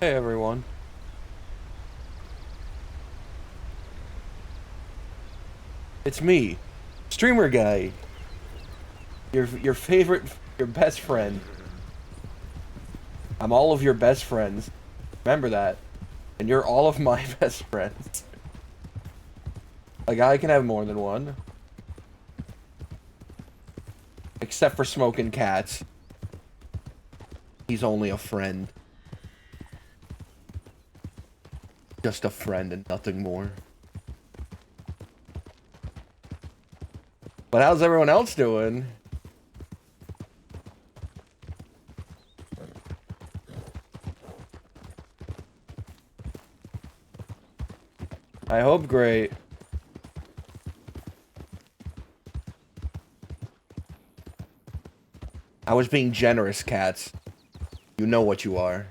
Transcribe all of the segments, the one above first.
Hey everyone, it's me, streamer guy, your favorite, your best friend. I'm all of your best friends. Remember that, and you're all of my best friends. A guy can have more than one, except for smoking cats. He's only a friend, just a friend and nothing more. But how's everyone else doing? I hope great. I was being generous, cats. You know what you are.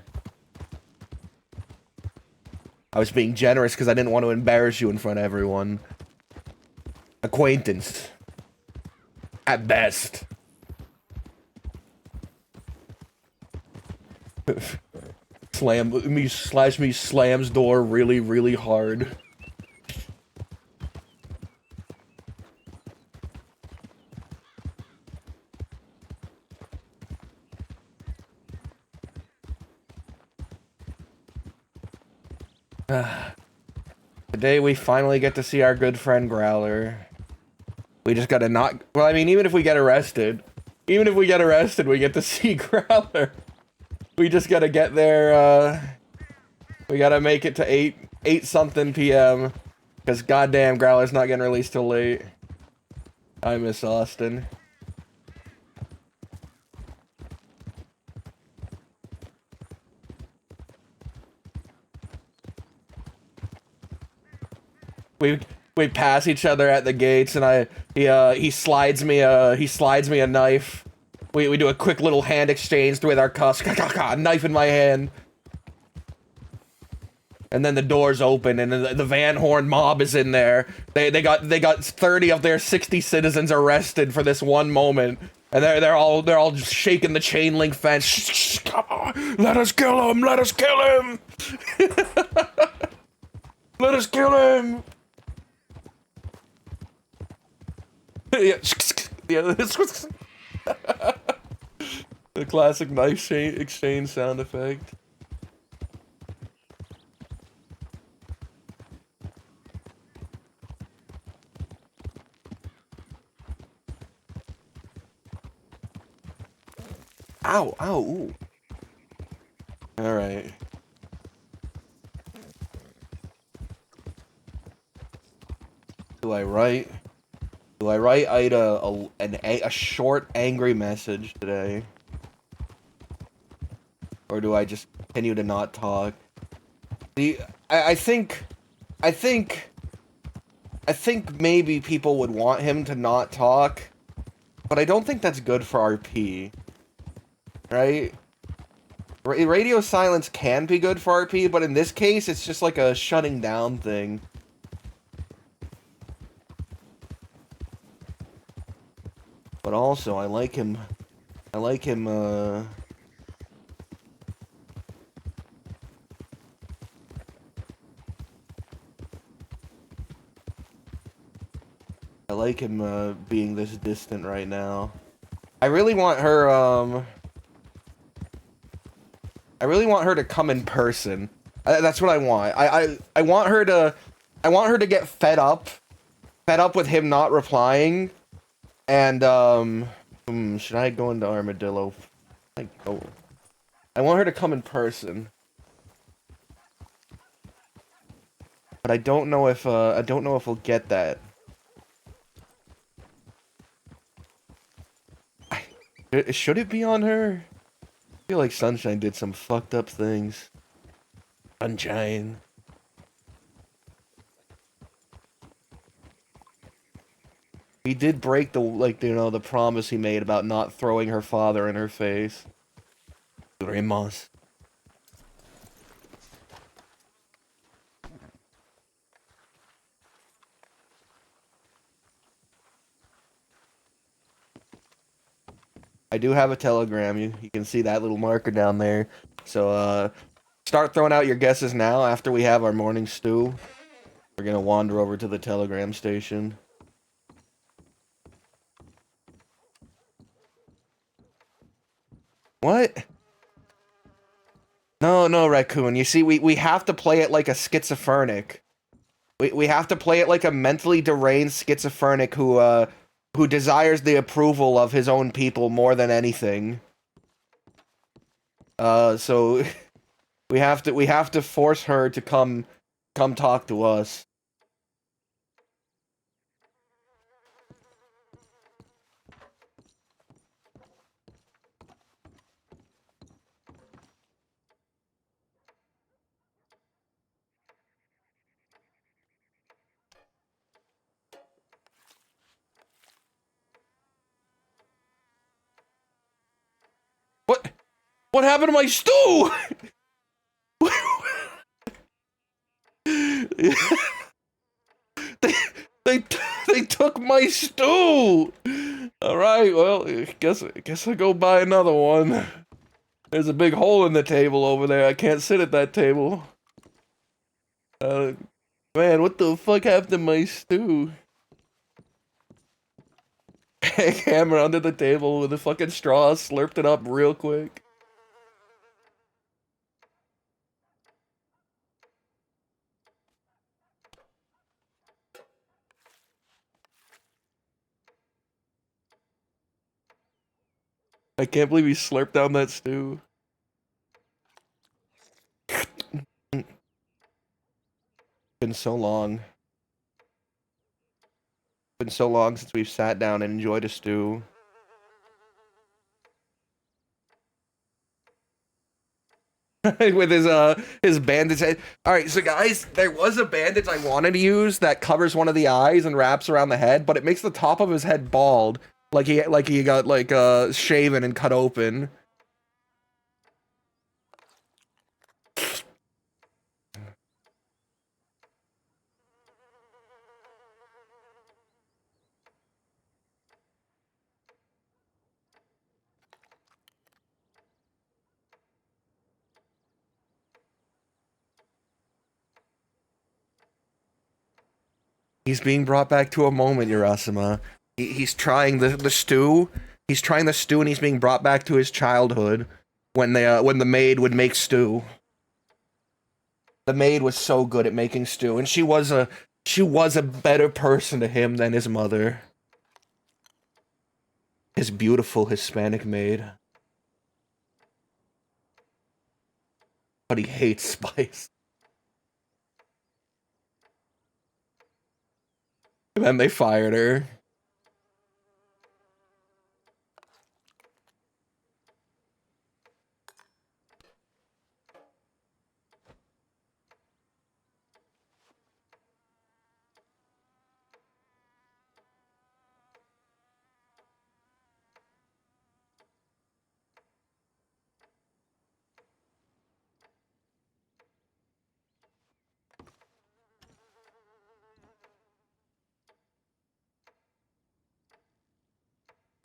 I was being generous because I didn't want to embarrass you in front of everyone. Acquaintance. At best. Me slams door really, really hard. Today we finally get to see our good friend Growler. We just gotta not. Well, I mean, even if we get arrested, we get to see Growler. We just gotta get there. We gotta make it to 8 something p.m. Because goddamn, Growler's not getting released till late. I miss Austin. We pass each other at the gates, and he slides me a knife. We do a quick little hand exchange with our cuffs. Knife in my hand. And then the doors open, and the Van Horn mob is in there. They got 30 of their 60 citizens arrested for this one moment, and they're all just shaking the chain link fence. Shh, come on, let us kill him! Let us kill him! Let us kill him! Yeah, this was the classic knife exchange sound effect. Ow, ow, ooh. Alright. Do I write? Do I write Ida a short, angry message today? Or do I just continue to not talk? See, I think maybe people would want him to not talk, but I don't think that's good for RP. Right? Radio silence can be good for RP, but in this case, it's just like a shutting down thing. But also, I like him, I like him being this distant right now. I really want her, I really want her to come in person. That's what I want. I want her to get fed up with him not replying. And, should I go into Armadillo? I want her to come in person. But I don't know if we'll get that. Should it be on her? I feel like Sunshine did some fucked up things. Sunshine. He did break the promise he made about not throwing her father in her face. Ramos. I do have a Telegram. You can see that little marker down there. So, Start throwing out your guesses now after we have our morning stew. We're gonna wander over to the telegram station. What? No, no, Raccoon. You see, we have to play it like a schizophrenic. We have to play it like a mentally deranged schizophrenic who desires the approval of his own people more than anything. So we have to force her to come talk to us. What? What happened to my stew? they, they took my stew. All right, well, guess I go buy another one. There's a big hole in the table over there. I can't sit at that table. Man, what the fuck happened to my stew? Hammer under the table with a fucking straw, slurped it up real quick. I can't believe he slurped down that stew. Been so long. Been so long since we've sat down and enjoyed a stew. With his bandage head. All right, so guys, there was a bandage I wanted to use that covers one of the eyes and wraps around the head, but it makes the top of his head bald, like he got like shaven and cut open. He's being brought back to a moment, Urasima. He's trying the stew. He's trying the stew, and he's being brought back to his childhood when the maid would make stew. The maid was so good at making stew, and she was a better person to him than his mother. His beautiful Hispanic maid. But he hates spice. And then they fired her.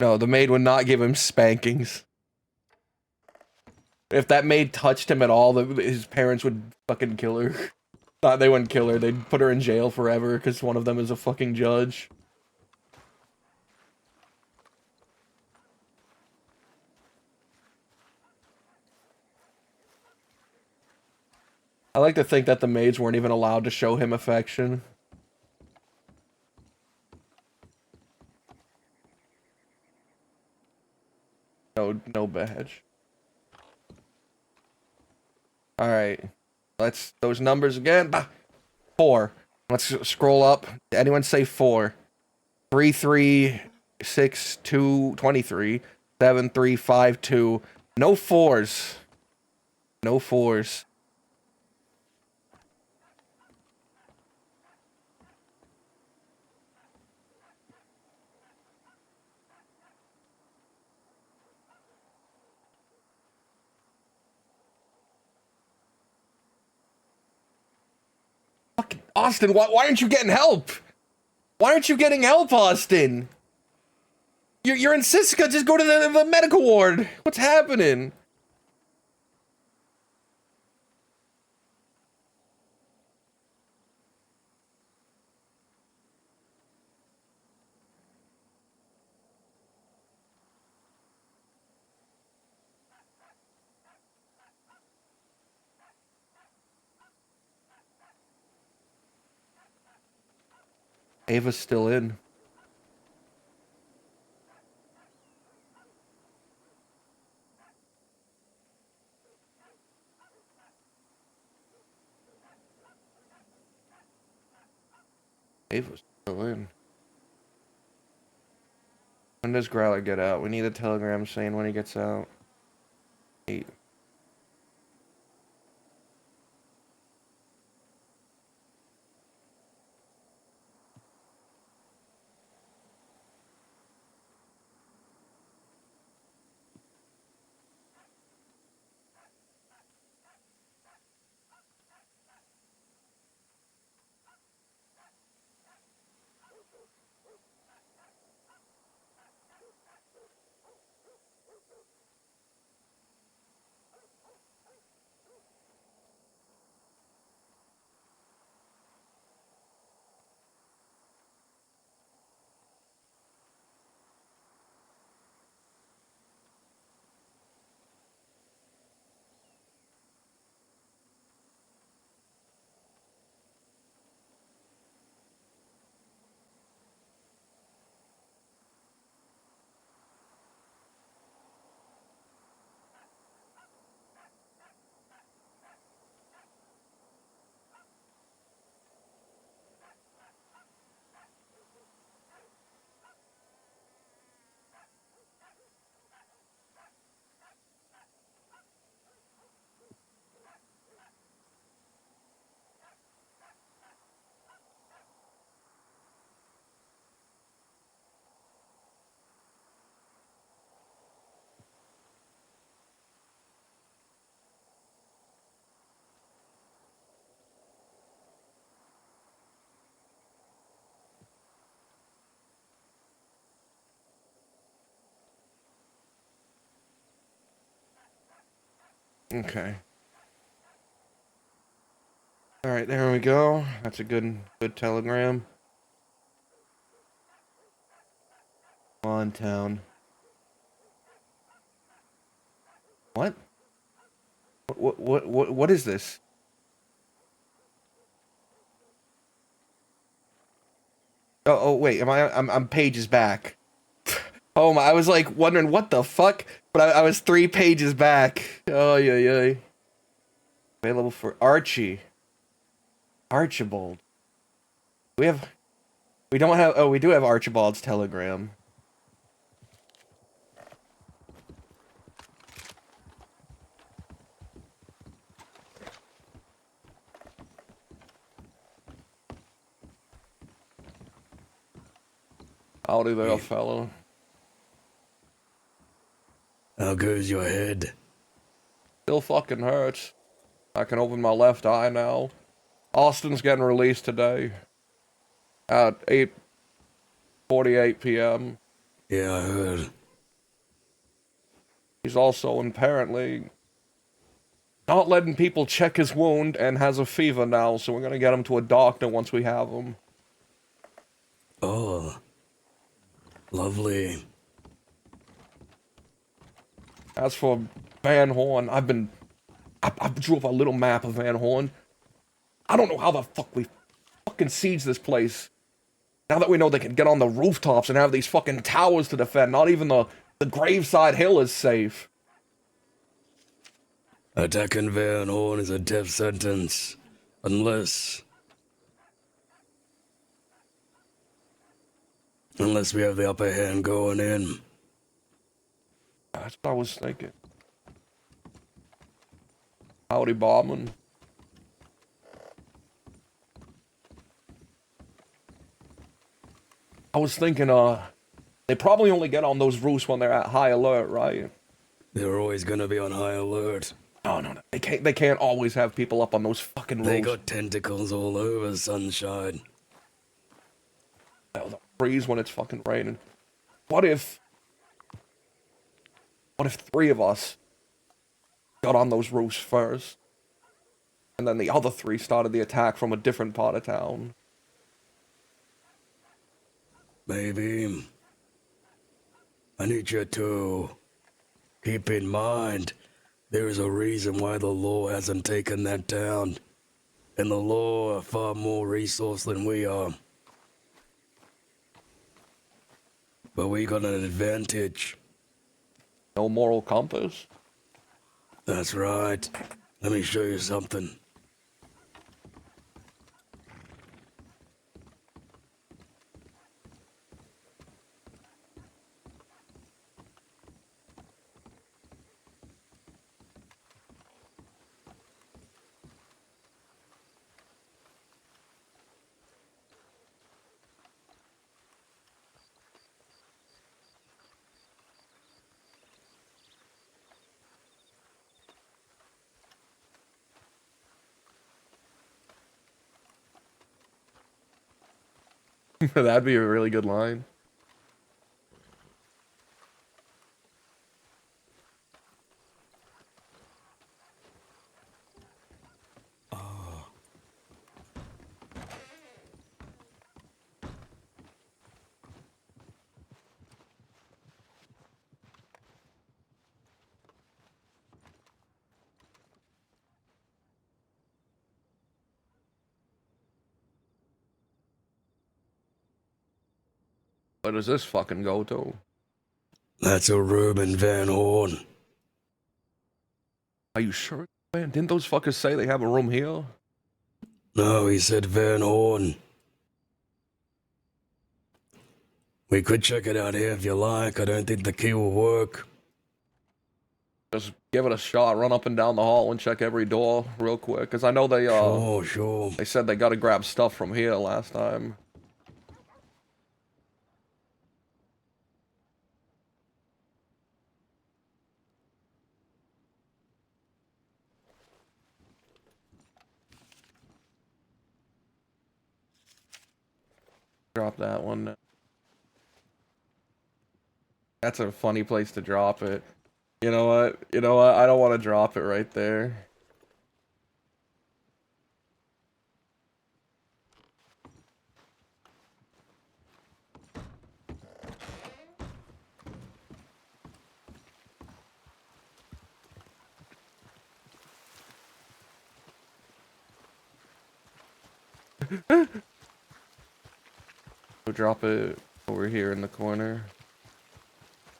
No, the maid would not give him spankings. If that maid touched him at all, his parents would fucking kill her. They wouldn't kill her, they'd put her in jail forever because one of them is a fucking judge. I like to think that the maids weren't even allowed to show him affection. No badge. Alright. Let's, those numbers again. 4. Let's scroll up. Anyone say 4? 3, 3, 6, 2, 23. 7, 3, 5, 2. No 4s. No 4s. Fucking Austin, why aren't you getting help? Why aren't you getting help, Austin? You're in Siska, just go to the medical ward. What's happening? Ava's still in. Ava's still in. When does Growler get out? We need a telegram saying when he gets out. 8. Okay. Alright, there we go. That's a good telegram. On town. What? What is this? Oh, wait, I'm pages back. Oh my, I was like wondering what the fuck, but I was 3 pages back. Oh, yeah. Available for Archie. Archibald. We don't have, oh, we do have Archibald's telegram. Howdy there, fellow. How goes your head? Still fucking hurts. I can open my left eye now. Austin's getting released today. At 8:48 p.m. Yeah, I heard. He's also apparently not letting people check his wound and has a fever now, so we're gonna get him to a doctor once we have him. Oh. Lovely. As for Van Horn, I drew up a little map of Van Horn. I don't know how the fuck we fucking siege this place. Now that we know they can get on the rooftops and have these fucking towers to defend, not even the Graveside Hill is safe. Attacking Van Horn is a death sentence. Unless we have the upper hand going in. That's what I was thinking. Howdy, Bobman. I was thinking, they probably only get on those roofs when they're at high alert, right? They're always gonna be on high alert. No. They can't always have people up on those fucking roofs. They got tentacles all over, Sunshine. They'll freeze when it's fucking raining. What if 3 of us got on those roofs first, and then the other 3 started the attack from a different part of town? Maybe. I need you to keep in mind there is a reason why the law hasn't taken that down. And the law are far more resourced than we are. but we got an advantage. No moral compass. That's right. Let me show you something. That'd be a really good line. Where does this fucking go to? That's a room in Van Horn. Are you sure, man? Didn't those fuckers say they have a room here? No, he said Van Horn. We could check it out here if you like. I don't think the key will work. Just give it a shot. Run up and down the hall and check every door real quick. Cause I know they Sure. they said they gotta grab stuff from here last time. Drop that one. That's a funny place to drop it. You know what? You know what? I don't want to drop it right there. We'll drop it over here in the corner.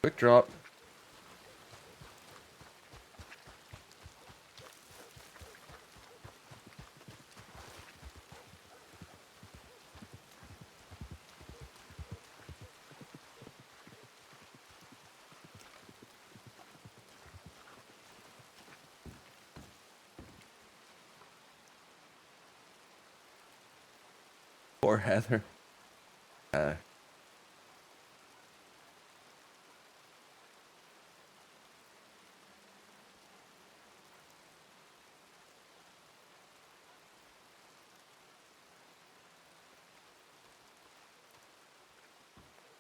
Quick drop. Poor Heather.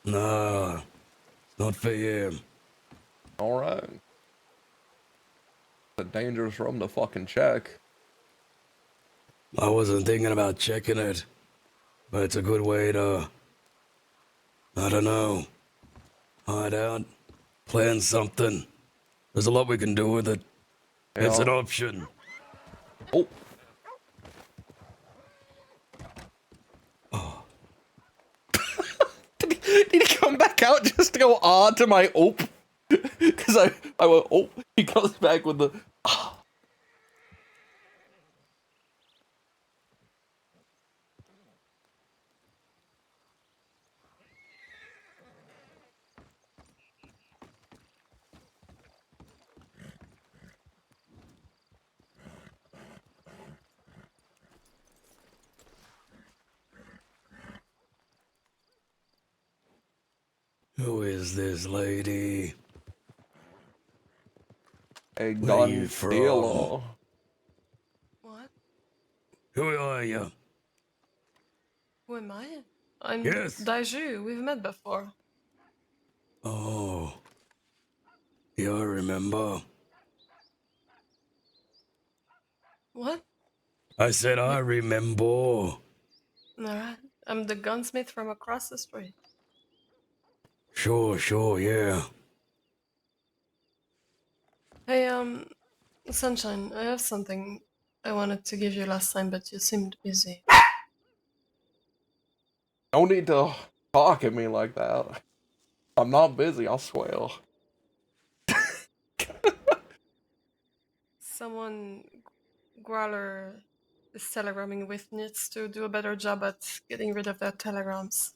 Nah, it's not for you. Alright. It's a dangerous room to fucking check. I wasn't thinking about checking it, but it's a good way to, I don't know, hide out, plan something. There's a lot we can do with it. It's an option. Oh. Did he come back out just to go to my ope? Because I went, oh, he comes back with the, Who is this lady? a Where are you gun from? dealer. What? Who are you? Who am I? I'm Yes. Daiju. We've met before. Oh. Yeah, I remember. What? I said I remember. Alright. I'm the gunsmith from across the street. Sure, yeah. Hey, Sunshine, I have something I wanted to give you last time, but you seemed busy. Don't need to talk at me like that. I'm not busy, I swear. Someone Growler is telegramming with needs to do a better job at getting rid of their telegrams.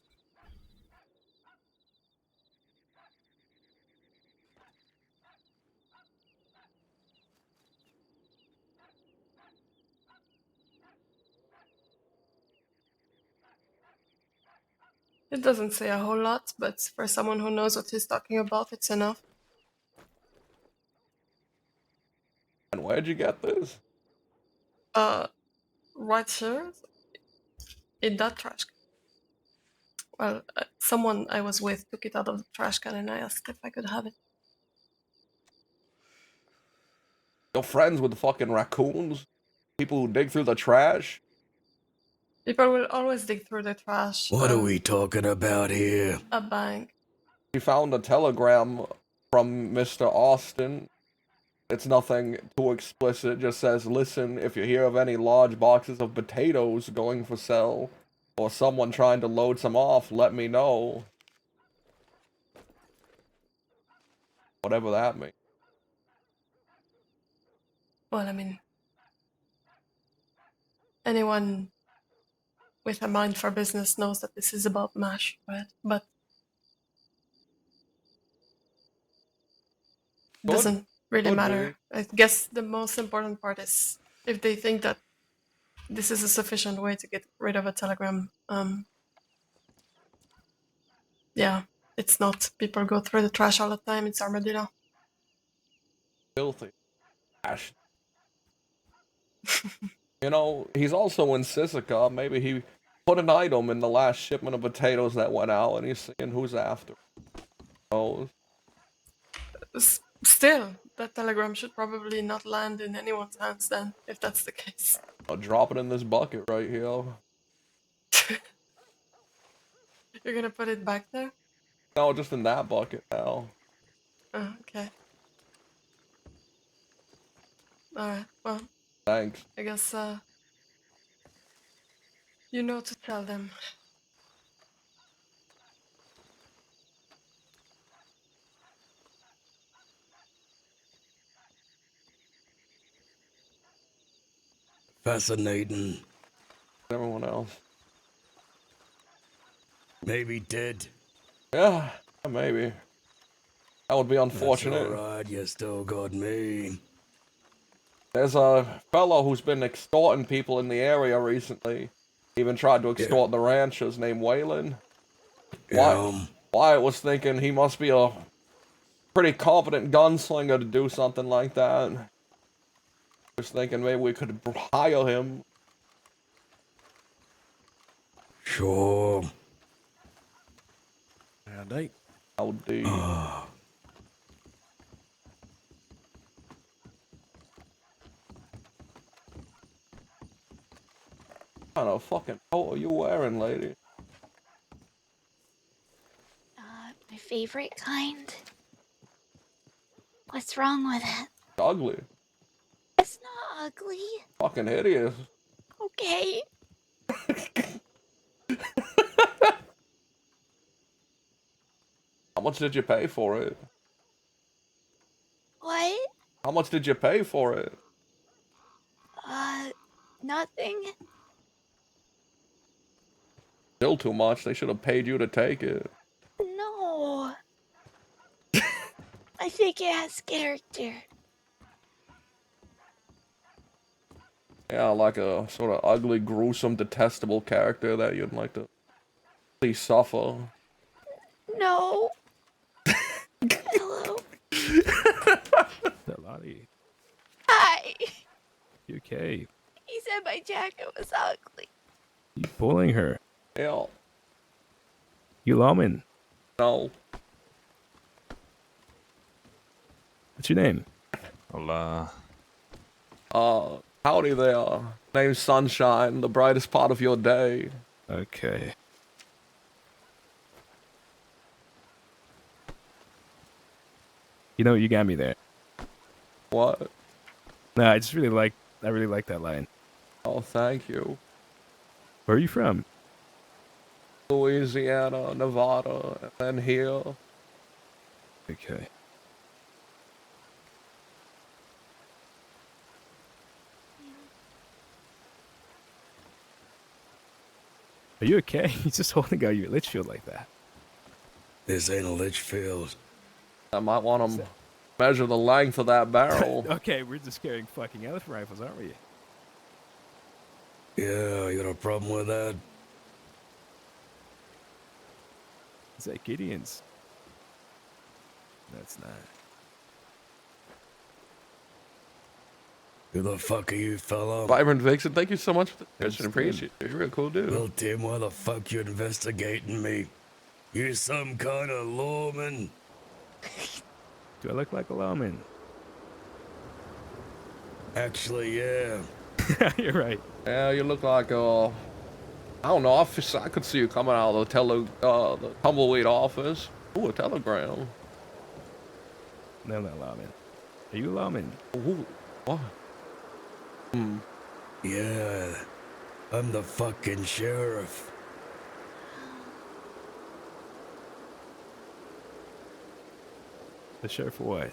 It doesn't say a whole lot, but for someone who knows what he's talking about, it's enough. And where'd you get this? Right here, in that trash can. Well, someone I was with took it out of the trash can and I asked if I could have it. You're friends with the fucking raccoons? People who dig through the trash? People will always dig through the trash. What are we talking about here? A bank. We found a telegram from Mr. Austin. It's nothing too explicit, just says, listen, if you hear of any large boxes of potatoes going for sale, or someone trying to load some off, let me know. Whatever that means. Well, I mean, anyone with a mind for business knows that this is about mash, right? But it Could- doesn't really could matter. I guess the most important part is if they think that this is a sufficient way to get rid of a telegram. Yeah, it's not. People go through the trash all the time. It's armadillo. Filthy. Ash. You know, he's also in Sisika. Maybe he put an item in the last shipment of potatoes that went out, and he's seeing who's after. Oh, Still, that telegram should probably not land in anyone's hands then, if that's the case. I'll drop it in this bucket right here. You're gonna put it back there? No, just in that bucket now. Oh, okay. Alright, well, Thanks. I guess, you know to tell them. Fascinating. Everyone else. Maybe dead. Yeah, maybe. That would be unfortunate. That's alright, you still got me. There's a fellow who's been extorting people in the area recently. Even tried to extort the ranchers named Waylon. Wyatt was thinking he must be a pretty competent gunslinger to do something like that. Was thinking maybe we could hire him. Sure. Howdy. Howdy. What kind of fucking coat are you wearing, lady? My favorite kind. What's wrong with it? It's ugly. It's not ugly. Fucking hideous. Okay. How much did you pay for it? What? How much did you pay for it? Nothing. Still too much. They should have paid you to take it. No. I think it has character. Yeah, like a sort of ugly, gruesome, detestable character that you'd like to see suffer. No. Hello. Lottie, Hi. you okay? He said my jacket was ugly. You bullying her? Yeah. You lawman. No. What's your name? Hola. Howdy there. Name's Sunshine, the brightest part of your day. Okay. You know, you got me there. What? No, I really like that line. Oh, thank you. Where are you from? Louisiana, Nevada, and then here. Okay. Are you okay? He's just holding out your Litchfield like that. This ain't a Litchfield. I might want to measure the length of that barrel. Okay, we're just carrying fucking elephant rifles, aren't we? Yeah, you got a problem with that? Is that Gideon's? That's not. Who the fuck are you, fella? Vibrant Vixen, thank you so much for the Thanks, question. Appreciate it. You're a real cool dude. Well, Tim, why the fuck you investigating me? You some kind of lawman? Do I look like a lawman? Actually, yeah. You're right. Yeah, you look like I don't know. I could see you coming out of the tumbleweed office. Ooh, a telegram. No, I'm not a lawman. Are you a lawman? Ooh, what? Yeah. I'm the fucking sheriff. The sheriff for what?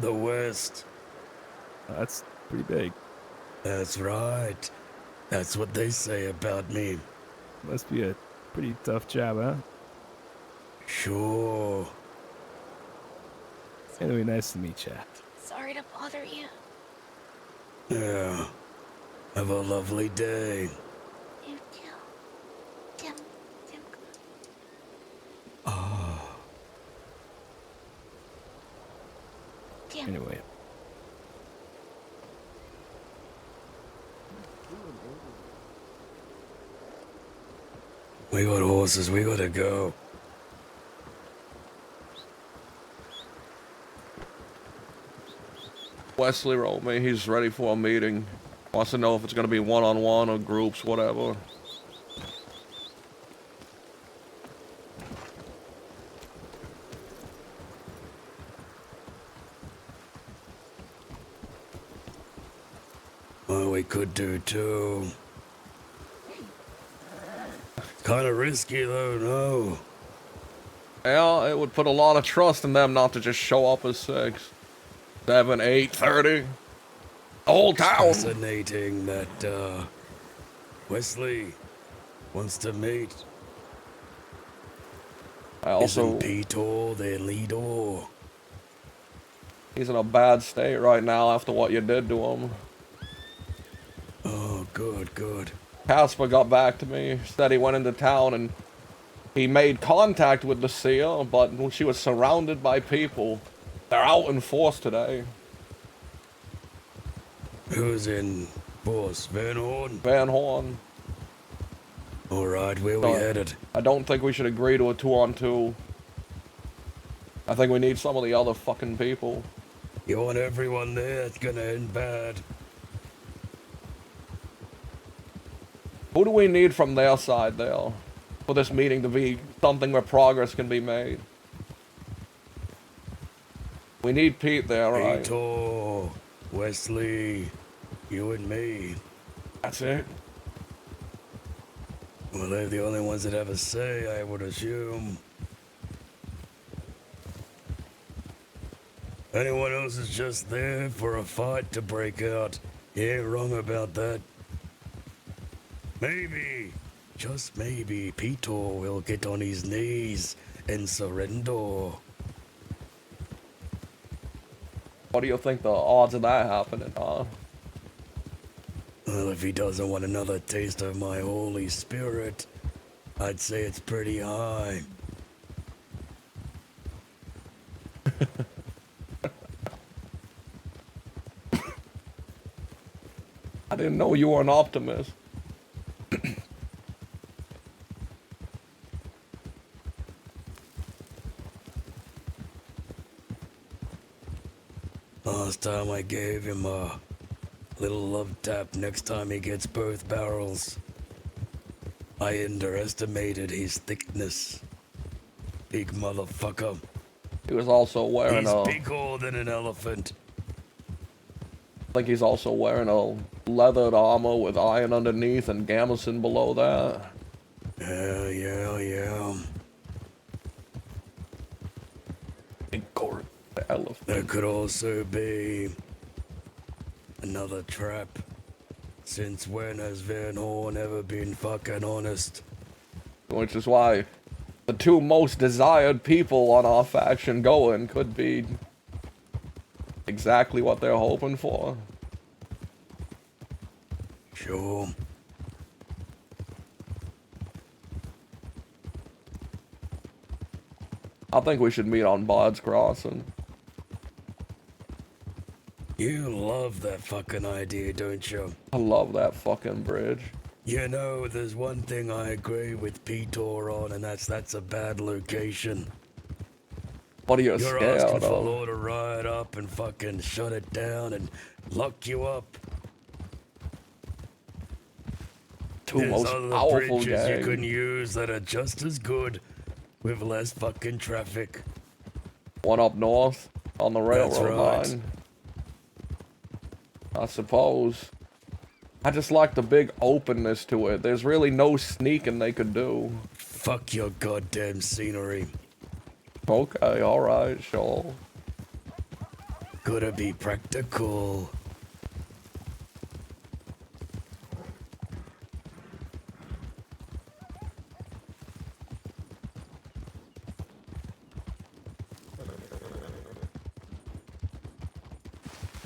The West. Oh, that's pretty big. That's right. That's what they say about me. Must be a pretty tough job, huh? Sure. Anyway, nice to meet ya. Sorry to bother you. Yeah. Have a lovely day. You too. Tim, come on. Ah. Tim, Anyway. We got horses, we gotta go. Wesley wrote me. He's ready for a meeting. Wants to know if it's going to be one-on-one or groups, whatever. Well, we could do too. Kind of risky though, no? Yeah, it would put a lot of trust in them not to just show up at 6, 7, 8:30. The whole town. Fascinating that, Wesley wants to meet. I also, Isn't Peter their leader? he's in a bad state right now after what you did to him. Oh, good, good. Casper got back to me, said he went into town and he made contact with Lucia, but she was surrounded by people. They're out in force today. Who's in force? Van Horn? Van Horn. Alright, where we headed? I don't think we should agree to a 2-on-2. I think we need some of the other fucking people. You want everyone there? It's gonna end bad. Who do we need from their side there for this meeting to be something where progress can be made? We need Pete there, right? Peter, Wesley, you and me. That's it. Well, they're the only ones that have a say, I would assume. Anyone else is just there for a fight to break out. You ain't wrong about that. Maybe, just maybe, Peter will get on his knees and surrender. What do you think the odds of that happening are? Well, if he doesn't want another taste of my Holy Spirit, I'd say it's pretty high. I didn't know you were an optimist. Last time I gave him a little love tap next time he gets both barrels. I underestimated his thickness. Big motherfucker. He was also wearing He's a... bigger than an elephant. I think he's also wearing a leathered armor with iron underneath and gambeson below that. Yeah. Big Gort, the elephant. There could also be another trap. Since when has Van Horn ever been fucking honest? Which is why the two most desired people on our faction going could be exactly what they're hoping for. Sure. I think we should meet on Bard's Crossing. You love that fucking idea, don't you? I love that fucking bridge. You know, there's one thing I agree with Peter on, and that's a bad location. What are you You're scared asking for of? Law to ride up and fucking shut it down and lock you up. Two There's most other powerful bridges you can gangs. use that are just as good with less fucking traffic. One up north on the railroad right. line. I suppose. I just like the big openness to it. There's really no sneaking they could do. Fuck your goddamn scenery. Okay, alright, sure. Gotta be practical.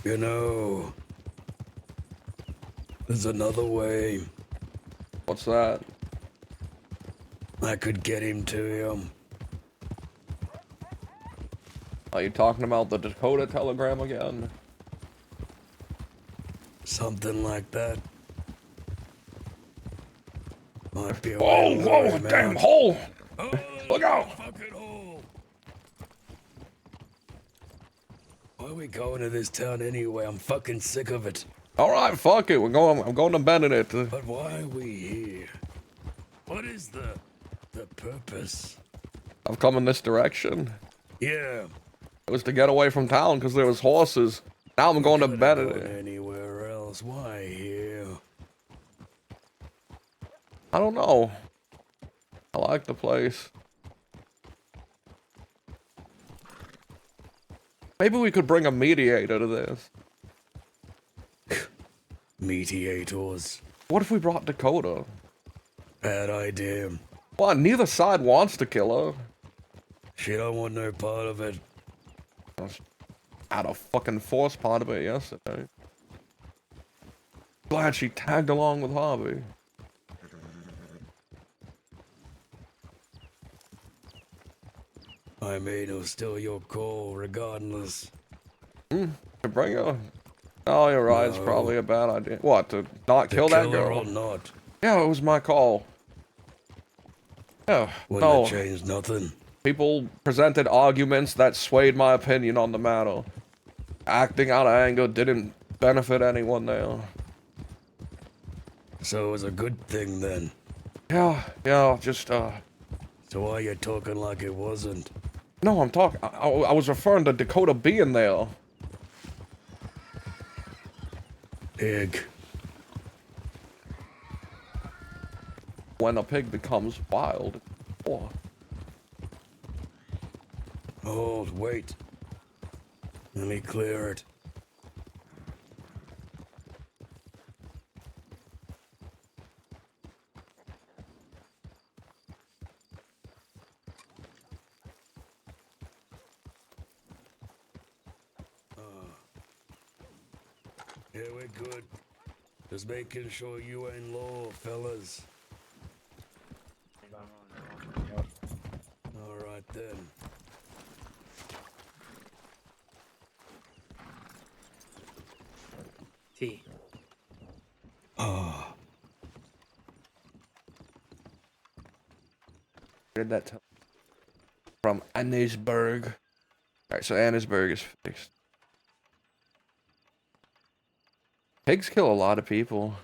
You know, there's another way. What's that? I could get him to him. Are you talking about the Dakota telegram again? Something like that. Might be a Whoa, way to lure whoa, him damn out. hole! Oh, Look out! fucking hole. Why are we going to this town anyway? I'm fucking sick of it. Alright, fuck it, I'm going to Benedict. But why are we here? What is the purpose? I've come in this direction. Yeah. It was to get away from town because there was horses. Now I'm going to Could've Benedict. gone anywhere else. Why here? I don't know. I like the place. Maybe we could bring a mediator to this. Mediators. What if we brought Dakota? Bad idea. Well, neither side wants to kill her. She don't want no part of it. I was out of fucking force part of it yesterday. Glad she tagged along with Harvey. I mean, it was still your call, regardless. To bring her? Oh, you're right. It's No. probably a bad idea. What, to not To kill that her girl? or not. Yeah, it was my call. Yeah, Wouldn't no. have changed nothing. People presented arguments that swayed my opinion on the matter. Acting out of anger didn't benefit anyone there. So it was a good thing then. Yeah, just, So why you talking like it wasn't? no, I'm talking, I was referring to Dakota being there. Pig. When a pig becomes wild. Oh, Hold, wait. Let me clear it. Yeah, we're good. Just making sure you ain't low, fellas. Alright then. T. Ah, did that from Annisburg. Alright, so Annisburg is fixed. Pigs kill a lot of people.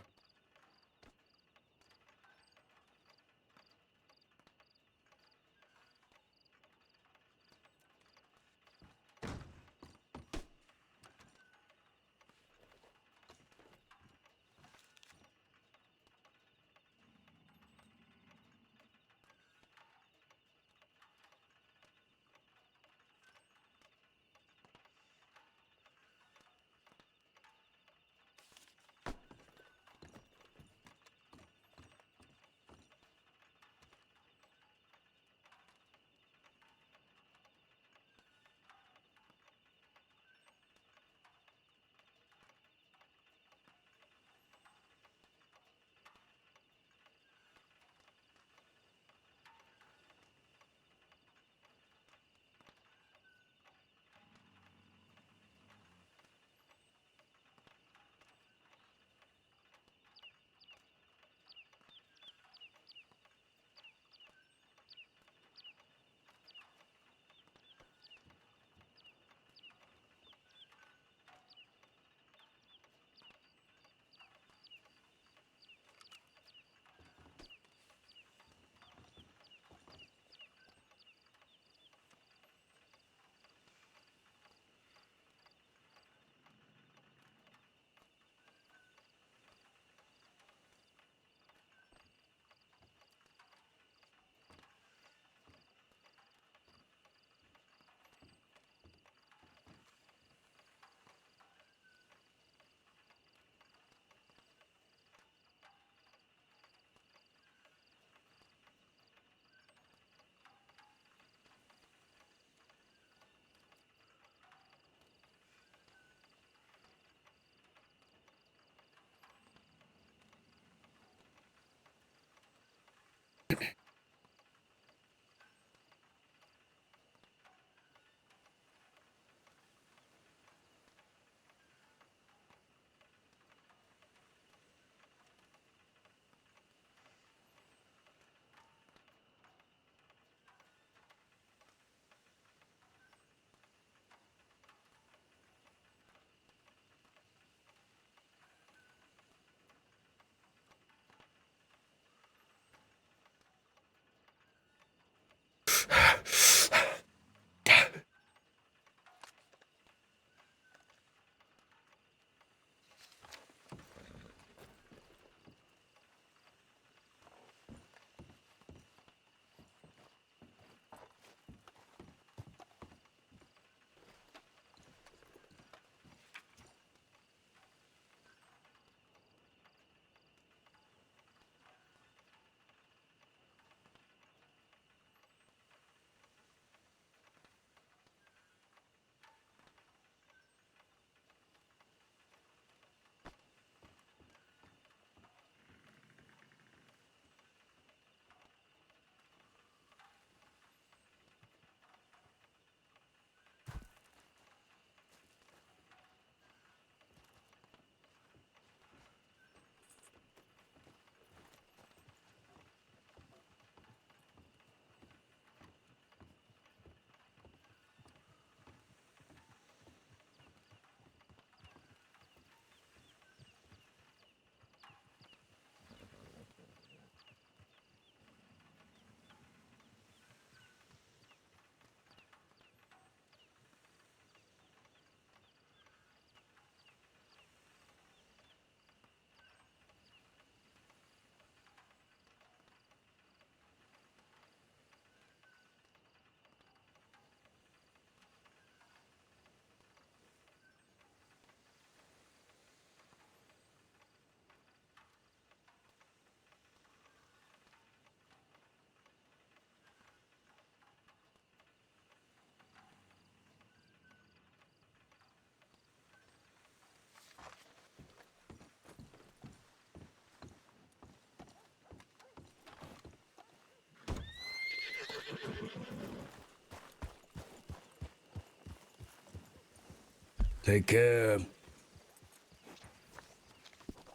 Take care.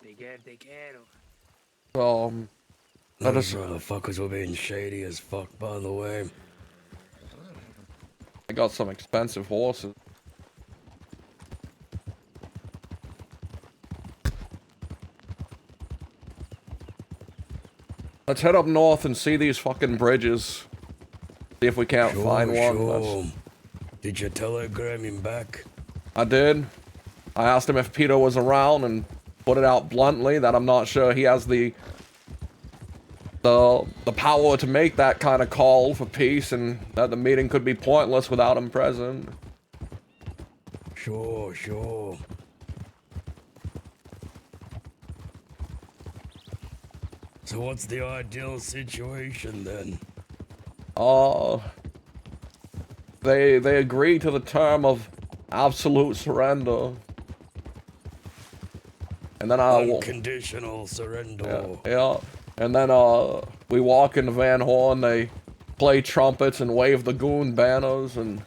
Te quiero. Let Those us. motherfuckers were being shady as fuck, by the way. I got some expensive horses. Let's head up north and see these fucking bridges. See if we can't find one. Sure. Did you telegram him back? I did. I asked him if Peter was around and put it out bluntly that I'm not sure he has the power to make that kind of call for peace, and that the meeting could be pointless without him present. Sure. So what's the ideal situation then? They agree to the term of absolute surrender. And then Unconditional surrender. yeah. And then we walk into Van Horn, they play trumpets and wave the goon banners, and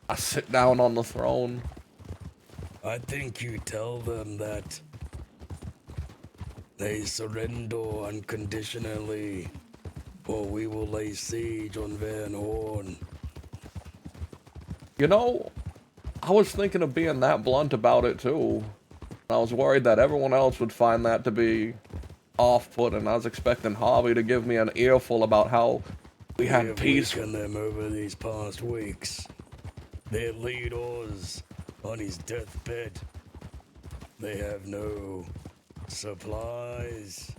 I sit down on the throne. I think you tell them that they surrender unconditionally, or we will lay siege on Van Horn. You know, I was thinking of being that blunt about it too. I was worried that everyone else would find that to be off-putting. I was expecting Harvey to give me an earful about how we had peace. We've them over these past weeks. Their leaders on his deathbed. They have no supplies.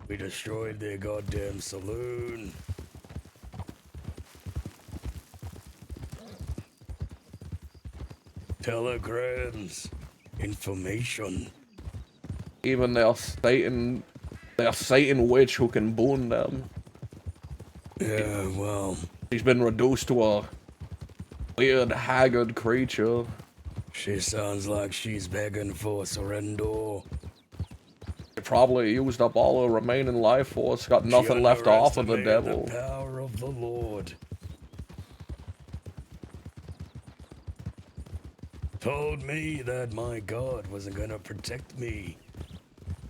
We destroyed their goddamn saloon. Telegrams, information. Even their Satan witch who can boon them. Yeah, well, She's been reduced to a weird, haggard creature. she sounds like she's begging for surrender. She probably used up all her remaining life force, got nothing left off of the devil. The power of the Lord. Told me that my God wasn't gonna protect me.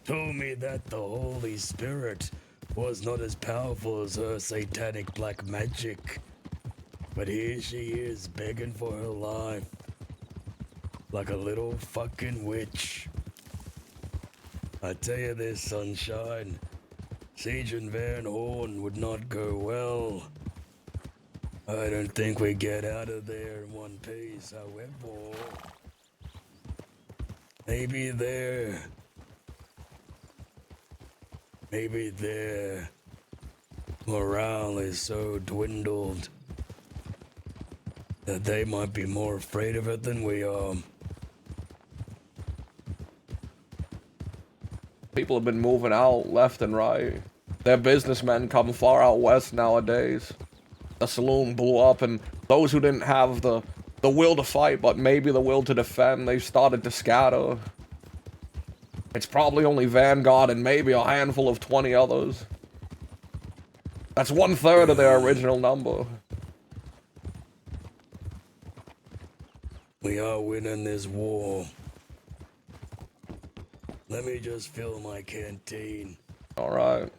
Told me that the Holy Spirit was not as powerful as her satanic black magic. But here she is begging for her life. Like a little fucking witch. I tell you this, sunshine. Siege and Van Horn would not go well. I don't think we get out of there in one piece, however. Maybe their morale is so dwindled that they might be more afraid of it than we are. People have been moving out left and right. Their businessmen come far out west nowadays. The saloon blew up, and those who didn't have the will to fight, but maybe the will to defend, they've started to scatter. It's probably only Vanguard and maybe a handful of 20 others. That's 1/3 of their original number. We are winning this war. Let me just fill my canteen. Alright.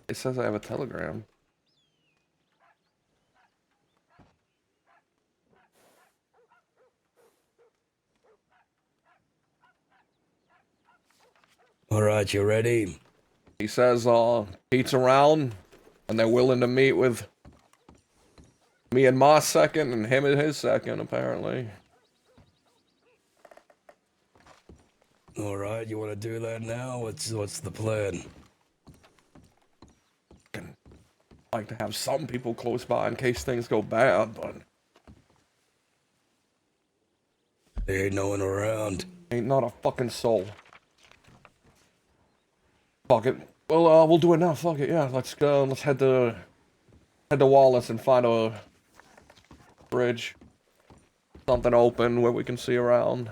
It says I have a telegram. All right, you ready? He says, Pete's around, and they're willing to meet with me and my second, and him and his second, apparently. Alright, you want to do that now? What's the plan? Like to have some people close by in case things go bad, but There ain't no one around. ain't not a fucking soul. Fuck it. Well, we'll do it now. Fuck it. Yeah, let's go. Let's head to Wallace and find a bridge, something open where we can see around.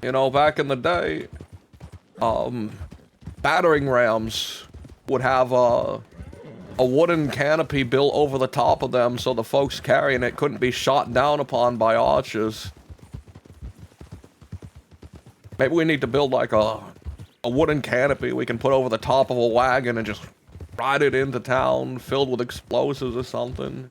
You know, back in the day, battering rams would have a wooden canopy built over the top of them so the folks carrying it couldn't be shot down upon by archers. Maybe we need to build like a wooden canopy we can put over the top of a wagon and just ride it into town filled with explosives or something.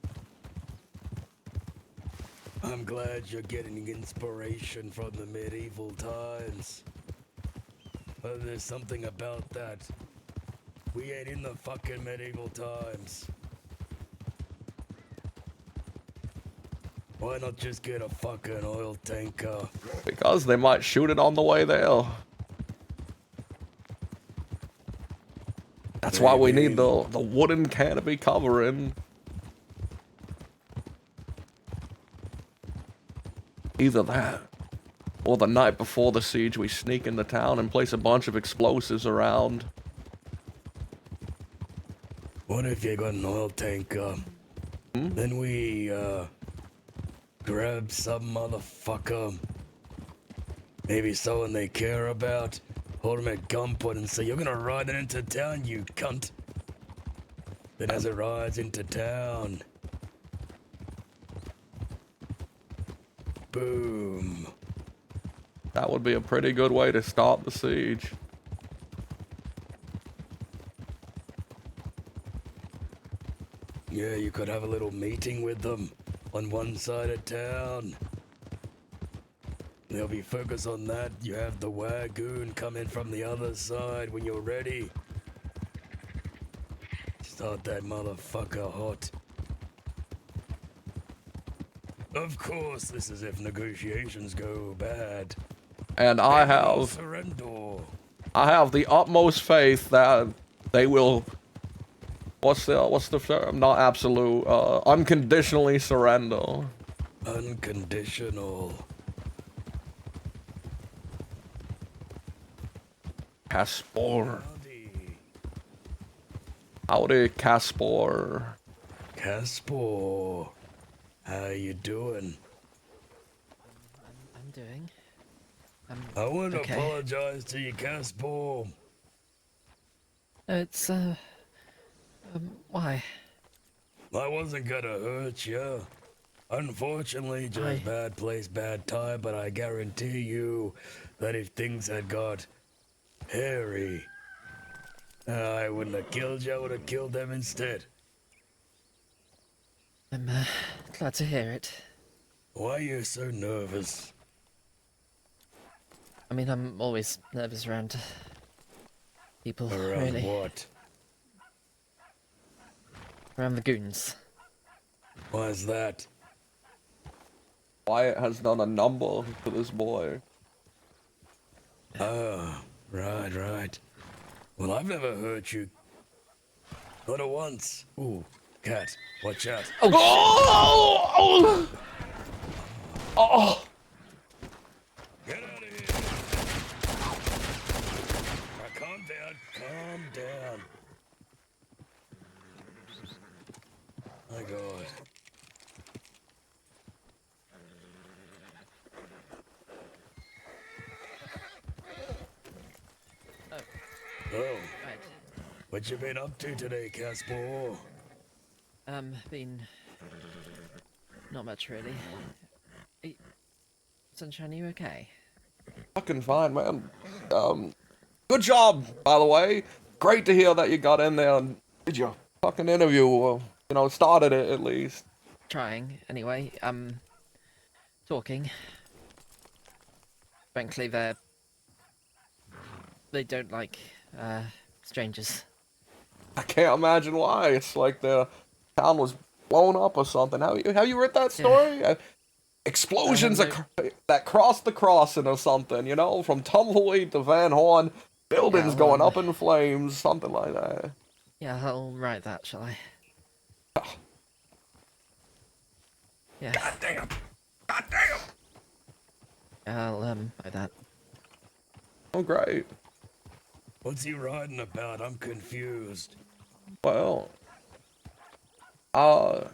I'm glad you're getting inspiration from the medieval times. But there's something about that. We ain't in the fucking medieval times. Why not just get a fucking oil tanker? Because they might shoot it on the way there. That's why we need the wooden canopy covering. Either that, or the night before the siege we sneak into town and place a bunch of explosives around. What if you got an oil tanker? Then we, grab some motherfucker. Maybe someone they care about. Hold him at gunpoint and say, "You're gonna ride it into town, you cunt." Then as it rides into town, boom. That would be a pretty good way to stop the siege. Yeah, you could have a little meeting with them on one side of town. They'll be focused on that. You have the wagoon come in from the other side when you're ready. Start that motherfucker hot. Of course, this is if negotiations go bad. And They will surrender. I have the utmost faith that they will, what's the term? Not absolute, unconditionally surrender. Unconditional. Caspor. Howdy. Howdy, Caspor. Caspor. How you doing? I'm doing. I want to okay. apologize to you, Caspor. It's why? I wasn't gonna hurt you. Unfortunately, just Aye. bad place, bad time, but I guarantee you that if things had got hairy, I wouldn't have killed you, I would have killed them instead. I'm glad to hear it. Why are you so nervous? I mean, I'm always nervous around people, Around really. what? Around the goons. Why's that? Wyatt has done a number for this boy. Oh, right. Well, I've never hurt you. Not at once. Ooh, cat, watch out. Oh! Oh! Get out of here. Now calm down. My God. Oh, Right. what you been up to today, Casper? Been not much really. Sunshine, are you okay? Fucking fine, man. Good job, by the way. Great to hear that you got in there and did your fucking interview, or, you know, started it at least. Trying, anyway. Talking. Frankly, they don't like strangers. I can't imagine why. It's like the town was blown up or something. Have you read that story? Explosions no. that crossed the crossing or something, you know, from Tumbleweed to Van Horn, buildings Yeah, going up in flames, something like that. Yeah, I'll write that, shall I? Yeah. God damn. I'll write that. Oh, great. What's he riding about? I'm confused. Well, I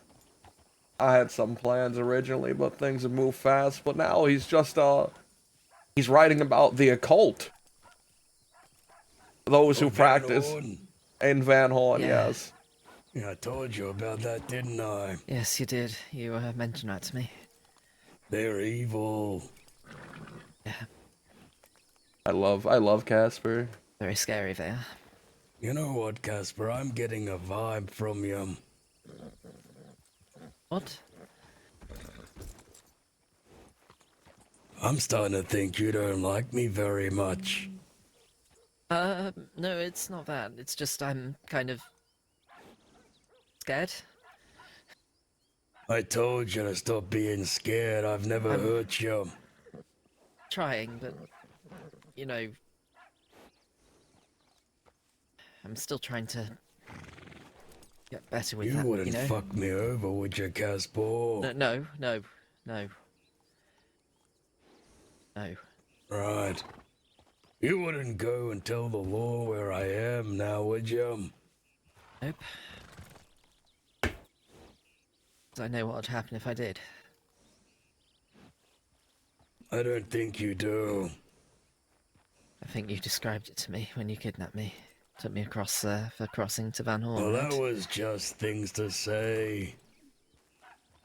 had some plans originally, but things have moved fast. But now he's just, he's writing about the occult. Those who Van practice Horn. in Van Horn, Yeah. yes. Yeah, I told you about that, didn't I? Yes, you did. You mentioned that to me. They're evil. Yeah. I love Casper. Very scary there. You know what, Casper? I'm getting a vibe from you. What? I'm starting to think you don't like me very much. No, it's not that. It's just I'm kind of scared. I told you to stop being scared. I've never hurt you. Trying, but you know, I'm still trying to get better with You that. wouldn't You know. fuck me over, would you, Casper? No. Right. You wouldn't go and tell the law where I am now, would you? Nope. 'Cause I know what would happen if I did. I don't think you do. I think you described it to me when you kidnapped me. Took me across for crossing to Van Horn, Well, right? that was just things to say.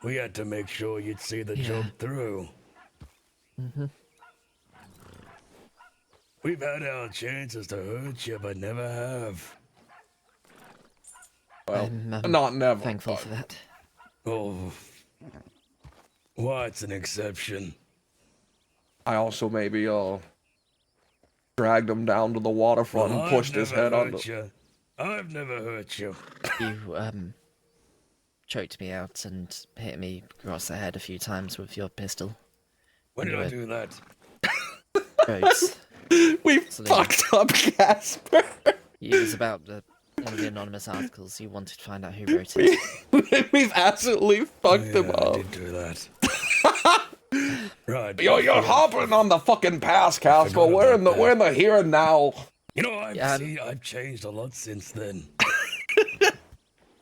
We had to make sure you'd see the job through. We've had our chances to hurt you, but never have. Well, I'm not never. thankful but for that. Oh, what's an exception? I also maybe dragged him down to the waterfront Well, and pushed his head under. you. I've never hurt you. You choked me out and hit me across the head a few times with your pistol. When did I Anyway. do that? Rhodes. We Absolutely. fucked up Casper. It was about one of the anonymous articles. You wanted to find out who wrote it. We've absolutely fucked him I up. did do that. Right. You're hopping on the fucking past, Casper. forgot We're in the about that. we're in the here and now. You know, Yeah, I've changed a lot since then.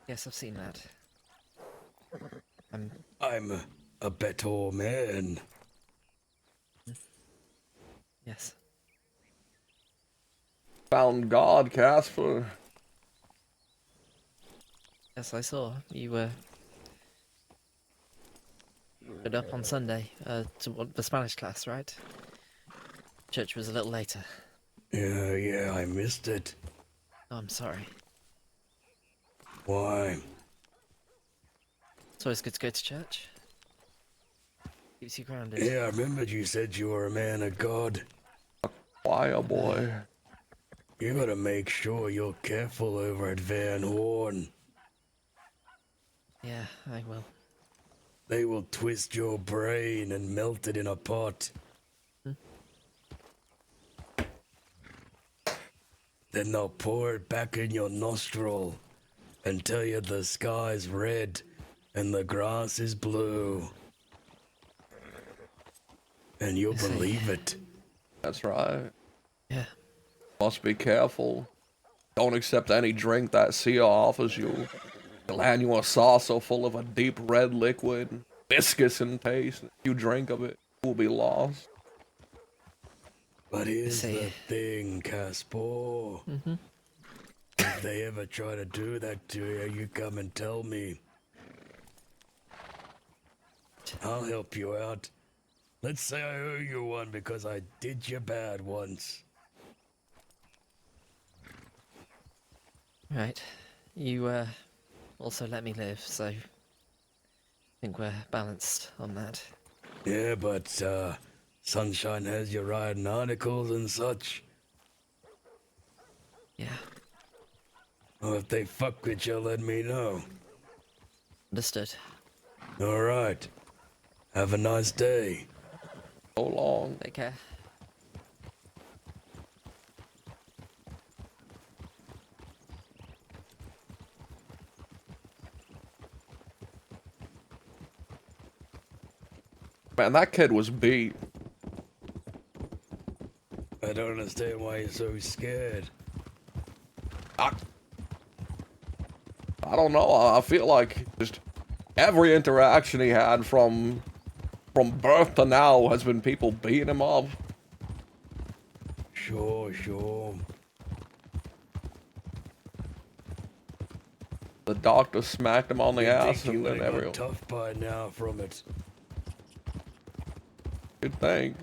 Yes, I've seen that. I'm a better man. Yes. Found God, Casper. Yes, I saw. You were showed up on Sunday to the Spanish class, right? Church was a little later. Yeah, I missed it. Oh, I'm sorry. Why? It's always good to go to church. Keeps you grounded. Yeah, I remembered you said you were a man of God. Why, boy? You gotta make sure you're careful over at Van Horn. Yeah, I will. They will twist your brain and melt it in a pot. Then they'll pour it back in your nostril and tell you the sky's red and the grass is blue. And you'll So, believe it. That's right. yeah. Must be careful. Don't accept any drink that Sia offers you. They'll hand you a saucer full of a deep red liquid, viscous in taste. If you drink of it, you will be lost. But here's See. the thing, Caspar. If they ever try to do that to you, you come and tell me. I'll help you out. Let's say I owe you one because I did you bad once. Right. You also let me live, so I think we're balanced on that. Yeah, but Sunshine has you writing articles and such. Yeah. Well, if they fuck with you, let me know. Understood. All right. Have a nice day. So long. Take care. Man, that kid was beat. I don't understand why you're so scared. I don't know. I feel like just every interaction he had from birth to now has been people beating him up. Sure. The doctor smacked him on the You'd ass, think you and then would have everyone. got tough by now from it. Good thing.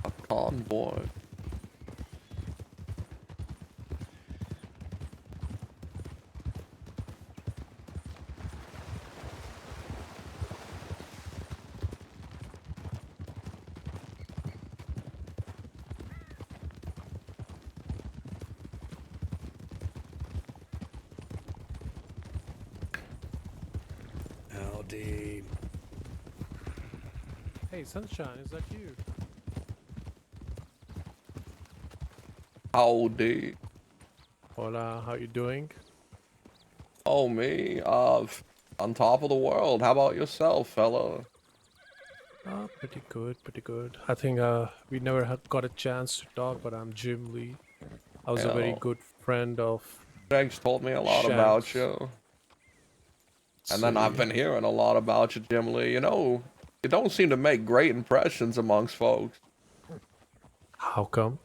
A convoy. Howdy. Hey, Sunshine, is that you? Howdy. Hola, how you doing? Oh, me? On top of the world. How about yourself, fella? Pretty good, pretty good. I think we never had got a chance to talk, but I'm Jim Lee. I was a very Hello. good friend of Shanks told me a lot about Shanks. you. And then I've See. been hearing a lot about you, Jim Lee. You know, you don't seem to make great impressions amongst folks. How come?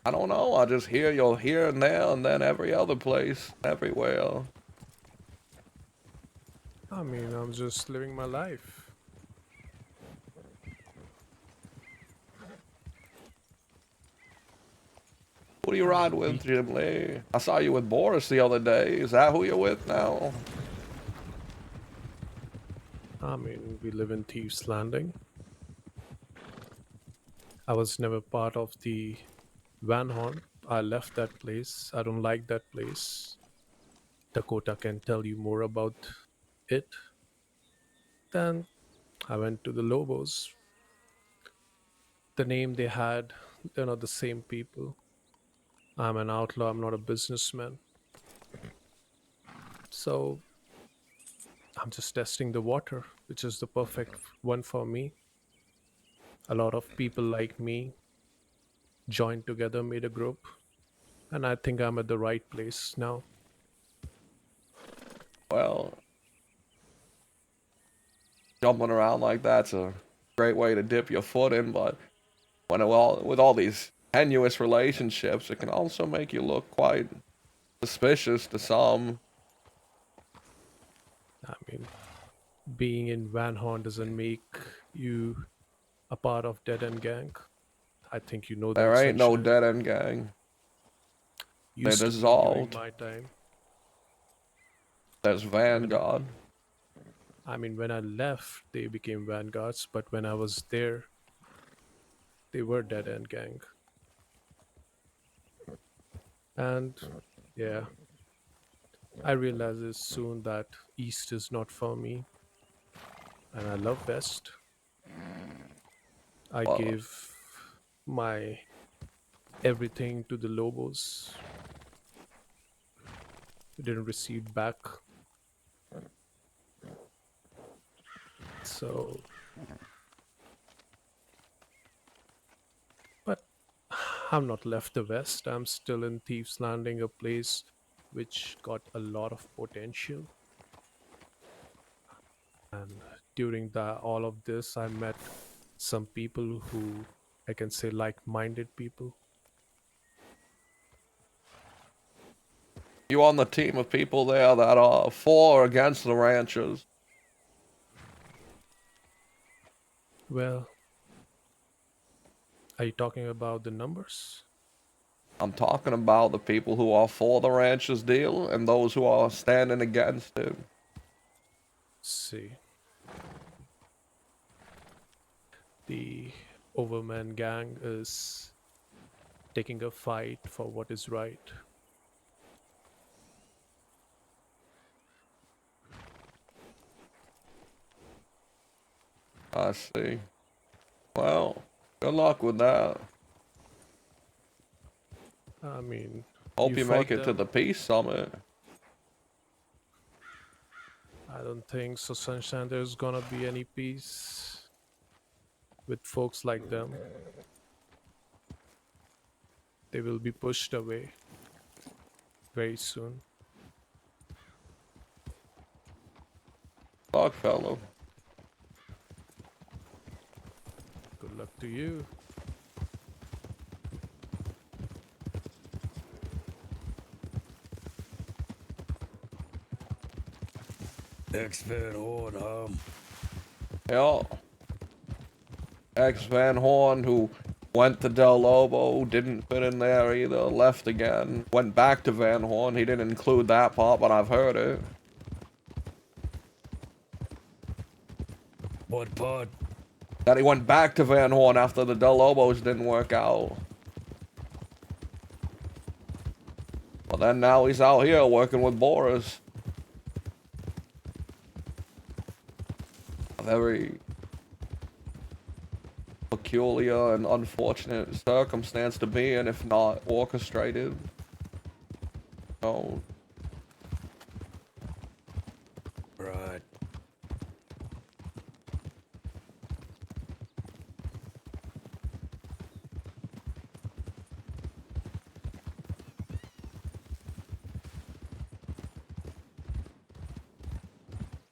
I don't know. I just hear you're here and there and then every other place, everywhere. I mean, I'm just living my life. Who do you ride with, Jim Lee? I saw you with Boris the other day. Is that who you're with now? I mean, we live in Thieves Landing. I was never part of the Van Horn. I left that place. I don't like that place. Dakota can tell you more about it. Then I went to the Lobos. The name they had, they're not the same people. I'm an outlaw, I'm not a businessman. So I'm just testing the water, which is the perfect one for me. A lot of people like me joined together, made a group, and I think I'm at the right place now. Well, jumping around like that's a great way to dip your foot in, but with all these tenuous relationships, it can also make you look quite suspicious to some. I mean, being in Van Horn doesn't make you a part of Dead End Gang. I think you know There that, ain't no Sunshine. dead end gang. They're Used to be during dissolved. my time. There's Vanguard. I mean, when I left, they became vanguards, but when I was there, they were dead end gang. And yeah, I realized soon that East is not for me, and I love West. I Well, gave my everything to the Lobos. We didn't receive back. So, but I'm not left the West. I'm still in Thieves Landing, a place which got a lot of potential. And during all of this, I met some people who I can say like-minded people. you on the team of people there that are for or against the ranchers? Well, are you talking about the numbers? I'm talking about the people who are for the ranchers deal and those who are standing against it. See, the Overman gang is taking a fight for what is right. I see. Well, good luck with that. I mean, Hope you you make fought it to the them. peace summit. I don't think so, Sunshine. There's gonna be any peace with folks like them. They will be pushed away very soon. Luck, fellow. Good luck to you. Ex-Van Horn, Yeah. Ex Van Horn, who went to Del Lobo, didn't fit in there either, left again. Went back to Van Horn. He didn't include that part, but I've heard it. what part? That he went back to Van Horn after the Del Lobos didn't work out. Well, then now he's out here working with Boris. A very peculiar and unfortunate circumstance to be in, if not orchestrated. So, Right.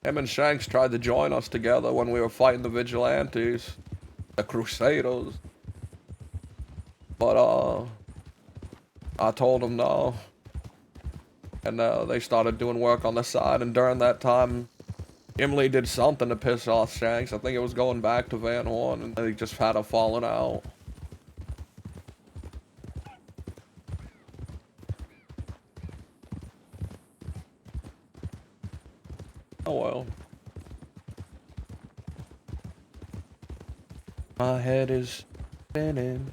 him and Shanks tried to join us together when we were fighting the vigilantes, the Crusaders. But, I told him no. And, they started doing work on the side, and during that time, Emily did something to piss off Shanks. I think it was going back to Van Horn, and they just had a falling out. Oh well. My head is spinning.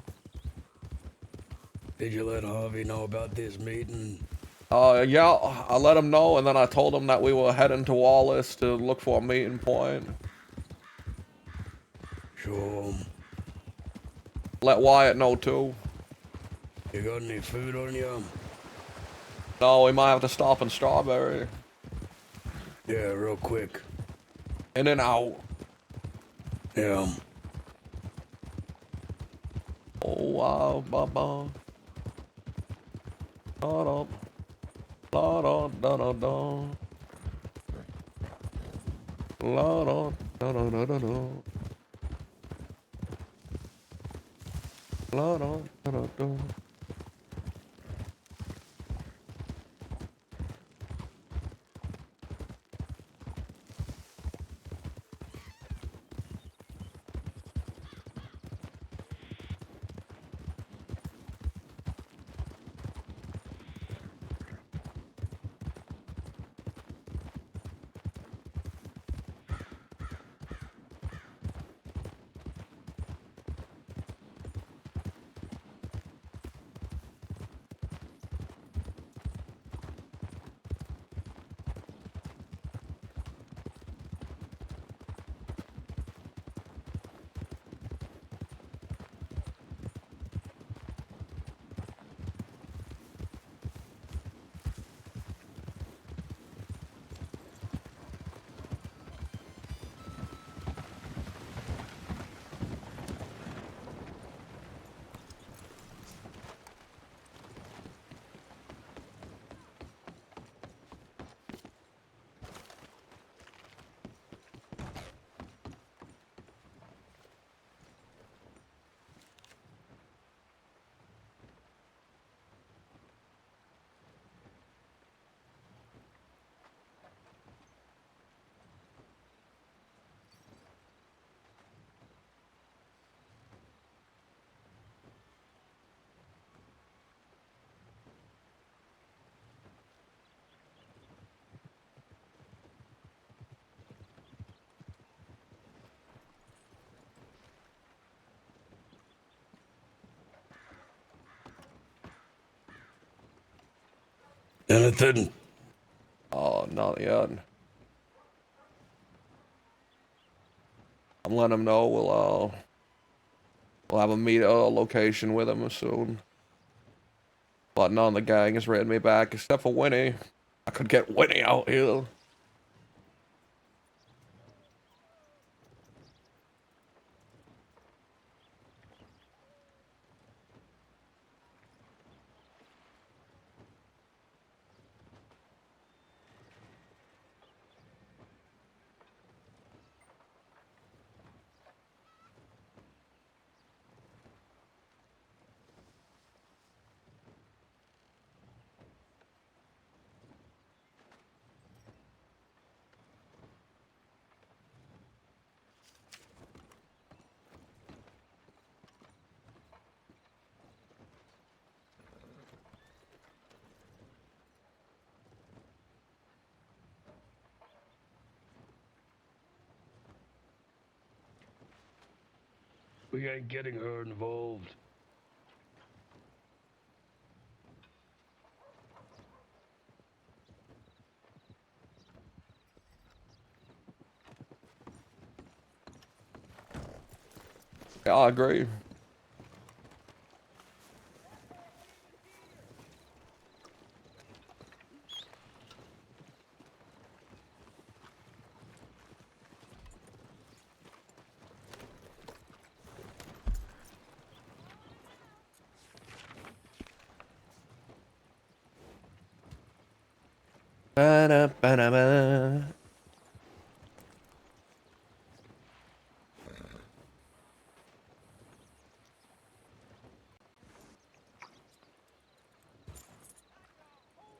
Did you let Harvey know about this meeting? Yeah, I let him know, and then I told him that we were heading to Wallace to look for a meeting point. Sure. Let Wyatt know too. You got any food on you? No, we might have to stop in Strawberry. Yeah, real quick. In and out. Yeah. Oh wow, baba. Da da da da da da. La da da da da da da. La da da da da. Anything? Oh, not yet. I'm letting him know we'll have a meet location with him soon. But none of the gang has written me back except for Winnie. I could get Winnie out here. We ain't getting her involved. Yeah, I agree. Ba-da-ba-da-ba.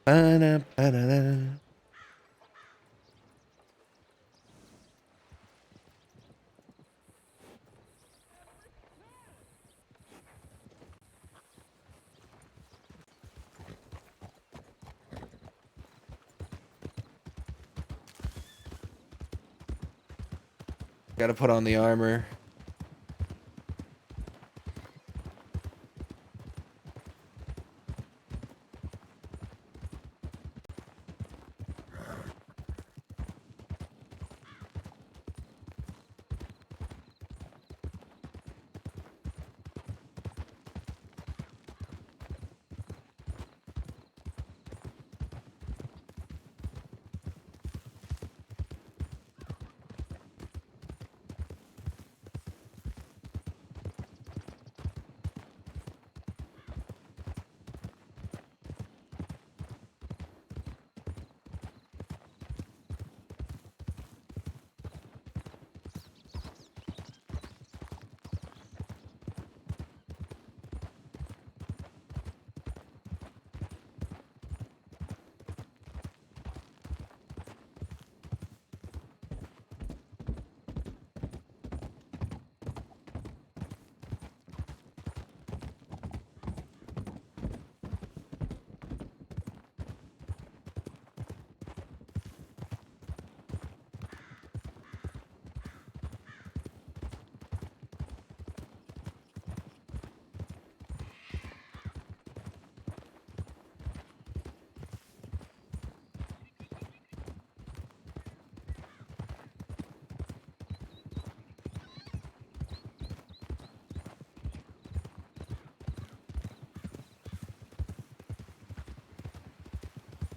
Ba-da-ba-da-da. Gotta put on the armor.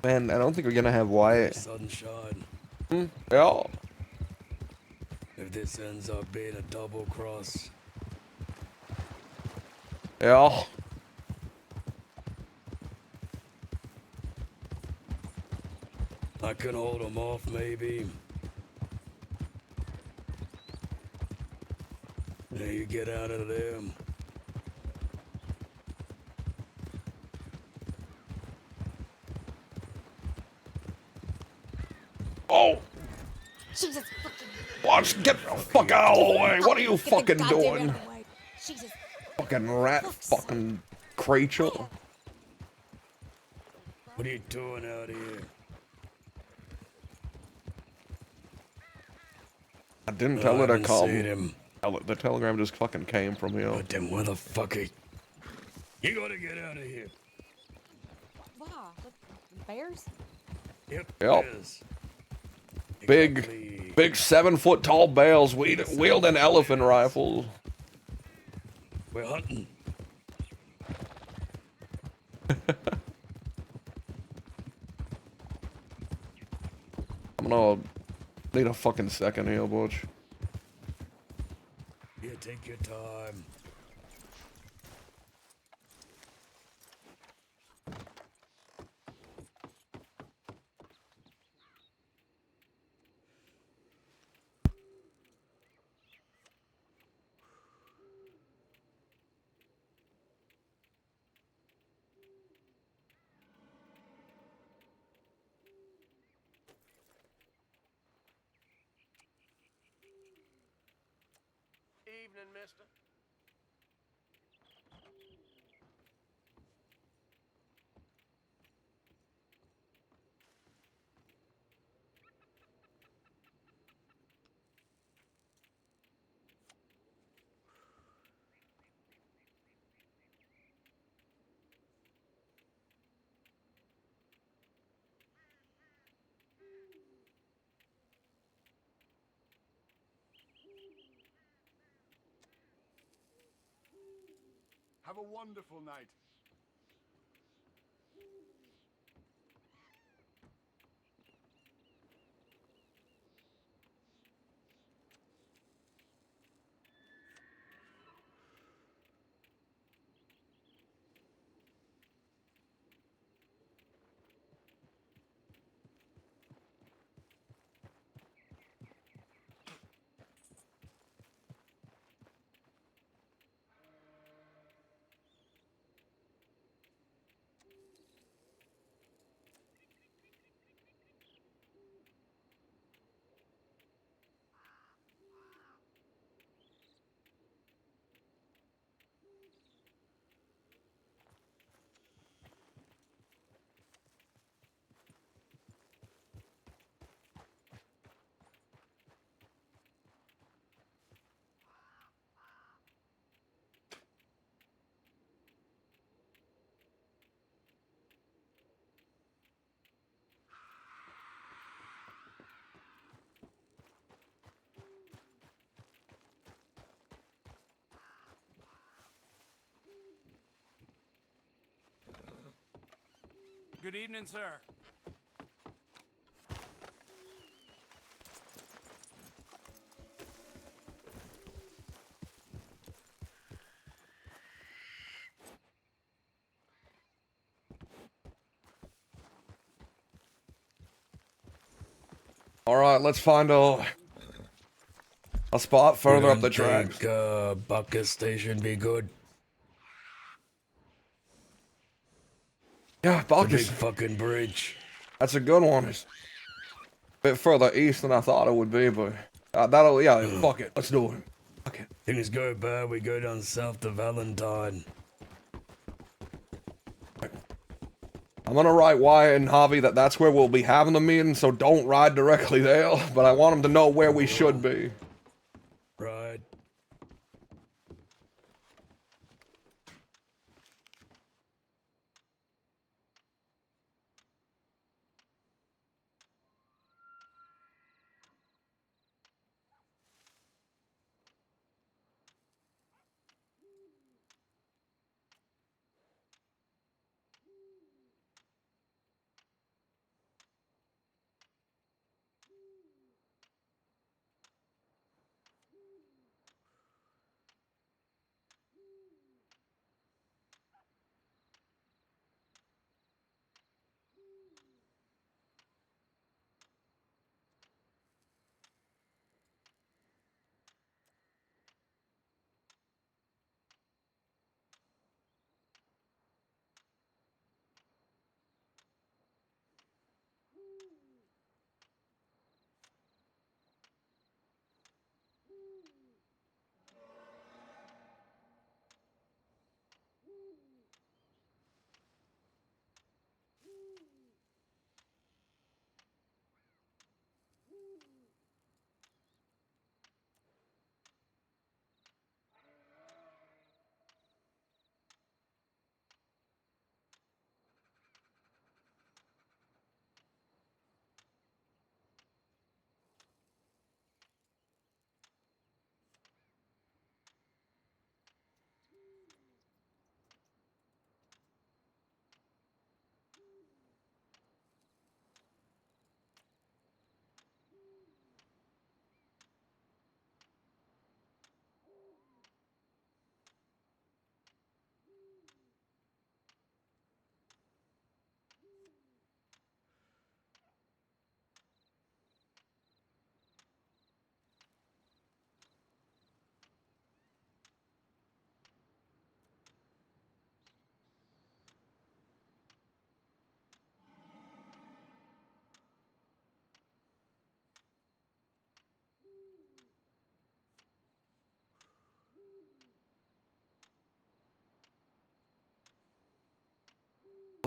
Man, I don't think we're gonna have Wyatt. Sunshine. Yeah. If this ends up being a double cross, Yeah. I can hold him off maybe. Now you get out of there. Oh! Jesus fucking. Watch, get the fuck out of the way! What are you Get the fucking goddamn doing? out of the way. Jesus. Fucking rat, fucking Rachel. What are you doing out here? I didn't tell her to haven't seen come. him. The telegram just fucking came from here. But then where the fuck are you? You gotta get out of here. Wow. Bears? Yep. Yep. Yes. Big, Exactly. big 7-foot tall bears wielding elephant rifles. We're hunting. I'm gonna need a fucking second here, Butch. Yeah, take your time. Evening, mister. Have a wonderful night. Good evening, sir. All right, let's find a spot You further up don't the tracks. think Bucket Station be good? Yeah, The Bacchus. big fucking bridge. That's a good one. It's a bit further east than I thought it would be, but yeah, fuck it. Let's do it. Fuck it. Things go bad, we go down south to Valentine. I'm gonna write Wyatt and Javi that that's where we'll be having the meeting, so don't ride directly there, but I want them to know where we should be. Right.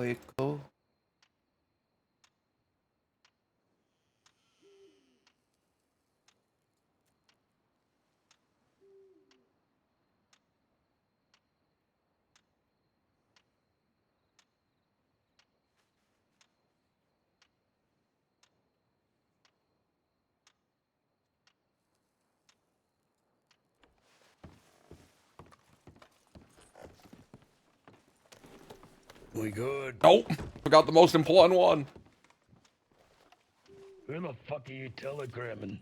vehicle. We good? Nope, forgot the most important one. Who the fuck are you telegramming?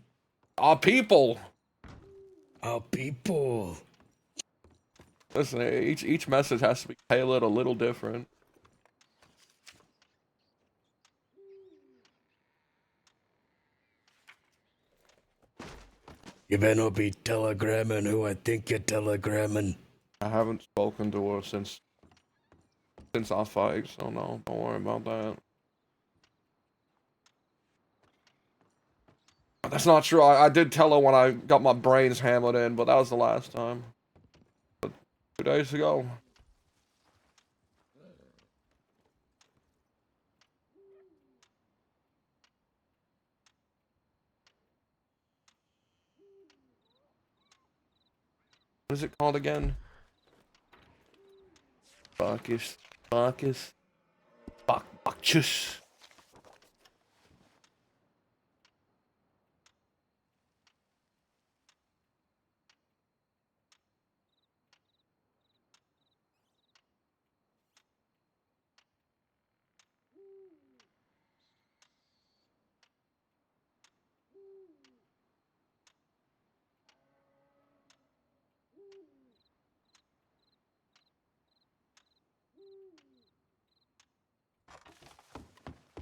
Our people. Our people. Listen, each message has to be tailored a little different. You better not be telegramming who I think you're telegramming. I haven't spoken to her since our fight, so no, don't worry about that. That's not true. I did tell her when I got my brains hammered in, but that was the last time. But 2 days ago. What is it called again? Bacchus. Bacchus. Bacchus.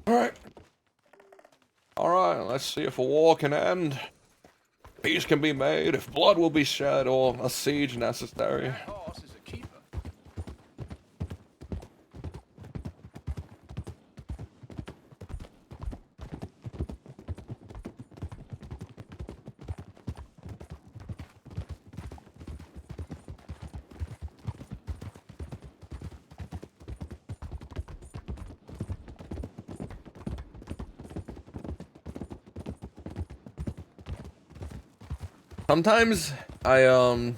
Alright. Alright, let's see if a war can end. Peace can be made, if blood will be shed, or a siege necessary. That horse is a keeper. Sometimes I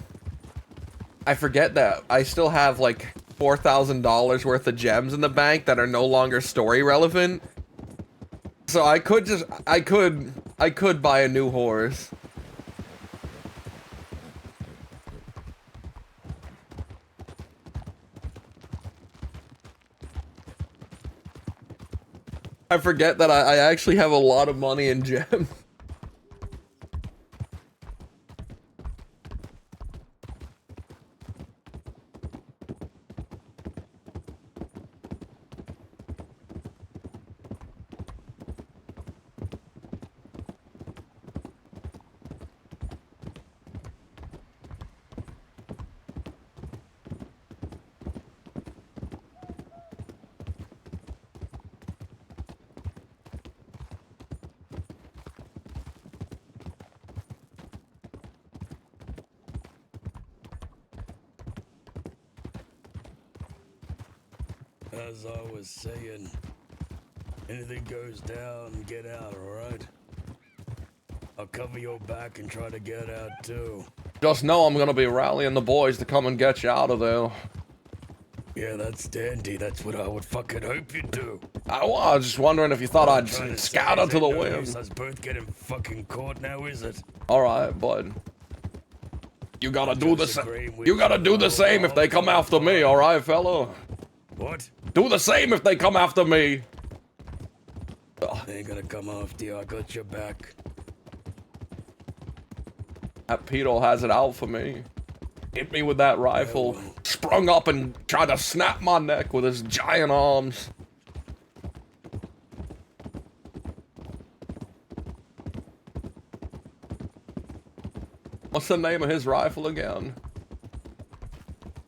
forget that I still have like $4,000 worth of gems in the bank that are no longer story relevant. So I could buy a new horse. I forget that I actually have a lot of money in gems. As I was saying, anything goes down, get out, alright? I'll cover your back and try to get out too. Just know I'm gonna be rallying the boys to come and get you out of there. Yeah, that's dandy. That's what I would fucking hope you'd do. I was just wondering if you thought What I'm I'd trying to scout say her is to the ain't no wind. use us both getting fucking caught now, is it? Alright, bud. You gotta do the just same. agreeing with You gotta you, do the though. same if they come after me, alright, fella? What? Do the same if they come after me. They ain't gonna come after you. I got your back. That Pedo has it out for me. Hit me with that rifle. Yeah, well. Sprung up and tried to snap my neck with his giant arms. What's the name of his rifle again?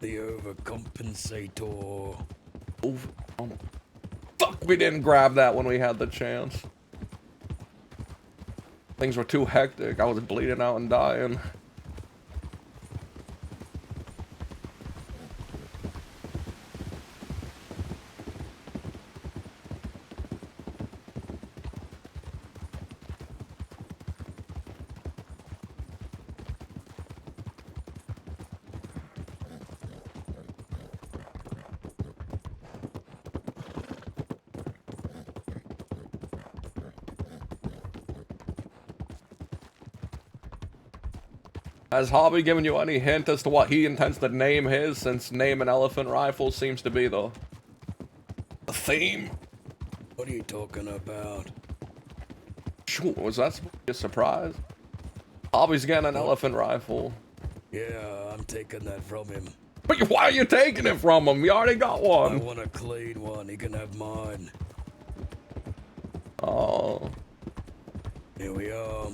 The overcompensator. Oh, fuck, we didn't grab that when we had the chance. Things were too hectic. I was bleeding out and dying. Has Hobby given you any hint as to what he intends to name his, since name an elephant rifle seems to be the theme? What are you talking about? Sure, was that supposed to be a surprise? Hobby's getting an elephant rifle. Yeah, I'm taking that from him. But why are you taking it from him? You already got I one. want a clean one. He can have mine. Oh. Here we are.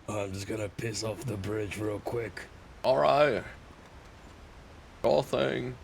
I'm just gonna piss off the bridge real quick. Alright. Sure thing.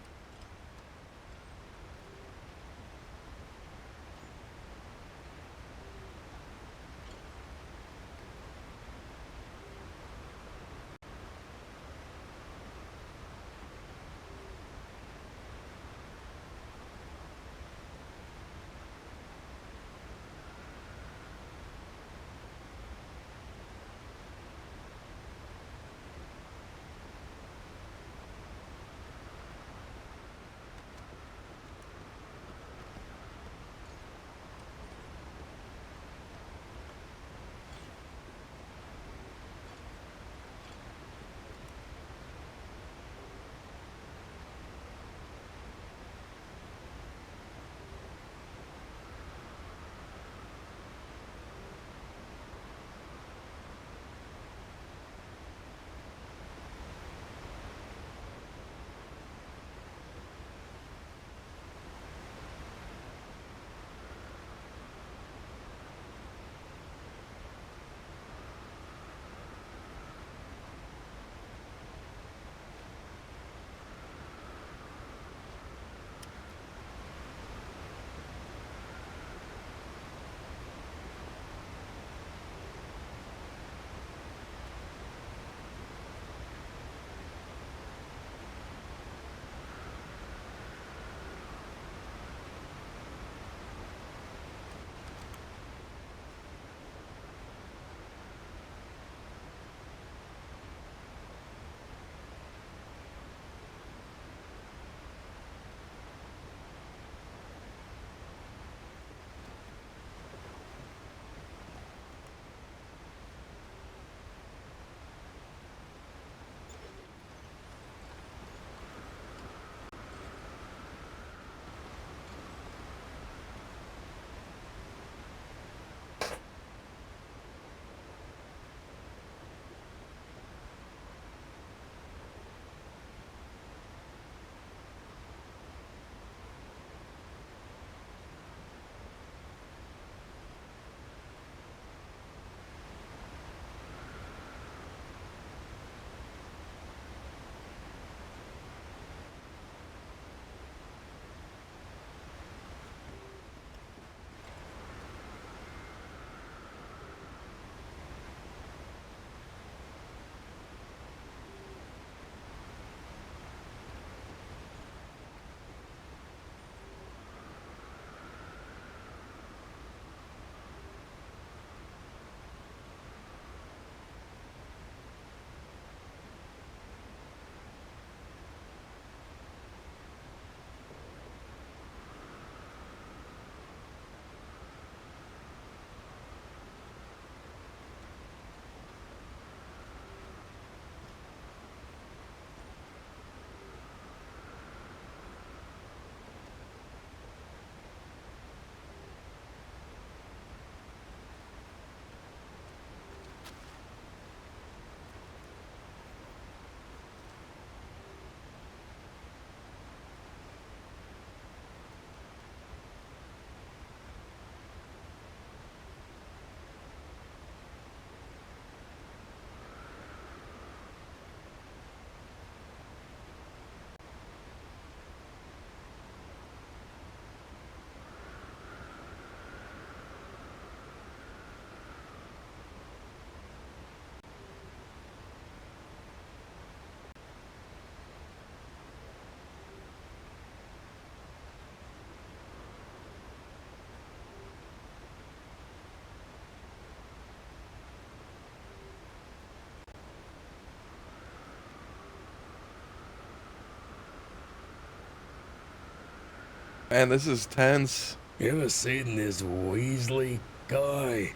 Man, this is tense. You ever seen this Weasley guy?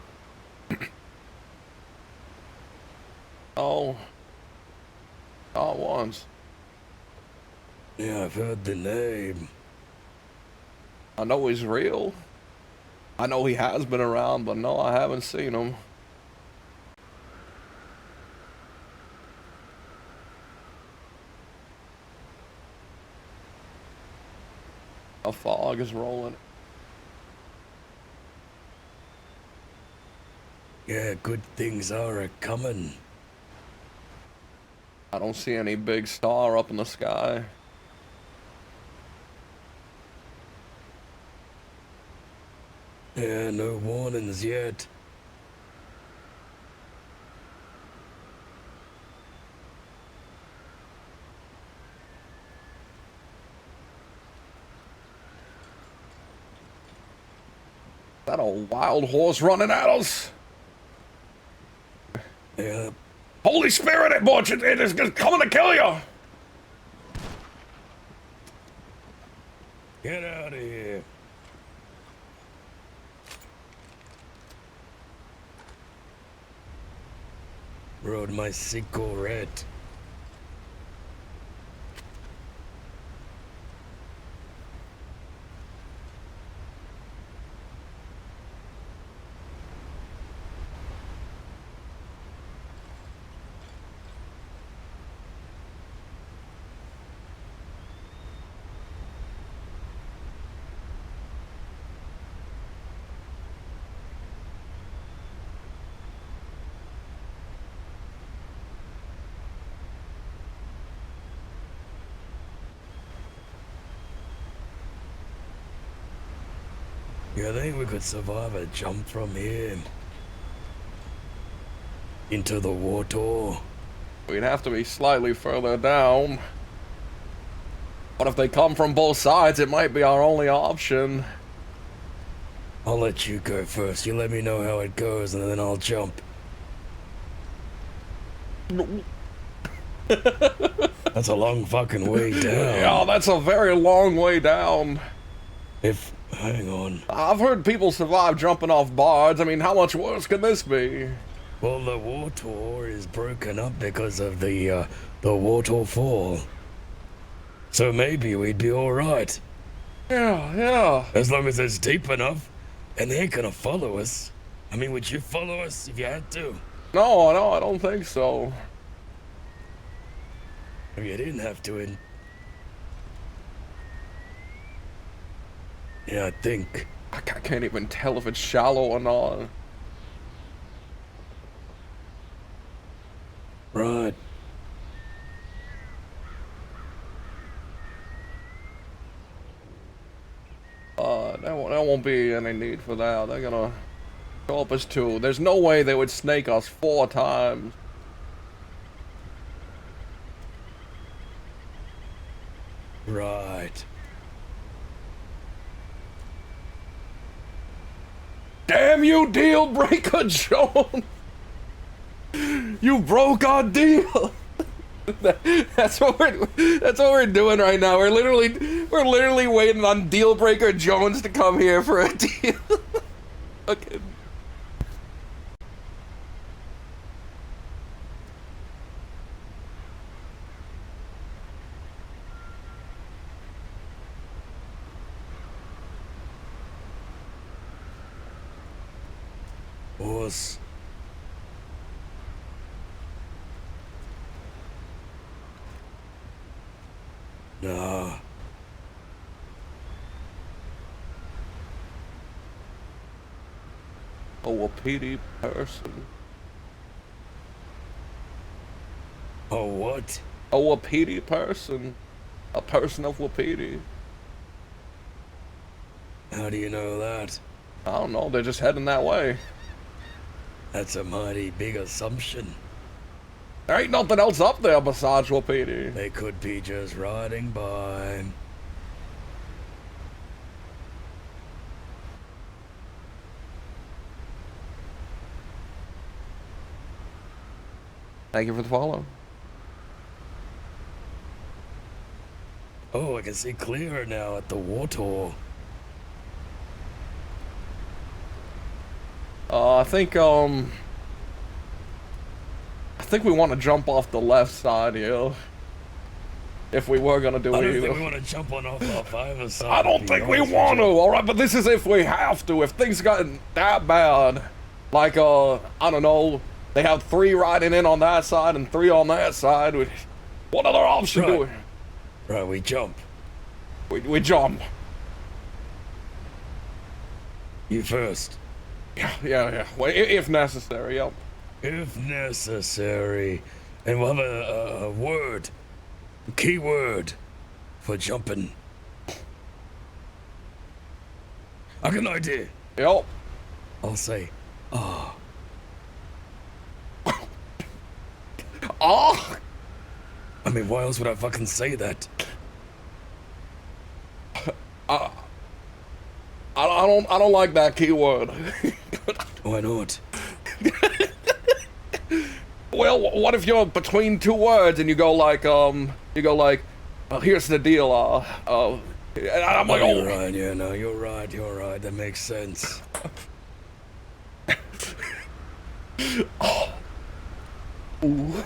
Oh. Not once. Yeah, I've heard the name. I know he's real. I know he has been around, but no, I haven't seen him. A fog is rolling. Yeah, good things are a-coming. I don't see any big star up in the sky. Yeah, no warnings yet. Is that a wild horse running at us? Yeah, Holy Spirit, it is coming to kill you! get out of here. Rode my cigarette. You think we could survive a jump from here into the water? We'd have to be slightly further down. But if they come from both sides, it might be our only option. I'll let you go first. You let me know how it goes, and then I'll jump. That's a long fucking way down. Yeah, that's a very long way down. Hang on. I've heard people survive jumping off bars. I mean, how much worse can this be? Well, the water is broken up because of the waterfall. So maybe we'd be alright. Yeah. As long as it's deep enough, and they ain't gonna follow us. I mean, would you follow us if you had to? No, I don't think so. If you didn't have to, yeah, I think. I can't even tell if it's shallow or not. Right. There won't be any need for that. They're gonna help us too. There's no way they would snake us 4 times. Right. Damn you, deal breaker, Joan! You broke our deal. That's what we're doing right now. We're literally waiting on deal breaker Jones to come here for a deal. Okay. Horse. Nah. Oh, a PD person. Oh, what? Oh, a PD person. A person of Wapiti. How do you know that? I don't know, they're just heading that way. That's a mighty big assumption. There ain't nothing else up there besides Wapiti. They could be just riding by. Thank you for the follow. Oh, I can see clearer now at the water. I think we want to jump off the left side here. If we were gonna do I it. don't think we want to jump on off either side. I don't to be think we honest with want to, you. alright? But this is if we have to. If things gotten that bad, like, I don't know, they have 3 riding in on that side and 3 on that side. What other option do we? Right, we jump. We jump. You first. Yeah. Well, if necessary, yep. If necessary. And we'll have a word. A key word for jumping. I got an idea. Yep. I'll say, ah. Ah! I mean, why else would I fucking say that? I don't like that keyword. Why not? Well, what if you're between 2 words and you go like, here's the deal, and I'm like, You're right, yeah, no, you're right, that makes sense. Ooh.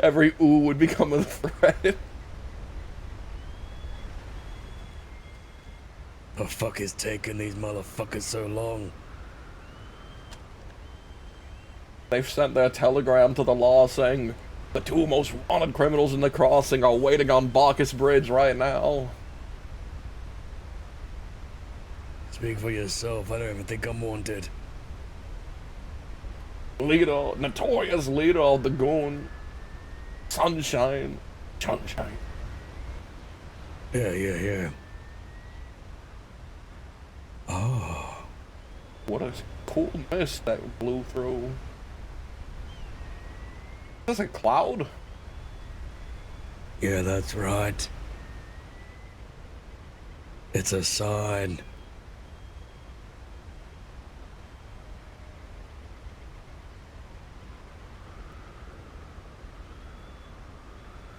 Every ooh would become a threat. The fuck is taking these motherfuckers so long? They've sent their telegram to the law saying the 2 most wanted criminals in the crossing are waiting on Bacchus Bridge right now. Speak for yourself, I don't even think I'm wanted. Notorious leader of the goon. Sunshine. Yeah. Oh. What a cool mist that blew through. Is this a cloud? Yeah, that's right. It's a sign.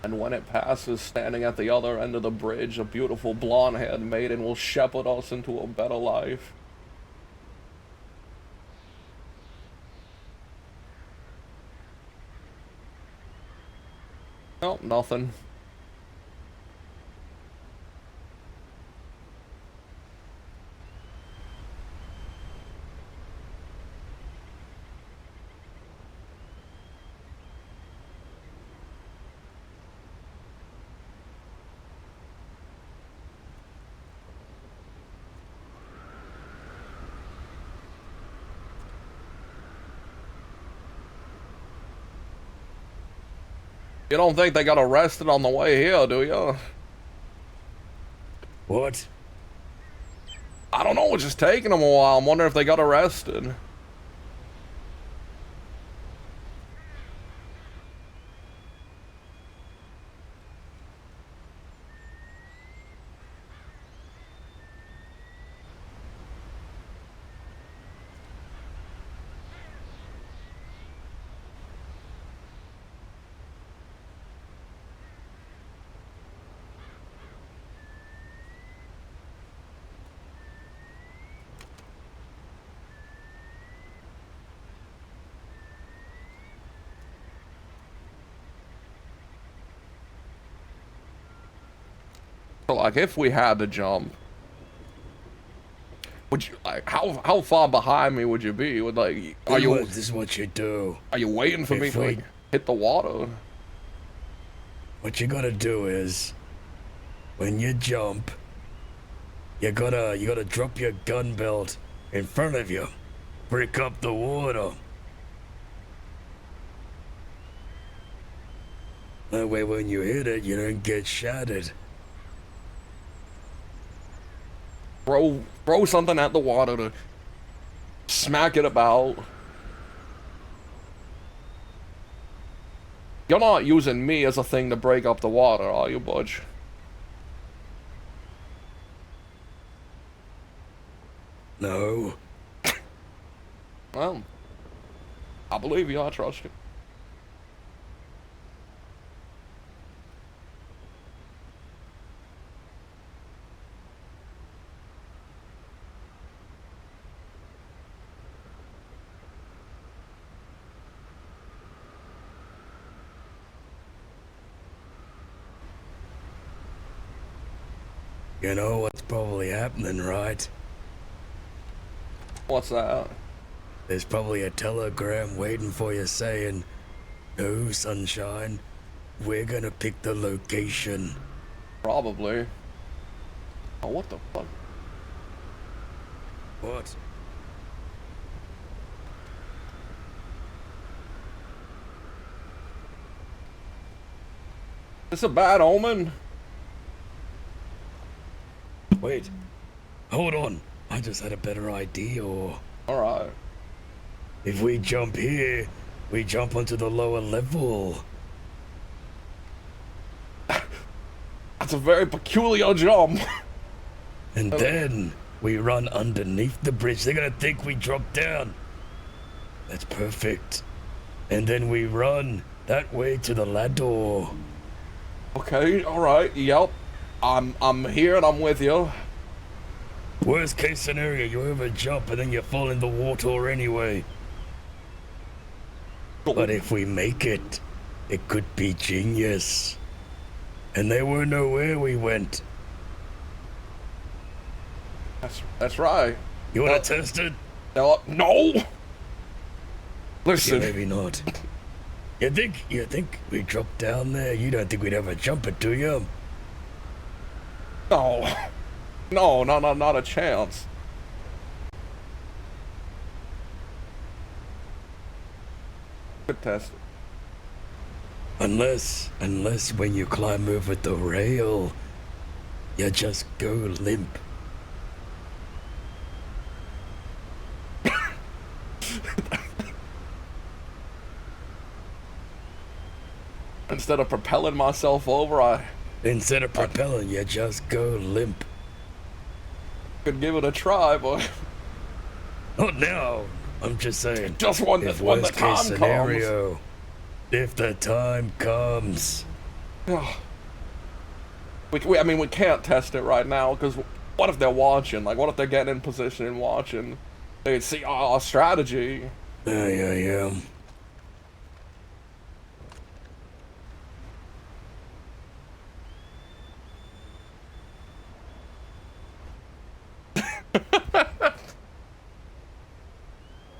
And when it passes, standing at the other end of the bridge, a beautiful blonde-haired maiden will shepherd us into a better life. Nope, nothing. You don't think they got arrested on the way here, do you? What? I don't know, it's just taking them a while. I'm wondering if they got arrested. So, like, if we had to jump, would you, like, how far behind me would you be? Would, like, This is what you do. are you waiting for me If to, we- like, hit the water? What you gotta do is, when you jump, you gotta drop your gun belt in front of you. Break up the water. That way when you hit it, you don't get shattered. Throw something at the water to smack it about. You're not using me as a thing to break up the water, are you, Butch? No. Well, I believe you, I trust you. You know what's probably happening, right? What's that? There's probably a telegram waiting for you saying, "No, sunshine, we're gonna pick the location." Probably. Oh, what the fuck? What? This a bad omen? Wait. Hold on. I just had a better idea. Alright. If we jump here, we jump onto the lower level. That's a very peculiar jump. And then we run underneath the bridge. They're gonna think we dropped down. That's perfect. And then we run that way to the ladder. Okay, alright, yep. I'm here and I'm with you. Worst case scenario, you over jump and then you fall in the water anyway. But if we make it, it could be genius. And they won't know where we went. That's right. You wanna test it? No. Yeah, Listen. maybe not. You think we dropped down there? You don't think we'd ever jump it, do you? No. No, not a chance. Good test. Unless when you climb over the rail, you just go limp. Instead of propelling myself over, I Instead of propelling, you just go limp. could give it a try, but Not now. I'm just saying. just when the Worst time case scenario, if the time comes. comes. I mean, we can't test it right now, because what if they're watching? Like, what if they're getting in position and watching? They'd see our strategy. Yeah.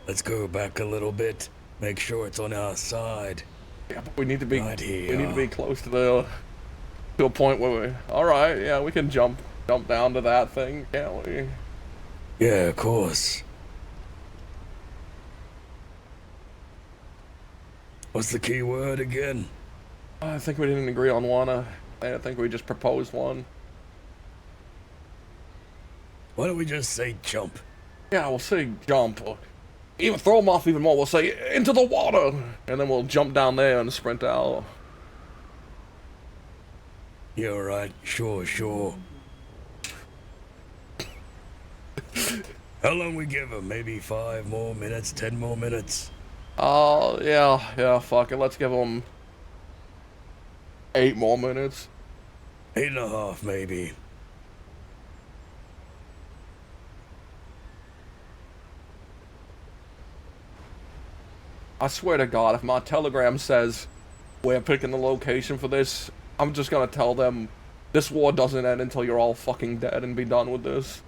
Let's go back a little bit. Make sure it's on our side. Yeah, but we need to be Right here. we need to be close to a point where we. All right, yeah, we can jump down to that thing, can't we? Yeah, of course. What's the key word again? I think we didn't agree on one. I think we just proposed one. Why don't we just say jump? Yeah, we'll say jump. Or even throw them off even more. We'll say into the water, and then we'll jump down there and sprint out. Yeah, right. Sure. How long we give them? Maybe 5 more minutes, 10 more minutes? Oh, yeah, fuck it. Let's give them 8 more minutes. 8.5, maybe. I swear to God, if my telegram says we're picking the location for this, I'm just gonna tell them this war doesn't end until you're all fucking dead and be done with this.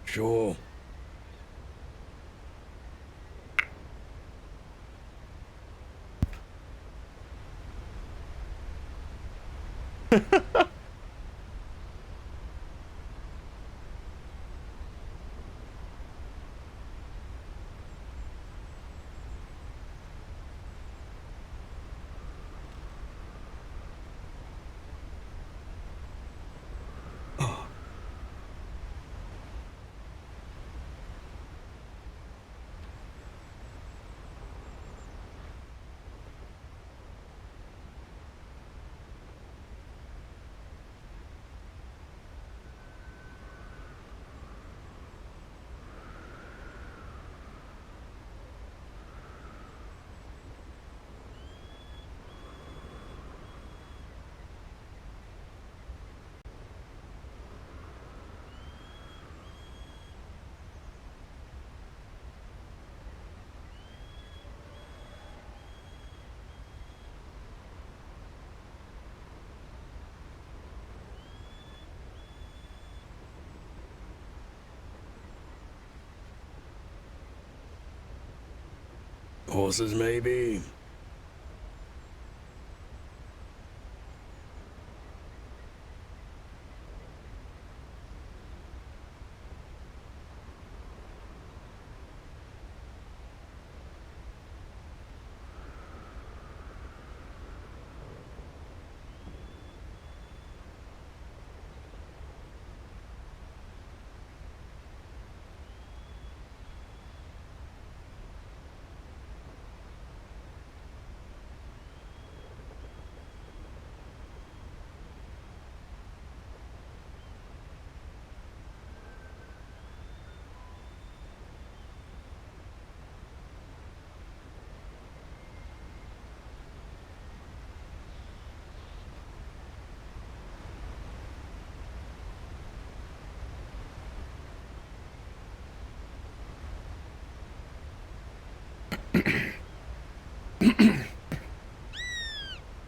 Sure. Horses, maybe.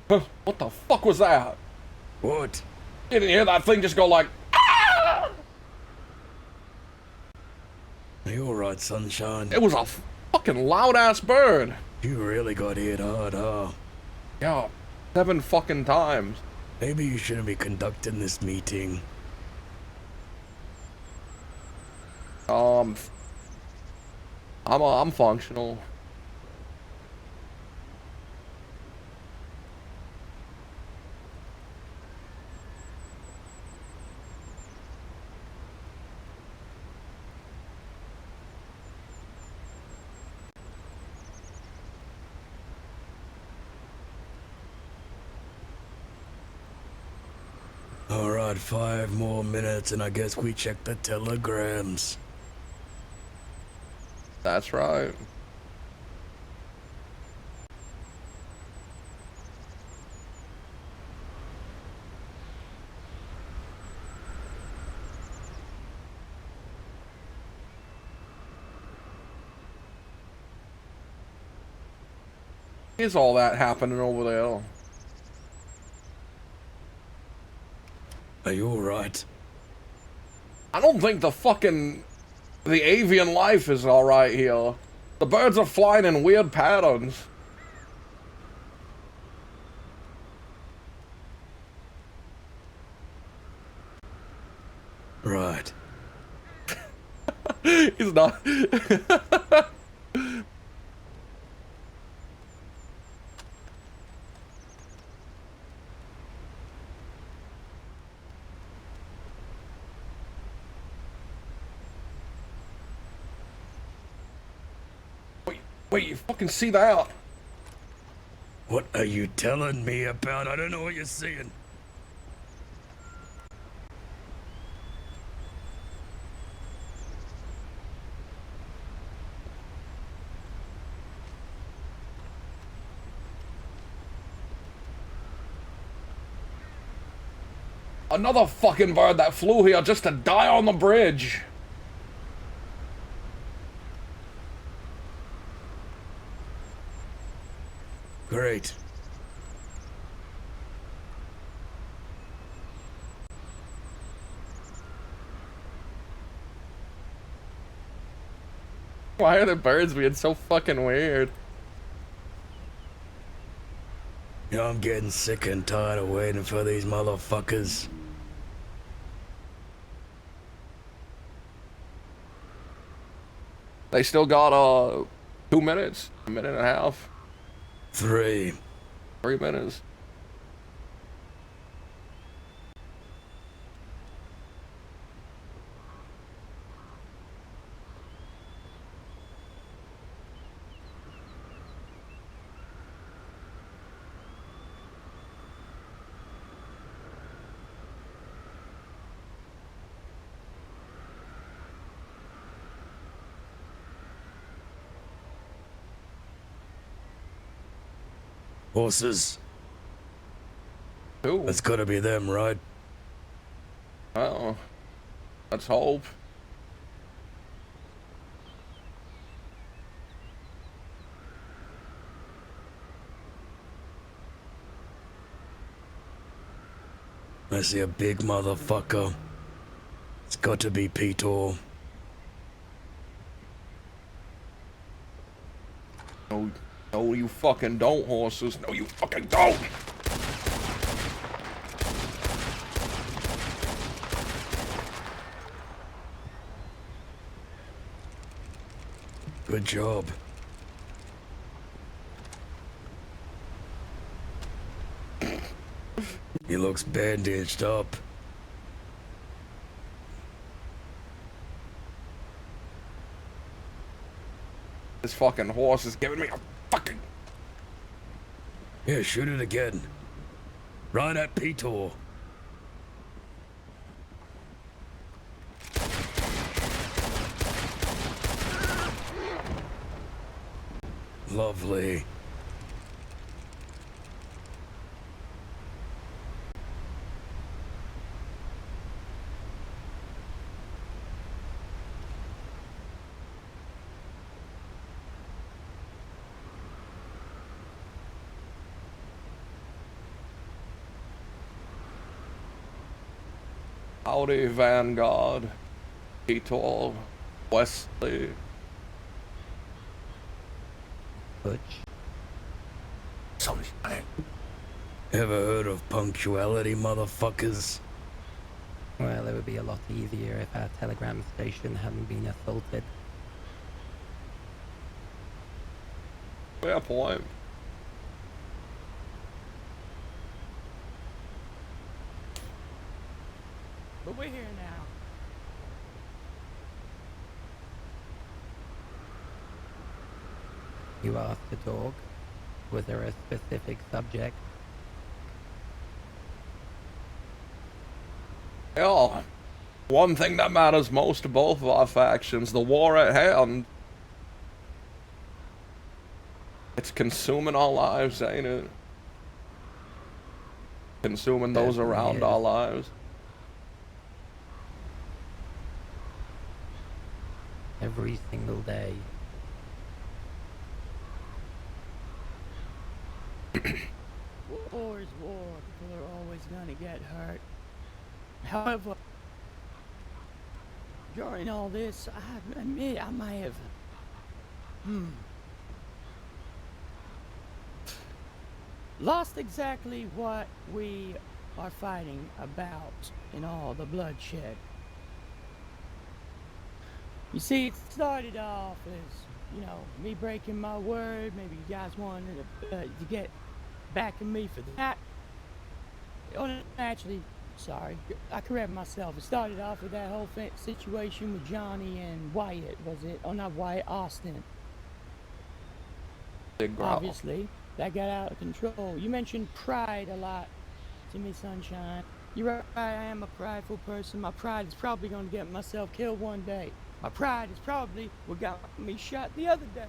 Huh, what the fuck was that? What? You didn't hear that thing just go like... Are you alright, sunshine? It was a fucking loud-ass bird. You really got hit hard, huh? Yeah, 7 fucking times. Maybe you shouldn't be conducting this meeting. I'm functional. Alright, 5 more minutes and I guess we check the telegrams. That's right. Is all that happening over there? Are you alright? I don't think the avian life is alright here. The birds are flying in weird patterns. Right. He's not. Wait, you fucking see that? What are you telling me about? I don't know what you're seeing. Another fucking bird that flew here just to die on the bridge. Great. Why are the birds being so fucking weird? You know, I'm getting sick and tired of waiting for these motherfuckers. They still got 2 minutes, a minute and a half, 3. 3 minutes. Horses. Ooh. That's gotta be them, right? Oh, let's hope. I see a big motherfucker. It's got to be Peter. Oh, No, you fucking don't, horses. No, you fucking don't! Good job. He looks bandaged up. This fucking horse is giving me a fucking... Yeah, shoot it again. Right at Petor. Lovely. Howdy, Vanguard. Petor. Wesley. Butch. Sunshine. Ever heard of punctuality, motherfuckers? Well, it would be a lot easier if our telegram station hadn't been assaulted. Fair point. But we're here now. You asked the dog. Was there a specific subject? Yeah. One thing that matters most to both of our factions, the war at hand. It's consuming our lives, ain't it? Consuming those Definitely around is. our lives. Every single day. War is war. People are always gonna get hurt. However, during all this, I admit I might have lost exactly what we are fighting about in all the bloodshed. You see, it started off as, me breaking my word. Maybe you guys wanted to get back at me for that. Naturally, sorry, I correct myself. It started off with that whole situation with Johnny and Wyatt, was it? Oh, not Wyatt, Austin. Big growl. Obviously, that got out of control. You mentioned pride a lot to me, Sunshine. You're right, I am a prideful person. My pride is probably going to get myself killed one day. My pride is probably what got me shot the other day.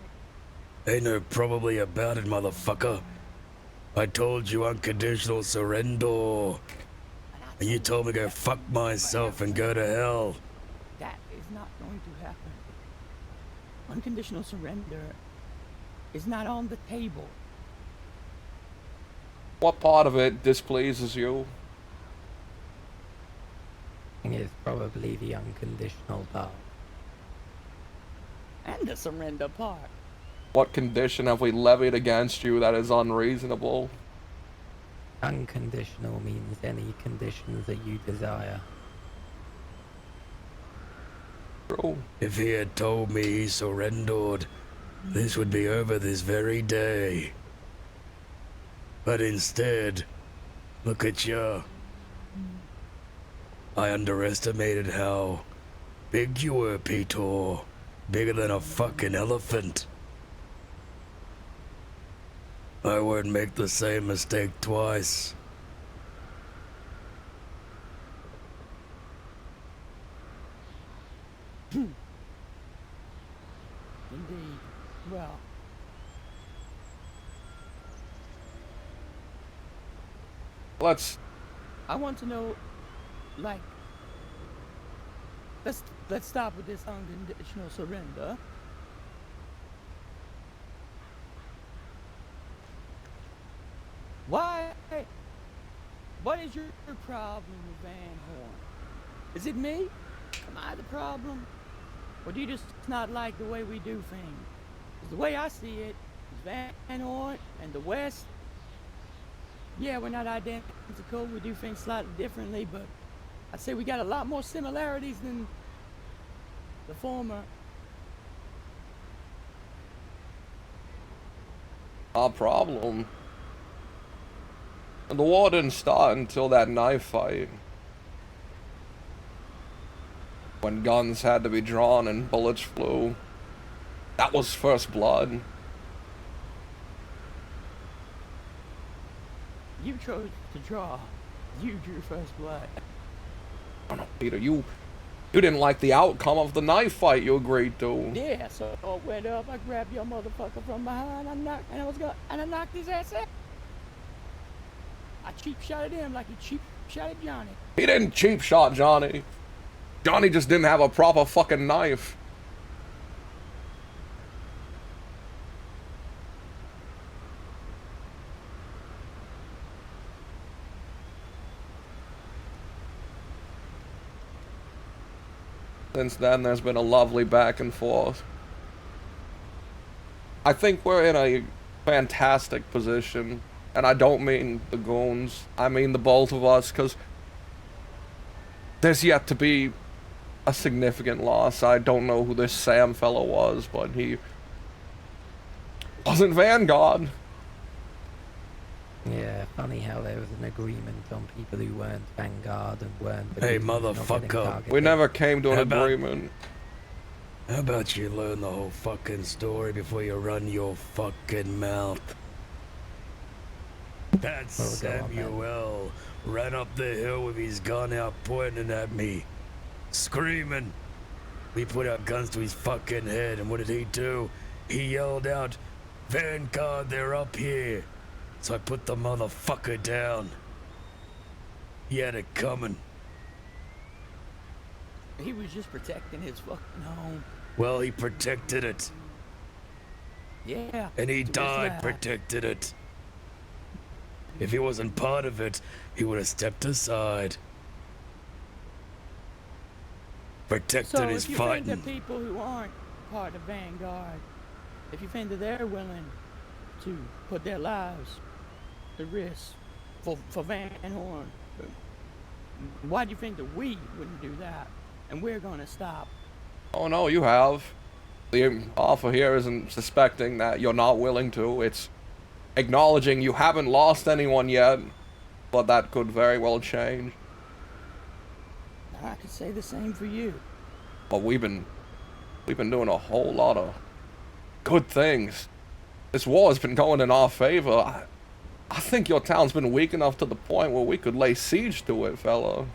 Ain't no probably about it, motherfucker. I told you unconditional surrender. And you told me to go fuck myself and go to hell. That is not going to happen. Unconditional surrender is not on the table. What part of it displeases you? I think it's probably the unconditional part. And the surrender part. What condition have we levied against you that is unreasonable? Unconditional means any conditions that you desire. True. If he had told me he surrendered, this would be over this very day. But instead, look at you. I underestimated how big you were, Petor. Bigger than a fucking elephant. I won't make the same mistake twice. Indeed. Well, I want to know, like, let's stop with this unconditional surrender. Why? What is your problem with Van Horn? Is it me? Am I the problem? Or do you just not like the way we do things? 'Cause the way I see it is Van Horn and the West, yeah, we're not identical. We do things slightly differently, but I'd say we got a lot more similarities than the former. Our problem. And the war didn't start until that knife fight. When guns had to be drawn and bullets flew. That was first blood. You chose to draw. You drew first blood. Oh no, Peter, you didn't like the outcome of the knife fight you agreed to. Yeah, so I went up, I grabbed your motherfucker from behind, I knocked his ass out. I cheap shotted him like he cheap shotted Johnny. He didn't cheap shot Johnny. Johnny just didn't have a proper fucking knife. Since then, there's been a lovely back and forth. I think we're in a fantastic position. And I don't mean the goons. I mean the both of us, because there's yet to be a significant loss. I don't know who this Sam fellow was, but he wasn't Vanguard. Yeah, funny how there was an agreement on people who weren't Vanguard and weren't... Hey, not getting motherfucker. targeted. We never came to an agreement. How about you learn the whole fucking story before you run your fucking mouth? That Samuel ran up the hill with his gun out pointing at me, screaming. We put our guns to his fucking head, and what did he do? He yelled out, "Vanguard, they're up here." So I put the motherfucker down. He had it coming. He was just protecting his fucking home. Well, he protected it. Yeah. And he so died protected it. If he wasn't part of it, he would have stepped aside. Protected his fighting. So if you fighting. think that people who aren't part of Vanguard, if you think that they're willing to put their lives at risk for Van Horn, why do you think that we wouldn't do that? And we're gonna stop. Oh no, you have. The offer here isn't suspecting that you're not willing to. It's acknowledging you haven't lost anyone yet, but that could very well change. I could say the same for you. But we've been doing a whole lot of good things. This war has been going in our favor. I think your town's been weak enough to the point where we could lay siege to it, fella.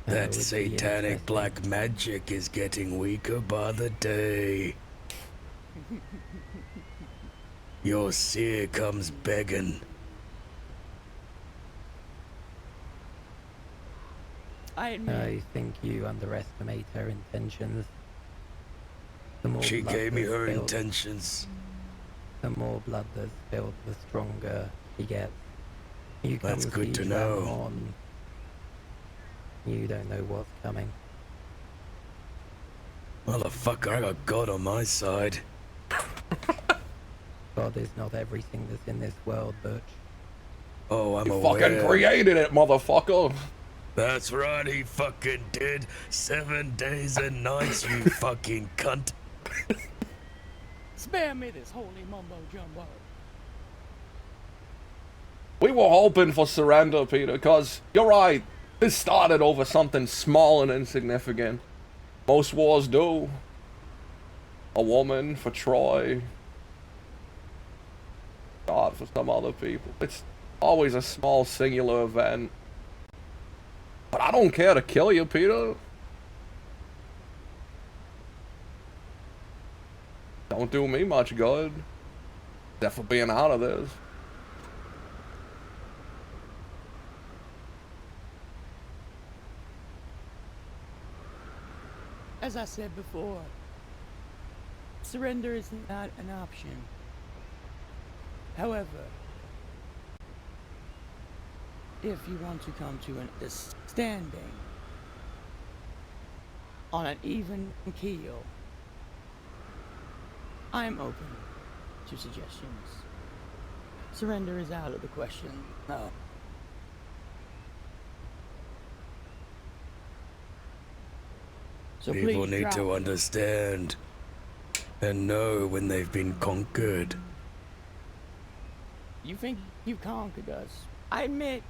That satanic black magic is getting weaker by the day. Your seer comes begging. I think you underestimate her intentions. The more She blood gave me that's her spilled, intentions. The more blood that's spilled, the stronger she gets. You come That's good to siege know. Van Horn, you don't know what's coming. Motherfucker, I got God on my side. God is not everything that's in this world, Butch. Oh, I'm You aware. fucking created it, motherfucker. That's right, he fucking did. 7 days and nights, you fucking cunt. Spare me this holy mumbo jumbo. We were hoping for surrender, Peter, because you're right. This started over something small and insignificant. Most wars do. A woman for Troy. God for some other people. It's always a small singular event. But I don't care to kill you, Peter. Don't do me much good. Except for being out of this. As I said before, surrender is not an option. However, if you want to come to a standing on an even keel, I'm open to suggestions. Surrender is out of the question. No. So People please need drop to it. understand and know when they've been conquered. You think you've conquered us? I admit,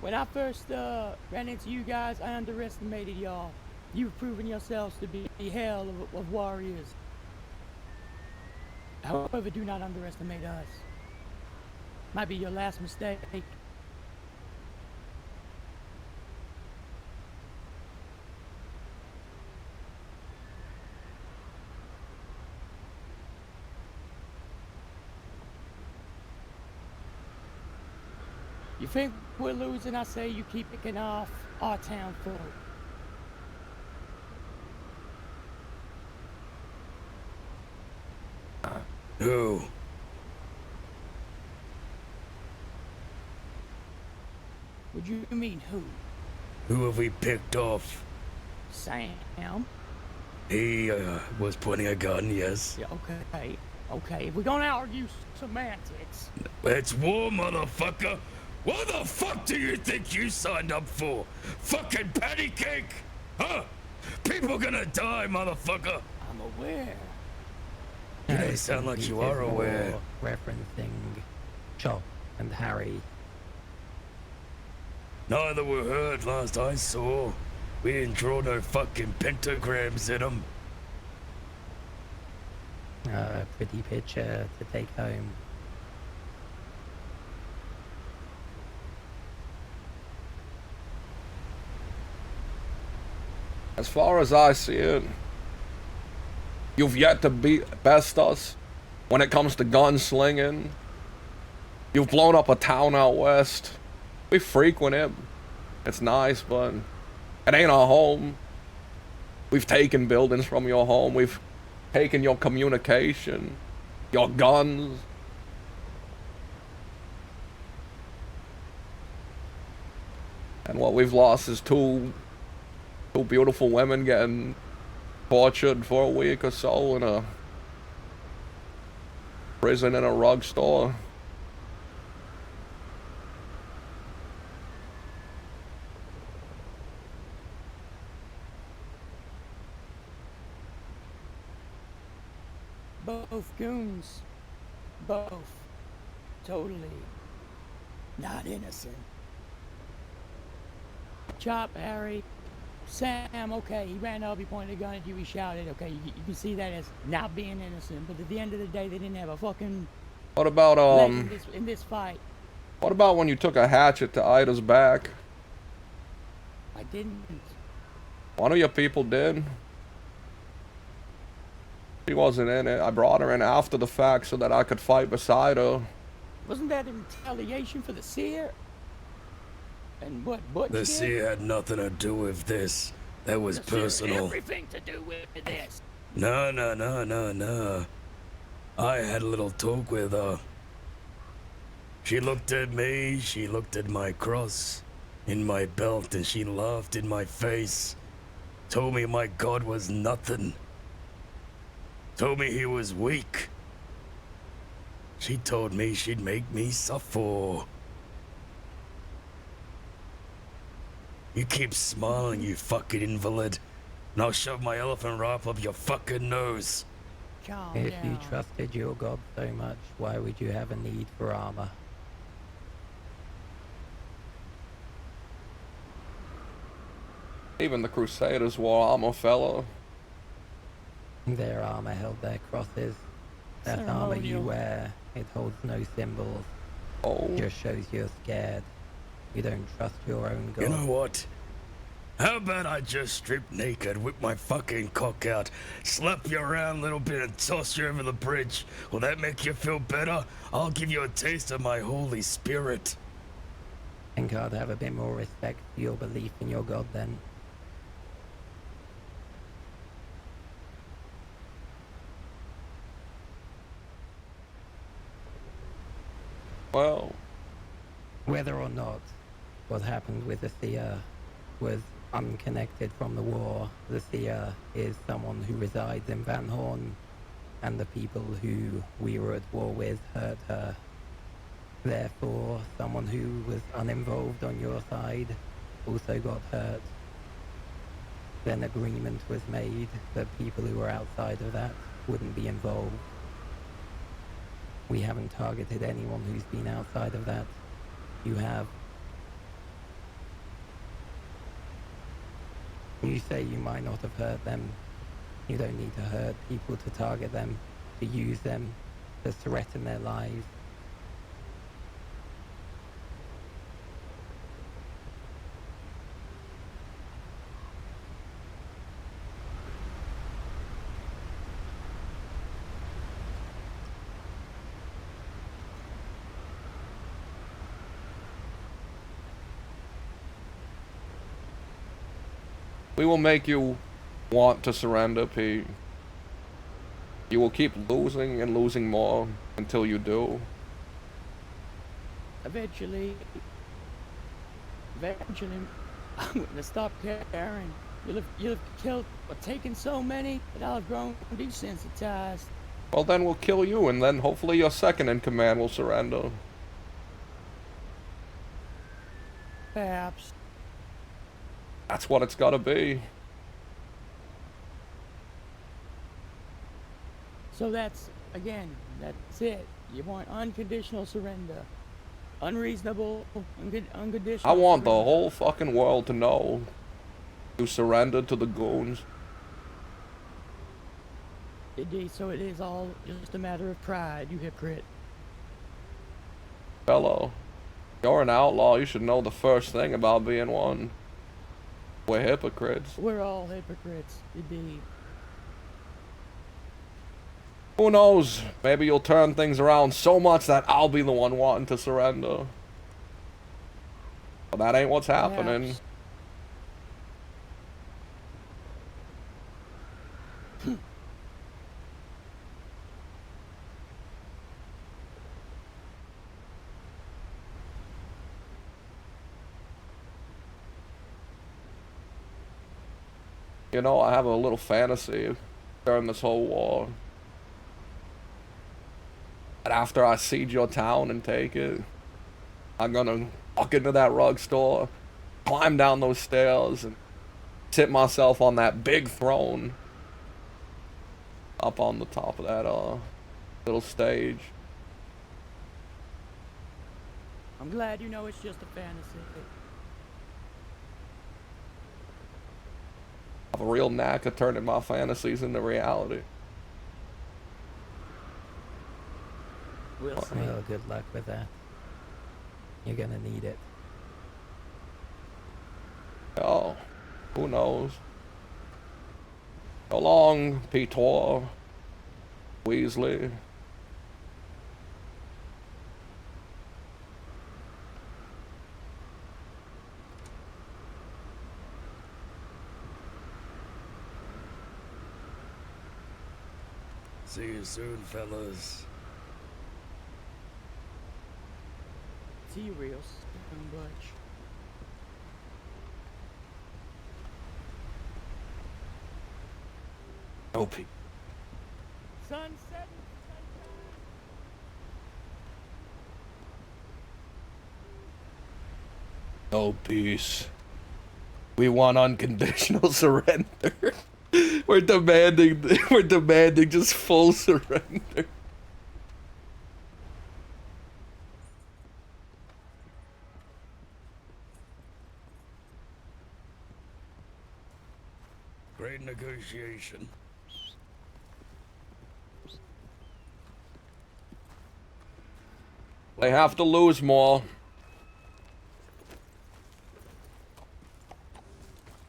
when I first ran into you guys, I underestimated y'all. You've proven yourselves to be hell of warriors. However, do not underestimate us. Might be your last mistake. You think we're losing? I say you keep picking off our town folk. Who? What do you mean who? Who have we picked off? Sam? He was pointing a gun, yes. Yeah, okay. Okay, if we're gonna argue semantics. It's war, motherfucker! What the fuck do you think you signed up for? Fucking patty cake? Huh? People gonna die, motherfucker! I'm aware. You I don't sound think like he you is are aware. more referencing Chop and Harry. Neither were heard last I saw. We didn't draw no fucking pentagrams in them. Pretty picture to take home. As far as I see it, you've yet to best us when it comes to gunslinging. You've blown up a town out west. We frequent it. It's nice, but it ain't our home. We've taken buildings from your home. We've taken your communication, your guns. And what we've lost is two beautiful women getting tortured for a week or so in a prison in a rug store. Both goons. Both. Totally. Not innocent. Chop, Harry. Sam, okay, he ran up, he pointed a gun at you, he shouted, okay, you can see that as not being innocent, but at the end of the day, they didn't have a fucking What about, leg in this fight. what about when you took a hatchet to Ida's back? I didn't. One of your people did. She wasn't in it. I brought her in after the fact so that I could fight beside her. Wasn't that in retaliation for the seer? And what Butch The did? seer had nothing to do with this. That was The seer had personal. everything to do with this. No. I had a little talk with her. She looked at me, she looked at my cross in my belt, and she laughed in my face. Told me my God was nothing. Told me he was weak. She told me she'd make me suffer. You keep smiling, you fucking invalid, and I'll shove my elephant right up your fucking nose. Calm If down. you trusted your god so much, why would you have a need for armor? Even the Crusaders wore armor, fella. Their armor held their crosses. That armor you Ceremonial. wear, it holds no symbols. Oh. Just shows you're scared. You don't trust your own god. You know what? How about I just strip naked, whip my fucking cock out, slap you around a little bit and toss you over the bridge? Will that make you feel better? I'll give you a taste of my Holy Spirit. think I'd have a bit more respect for your belief in your god then. Well, Whether or not what happened with the Thea was unconnected from the war, the Thea is someone who resides in Van Horn. and the people who we were at war with hurt her. Therefore, someone who was uninvolved on your side also got hurt. Then agreement was made that people who were outside of that wouldn't be involved. We haven't targeted anyone who's been outside of that. You have. You say you might not have hurt them. You don't need to hurt people to target them, to use them, to threaten their lives. We will make you want to surrender, Pete. You will keep losing and losing more until you do. Eventually, I'm gonna stop caring. You'll have killed or taken so many that I'll have grown desensitized. Well, then we'll kill you, and then hopefully your second in command will surrender. Perhaps. That's what it's gotta be. So that's it. You want unconditional surrender. Unreasonable, unconditional I want the surrender. whole fucking world to know you surrendered to the goons. Indeed, so it is all just a matter of pride, you hypocrite. Fellow, you're an outlaw. You should know the first thing about being one. We're hypocrites. We're all hypocrites, indeed. Who knows? Maybe you'll turn things around so much that I'll be the one wanting to surrender. But that ain't what's happening. Perhaps. You know, I have a little fantasy during this whole war. And after I siege your town and take it, I'm gonna walk into that rug store, climb down those stairs, and sit myself on that big throne up on the top of that little stage. I'm glad you know it's just a fantasy. I have a real knack of turning my fantasies into reality. We'll see. Well, good luck with that. You're gonna need it. Oh, who knows? So long, Peter Weasley. See you soon, fellas. See you real soon, Butch. No, Pete. Sunset. No peace. We want unconditional surrender. We're demanding just full surrender. Great negotiation. They have to lose more.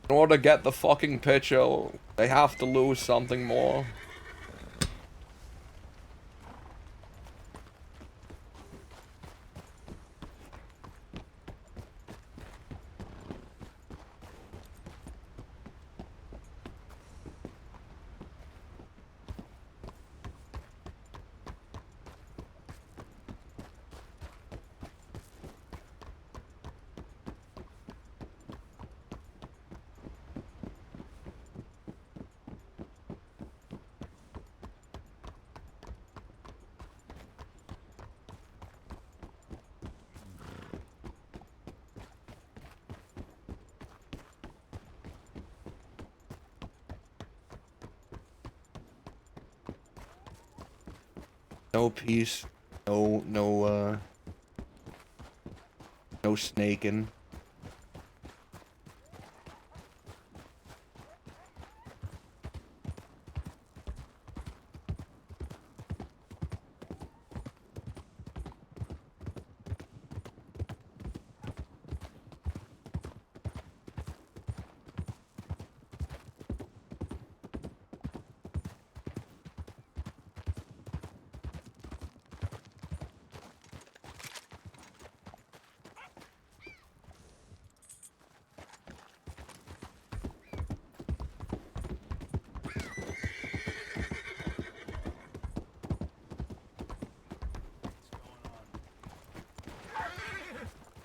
In order to get the fucking picture, they have to lose something more. No peace. No snaking.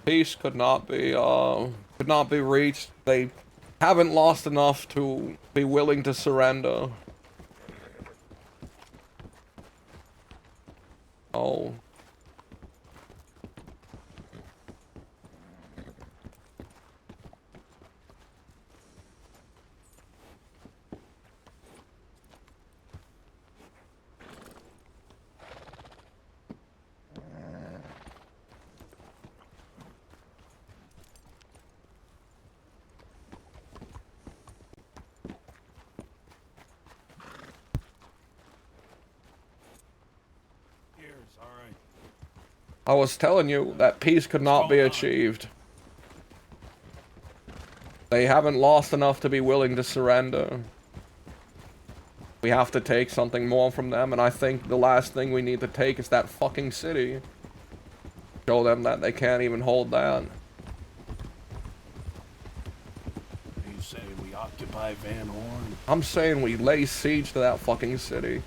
Peace could not be reached. They haven't lost enough to be willing to surrender. Oh. I was telling you that peace could not be achieved. They haven't lost enough to be willing to surrender. We have to take something more from them, and I think the last thing we need to take is that fucking city. Show them that they can't even hold that. You say we occupy Van Horn? I'm saying we lay siege to that fucking city.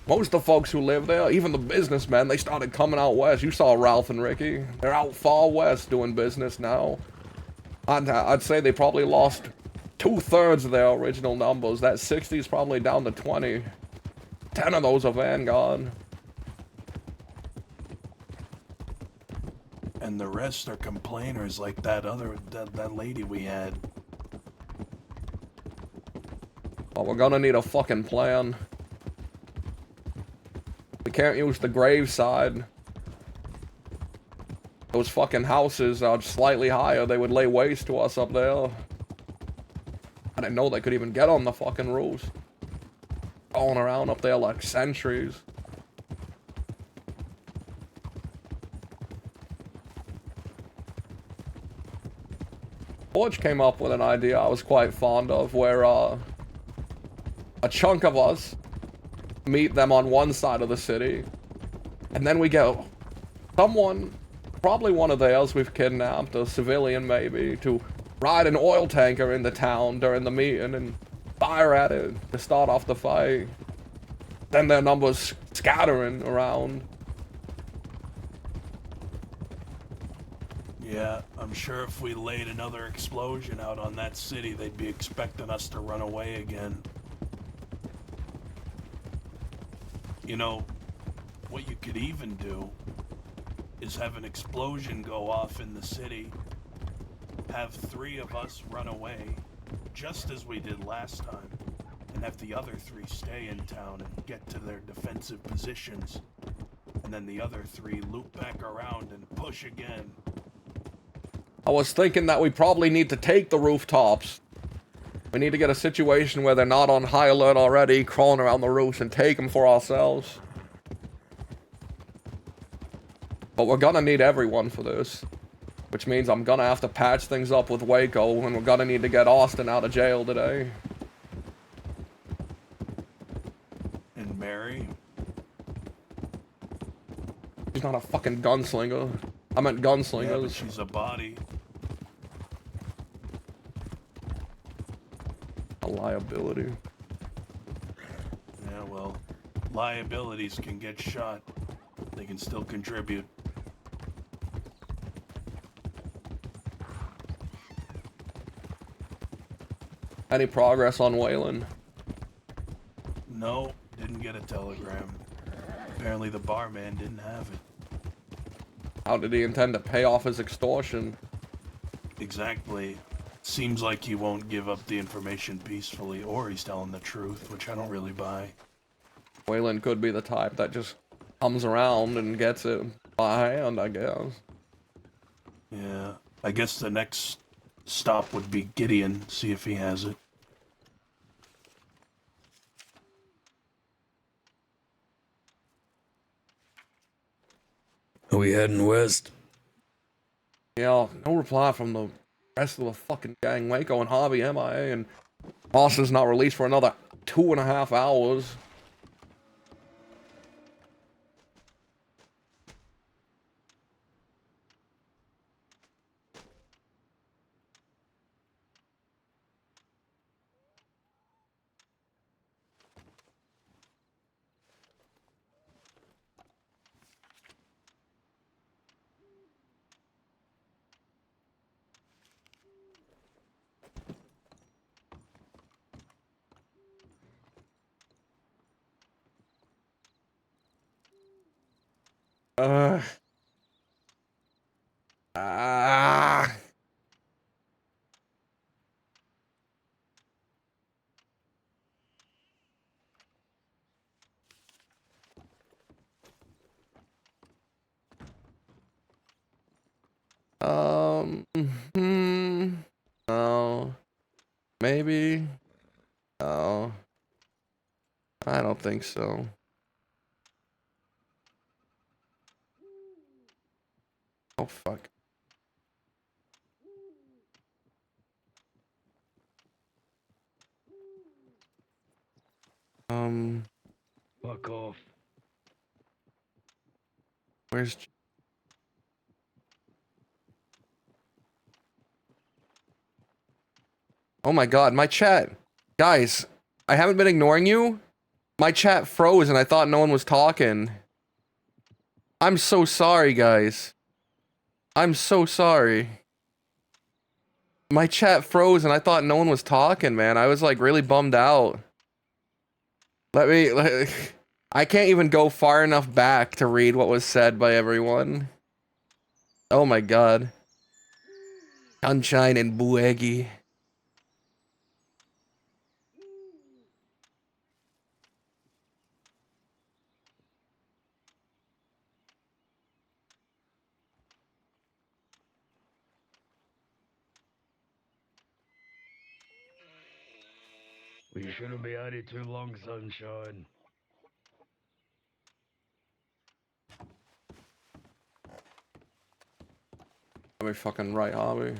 Most of the folks who live there, even the businessmen, they started coming out west. You saw Ralph and Ricky. They're out far west doing business now. I'd say they probably lost 2/3 of their original numbers. That 60 is probably down to 20. 10 of those are Vanguard. And the rest are complainers like that lady we had. Well, we're gonna need a fucking plan. We can't use the graveside. Those fucking houses are slightly higher. They would lay waste to us up there. I didn't know they could even get on the fucking roofs. Going around up there like sentries. Forge came up with an idea I was quite fond of, where a chunk of us meet them on one side of the city, and then we go, someone, probably one of theirs we've kidnapped, a civilian maybe, to ride an oil tanker into town during the meeting and fire at it to start off the fight. Then their numbers scattering around. Yeah, I'm sure if we laid another explosion out on that city, they'd be expecting us to run away again. You know, what you could even do is have an explosion go off in the city, have 3 of us run away, just as we did last time, and have the other 3 stay in town and get to their defensive positions, and then the other 3 loop back around and push again. I was thinking that we probably need to take the rooftops. We need to get a situation where they're not on high alert already, crawling around the roofs, and take them for ourselves. But we're gonna need everyone for this. Which means I'm gonna have to patch things up with Waco, and we're gonna need to get Austin out of jail today. And Mary? She's not a fucking gunslinger. I meant gunslingers. Yeah, but she's a body. A liability. Yeah, well, liabilities can get shot. They can still contribute. Any progress on Waylon? No, didn't get a telegram. Apparently the barman didn't have it. How did he intend to pay off his extortion? Exactly. Seems like he won't give up the information peacefully, or he's telling the truth, which I don't really buy. Waylon could be the type that just comes around and gets it by hand, I guess. Yeah, I guess the next stop would be Gideon, see if he has it. Are we heading west? Yeah, no reply from the rest of the fucking gang. Waco and Hobby MIA, and Austin's not released for another 2.5 hours. Ah. No. Maybe. No. I don't think so. Oh, fuck. Fuck off. Where's... Oh my god, my chat. Guys, I haven't been ignoring you. My chat froze and I thought no one was talking. I'm so sorry, guys. I'm so sorry. My chat froze and I thought no one was talking, man. I was like really bummed out. I can't even go far enough back to read what was said by everyone. Oh my god. Sunshine and Buegi. We shouldn't be at it too long, Sunshine. Are we fucking right, Hobby?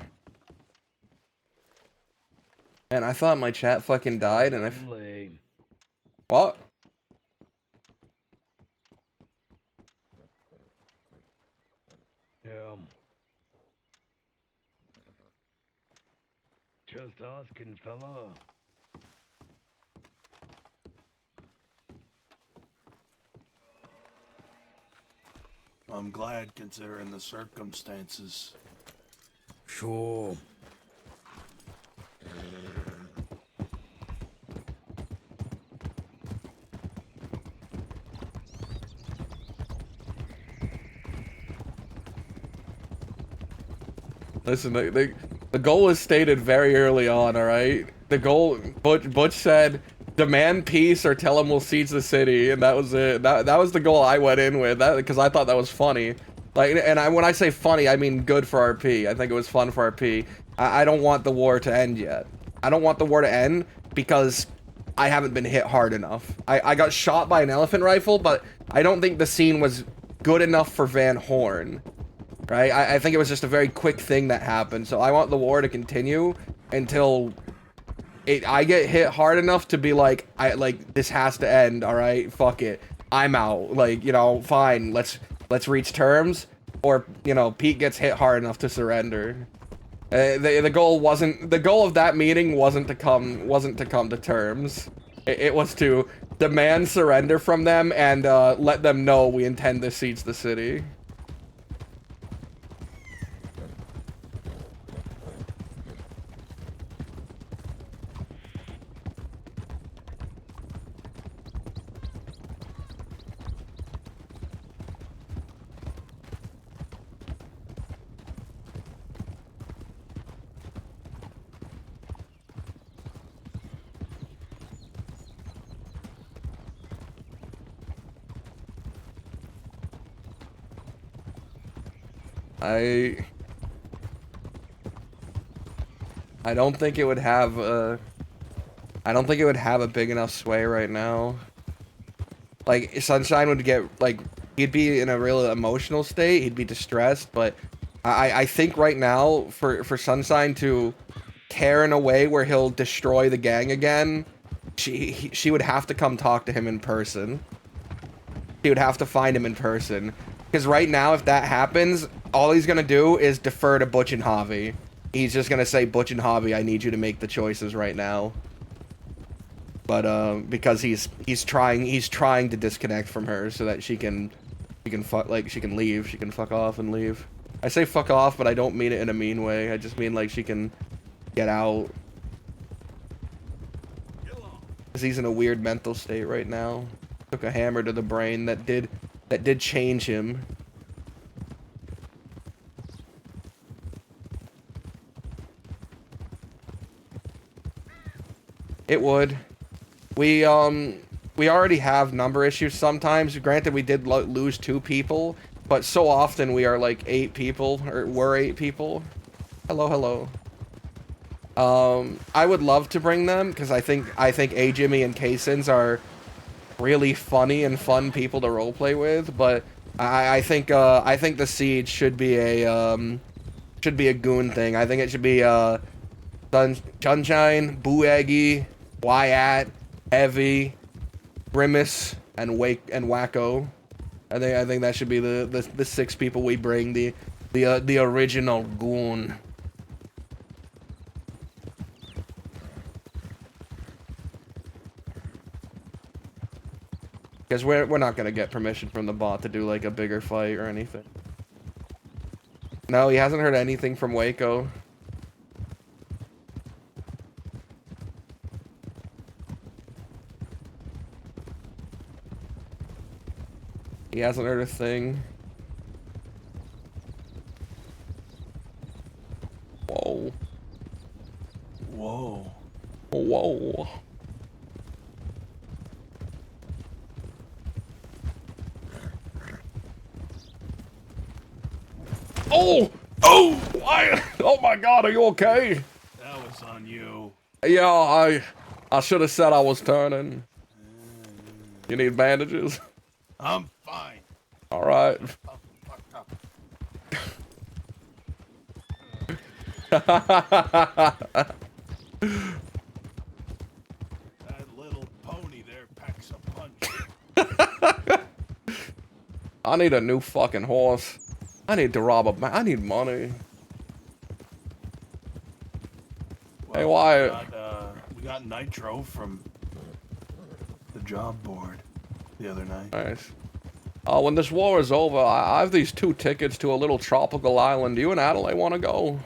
And I thought my chat fucking died and Lame. What? Yeah. Just asking, fella. I'm glad, considering the circumstances. Sure. Listen, the goal was stated very early on, alright? The goal, Butch said, demand peace or tell him we'll siege the city, and that was it. That was the goal I went in with, because I thought that was funny. Like, and when I say funny, I mean good for RP. I think it was fun for RP. I don't want the war to end yet. I don't want the war to end because I haven't been hit hard enough. I got shot by an elephant rifle, but I don't think the scene was good enough for Van Horn. Right? I think it was just a very quick thing that happened, so I want the war to continue until I get hit hard enough to be like, this has to end, alright? Fuck it. I'm out. Like, you know, fine, let's reach terms, or, you know, Pete gets hit hard enough to surrender. The goal of that meeting wasn't to come to terms. It was to demand surrender from them and let them know we intend to siege the city. I don't think it would have I don't think it would have a big enough sway right now. Like, Sunshine would get, like, he'd be in a real emotional state, he'd be distressed, but I think right now, for Sunshine to care in a way where he'll destroy the gang again, she would have to come talk to him in person. She would have to find him in person. Because right now, if that happens, all he's gonna do is defer to Butch and Javi. He's just gonna say, Butch and Javi, I need you to make the choices right now. But because he's trying to disconnect from her so that she can leave, she can fuck off and leave. I say fuck off, but I don't mean it in a mean way. I just mean like she can get out. Cause he's in a weird mental state right now. Took a hammer to the brain that did change him. It would. We already have number issues sometimes. Granted, we did lose 2 people, but so often we are like 8 people, or we're 8 people. Hello, hello. I would love to bring them because I think A Jimmy and K-Sins are really funny and fun people to roleplay with, but I think the siege should be a goon thing. I think it should be Sunshine, Boo-Eggy, Wyatt, Heavy, Grimace, and Wacko. I think that should be the 6 people we bring, the original goon. Because we're not gonna get permission from the bot to do like a bigger fight or anything. No, he hasn't heard anything from Waco. He hasn't heard a thing. Whoa. Whoa. Whoa. Oh! Oh! Why? Oh my God, are you okay? That was on you. Yeah, I should have said I was turning. You need bandages? I'm fine. All right. I'm fucked up. That little pony there packs a punch. I need a new fucking horse. I need to rob a bank. I need money. Well, Hey, why? We got nitro from the job board the other night. Nice. When this war is over, I have these 2 tickets to a little tropical island. Do you and Adelaide want to go?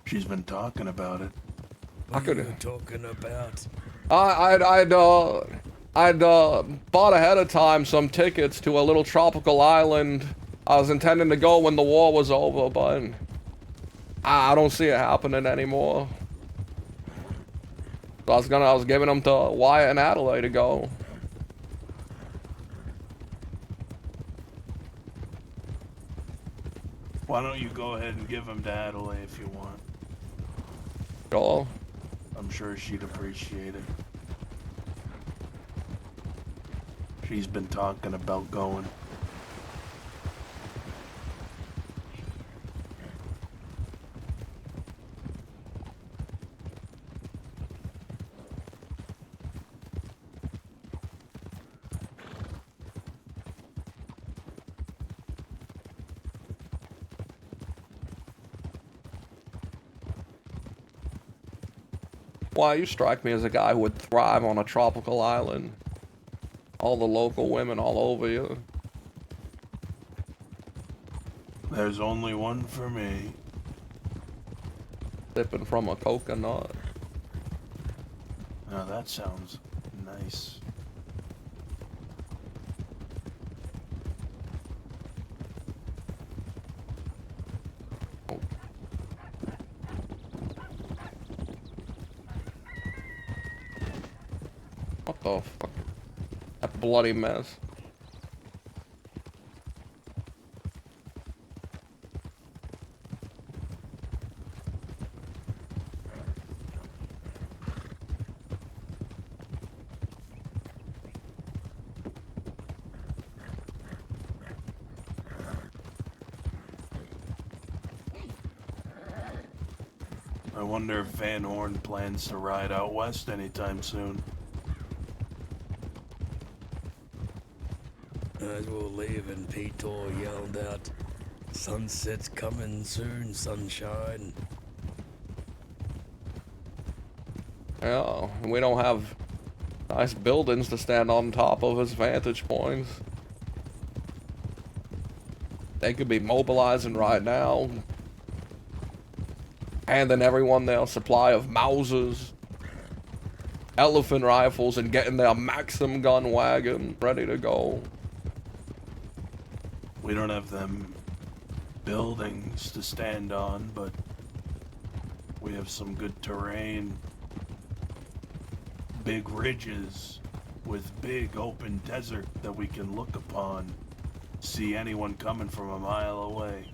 She's been talking about it. What are you talking about? I'd bought ahead of time some tickets to a little tropical island. I was intending to go when the war was over, but I don't see it happening anymore. So I was giving them to Wyatt and Adelaide to go. Why don't you go ahead and give them to Adelaide if you want? Sure. I'm sure she'd appreciate it. She's been talking about going. Why, you strike me as a guy who would thrive on a tropical island. All the local women all over you. There's only one for me. Sipping from a coconut. Now that sounds nice. What the fuck? That bloody mess. I wonder if Van Horn plans to ride out west anytime soon. As we're leaving, Peter yelled out, "Sunset's coming soon, sunshine." Yeah, we don't have nice buildings to stand on top of as vantage points. They could be mobilizing right now, handing everyone their supply of Mausers, elephant rifles, and getting their Maxim gun wagon ready to go. We don't have them buildings to stand on, but we have some good terrain. Big ridges with big open desert that we can look upon. See anyone coming from a mile away.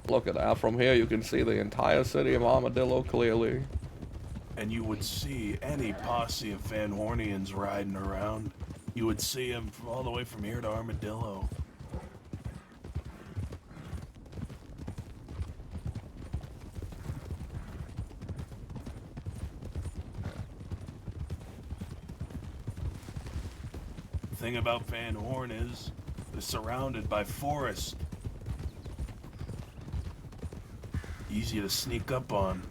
Look at that. From here, you can see the entire city of Armadillo clearly. And you would see any posse of Van Hornians riding around. You would see them all the way from here to Armadillo. The thing about Van Horn is they're surrounded by forest. Easy to sneak up on.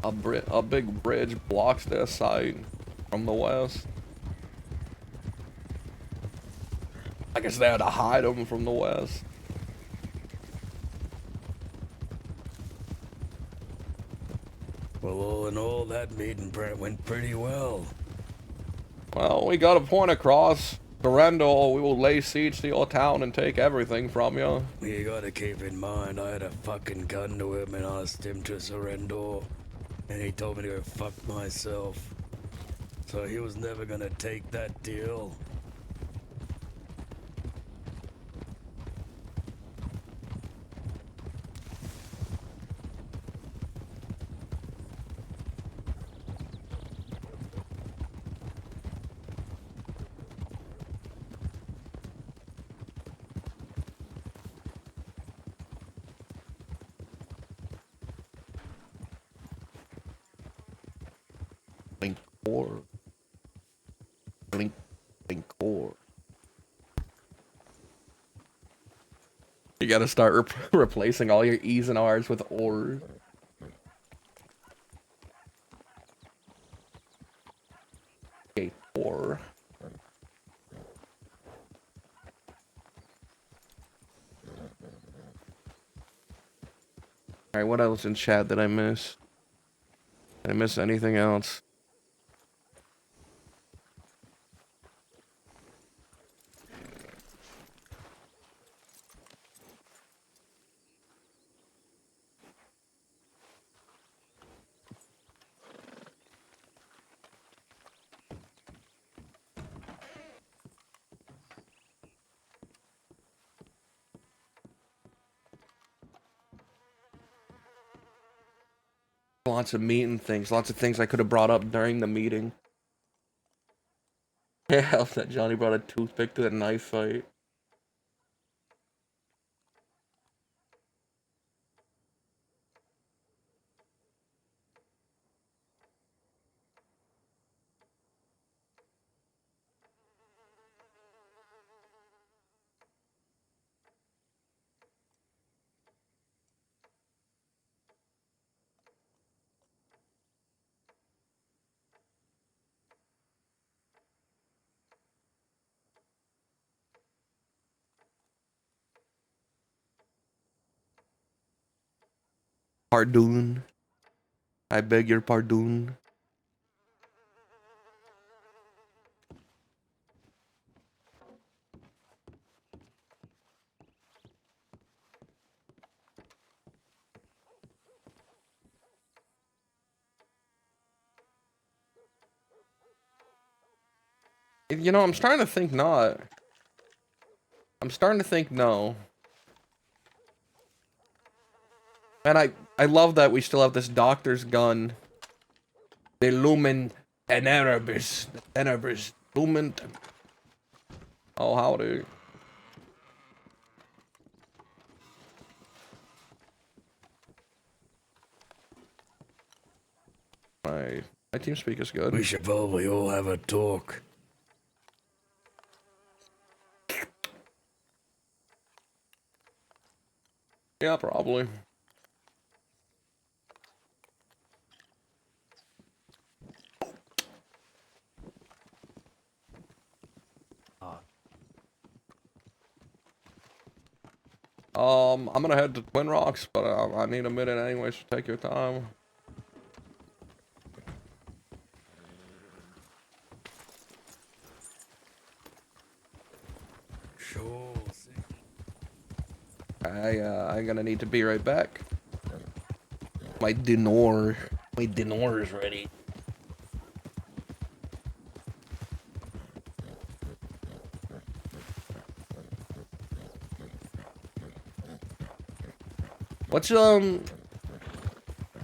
A big bridge blocks their sight from the west. I guess they had to hide them from the west. Well, all in all, that meeting went pretty well. Well, we got a point across. Surrender or we will lay siege to your town and take everything from you. You gotta keep in mind, I had a fucking gun to him and asked him to surrender. And he told me to go fuck myself. So he was never gonna take that deal. Blink core. Blink core. You gotta start replacing all your E's and R's with ors. Okay, or. Alright, what else in chat did I miss? Did I miss anything else? Lots of meeting things, lots of things I could have brought up during the meeting. Yeah, that Johnny brought a toothpick to the knife fight. Pardon. I beg your pardon. You know, I'm starting to think not. I'm starting to think no. And I love that we still have this doctor's gun. The Lumen Tenerbis. Tenerbis. Lumen. Oh, howdy. My team speak is good. We should probably all have a talk. Yeah, probably. I'm gonna head to Twin Rocks, but I need a minute anyways, so take your time. Sure. I'm gonna need to be right back. My dinner is ready.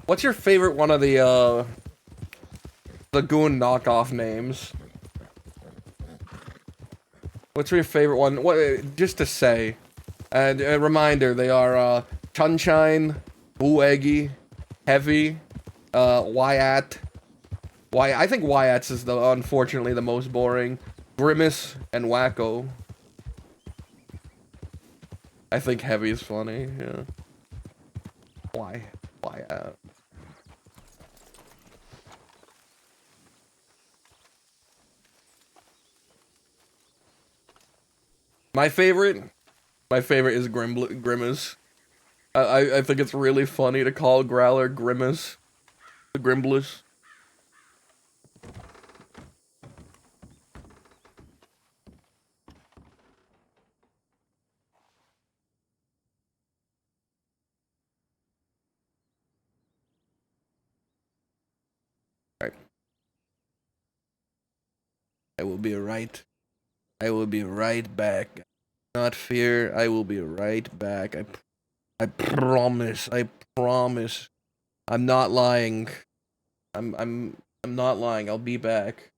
What's your favorite one of the goon knockoff names? What's your favorite one? What, just to say, and a reminder, they are Sunshine, Eggy, Heavy, Wyatt. I think Wyatt's is unfortunately the most boring. Grimace and Wacko. I think Heavy's funny. Yeah. Wyatt. My favorite is Grimace. I think it's really funny to call Growler Grimace. The Grimbliss. Alright. I will be right. I will be right back. Not fear. I will be right back. I promise. I promise. I'm not lying. I'm not lying. I'll be back.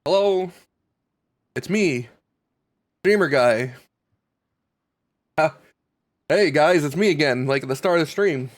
Hello? It's me. Streamer guy. Hey guys, it's me again, like at the start of the stream.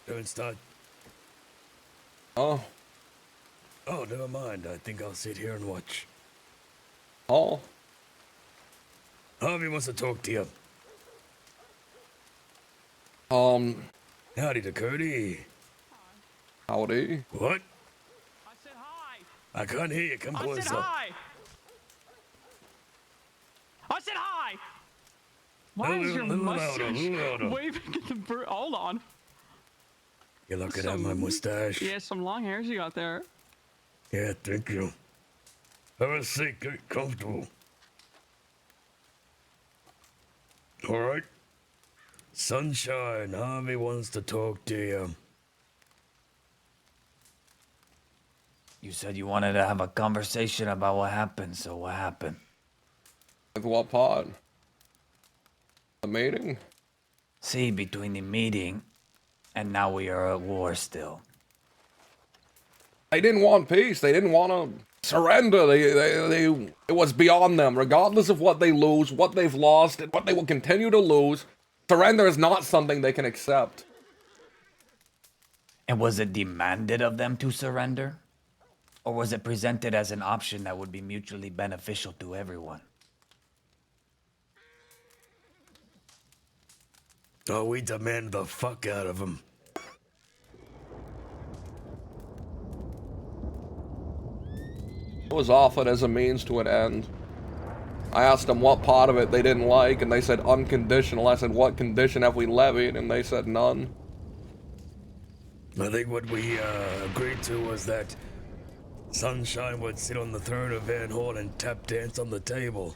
Don't start. Oh. Oh, never mind. I think I'll sit here and watch. Oh. Harvey wants to talk to you. Howdy, Dakota. Howdy. What? I said hi. I can't hear you. Come I closer. said hi. I said hi. Why is your mustache waving at the bird? Hold on. You're looking at my mustache. Yeah, some long hairs you got there. Yeah, thank you. Have a seat. Get comfortable. All right. Sunshine, Harvey wants to talk to you. You said you wanted to have a conversation about what happened, so what happened? With what part? The meeting? See, between the meeting and now we are at war still. They didn't want peace. They didn't want to surrender. It was beyond them. Regardless of what they lose, what they've lost, and what they will continue to lose, surrender is not something they can accept. And was it demanded of them to surrender? Or was it presented as an option that would be mutually beneficial to everyone? Oh, we demand the fuck out of them. It was offered as a means to an end. I asked them what part of it they didn't like, and they said unconditional. I said, what condition have we levied? And they said none. I think what we agreed to was that Sunshine would sit on the throne of Van Horn and tap dance on the table.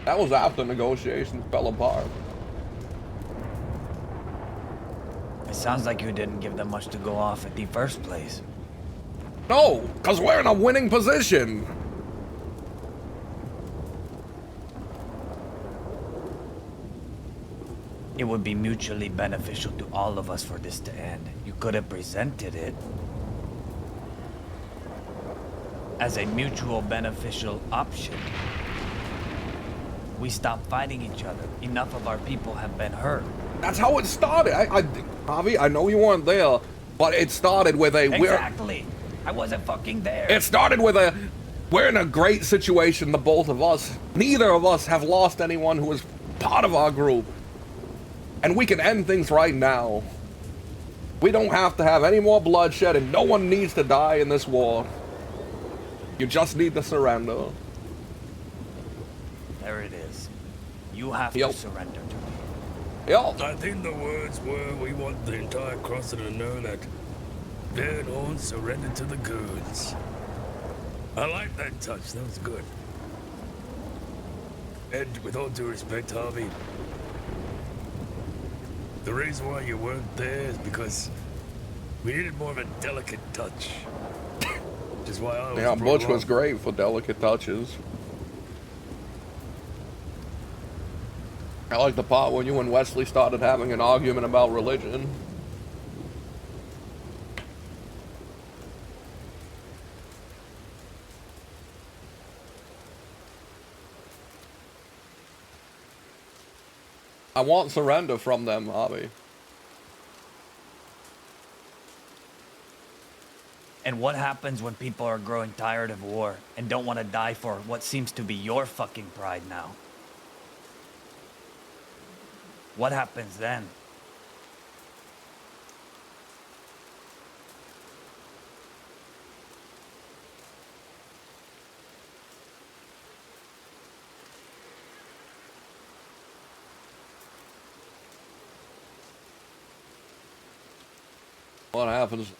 That was after negotiations fell apart. It sounds like you didn't give them much to go off at the first place. No, because we're in a winning position. It would be mutually beneficial to all of us for this to end. You could have presented it as a mutual beneficial option. We stop fighting each other. Enough of our people have been hurt. That's how it started. Javi, I know you weren't there, but it started with a... Exactly. I wasn't fucking there. It started with a... We're in a great situation, the both of us. Neither of us have lost anyone who was part of our group. And we can end things right now. We don't have to have any more bloodshed, and no one needs to die in this war. You just need to surrender. There it is. You have to surrender to me. Yep. I think the words were, we want the entire crosser to know that Van Horn surrendered to the goons. I like that touch. That was good. And with all due respect, Harvey, the reason why you weren't there is because we needed more of a delicate touch. Which is why I was Yeah, brought Butch was along. great for delicate touches. I like the part when you and Wesley started having an argument about religion. I want surrender from them, Harvey. And what happens when people are growing tired of war and don't want to die for what seems to be your fucking pride now? What happens then? What happens?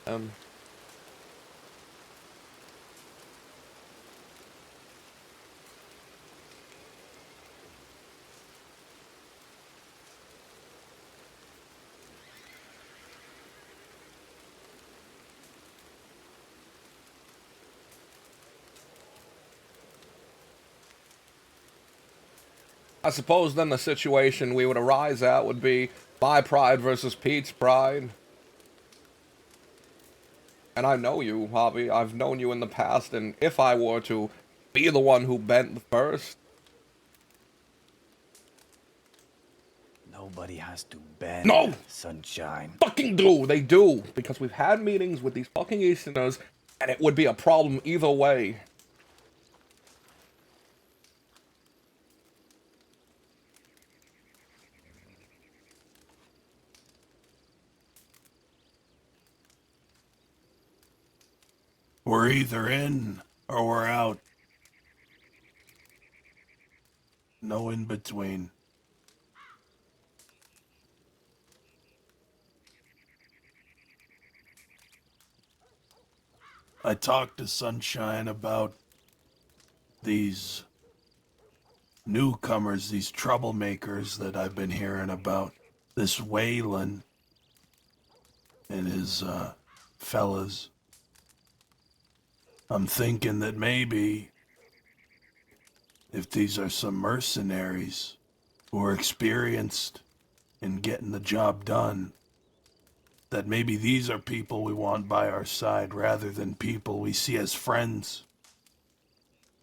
I suppose then the situation we would arise at would be my pride versus Pete's pride. And I know you, Harvey. I've known you in the past, and if I were to be the one who bent the first... Nobody has to bend, No! sunshine. Fucking do! They do! Because we've had meetings with these fucking Easterners, and it would be a problem either way. We're either in or we're out. No in between. I talked to Sunshine about these newcomers, these troublemakers that I've been hearing about. This Waylon and his fellas. I'm thinking that maybe if these are some mercenaries who are experienced in getting the job done, that maybe these are people we want by our side rather than people we see as friends.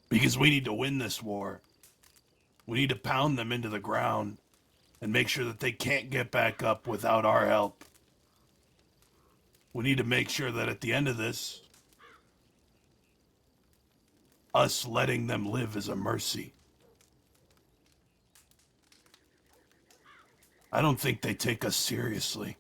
Because we need to win this war. We need to pound them into the ground and make sure that they can't get back up without our help. We need to make sure that at the end of this, us letting them live is a mercy. I don't think they take us seriously.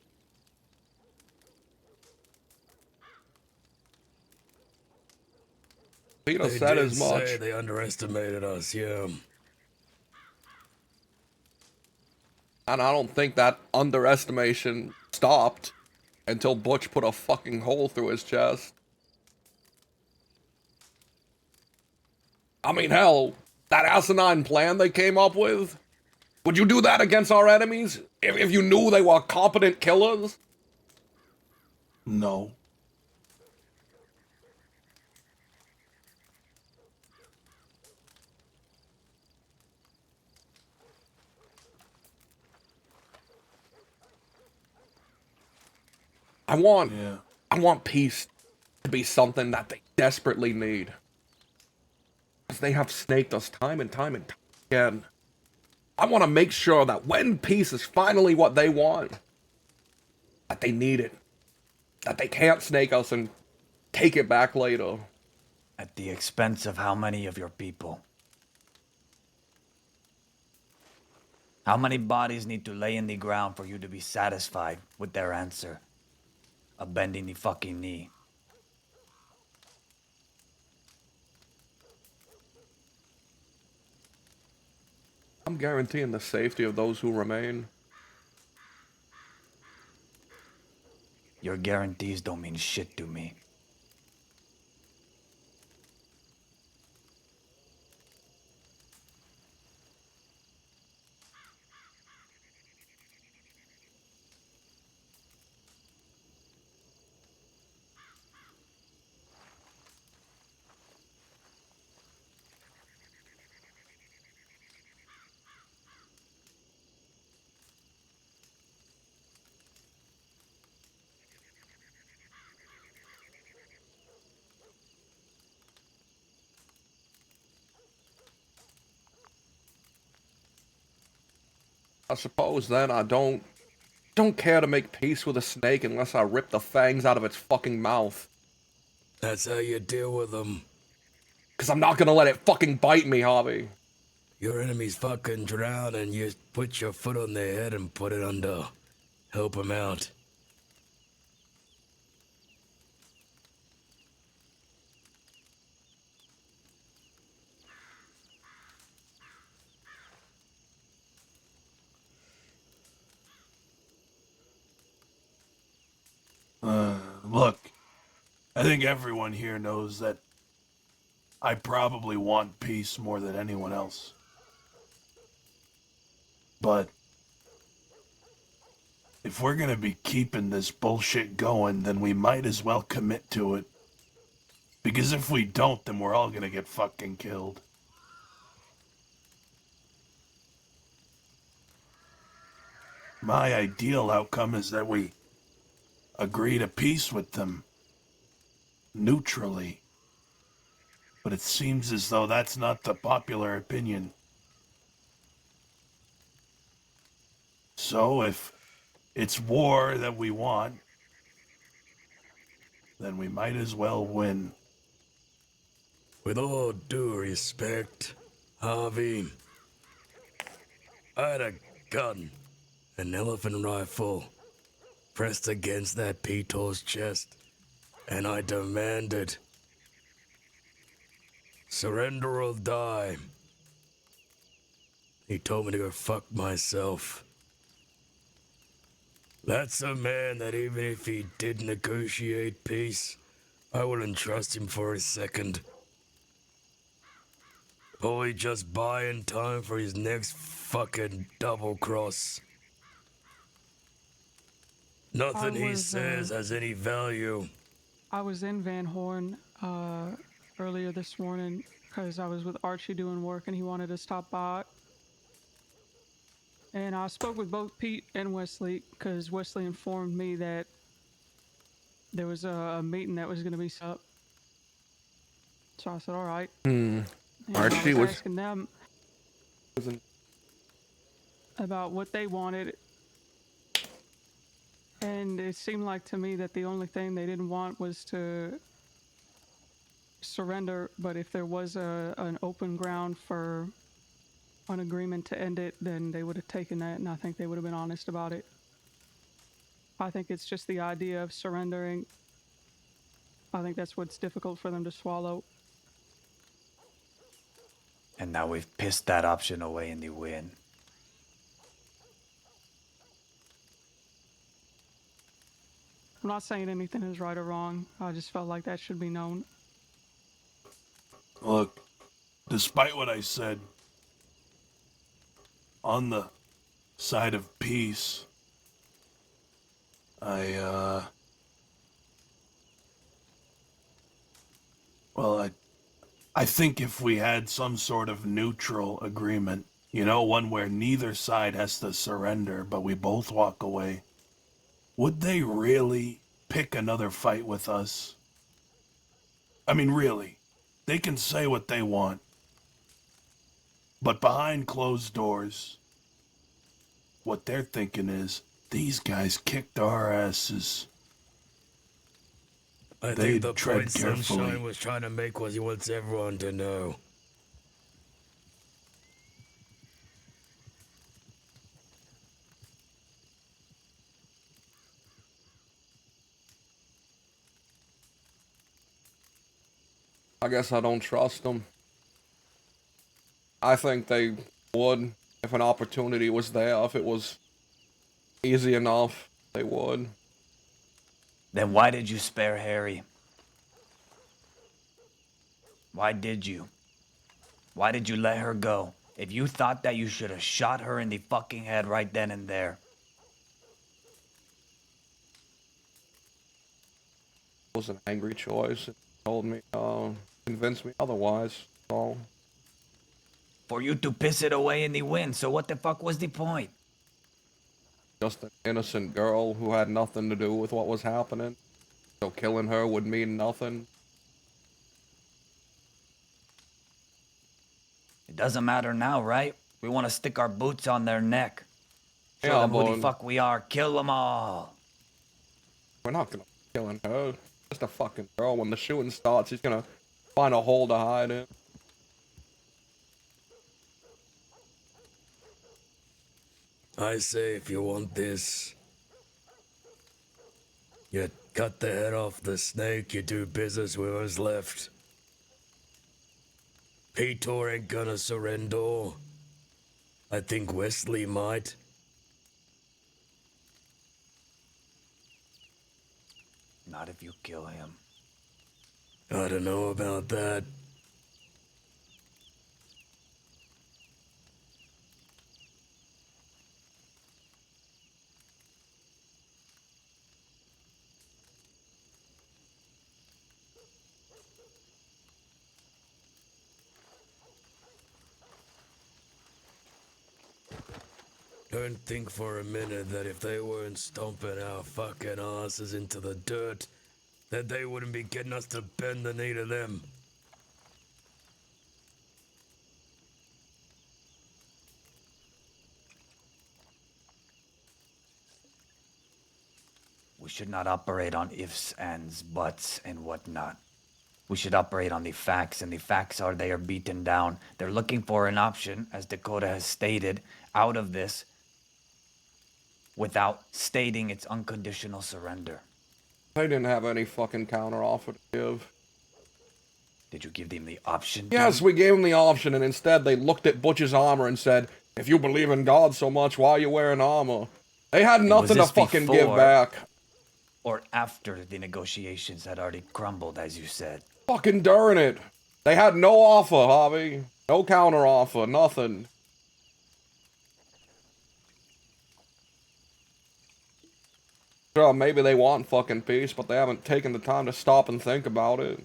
Peter They said did as much. say they underestimated us, yeah. And I don't think that underestimation stopped until Butch put a fucking hole through his chest. I mean, hell, that asinine plan they came up with? Would you do that against our enemies? If you knew they were competent killers? No. I want peace to be something that they desperately need. Because they have snaked us time and time and time again. I want to make sure that when peace is finally what they want, that they need it. That they can't snake us and take it back later. At the expense of how many of your people? How many bodies need to lay in the ground for you to be satisfied with their answer? Of bending the fucking knee. I'm guaranteeing the safety of those who remain. Your guarantees don't mean shit to me. I suppose then I don't care to make peace with a snake unless I rip the fangs out of its fucking mouth. That's how you deal with them. Cause I'm not gonna let it fucking bite me, Harvey. Your enemies fucking drown and you put your foot on their head and put it under. Help them out. Look, I think everyone here knows that I probably want peace more than anyone else. But if we're gonna be keeping this bullshit going, then we might as well commit to it. Because if we don't, then we're all gonna get fucking killed. My ideal outcome is that we agree to peace with them. Neutrally. But it seems as though that's not the popular opinion. So if it's war that we want, then we might as well win. With all due respect, Harvey, I had a gun, an elephant rifle, pressed against that Pito's chest, and I demanded, surrender or die. He told me to go fuck myself. That's a man that even if he did negotiate peace, I wouldn't trust him for a second. Or he just buying time for his next fucking double cross. Nothing he says has any value. I was in Van Horn earlier this morning because I was with Archie doing work and he wanted to stop by. And I spoke with both Pete and Wesley because Wesley informed me that there was a meeting that was going to be set up. So I said, all right. And Archie I was was asking them about what they wanted. And it seemed like to me that the only thing they didn't want was to surrender. But if there was an open ground for an agreement to end it, then they would have taken that, and I think they would have been honest about it. I think it's just the idea of surrendering. I think that's what's difficult for them to swallow. And now we've pissed that option away in the wind. I'm not saying anything is right or wrong. I just felt like that should be known. Look, despite what I said, on the side of peace, I think if we had some sort of neutral agreement, you know, one where neither side has to surrender, but we both walk away, would they really pick another fight with us? I mean, really, they can say what they want, but behind closed doors, what they're thinking is, these guys kicked our asses. I think the point Sunshine was trying to make was he wants everyone to know. I guess I don't trust them. I think they would if an opportunity was there, if it was easy enough, they would. Then why did you spare Harry? Why did you? Why did you let her go? If you thought that, you should have shot her in the fucking head right then and there. It was an angry choice. It told me, convinced me otherwise, so. For you to piss it away in the wind, so what the fuck was the point? Just an innocent girl who had nothing to do with what was happening. So killing her would mean nothing. It doesn't matter now, right? We want to stick our boots on their neck. Show Yeah, them who the but fuck we are. Kill them all. we're not gonna be killing her. Just a fucking girl. When the shooting starts, he's gonna find a hole to hide in. I say if you want this, you cut the head off the snake, you do business with what's left. Peter ain't gonna surrender. I think Wesley might. Not if you kill him. I don't know about that. Don't think for a minute that if they weren't stomping our fucking asses into the dirt, that they wouldn't be getting us to bend the knee to them. We should not operate on ifs, ands, buts, and whatnot. We should operate on the facts, and the facts are they are beaten down. They're looking for an option, as Dakota has stated, out of this without stating its unconditional surrender. They didn't have any fucking counter offer to give. Did you give them the option? Yes, we gave them the option, and instead they looked at Butch's armor and said, if you believe in God so much, why are you wearing armor? They had nothing to fucking give back. Or after the negotiations had already crumbled, as you said? Fucking during it. They had no offer, Harvey. No counter offer, nothing. Sure, maybe they want fucking peace, but they haven't taken the time to stop and think about it.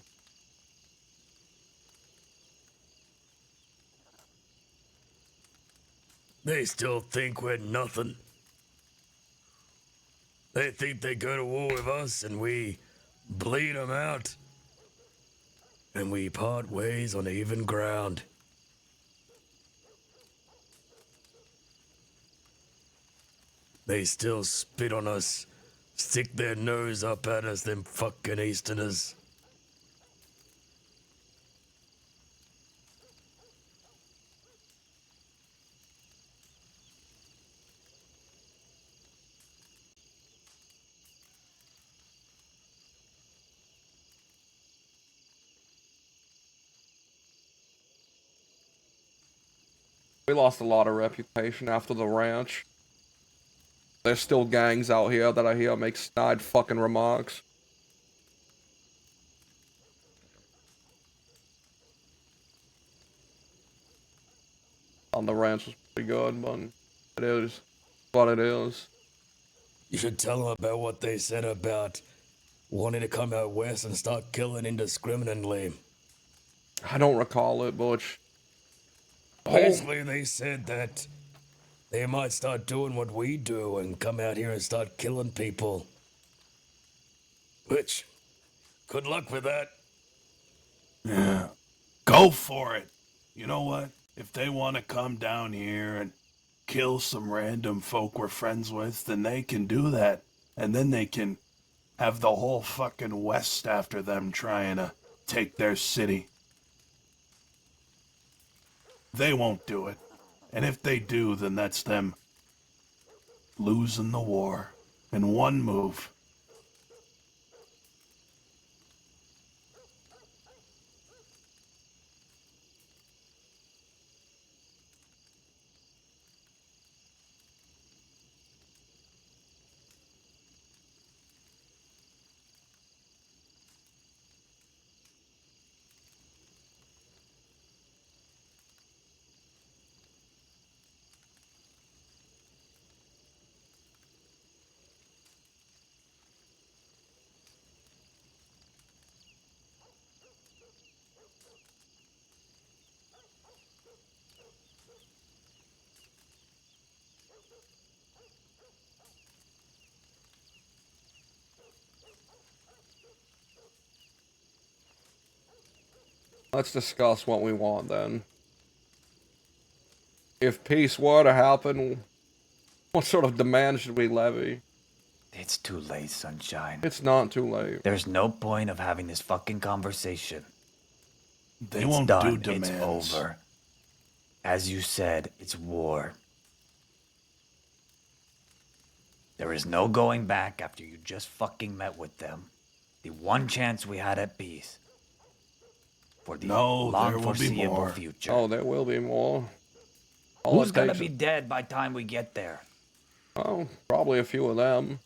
They still think we're nothing. They think they go to war with us and we bleed them out. And we part ways on even ground. They still spit on us, stick their nose up at us, them fucking Easterners. We lost a lot of reputation after the ranch. There's still gangs out here that I hear make snide fucking remarks. On the ranch was pretty good, but it is what it is. You should tell them about what they said about wanting to come out west and start killing indiscriminately. I don't recall it, Butch. Basically, they said that they might start doing what we do and come out here and start killing people. Which, good luck with that. Yeah. Go for it. You know what? If they want to come down here and kill some random folk we're friends with, then they can do that. And then they can have the whole fucking West after them trying to take their city. They won't do it. And if they do, then that's them losing the war in one move. Let's discuss what we want then. If peace were to happen, What sort of demand should we levy? It's too late, Sunshine. It's not too late. There's no point of having this fucking conversation. They It's won't done. do demands. It's over. As you said, it's war. There is no going back after you just fucking met with them. The one chance we had at peace. For the No, there long will be foreseeable more. future. Oh, there will be more. All Who's it gonna takes be is- dead by time we get there? Oh, probably a few of them.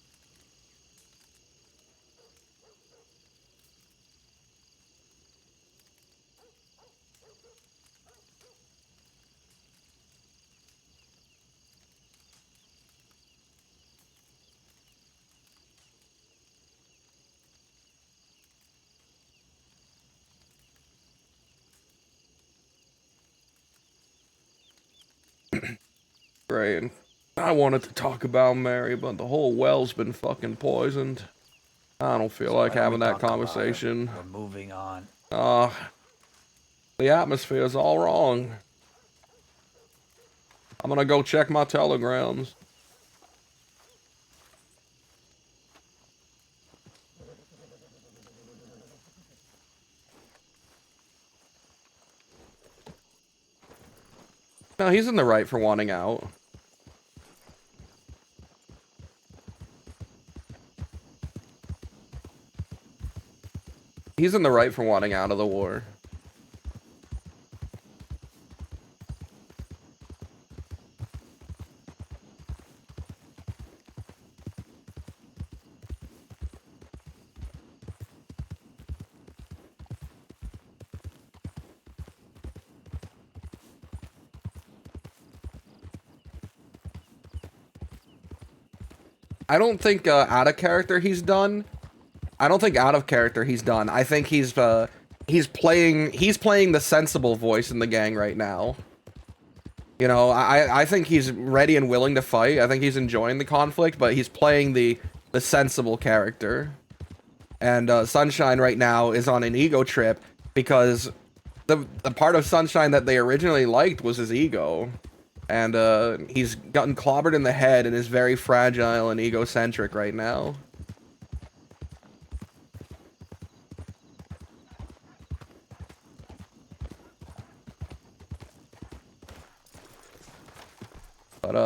Great. I wanted to talk about Mary, but the whole well's been fucking poisoned. I don't feel So like why don't having we that talk about her? conversation. We're moving on. The atmosphere's all wrong. I'm gonna go check my telegrams. No, he's in the right for wanting out. He's in the right for wanting out of the war. I don't think out of character he's done. I don't think out of character he's done. I think he's playing the sensible voice in the gang right now. You know, I think he's ready and willing to fight. I think he's enjoying the conflict, but he's playing the sensible character. And Sunshine right now is on an ego trip because the part of Sunshine that they originally liked was his ego. And he's gotten clobbered in the head and is very fragile and egocentric right now. But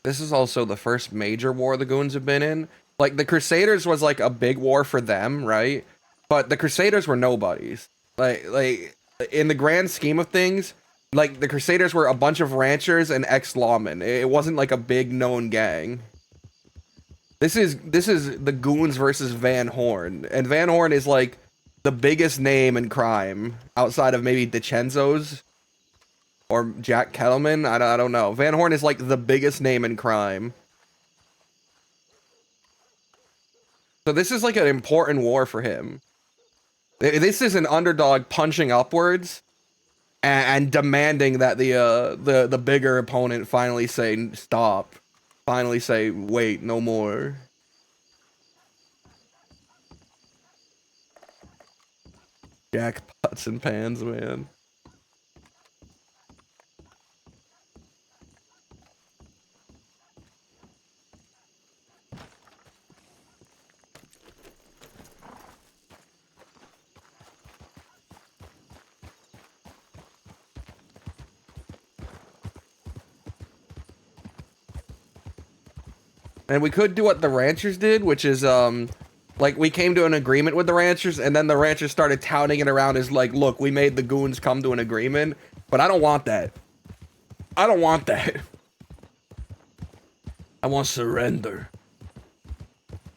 this is also the first major war the Goons have been in. Like, the Crusaders was, like, a big war for them, right? But the Crusaders were nobodies. Like, in the grand scheme of things, like, the Crusaders were a bunch of ranchers and ex-lawmen. It wasn't, like, a big known gang. This is the Goons versus Van Horn. And Van Horn is, like, the biggest name in crime outside of maybe DiCenzo's or Jack Kettleman. I don't know. Van Horn is like the biggest name in crime. So this is like an important war for him. This is an underdog punching upwards and demanding that the bigger opponent finally say stop. Finally say wait, no more. Jackpots and pans, man. And we could do what the ranchers did, which is, like, we came to an agreement with the ranchers, and then the ranchers started touting it around as, like, look, we made the goons come to an agreement, but I don't want that. I don't want that. I want surrender.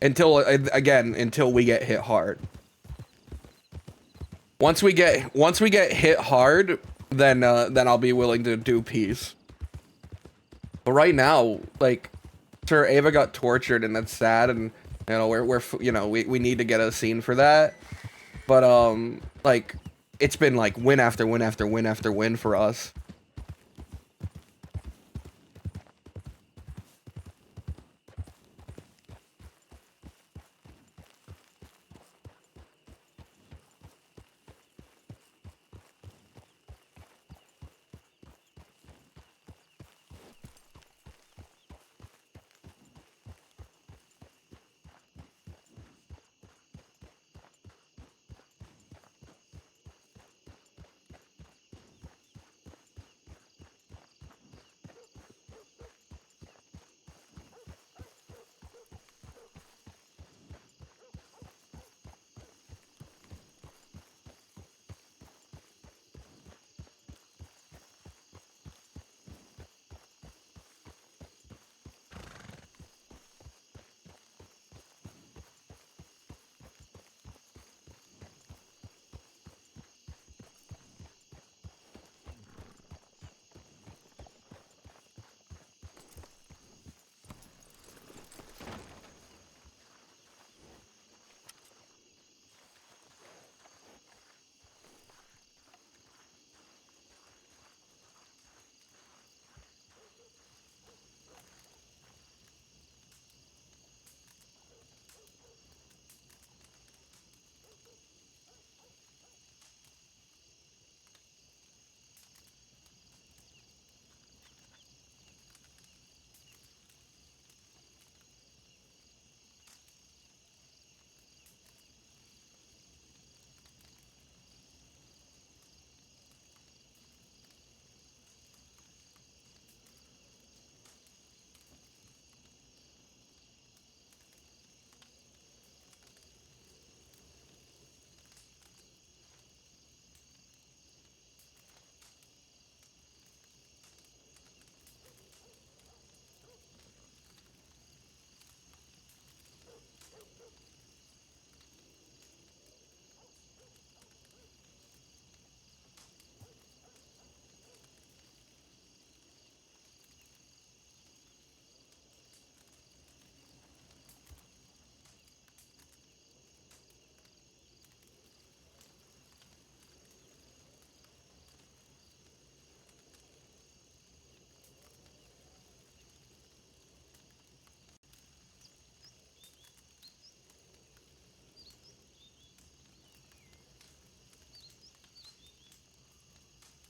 Until, again, until we get hit hard. Once we get hit hard, then I'll be willing to do peace. But right now, like, sure, Ava got tortured, and that's sad, and you know we need to get a scene for that. But like, it's been like win after win after win after win for us.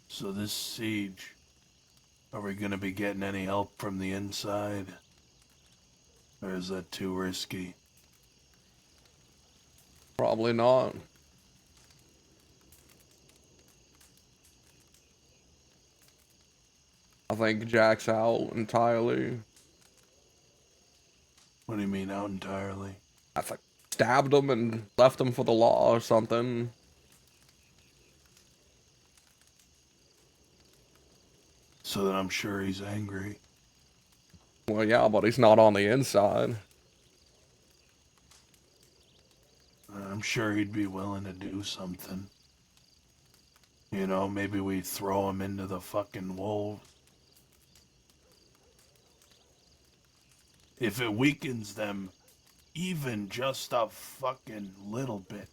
So this siege, are we gonna be getting any help from the inside? Or is that too risky? Probably not. I think Jack's out entirely. What do you mean out entirely? I think stabbed him and left him for the law or something. So that I'm sure he's angry. Well, yeah, but he's not on the inside. I'm sure he'd be willing to do something. You know, maybe we throw him into the fucking wolves. If it weakens them even just a fucking little bit,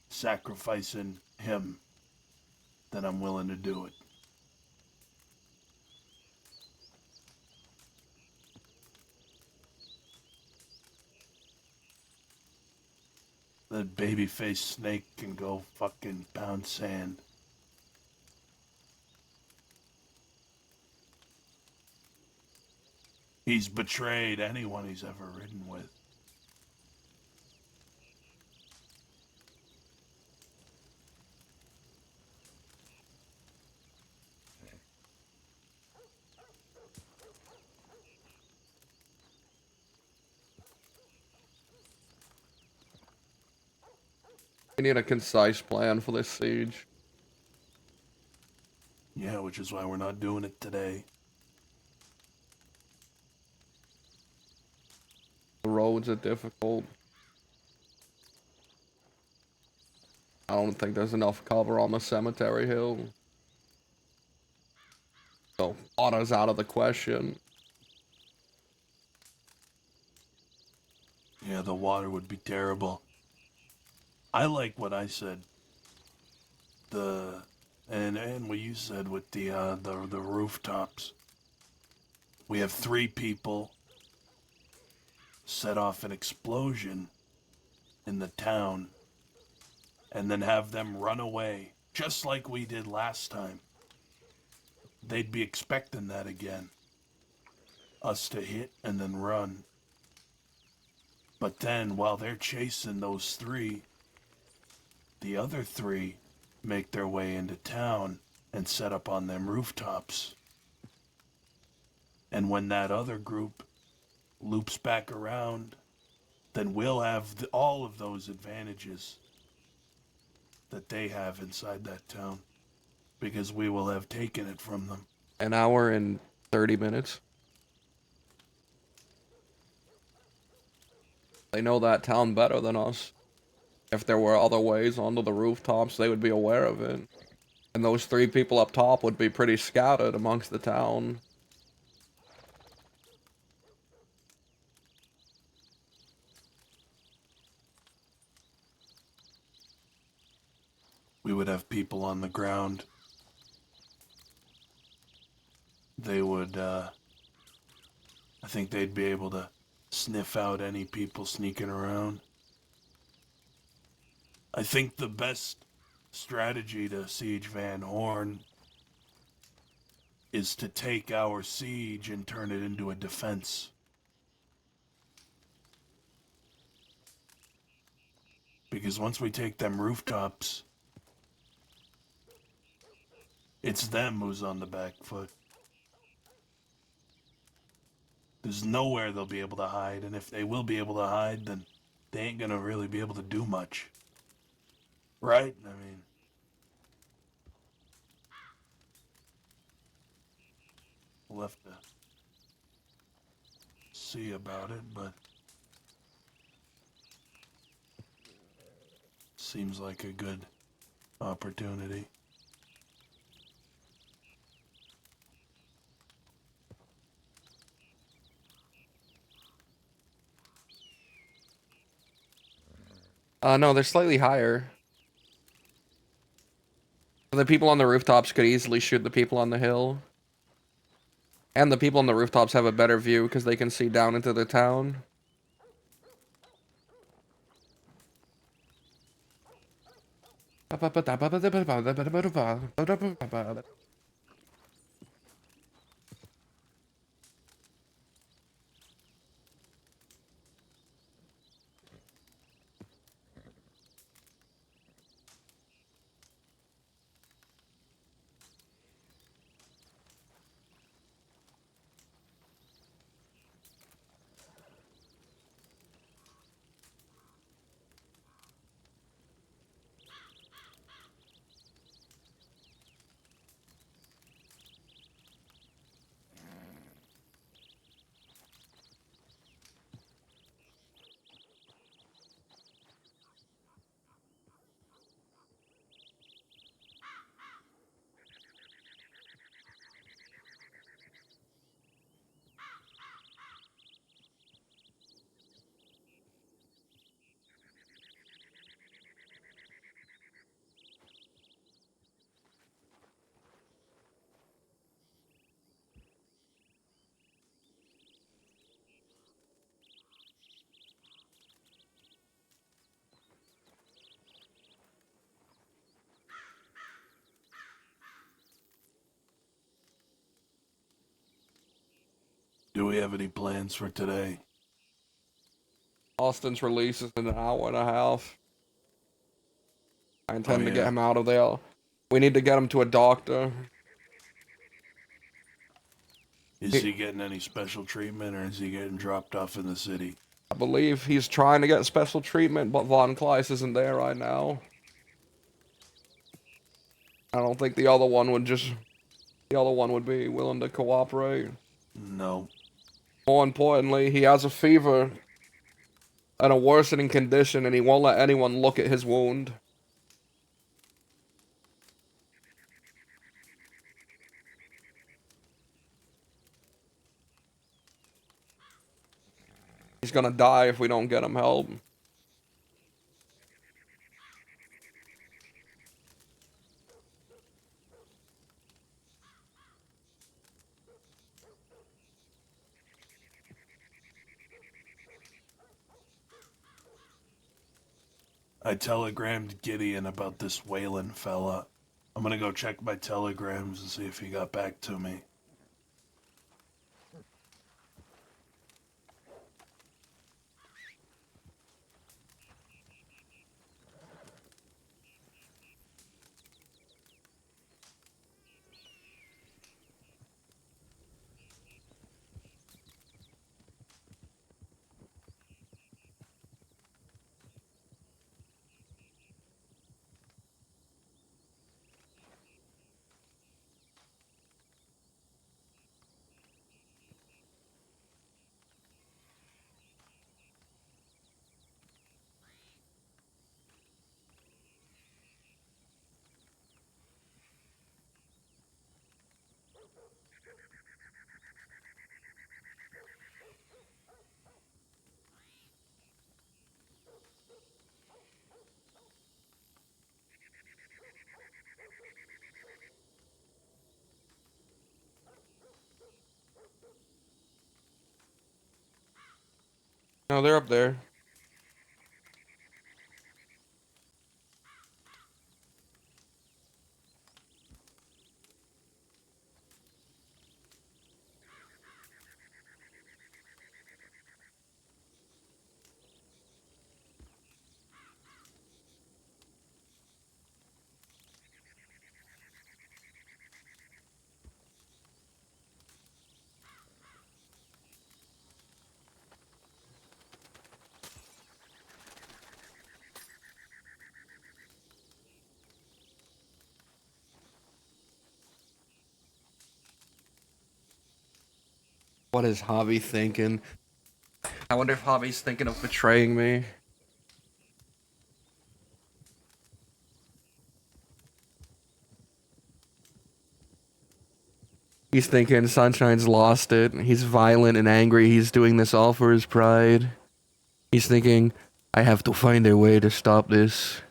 sacrificing him, then I'm willing to do it. That baby-faced snake can go fucking pound sand. He's betrayed anyone he's ever ridden with. We need a concise plan for this siege. Yeah, which is why we're not doing it today. The roads are difficult. I don't think there's enough cover on the cemetery hill. So, auto's out of the question. Yeah, the water would be terrible. I like what I said. And what you said with the rooftops. We have 3 people set off an explosion in the town and then have them run away, just like we did last time. They'd be expecting that again. Us to hit and then run. But then, while they're chasing those 3, the other 3 make their way into town and set up on them rooftops. And when that other group loops back around, then we'll have all of those advantages that they have inside that town, because we will have taken it from them. An hour and 30 minutes. They know that town better than us. If there were other ways onto the rooftops, they would be aware of it. And those 3 people up top would be pretty scattered amongst the town. We would have people on the ground. They would, I think they'd be able to sniff out any people sneaking around. I think the best strategy to siege Van Horn is to take our siege and turn it into a defense. Because once we take them rooftops, it's them who's on the back foot. There's nowhere they'll be able to hide, and if they will be able to hide, then they ain't gonna really be able to do much. Right? I mean, we'll have to see about it, but seems like a good opportunity. No, they're slightly higher. The people on the rooftops could easily shoot the people on the hill. And the people on the rooftops have a better view because they can see down into the town. Do we have any plans for today? Austin's release is in an hour and a half. I intend to get yeah. him out of there. We need to get him to a doctor. Is he getting any special treatment, or is he getting dropped off in the city? I believe he's trying to get special treatment, but Von Kleist isn't there right now. I don't think the other one would be willing to cooperate. No. More importantly, he has a fever and a worsening condition, and he won't let anyone look at his wound. He's gonna die if we don't get him help. I telegrammed Gideon about this Whalen fella. I'm gonna go check my telegrams and see if he got back to me. No, they're up there. What is Javi thinking? I wonder if Javi's thinking of betraying me. He's thinking Sunshine's lost it. He's violent and angry. He's doing this all for his pride. He's thinking, I have to find a way to stop this.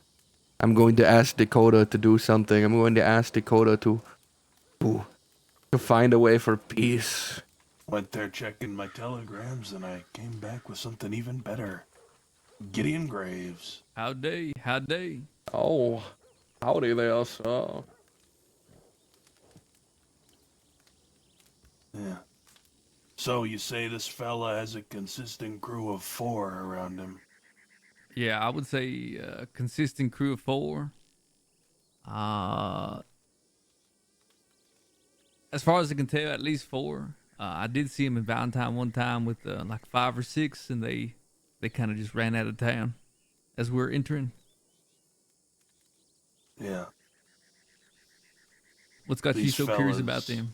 I'm going to ask Dakota to do something. I'm going to ask Dakota to find a way for peace. Went there checking my telegrams, and I came back with something even better. Gideon Graves. Howdy, howdy. Oh, howdy there, sir. Yeah. So you say this fella has a consistent crew of 4 around him? Yeah, I would say a consistent crew of 4. As far as I can tell, at least 4. I did see him in Valentine one time with like 5 or 6, and they kind of just ran out of town as we were entering. Yeah. What's got you These so curious fellas- about them?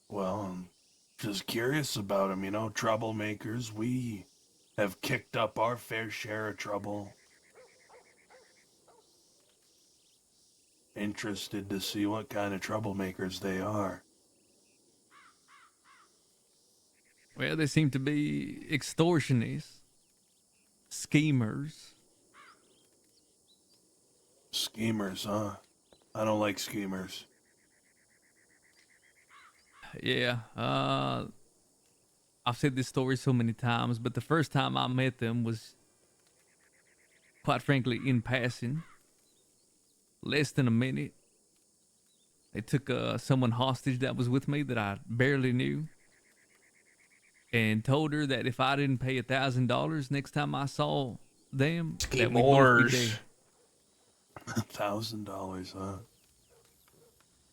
Well, I'm just curious about them, you know, troublemakers. We have kicked up our fair share of trouble. Interested to see what kind of troublemakers they are. Well, they seem to be extortionists, schemers. Schemers, huh? I don't like schemers. Yeah, I've said this story so many times, but the first time I met them was, quite frankly, in passing. Less than a minute. They took someone hostage that was with me that I barely knew. and told her that if I didn't pay $1,000 next time I saw them, that we'd both be Moors. dead. $1,000, huh?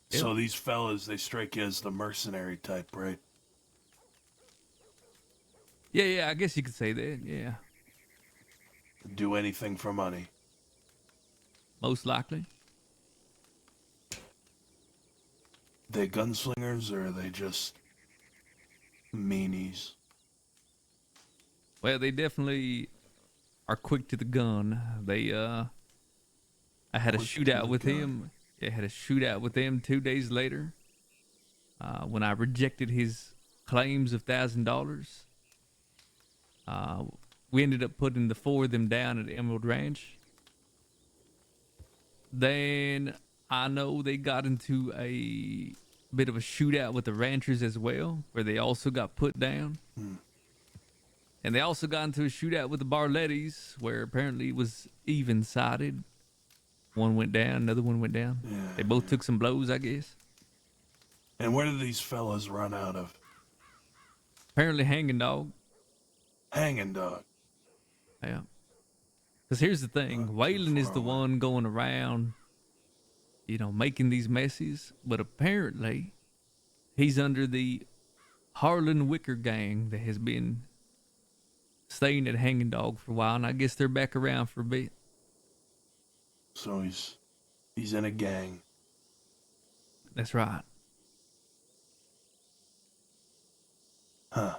Yep. So these fellas, they strike you as the mercenary type, right? Yeah, I guess you could say that. Yeah, Do anything for money. most likely. They gunslingers or are they just meanies? Well, they definitely are quick to the gun. I had a Quick to shootout the with gun. him. I had a shootout with him 2 days later. When I rejected his claims of $1,000. We ended up putting the 4 of them down at Emerald Ranch. Then I know they got into a bit of a shootout with the ranchers as well, where they also got put down. And they also got into a shootout with the Barlettis, where apparently it was even-sided. One went down, another one went down. Yeah, They both took some blows, I guess. And where do these fellas run out of? Apparently hanging dog. Hanging dog. Yeah. Because here's the thing. Waylon is far the away. one going around, making these messes. But apparently, he's under the Harlan Wicker gang that has been staying at Hanging Dog for a while. And I guess they're back around for a bit. So he's in a gang. That's right. Huh.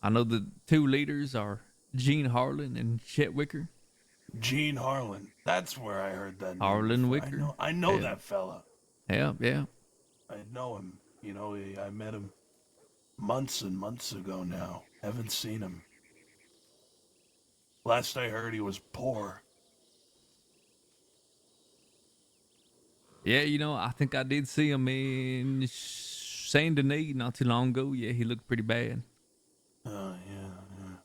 I know the 2 leaders are Gene Harlan and Chet Wicker. Gene Harlan. That's where I heard that name. Harlan before. Wicker. I know Yeah. that fella. Yeah. I know him. I met him months and months ago now. Haven't seen him. Last I heard, he was poor. Yeah, I think I did see him in Saint Denis not too long ago. Yeah, he looked pretty bad. Oh, yeah.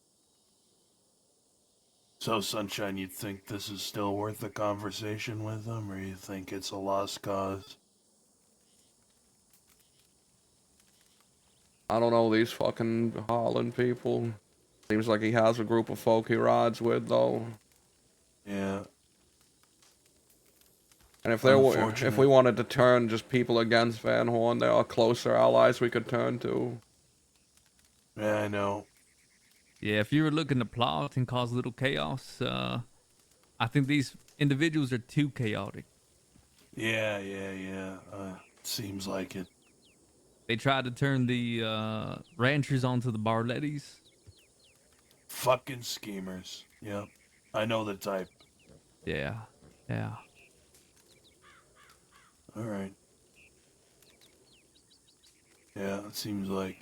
So, Sunshine, you think this is still worth a conversation with him, or you think it's a lost cause? I don't know these fucking Holland people. Seems like he has a group of folk he rides with, though. Yeah. And if there were, if Unfortunate. we wanted to turn just people against Van Horn, there are closer allies we could turn to. Yeah, I know. Yeah, if you were looking to plot and cause a little chaos, I think these individuals are too chaotic. Yeah. Seems like it. They tried to turn the ranchers onto the Barlettis. Fucking schemers. Yep. I know the type. Yeah. Alright. Yeah, it seems like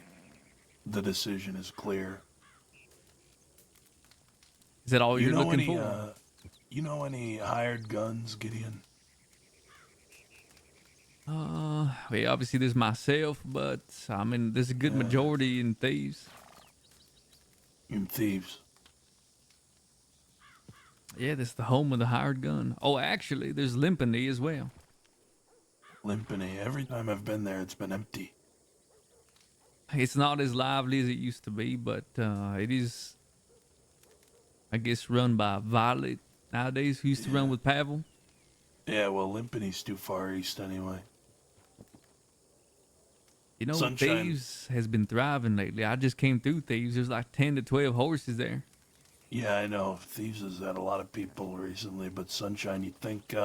the decision is clear. Is that all you're looking any, for? You know any hired guns, Gideon? Well, obviously there's myself, but I mean, there's a good majority in thieves. In thieves. Yeah, that's the home of the hired gun. Oh, actually, there's Limpany as well. Limpany. Every time I've been there, it's been empty. It's not as lively as it used to be, but it is, I guess, run by Violet nowadays, who used to run with Pavel. Yeah, well, Limpany's too far east anyway. Sunshine. Thieves has been thriving lately. I just came through Thieves. There's like 10 to 12 horses there. Yeah, I know. Thieves has had a lot of people recently, but Sunshine, you think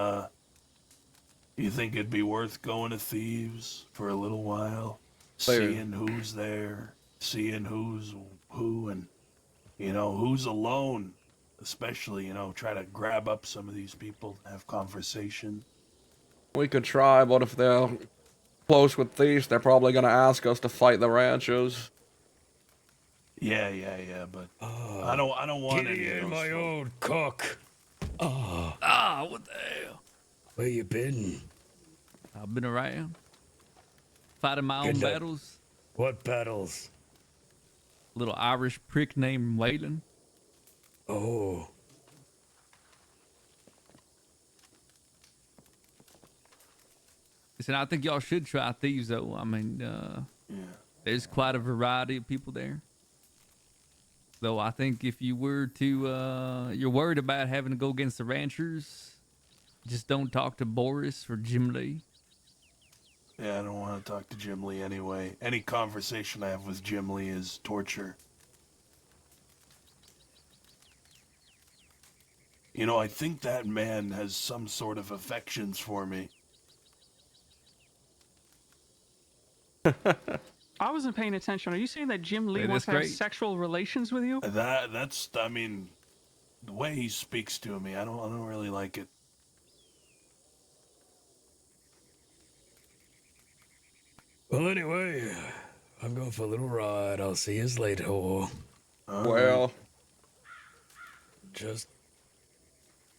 it'd be worth going to Thieves for a little while? Seeing who's there, seeing who's who, and, who's alone. Especially, try to grab up some of these people, have conversation. We could try, but if they're close with thieves, they're probably gonna ask us to fight the ranchers. Yeah, but I don't want any of those my folk. old cock. What the hell? Where you been? I've been around. Fighting my own Good luck. battles. What battles? Little Irish prick named Waylon. Oh. Listen, I think y'all should try Thieves, though. I mean, There's quite a variety of people there. Though I think if you were to, you're worried about having to go against the ranchers, just don't talk to Boris or Jim Lee. Yeah, I don't want to talk to Jim Lee anyway. Any conversation I have with Jim Lee is torture. You know, I think that man has some sort of affections for me. I wasn't paying attention. Are you saying that Jim Lee Hey, wants that's to have great. sexual relations with you? That's, I mean, the way he speaks to me, I don't really like it. Well, anyway, I'm going for a little ride. I'll see you later, whore. Well, Just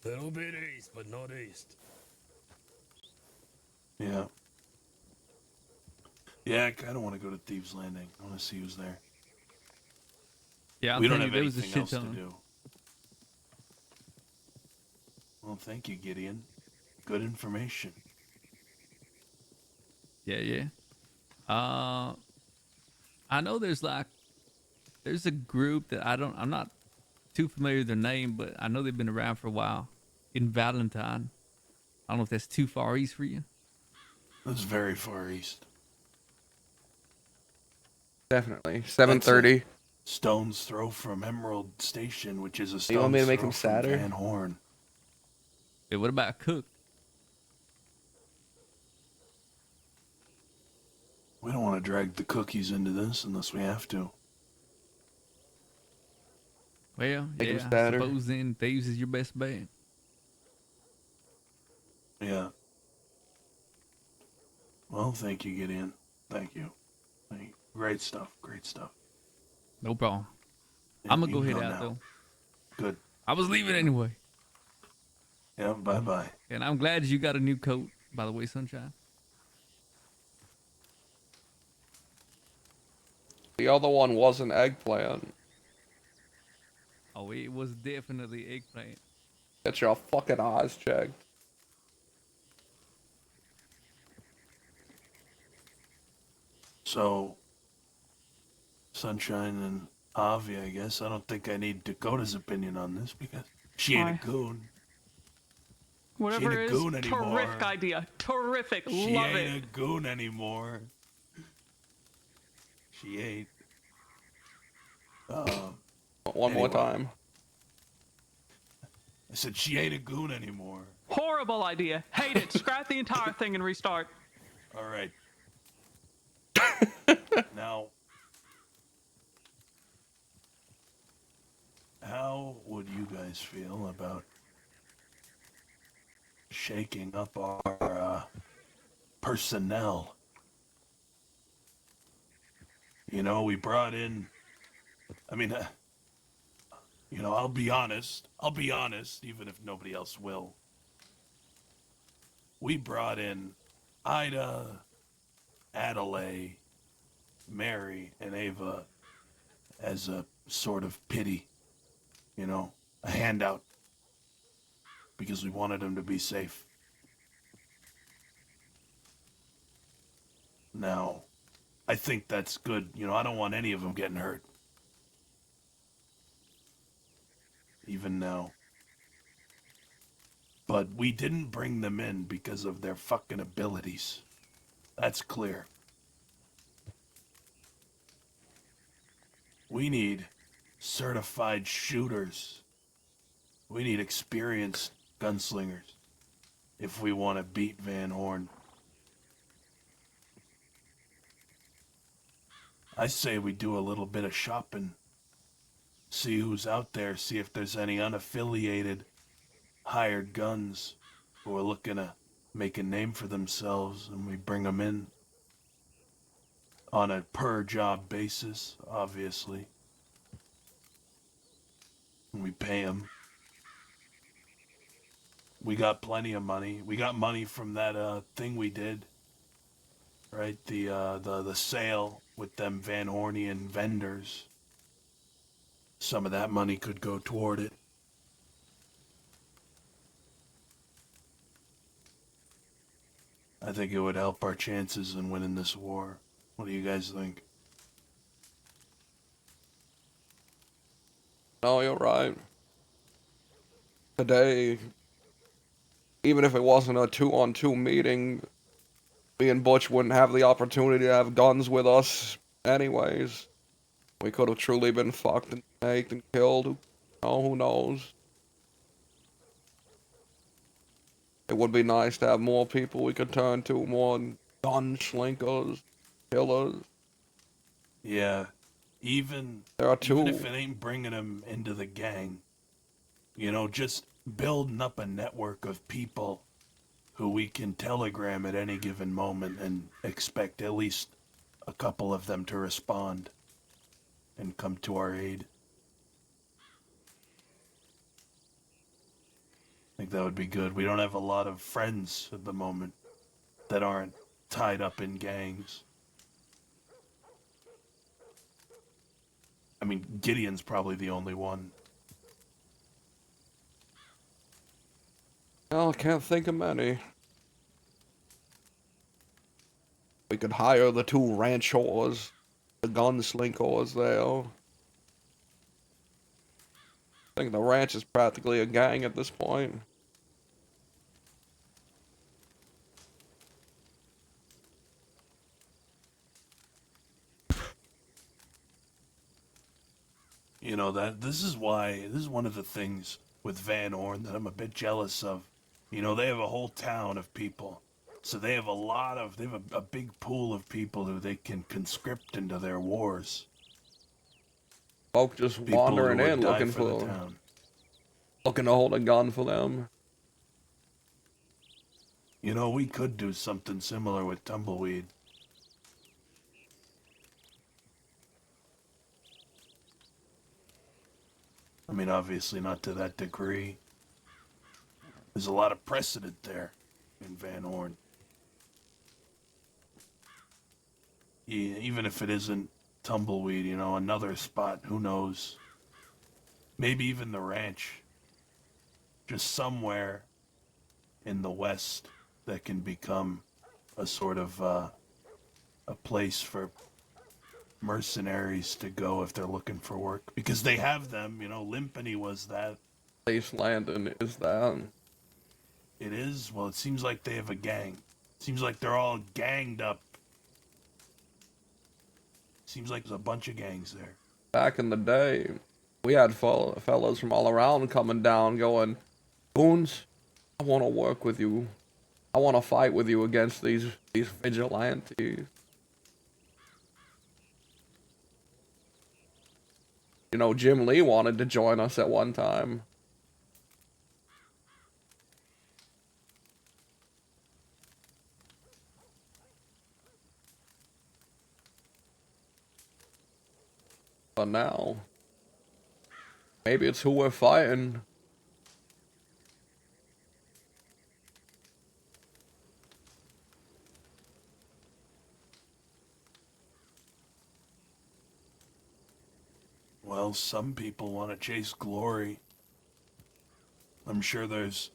a little bit east, but not east. Yeah. Yeah, I kind of want to go to Thieves Landing. I want to see who's there. Yeah, I'm We don't telling have you, there was a anything shit else to ton. do. Well, thank you, Gideon. Good information. Yeah. I know there's a group that I'm not too familiar with their name, but I know they've been around for a while in Valentine. I don't know if that's too far east for you. That's very far east. definitely 7:30. Stone's throw from Emerald Station, which is a stone's You want me to make throw him from sadder? Van Horn. Hey, what about Cook? We don't want to drag the cookies into this unless we have to. Well, Make him yeah, I sadder. suppose then Thieves is your best bet. Yeah. Well, thank you, Gideon. Thank you. Great stuff. Great stuff. No problem. Yeah, I'm gonna you go can head out now. though. Good. I was leaving anyway, Yeah, bye-bye. and I'm glad you got a new coat. By the way, Sunshine. The other one was an eggplant. Oh, it was definitely eggplant. Get your fucking eyes checked. So, Sunshine and Avi, I guess. I don't think I need Dakota's opinion on this because she ain't Why? a goon. Whatever a it is, goon anymore. terrific idea. Terrific. She Love ain't it. a goon anymore. She ain't. One more Anyway. time. I said she ain't a goon anymore. Horrible idea. Hate it. Scrap the entire thing and restart. All right. Now, how would you guys feel about shaking up our personnel? You know, we brought in, I mean, you know, I'll be honest, even if nobody else will. We brought in Ida, Adelaide, Mary, and Ava as a sort of pity, you know, a handout, because we wanted them to be safe. Now, I think that's good. You know, I don't want any of them getting hurt. Even now. But we didn't bring them in because of their fucking abilities. That's clear. We need certified shooters. We need experienced gunslingers if we want to beat Van Horn. I say we do a little bit of shopping. See who's out there, see if there's any unaffiliated hired guns who are looking to make a name for themselves, and we bring them in on a per job basis, obviously. And we pay them. We got plenty of money. We got money from that thing we did, right? The sale with them Van Hornian vendors. Some of that money could go toward it. I think it would help our chances in winning this war. What do you guys think? No, you're right. Today, even if it wasn't a 2-on-2 meeting, me and Butch wouldn't have the opportunity to have guns with us anyways. We could have truly been fucked and snaked and killed. Oh, who knows? It would be nice to have more people we could turn to, more gunslingers, killers. Yeah, even There are even two. if it ain't bringing them into the gang, you know, just building up a network of people who we can telegram at any given moment and expect at least a couple of them to respond and come to our aid. I think that would be good. We don't have a lot of friends at the moment that aren't tied up in gangs. I mean, Gideon's probably the only one. Well, I can't think of many. We could hire the two ranchers, the gunslingers there. I think the ranch is practically a gang at this point. You know, that this is one of the things with Van Horn that I'm a bit jealous of. You know, they have a whole town of people. So they have a big pool of people who they can conscript into their wars. Folk just People wandering who would in die looking for the for, town. looking to hold a gun for them. You know, we could do something similar with Tumbleweed. I mean, obviously not to that degree. There's a lot of precedent there in Van Horn. Even if it isn't Tumbleweed, you know, another spot, who knows? Maybe even the ranch. Just somewhere in the West that can become a sort of a place for mercenaries to go if they're looking for work. Because they have them, you know, Limpany was that. Place Landon is that. It is? Well, it seems like they have a gang. Seems like they're all ganged up. Seems like there's a bunch of gangs there. Back in the day, we had fellas from all around coming down going, Boons, I want to work with you. I want to fight with you against these vigilantes. You know, Jim Lee wanted to join us at one time. But now, maybe it's who we're fighting. Well, some people want to chase glory. I'm sure there's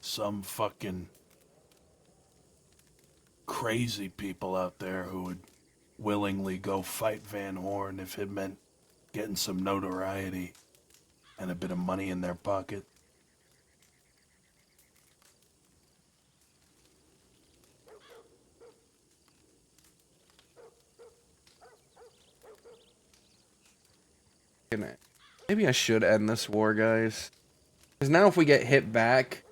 some fucking crazy people out there who would willingly go fight Van Horn if it meant getting some notoriety and a bit of money in their pocket. Maybe I should end this war, guys. Because now if we get hit back,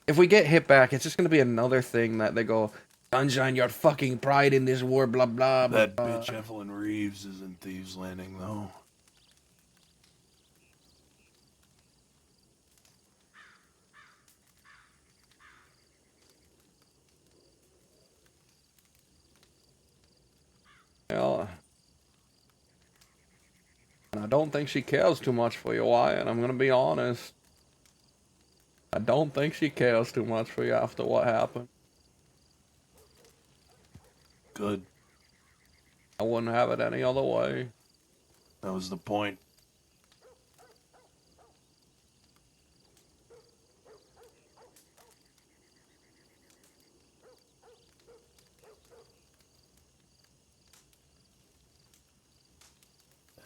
it's just going to be another thing that they go, Sunshine, your fucking pride in this war, blah, blah, blah. That bitch Evelyn Reeves is in Thieves Landing, though. Yeah. And I don't think she cares too much for you, Wyatt. I'm going to be honest. I don't think she cares too much for you after what happened. Good. I wouldn't have it any other way. That was the point.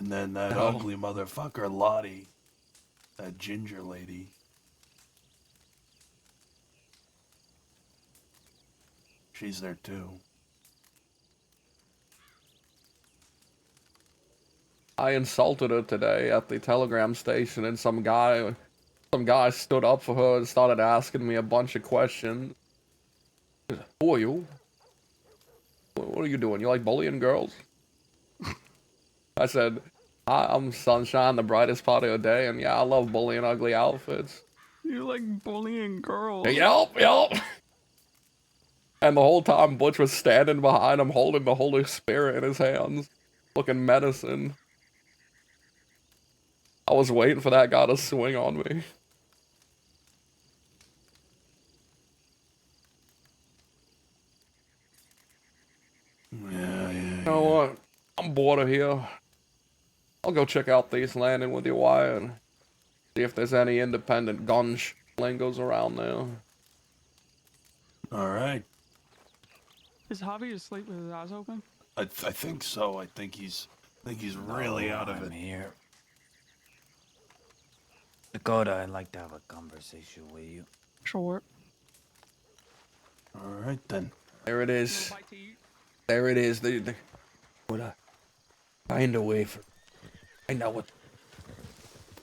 And then that No. ugly motherfucker, Lottie. That ginger lady. She's there too. I insulted her today at the telegram station, and some guy stood up for her and started asking me a bunch of questions. Who are you? What are you doing? You like bullying girls? I said, I'm sunshine, the brightest part of the day, and yeah, I love bullying ugly outfits. You like bullying girls. Yep. And the whole time Butch was standing behind him holding the Holy Spirit in his hands, looking menacing. I was waiting for that guy to swing on me. Yeah. You know what? I'm bored of here. I'll go check out the East Landing with you, Wyatt, and see if there's any independent gun lingos around there. All right. Is Javi asleep with his eyes open? I think so. I think he's really out of I'm it. here. Dakota, I'd like to have a conversation with you. Short. All right then. There it is. There it is. Find a way for. I know what.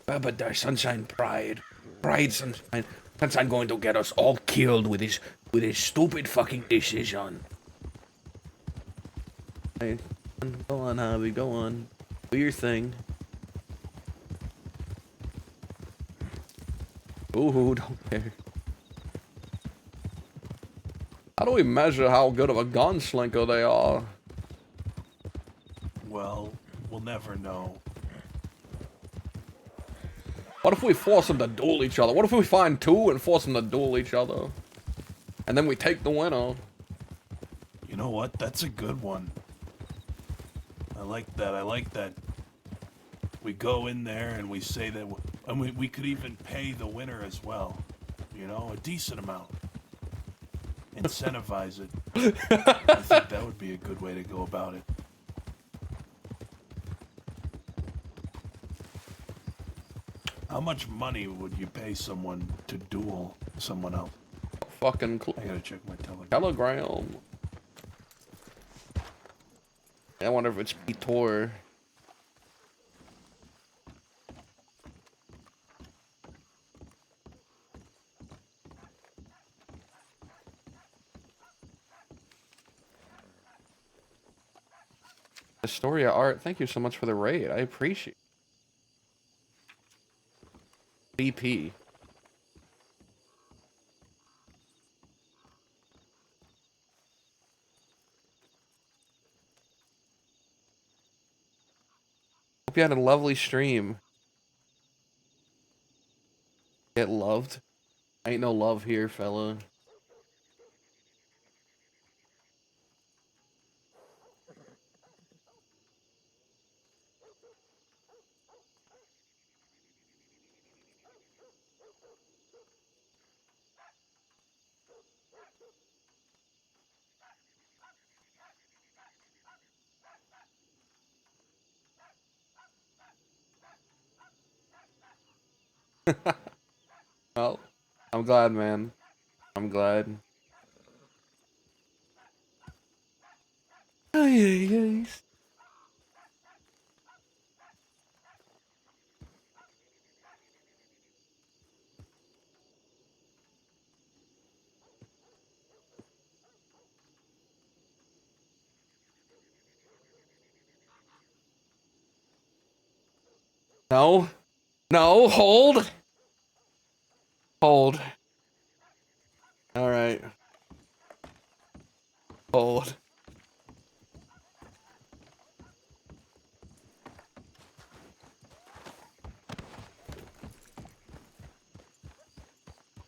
But there's Sunshine Pride. Sunshine. Sunshine going to get us all killed with his stupid fucking decision. Hey, go on, Javi. Go on. Do your thing. Ooh, don't care. How do we measure how good of a gunslinger they are? Well, we'll never know. What if we force them to duel each other? What if we find two and force them to duel each other? And then we take the winner. You know what? That's a good one. I like that. We go in there and we say that, and we could even pay the winner as well. You know, a decent amount. Incentivize it. I think that would be a good way to go about it. How much money would you pay someone to duel someone else? Fucking I gotta check my telegram. Telegram. I wonder if it's Vitor. Astoria Art, thank you so much for the raid. I appreciate it. BP. Hope you had a lovely stream. Get loved? Ain't no love here, fella. Well, I'm glad, man. I'm glad. Ay. No. No, hold. Hold. Alright. Hold.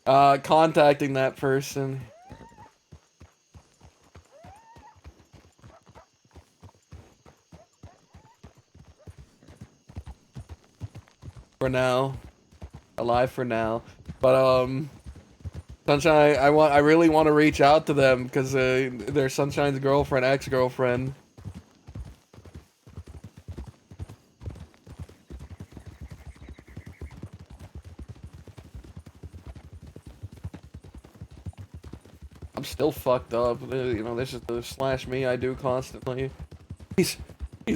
Contacting that person. For now. Alive for now. But, Sunshine, I really want to reach out to them, because, they're Sunshine's girlfriend, ex-girlfriend. I'm still fucked up. You know, this is the slash me I do constantly. He's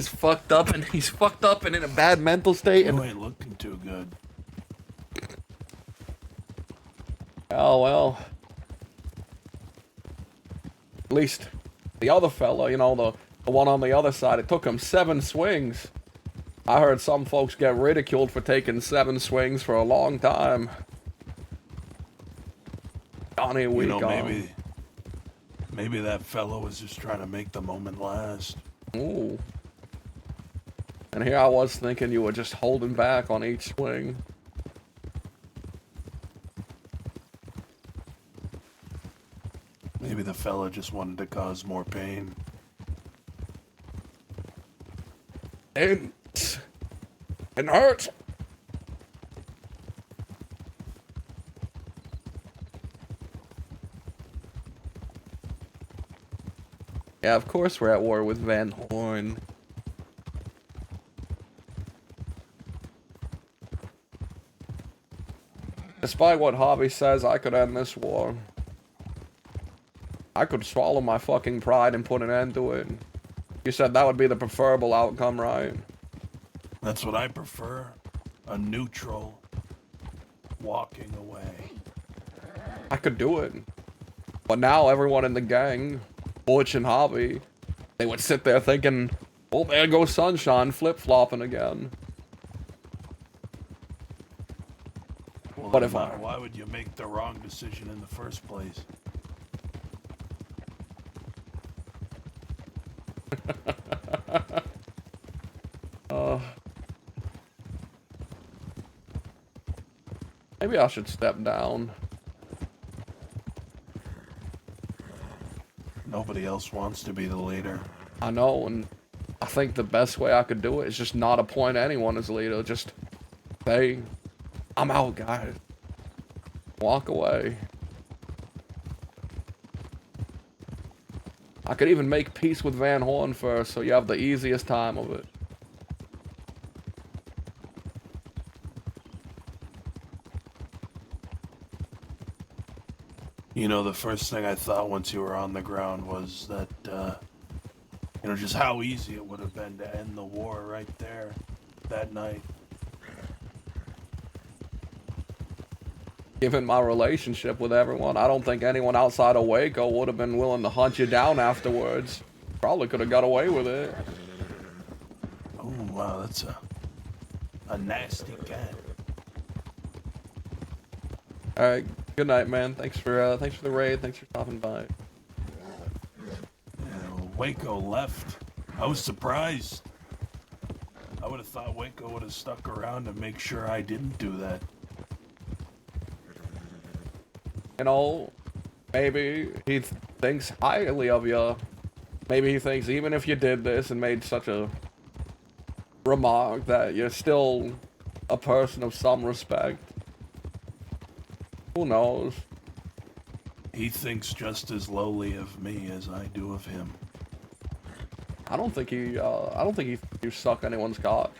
fucked up and in a bad mental state. You And ain't looking too good. oh well. At least the other fella, you know, the one on the other side, it took him 7 swings. I heard some folks get ridiculed for taking 7 swings for a long time. Johnny You Week know, on. maybe that fellow was just trying to make the moment last. Ooh. And here I was thinking you were just holding back on each swing. Maybe the fella just wanted to cause more pain. It hurts. Yeah, of course we're at war with Van Horn. Despite what Hobby says, I could end this war. I could swallow my fucking pride and put an end to it. You said that would be the preferable outcome, right? That's what I prefer. A neutral walking away. I could do it. But now everyone in the gang, Butch and Hobby, they would sit there thinking, oh, there goes Sunshine flip-flopping again. Well, But then if why would you make the wrong decision in the first place? Maybe I should step down. Nobody else wants to be the leader. I know, and I think the best way I could do it is just not appoint anyone as leader. Just say, I'm out, guys. Walk away. I could even make peace with Van Horn first, so you have the easiest time of it. You know, the first thing I thought once you were on the ground was that, you know, just how easy it would have been to end the war right there, that night. Given my relationship with everyone, I don't think anyone outside of Waco would have been willing to hunt you down afterwards. Probably could have got away with it. Oh, wow, that's a nasty cat. Alright, good night, man. Thanks for the raid. Thanks for stopping by. Waco left. I was surprised. I would have thought Waco would have stuck around to make sure I didn't do that. You know, maybe he thinks highly of you. Maybe he thinks even if you did this and made such a remark that you're still a person of some respect. Who knows? He thinks just as lowly of me as I do of him. I don't think you suck anyone's cock.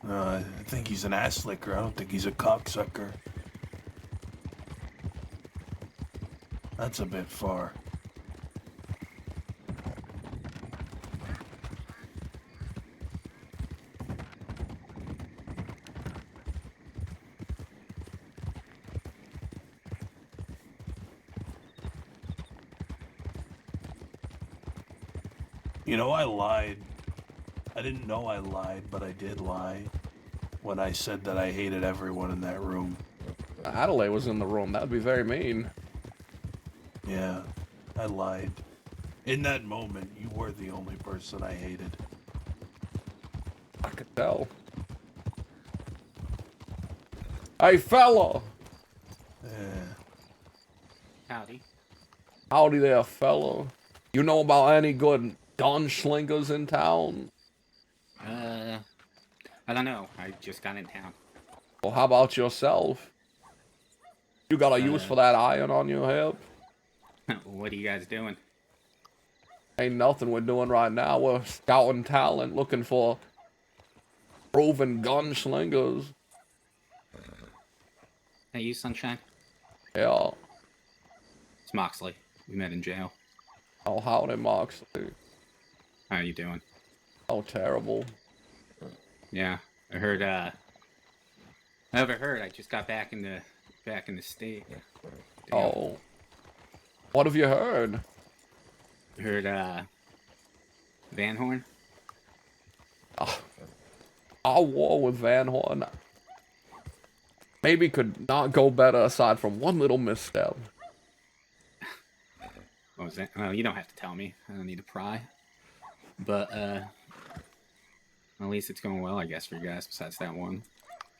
I think he's an ass licker. I don't think he's a cocksucker. That's a bit far. You know, I lied. I didn't know I lied, but I did lie when I said that I hated everyone in that room. Adelaide was in the room. That would be very mean. Yeah, I lied. In that moment, you were the only person I hated. I could tell. Hey, fella! Howdy. Howdy there, fella. You know about any good gunslingers in town? I don't know. I just got in town. Well, how about yourself? You got a use for that iron on your hip? What are you guys doing? Ain't nothing we're doing right now. We're scouting talent, looking for proven gunslingers. Hey, you, Sunshine? Yeah. It's Moxley. We met in jail. Oh, howdy, Moxley. How you doing? Oh, terrible. Yeah, I heard. I overheard. I just got back in the state. Damn. Oh. What have you heard? Heard. Van Horn. Our war with Van Horn maybe could not go better aside from one little misstep. What was that? Well, you don't have to tell me. I don't need to pry. But at least it's going well, I guess, for you guys. Besides that one.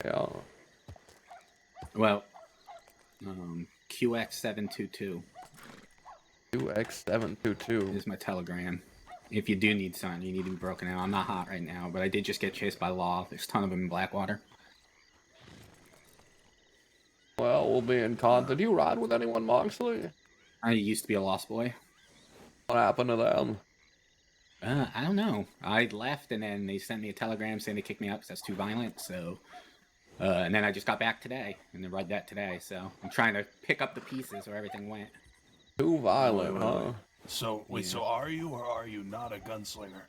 Yeah. Well, QX722. QX722 is my telegram. If you do need something, you need to be broken out. I'm not hot right now, but I did just get chased by law. There's a ton of them in Blackwater. Well, we'll be in contact. Do you ride with anyone, Moxley? I used to be a lost boy. What happened to them? I don't know. I left, and then they sent me a telegram saying they kicked me out because that's too violent. So, and then I just got back today, and they read that today. So I'm trying to pick up the pieces where everything went. Too violent, huh? So, wait, so are you or are you not a gunslinger?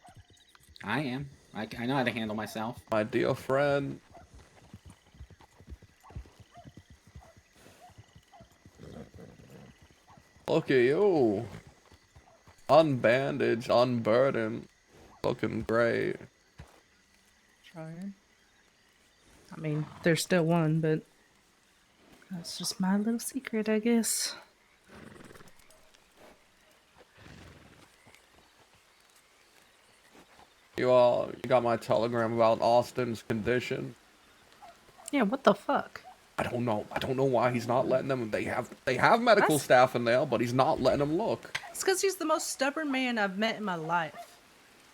I am. I know how to handle myself. My dear friend. Look at you. Unbandaged, unburdened. Looking great. Trying. I mean, there's still one, but that's just my little secret, I guess. You got my telegram about Austin's condition. Yeah, what the fuck? I don't know. I don't know why he's not letting them. They have medical staff in there, but he's not letting them look. It's because he's the most stubborn man I've met in my life.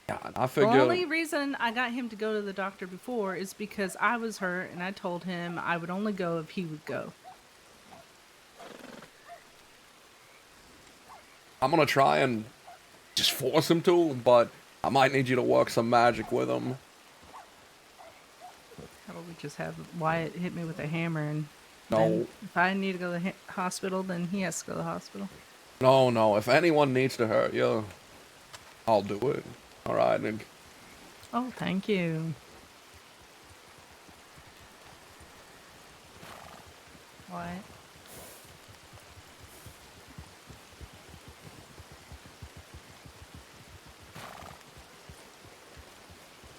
Yeah, and I figure. The only reason I got him to go to the doctor before is because I was hurt and I told him I would only go if he would go. I'm gonna try and just force him to, but I might need you to work some magic with him. How about we just have Wyatt hit me with a hammer and No. then if I need to go to the hospital, then he has to go to the hospital. No. If anyone needs to hurt you, I'll do it. All right, Nick. Oh, thank you. Wyatt.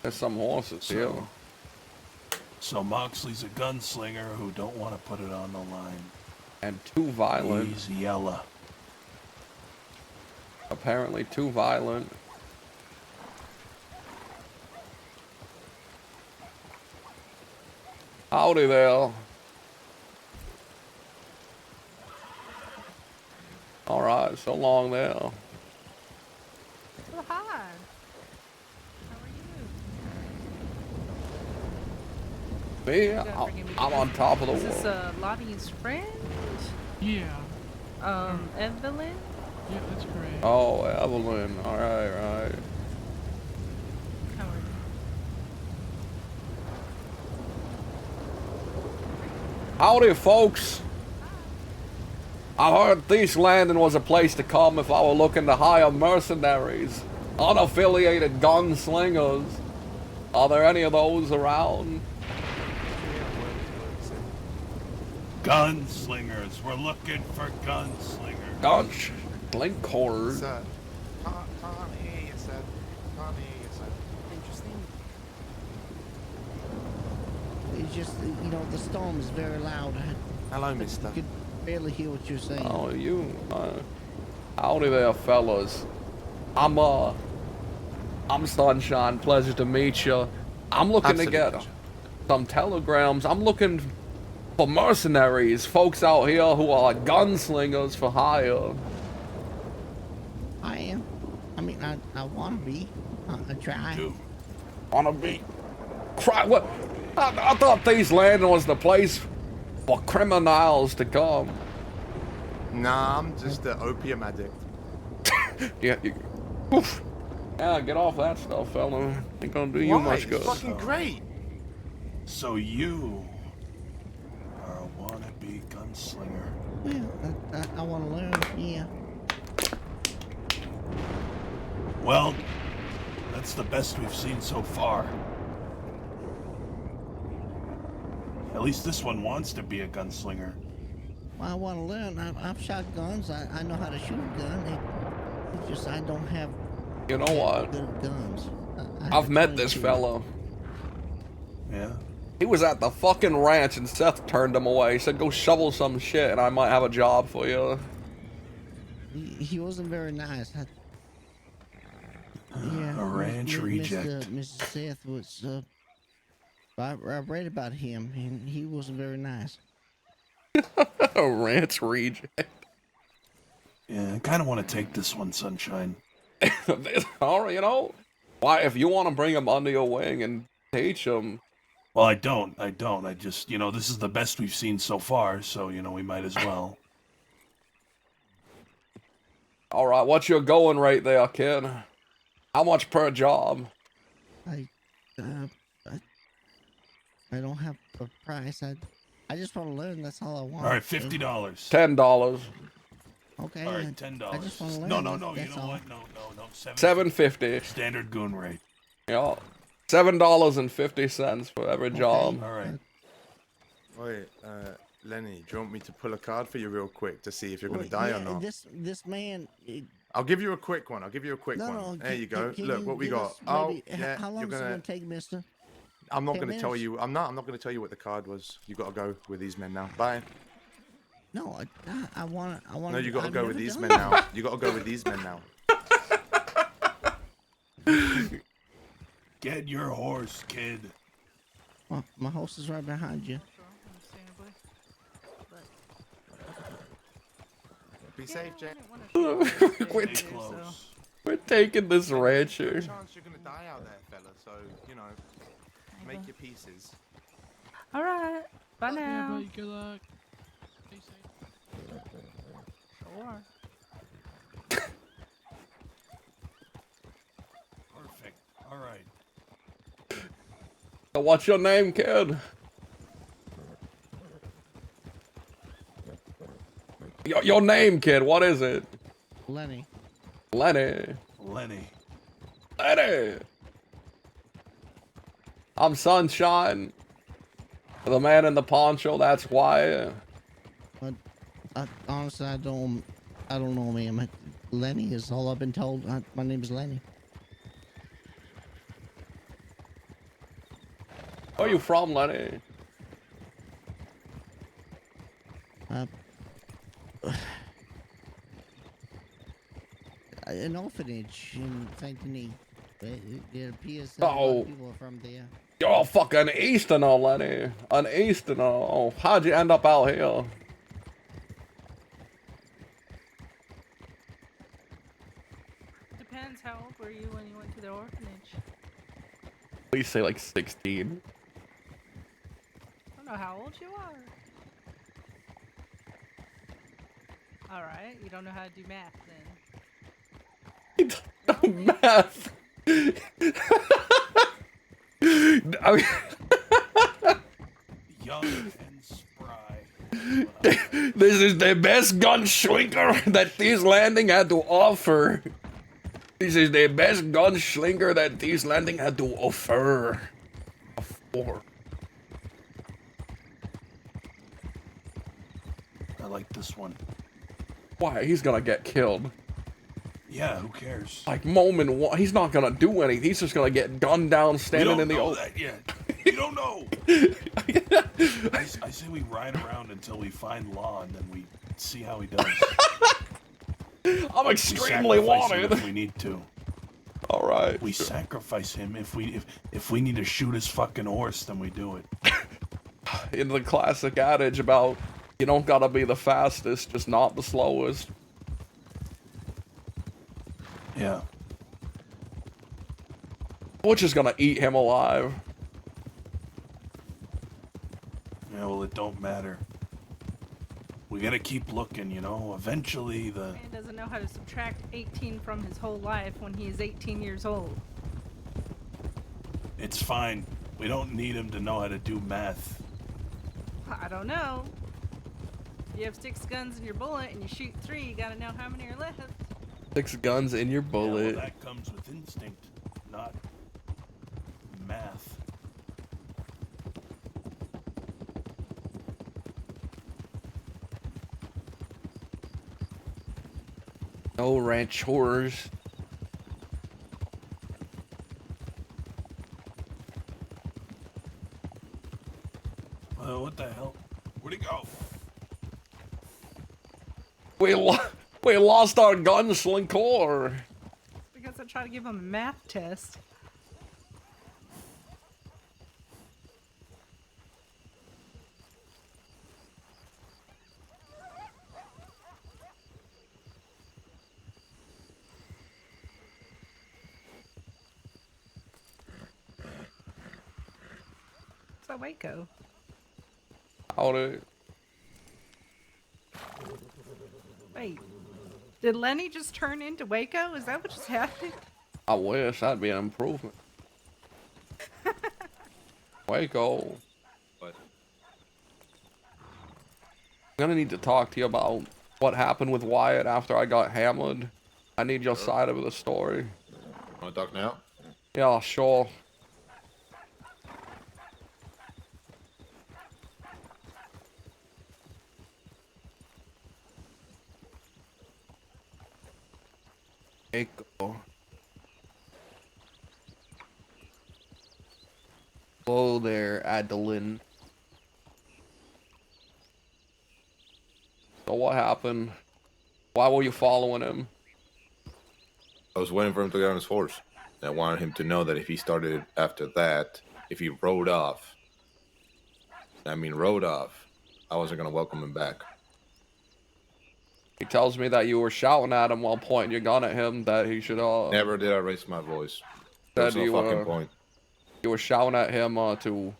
There's some horses here. So Moxley's a gunslinger who don't want to put it on the line. And too violent. He's yella. Apparently too violent. Howdy there. Alright, so long there. Oh, hi. Me? I'm on top of the Is world. this Lottie's friend? Yeah. Evelyn? Yeah, that's correct. Oh, Evelyn. Alright, right. How are you? Howdy, folks. I heard Thief's Landing was a place to come if I were looking to hire mercenaries, unaffiliated gunslingers. Are there any of those around? Gunslingers. We're looking for gunslingers. Gunslingers. Sir, can't hear you, sir. Can't hear you, sir. Interesting. It's just, you know, the storm is very loud. Hello, mister. I could barely hear what you're saying. Oh, you. Howdy there, fellas. I'm Sunshine. Pleasure to meet you. I'm looking to get some telegrams. I'm looking for mercenaries, folks out here who are gunslingers for hire. I am. I mean, I want to be. I try. Wanna be? What? I thought Thief's Landing was the place for criminals to come. Nah, I'm just an opium addict. Yeah. Oof. Yeah, get off that stuff, fella. Ain't gonna do you much good. It's fucking great. So you are a wannabe gunslinger. Well, I want to learn. Yeah. Well, that's the best we've seen so far. At least this one wants to be a gunslinger. Well, I want to learn. I've shot guns. I know how to shoot a gun. It's just I don't have. You know what? Good guns. I've met this fellow. Yeah? He was at the fucking ranch and Seth turned him away. He said, go shovel some shit and I might have a job for you. He wasn't very nice. Yeah, A ranch reject. Mr. Seth was. I read about him, and he wasn't very nice. A ranch reject. Yeah, I kind of want to take this one, Sunshine. All right, you know, why? If you want to bring him under your wing and teach him. Well, I don't. I just, this is the best we've seen so far, so, we might as well. All right, what's your going rate there, kid? How much per job? I don't have a price. I just want to learn. That's all I want. All right, $50. $10. Okay. All right, $10. I just want to learn. No, That's all. what? No. $7.50. Standard goon rate. Yeah. $7.50 for every job. All right. Wait, Lenny, do you want me to pull a card for you real quick to see if you're going to die or not? This man. I'll give you a quick one. No, There you go. can Look you what we give got. us Oh, maybe- yeah. How long You're is it gonna. going to take, mister? I'm not 10 going to tell minutes? you. I'm not going to tell you what the card was. You got to go with these men now. Bye. No, I want to. No, you got to I've go never with these done men it. now. You got to go with these men now. Get your horse, kid. Well, my horse is right behind you. Be safe, Jay. We're taking this rancher. Chance you're gonna die out there, fella. So make your pieces. All right. Bye Yeah, now. buddy, good luck. Stay safe. Sure. Perfect. All right. So what's your name, kid? Your name, kid, what is it? Lenny. Lenny. Lenny. I'm Sunshine. The man in the poncho, that's why. Honestly, I don't know, man. Lenny is all I've been told. My name is Lenny. Where are you from, Lenny? An orphanage in Saint Denis. It appears that a lot Oh. of people are from there. You're a fucking Easterner, Lenny. An Easterner. Oh, how'd you end up out here? Depends how old were you when you went to the orphanage. Please say like 16. I don't know how old you are. All right, you don't know how to do math then. Math. I mean, Young and spry. this is the best gunslinger that Thieves Landing had to offer. This is the best gunslinger that Thieves Landing had to offer. I like this one. Why? He's gonna get killed. Yeah, who cares? Like moment one, he's not gonna do anything. He's just gonna get gunned down standing in the open. That yet. You don't know. I say we ride around until we find Law, and then we see how he does. I'm We extremely sacrifice him wanted. if we need to. All right. We sacrifice him if we need to shoot his fucking horse, then we do it. In the classic adage about you don't gotta be the fastest, just not the slowest. Yeah. Which is gonna eat him alive. Yeah, well, it don't matter. We gotta keep looking, Eventually, the... Man doesn't know how to subtract 18 from his whole life when he is 18 years old. It's fine. We don't need him to know how to do math. I don't know. You have 6 guns in your bullet and you shoot 3, you gotta know how many are left. 6 guns in your Yeah, bullet. well, that comes with instinct, not math. No ranchers. What the hell? Where'd he go? We lost our gunslinger. Because I tried to give him a math test. So Waco. Howdy. Wait, did Lenny just turn into Waco? Is that what just happened? I wish that'd be an improvement. Waco. What? I'm gonna need to talk to you about what happened with Wyatt after I got hammered. I need your side of the story. Want to talk now? Yeah, sure. Waco. Hello there, Adeline. So what happened? Why were you following him? I was waiting for him to get on his horse. I wanted him to know that if he started after that, if he rode off, I wasn't going to welcome him back. He tells me that you were shouting at him while pointing your gun at him, that he should, Never did I raise my voice. said There's no you fucking were, point. you were shouting at him, to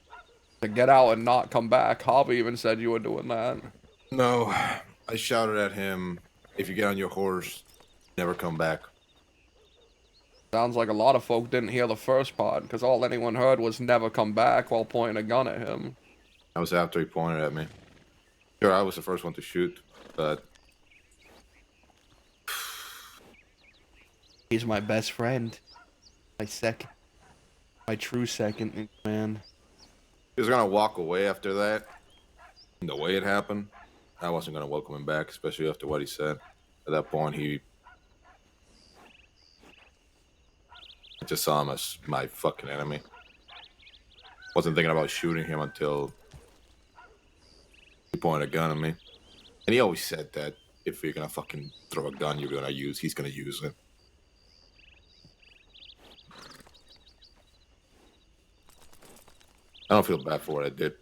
get out and not come back. Hobby even said you were doing that. No, I shouted at him, if you get on your horse, never come back. Sounds like a lot of folk didn't hear the first part, because all anyone heard was never come back while pointing a gun at him. That was after he pointed at me. Sure, I was the first one to shoot, but... He's my best friend. My true second in command. He was going to walk away after that. The way it happened, I wasn't going to welcome him back, especially after what he said. At that point, I just saw him as my fucking enemy. Wasn't thinking about shooting him until he pointed a gun at me. And he always said that if you're gonna fucking throw a gun he's gonna use it. I don't feel bad for what I did.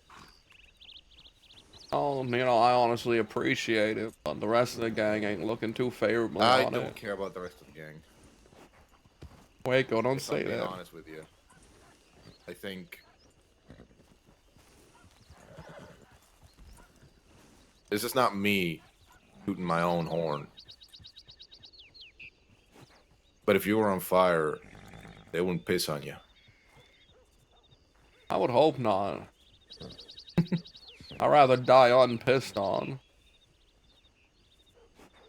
Oh, I honestly appreciate it, but the rest of the gang ain't looking too favorable I on don't it. care about the rest of the gang. Waco, don't If say I'm being that. honest with you, I think this is not me tooting my own horn. But if you were on fire, they wouldn't piss on you. I would hope not. I'd rather die unpissed on.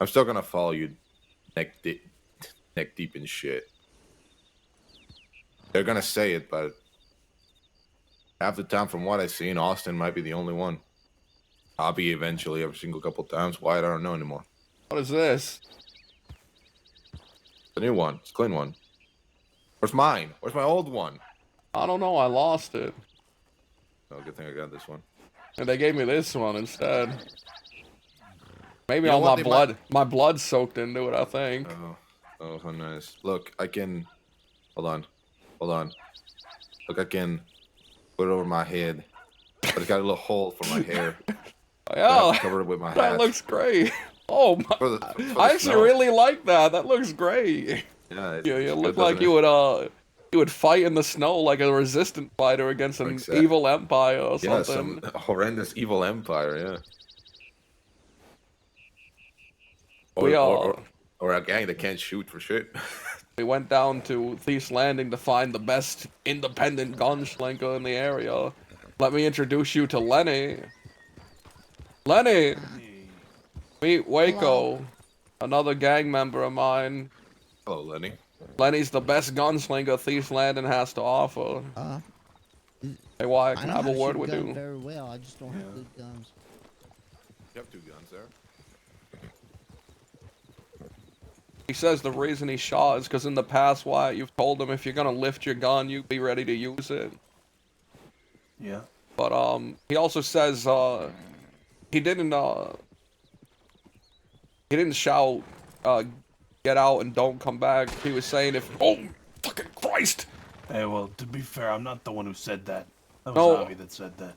I'm still gonna follow you neck deep in shit. They're gonna say it, but half the time from what I've seen, Austin might be the only one. Hobby eventually every single couple times. Wyatt, I don't know anymore. What is this? The new one. It's a clean one. Where's mine? Where's my old one? I don't know, I lost it. Oh, good thing I got this one. And they gave me this one instead. Maybe You know all what, my they blood, might- my blood soaked into it, I think. Oh, how nice. Look, I can... Hold on. Look, I can put it over my head. But it's got a little hole for my hair. Yeah, Cover it with my hat. that looks great. Oh my, For the I actually snow. really like that. That looks great. Yeah, You it's look good, like doesn't you it? would fight in the snow like a resistant fighter against an Exactly. evil empire or Yeah, something. some horrendous evil empire, yeah. We Or a gang that can't shoot for shit. We went down to Thief's Landing to find the best independent gunslinger in the area. Let me introduce you to Lenny. Lenny! Meet Waco. Another gang member of mine. Hello, Lenny. Lenny's the best gunslinger Thief's Landing has to offer. Hey, Wyatt, can I know have how a to word shoot a with gun you? very well. I just don't have good guns. You have 2 guns there. He says the reason he shot is because in the past, Wyatt, you've told him if you're gonna lift your gun, you be ready to use it. Yeah. But, he also says, he didn't shout, get out and don't come back. He was saying if, oh, fucking Christ! Hey, well, to be fair, I'm not the one who said that. That was No. Avi that said that.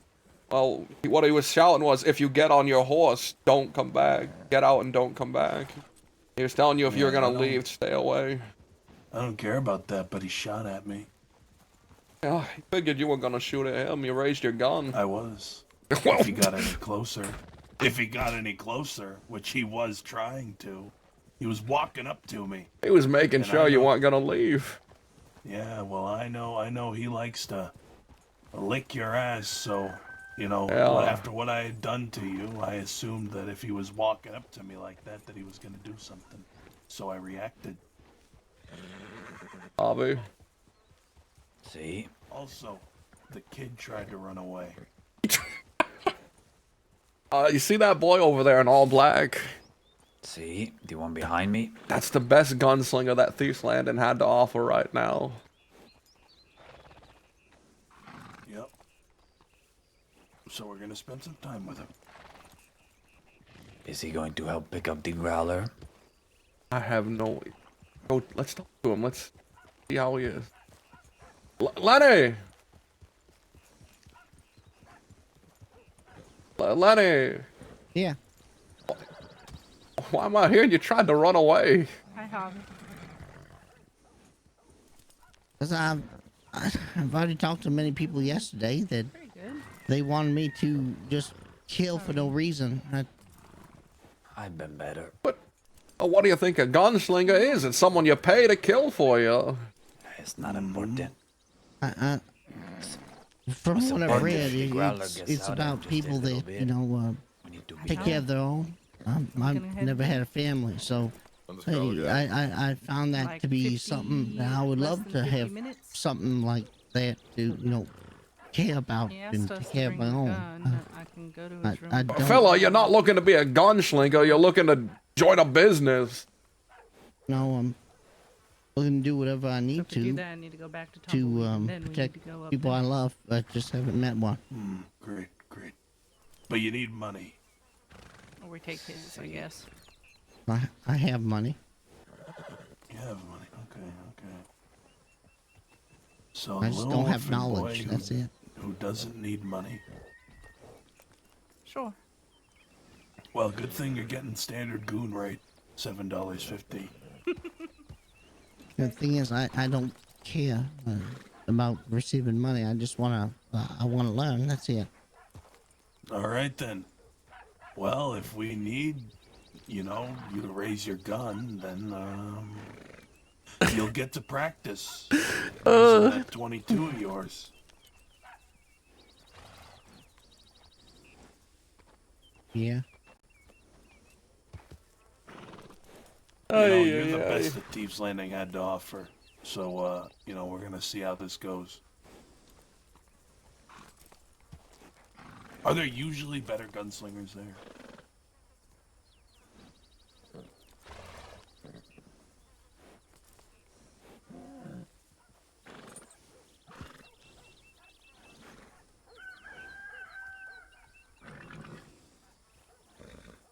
Well, what he was shouting was, if you get on your horse, don't come back. Get out and don't come back. He was telling you if you were Yeah, gonna I leave, stay away. I don't care about that, but he shot at me. Yeah, he figured you weren't gonna shoot at him. You raised your gun. I was. If he got any closer. If he got any closer, which he was trying to. He was walking up to me. He was making And sure I you know- weren't gonna leave. Yeah, well, I know he likes to lick your ass, so, you know, Yeah. after what I had done to you, I assumed that if he was walking up to me like that he was gonna do something. So I reacted. Avi. See? Also, the kid tried to run away. You see that boy over there in all black? See? The one behind me? That's the best gunslinger that Thief's Landing had to offer right now. Yep. So we're gonna spend some time with him. Is he going to help pick up the growler? I have no... Go, let's talk to him. Let's see how he is. Lenny! Lenny! Yeah. Why am I here? You tried to run away. Hi, Hobby. Because I've already talked to many people yesterday that they wanted me to just kill for no reason. I've been better. What do you think a gunslinger is? It's someone you pay to kill for you. It's not important. From What's what I've important read, if the growler gets it's out about in just a people little that, bit? you know, take care of their own. I've never had a family, so hey, I found that Like to be 50, something that I would less love than to 50 have minutes? something like that to, you know, care about He and asked take us to care of bring my a own. gun. I can go to his room. I don't, Fella, you're not looking to be a gunslinger. You're looking to join a business. No, I'm looking to do whatever I need to do to that, I need to go back to Tumbleweed, and then we protect need to go up people there. I love. I just haven't met one. Great. But you need money. Or we take his, I guess. I have money. You have money. Okay. So I a just little don't have orphan knowledge, boy that's it. Who doesn't need money. Sure. Well, good thing you're getting standard goon rate, $7.50. The thing is, I don't care about receiving money. I just wanna learn. That's it. All right then. Well, if we need, you know, you to raise your gun, then you'll get to practice using that 22 of yours. Yeah. You're the best that Thieves Landing had to offer. So, you know, we're gonna see how this goes. Are there usually better gunslingers there?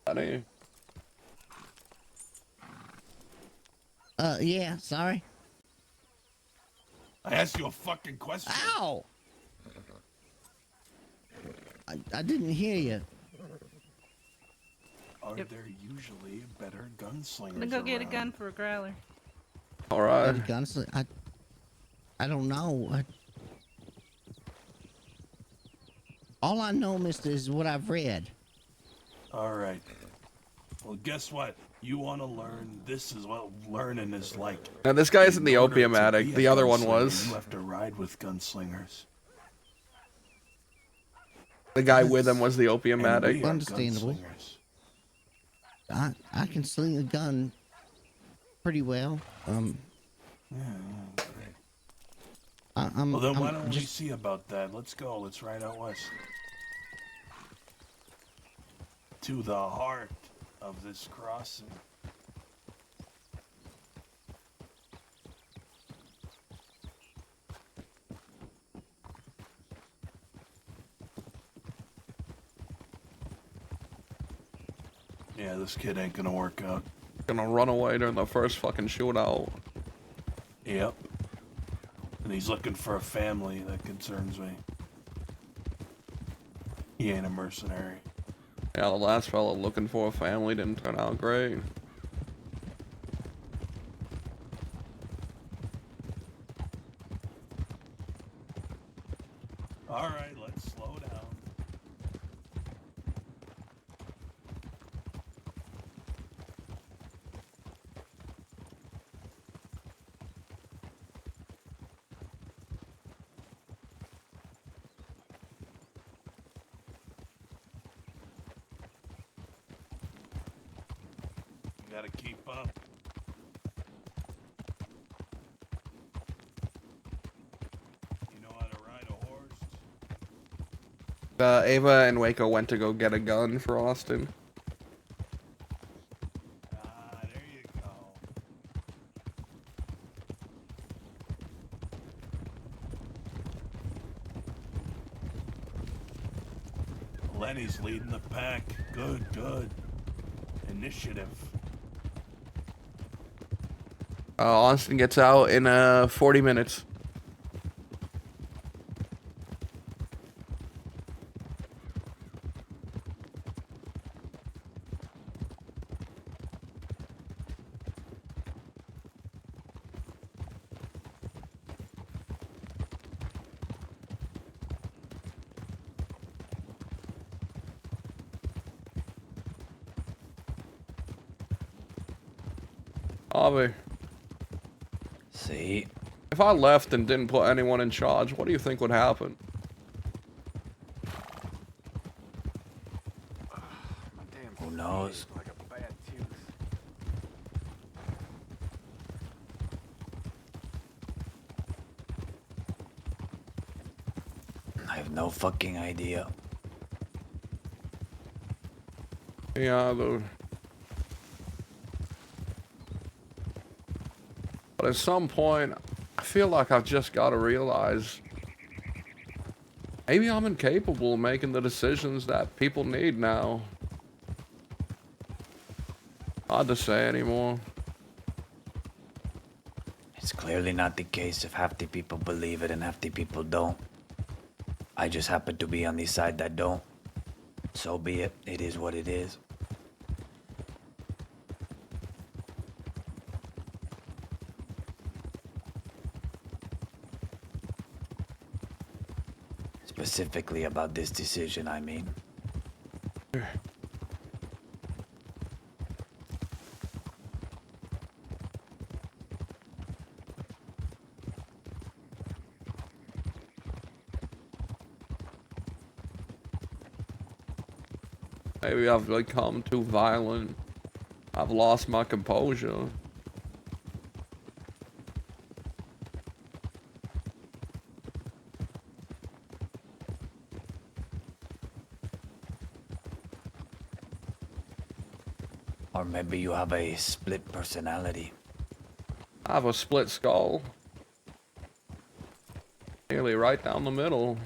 Honey. Yeah, sorry. I asked you a fucking question. Ow! I didn't hear you. Are there usually better gunslingers? I'm gonna go get a around? gun for a growler. All right. I don't know. All I know, mister, is what I've read. All right. Well, guess what? You want to learn? This is what learning is like. Now, this guy isn't the In order opium to addict. be a The other one gunslinger, was. You have to ride with gunslingers. The guy with him was the opium And addict. we are Understandable. gunslingers. I can sling a gun pretty well. I'm Well, then why I'm don't we just see about that? Let's go. Let's ride out west. To the heart of this crossing. Yeah, this kid ain't gonna work out. Gonna run away during the first fucking shootout. Yep. And he's looking for a family. That concerns me. He ain't a mercenary. Yeah, the last fella looking for a family didn't turn out great. All right, let's slow down. You gotta keep up. You know how to ride a horse? Ava and Waco went to go get a gun for Austin. Ah, there you go. Lenny's leading the pack. Good, good. Initiative. Austin gets out in 40 minutes. Avi. See? If I left and didn't put anyone in charge, what do you think would happen? Who knows? I have no fucking idea. Yeah, dude. But at some point, I feel like I've just got to realize maybe I'm incapable of making the decisions that people need now. Hard to say anymore. It's clearly not the case if half the people believe it and half the people don't. I just happen to be on the side that don't. So be it. It is what it is. Specifically about this decision, I mean. Maybe I've become too violent. I've lost my composure. Or maybe you have a split personality. I have a split skull. Nearly right down the middle.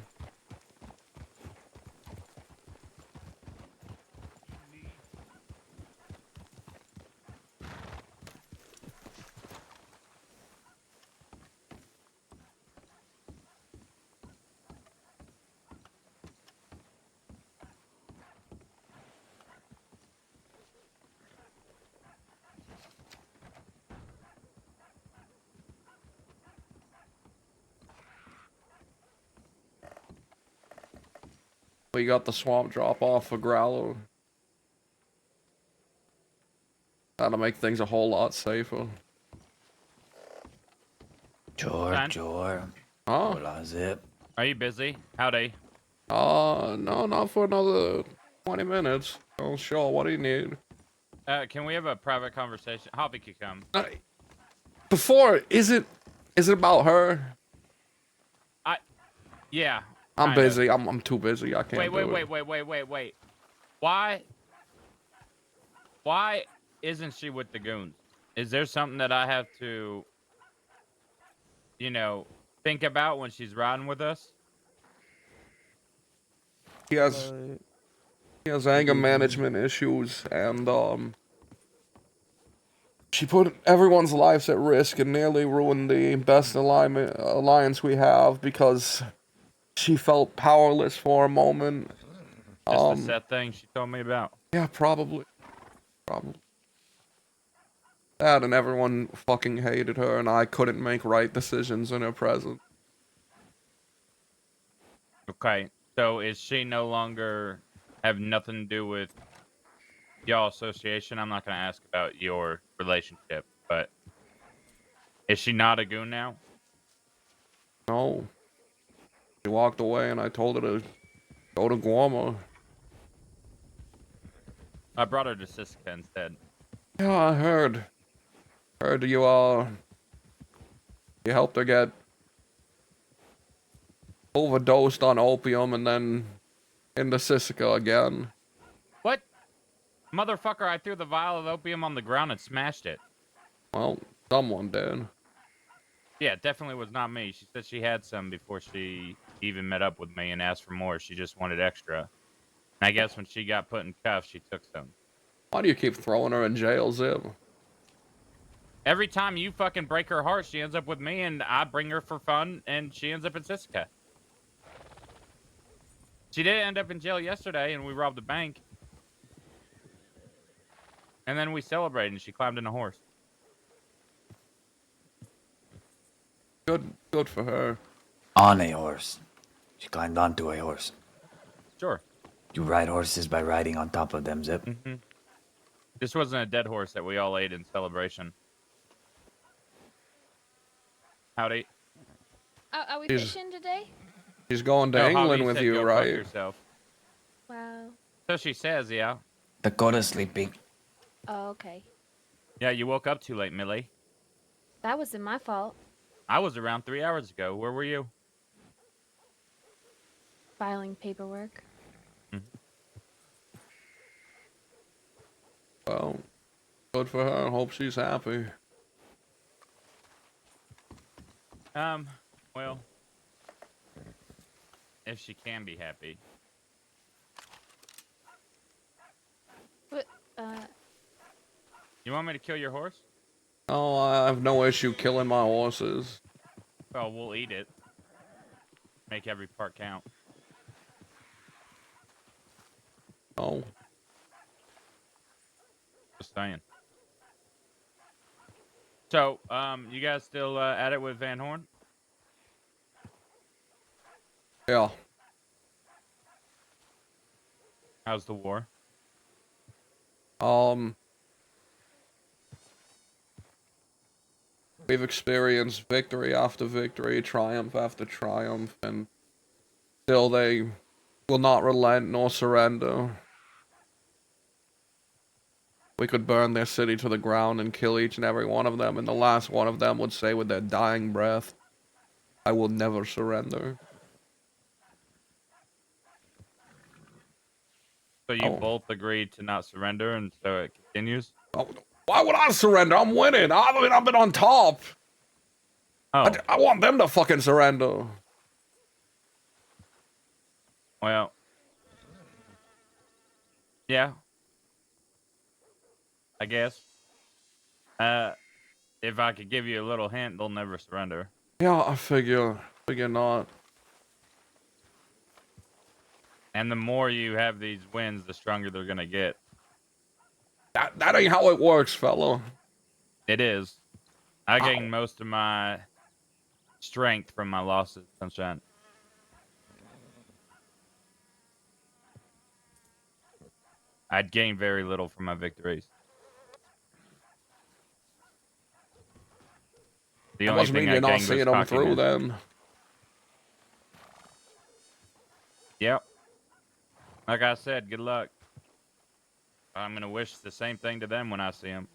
We got the swamp drop off for Growler. That'll make things a whole lot safer. Sure, Son? sure. Oh. Hola, Zip. Are you busy? Howdy. No, not for another 20 minutes. Oh, sure. What do you need? Can we have a private conversation? Hoppy could come. Before, is it about her? Yeah. I'm kind of. busy. I'm too busy. I can't do it. Wait. Why isn't she with the goons? Is there something that I have to, think about when she's riding with us? He has anger management issues, and she put everyone's lives at risk and nearly ruined the best alliance we have because she felt powerless for a moment. Just the set thing she told me about. Yeah, probably. That and everyone fucking hated her, and I couldn't make right decisions in her presence. Okay, so is she no longer have nothing to do with y'all association? I'm not going to ask about your relationship, but is she not a goon now? No. She walked away, and I told her to go to Guamo. I brought her to Siska instead. Yeah, I heard. Heard you helped her get overdosed on opium and then into Siska again. What? Motherfucker, I threw the vial of opium on the ground and smashed it. Well, someone did. Yeah, it definitely was not me. She said she had some before she even met up with me and asked for more. She just wanted extra. And I guess when she got put in cuffs, she took some. Why do you keep throwing her in jail, Zip? Every time you fucking break her heart, she ends up with me, and I bring her for fun, and she ends up in Siska. She did end up in jail yesterday, and we robbed a bank. And then we celebrated, and she climbed in a horse. Good for her. On a horse. She climbed onto a horse. Sure. You ride horses by riding on top of them, Zip. Mm-hmm. This wasn't a dead horse that we all ate in celebration. Howdy. Are we She's- fishing today? She's going to No, England Javi with said you, go fuck right? yourself. Wow. So she says, yeah. Dakota's sleeping. Oh, okay. Yeah, you woke up too late, Millie. That wasn't my fault. I was around 3 hours ago. Where were you? Filing paperwork. Well, good for her. Hope she's happy. Well, if she can be happy. But, You want me to kill your horse? Oh, I have no issue killing my horses. Well, we'll eat it. Make every part count. Oh. Just saying. So, you guys still at it with Van Horn? Yeah. How's the war? We've experienced victory after victory, triumph after triumph, and still they will not relent nor surrender. We could burn their city to the ground and kill each and every one of them, and the last one of them would say with their dying breath, I will never surrender. So you both agreed to not surrender, and so it continues? Oh, why would I surrender? I'm winning. I've been on top. Oh. I want them to fucking surrender. Well. Yeah. I guess. If I could give you a little hint, they'll never surrender. Yeah, I figure not. And the more you have these wins, the stronger they're gonna get. That ain't how it works, fella. It is. I gain most of my strength from my losses, Sunshine. I'd gain very little from my victories. The That only must thing mean I you're not gained was seeing them through cockiness. then. Yep. Like I said, good luck. I'm gonna wish the same thing to them when I see them.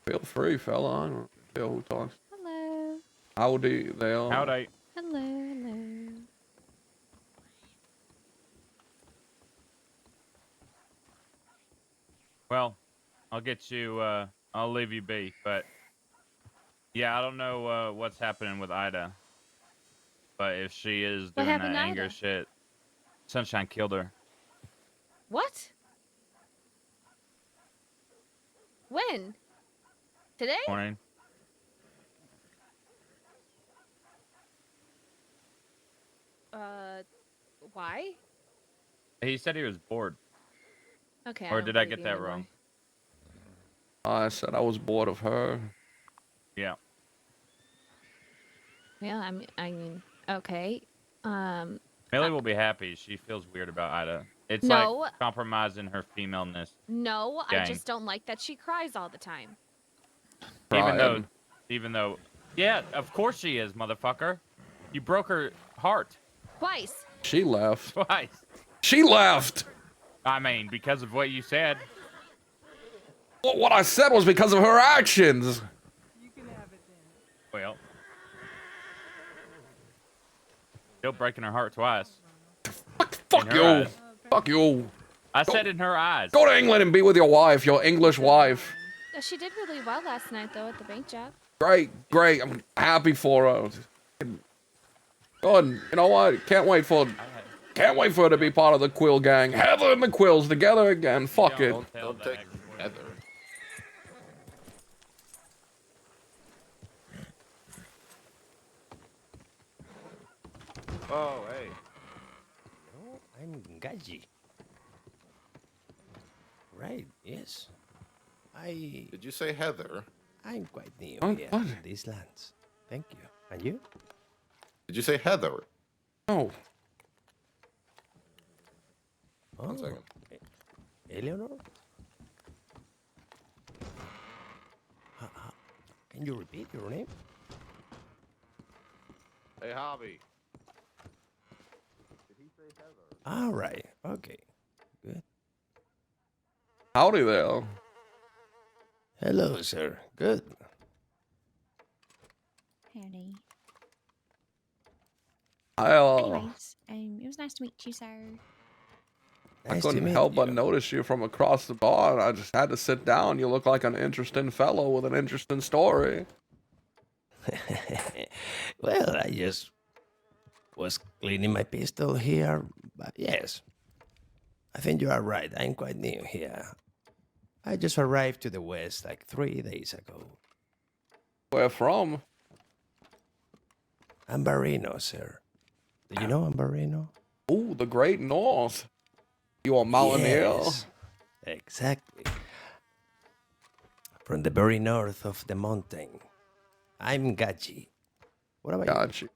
Feel free, fella. I don't care who talks. Hello. Howdy there. Howdy. Hello. Hello. Well, I'll get you. I'll leave you be. But yeah, I don't know what's happening with Ida. But if she is What doing that happened to anger Ida? shit, Sunshine killed her. What? When? Today? Morning. Why? He said he was bored. Okay. Or don't did I believe get you that anymore. wrong? I said I was bored of her. Yeah. Yeah. I mean. Okay. Millie will be happy. She feels weird about Ida. It's No. like compromising her femaleness. No. I Gang. just don't like that she cries all the time. Even though, yeah, of course she is, motherfucker. You broke her heart Twice. She left. twice. She left. I mean, because of what you said. Well, what I said was because of her actions. Well, still breaking her heart twice. Fuck you. Fuck you. I said in her eyes. Go to England and be with your wife, your English wife. She did really well last night, though, at the bank job. Great, great. I'm happy for her. Good. You know what? Can't wait for her to be part of the Quill gang. Heather and the Quills together again. Fuck it. Don't take Heather. Oh, hey. No, I'm Gaji. Right, yes. Did you say Heather? I'm quite new Oh, here what? in these lands. Thank you. And you? Did you say Heather? No. Oh, One second. Eleanor? Can you repeat your name? Hey, Hobby. All right. Okay. Good. Howdy there. Hello, sir. Good. Howdy. I Anyways, it was nice to meet you, sir. I Nice to couldn't meet help but you. notice you from across the bar. I just had to sit down. You look like an interesting fellow with an interesting story. Well, I just was cleaning my pistol here, but yes, I think you are right. I'm quite new here. I just arrived to the West like 3 days ago. Where from? Ambarino, sir. Do you know Ambarino? Ooh, the Great North. You a mountaineer? Yes, exactly. From the very north of the mountain. I'm Gaji. What about Got you.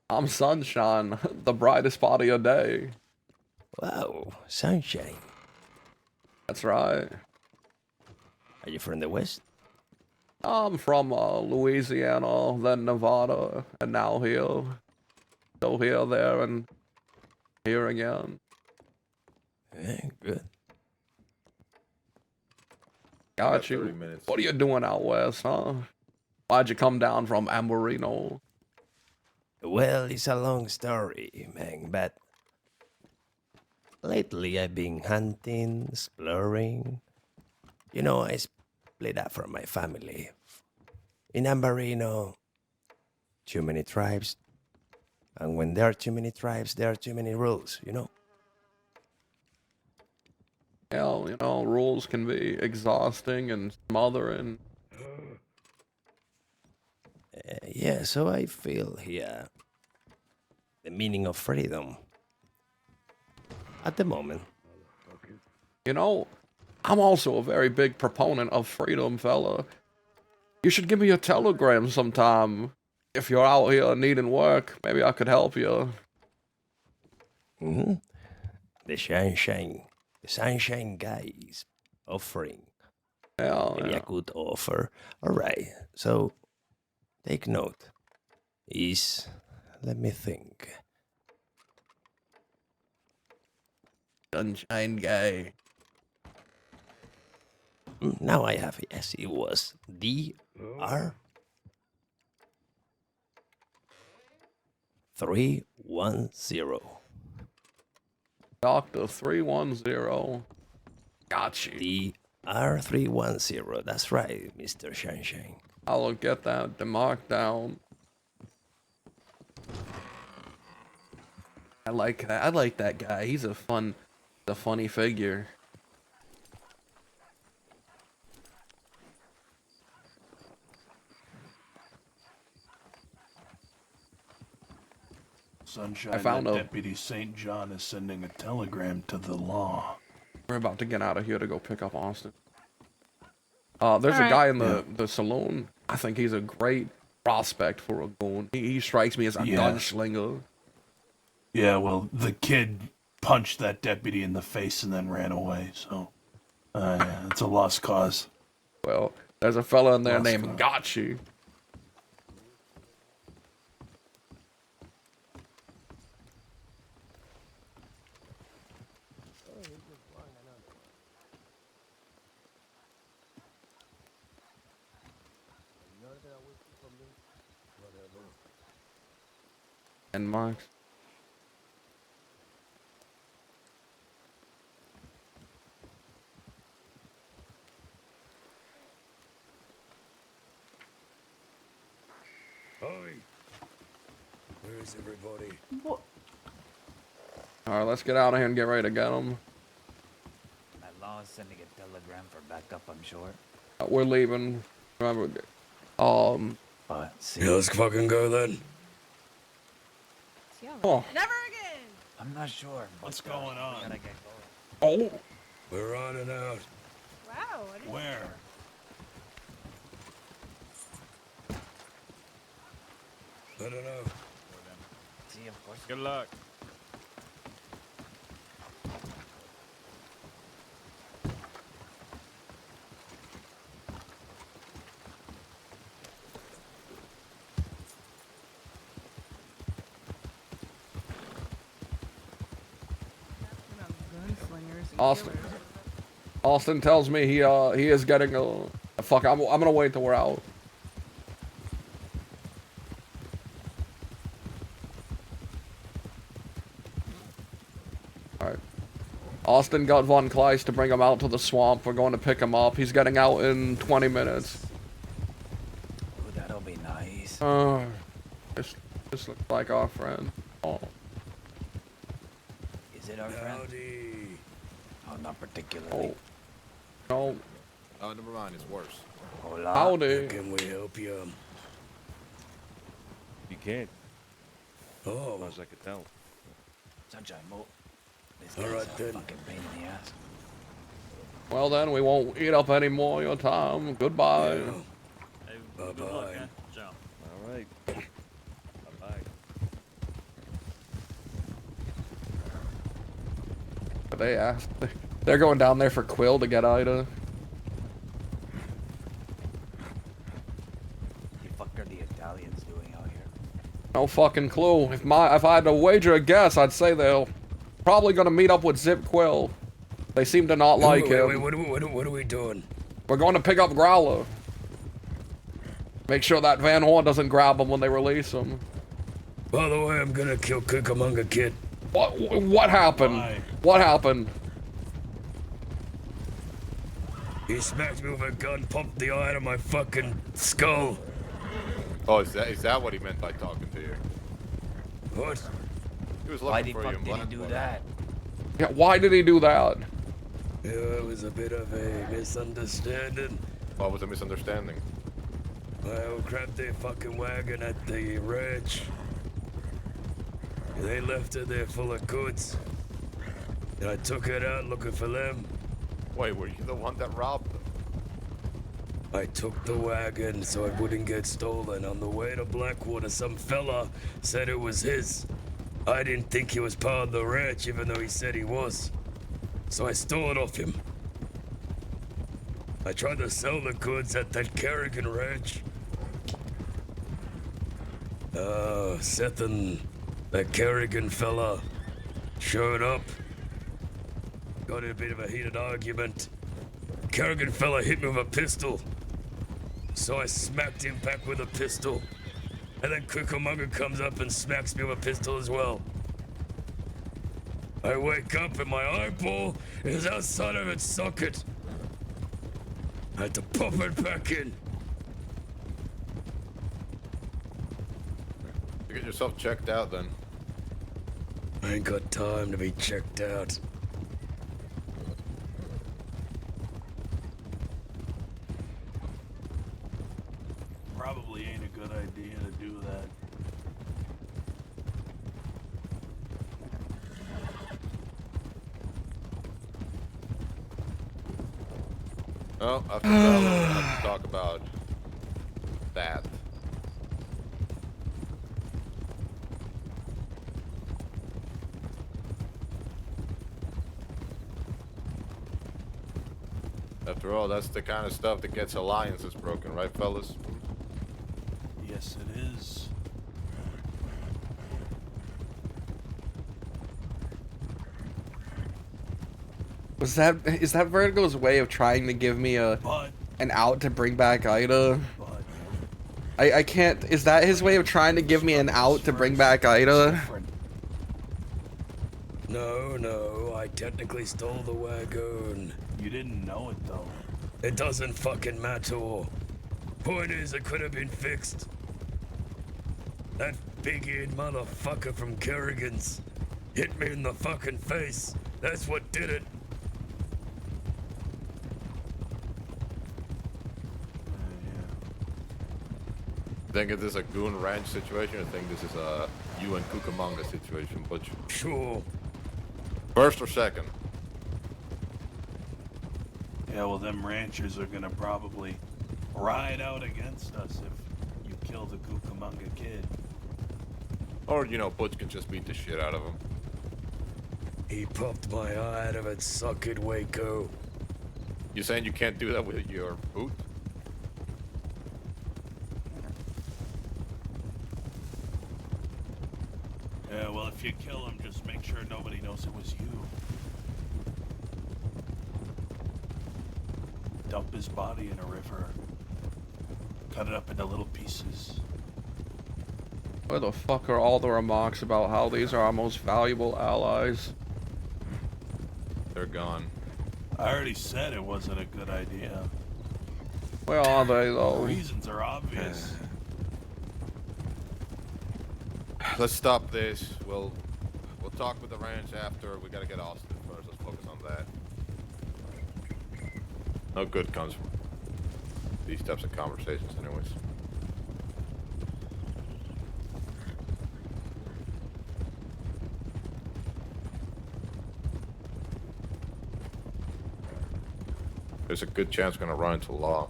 I'm Sunshine, the brightest part of your day. Wow, sunshine. That's right. Are you from the West? I'm from Louisiana, then Nevada, and now here. So here, there, and here again. Yeah, good. Got you. What are you doing out west, huh? Why'd you come down from Ambarino? Well, it's a long story, man, but lately I've been hunting, exploring. You know, I split up from my family. In Ambarino, too many tribes. And when there are too many tribes, there are too many rules, you know? Hell, you know, rules can be exhausting and smothering. Yeah, so I feel here the meaning of freedom at the moment. You know, I'm also a very big proponent of freedom, fella. You should give me a telegram sometime. If you're out here needing work, maybe I could help you. Mm-hmm. The sunshine guy is offering. Maybe a good offer. All right, so take note. Let me think. Sunshine guy. Now I have, yes, it was DR 310. Doctor 310. Got you. DR 310. That's right, Mr. Sunshine. I'll get that the markdown. I like that. I like that guy. He's a funny figure. Sunshine, I found that a- Deputy St. John is sending a telegram to the law. We're about to get out of here to go pick up Austin. There's a Alright. guy in the saloon. I think he's a great prospect for a goon. He strikes me as a Yeah. gunslinger. Yeah, well, the kid punched that deputy in the face and then ran away, so yeah, it's a lost cause. Well, there's a fella in there Lost named cause. Gotchi. And Marks. Oi! Where's everybody? What? All right, let's get out of here and get ready to get him. That law is sending a telegram for backup, I'm sure. We're leaving. Remember, But see, Yeah, let's fucking go then. Oh. Never again. I'm not sure. What's going on? We gotta get going. Oh. We're on and out. Wow. I didn't Where? I don't know. See, of course. Good luck. Gunslingers and Austin. killers. Austin tells me he is getting a fuck. I'm gonna wait till we're out. All right. Austin got Von Kleist to bring him out to the swamp. We're going to pick him up. He's getting out in 20 minutes. Ooh, that'll be nice. This looks like our friend. Oh. Is it our friend? Oh, not particularly. No. Oh, never mind. It's worse. Hola. Howdy. Can we help you? You can't. Oh. As far as I could tell. Sunshine, Mo. This All guy's right, a then. fucking pain in the ass. Well then, we won't eat up any more of your time. Goodbye. Bye-bye. All right. Bye-bye. They asked. They're going down there for Quill to get Ida. The fuck are the Italians doing out here? No fucking clue. If I had to wager a guess, I'd say they're probably gonna meet up with Zip Quill. They seem to not like Wait, him. what are we doing? We're going to pick up Growler. Make sure that Van Horn doesn't grab him when they release him. By the way, I'm gonna kill Cucamonga Kid. What happened? Why? What happened? He smacked me with a gun, pumped the eye out of my fucking skull. Oh, is that what he meant by talking to you? What? He was Why looking the for you fuck in did he do Blackwater. that? Yeah, why did he do that? Yeah, it was a bit of a misunderstanding. What was a misunderstanding? I grabbed their fucking wagon at the ranch. They left it there full of goods. And I took it out looking for them. Wait, were you the one that robbed them? I took the wagon so it wouldn't get stolen. On the way to Blackwater, some fella said it was his. I didn't think he was part of the ranch, even though he said he was. So I stole it off him. I tried to sell the goods at that Kerrigan ranch. Seth and that Kerrigan fella showed up. Got in a bit of a heated argument. Kerrigan fella hit me with a pistol. So I smacked him back with a pistol. And then Cucamonga comes up and smacks me with a pistol as well. I wake up and my eyeball is outside of its socket. I had to pop it back in. You get yourself checked out then. I ain't got time to be checked out. Probably ain't a good idea to do that. Well, after that, we'll have to talk about that. After all, that's the kind of stuff that gets alliances broken, right, fellas? Yes, it is. Is that Vertigo's way of trying to give me an out to bring back Ida? I can't. Is that his way of trying to give me an out to bring back Ida? No, I technically stole the wagon. You didn't know it though. It doesn't fucking matter. Point is, it could have been fixed. That big-eared motherfucker from Kerrigan's hit me in the fucking face. That's what did it. Think is this a Goon Ranch situation, or think this is a you and Cucamonga situation, Butch? Sure. First or second? Yeah, well, them ranchers are gonna probably ride out against us if you kill the Cucamonga kid. Or, you know, Butch can just beat the shit out of him. He popped my eye out of its socket, Waco. You saying you can't do that with your boot? Yeah, well, if you kill him, just make sure nobody knows it was you. Dump his body in a river. Cut it up into little pieces. Where the fuck are all the remarks about how these are our most valuable allies? They're gone. I already said it wasn't a good idea. Where are they, though? Reasons are obvious. Let's stop this. We'll talk with the ranch after. We gotta get Austin first. Let's focus on that. No good comes from these types of conversations anyways. There's a good chance we're gonna run into law.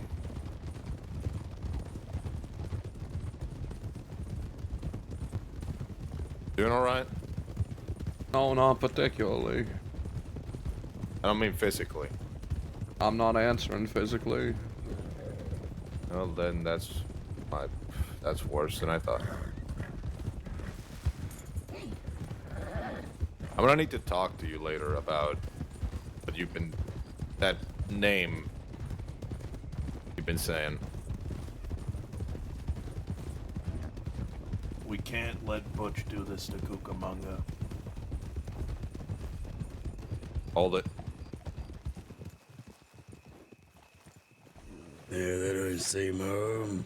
Doing alright? No, not particularly. I don't mean physically. I'm not answering physically. Well, then that's worse than I thought. I'm gonna need to talk to you later about what that name you've been saying. We can't let Butch do this to Cucamonga. Hold it. Yeah, they don't seem home.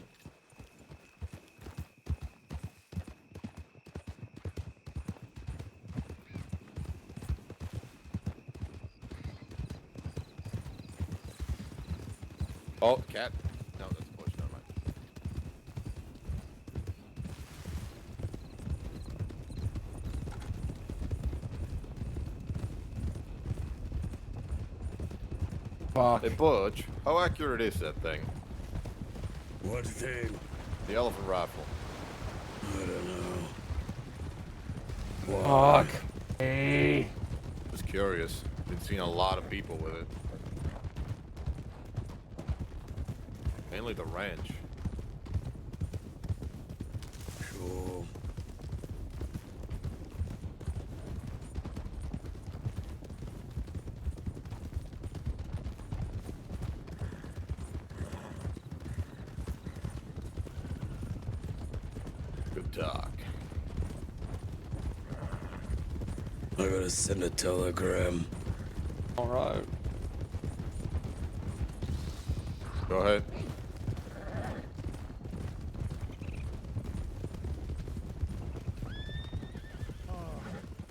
Oh, cat. No, that's Bush. Never mind. Fuck. Hey, Butch, how accurate is that thing? What thing? The elephant rifle. I don't know. Fuck. Hey. Just curious. Been seeing a lot of people with it. Mainly the ranch. Sure. Doc. I gotta send a telegram. All right. Go ahead.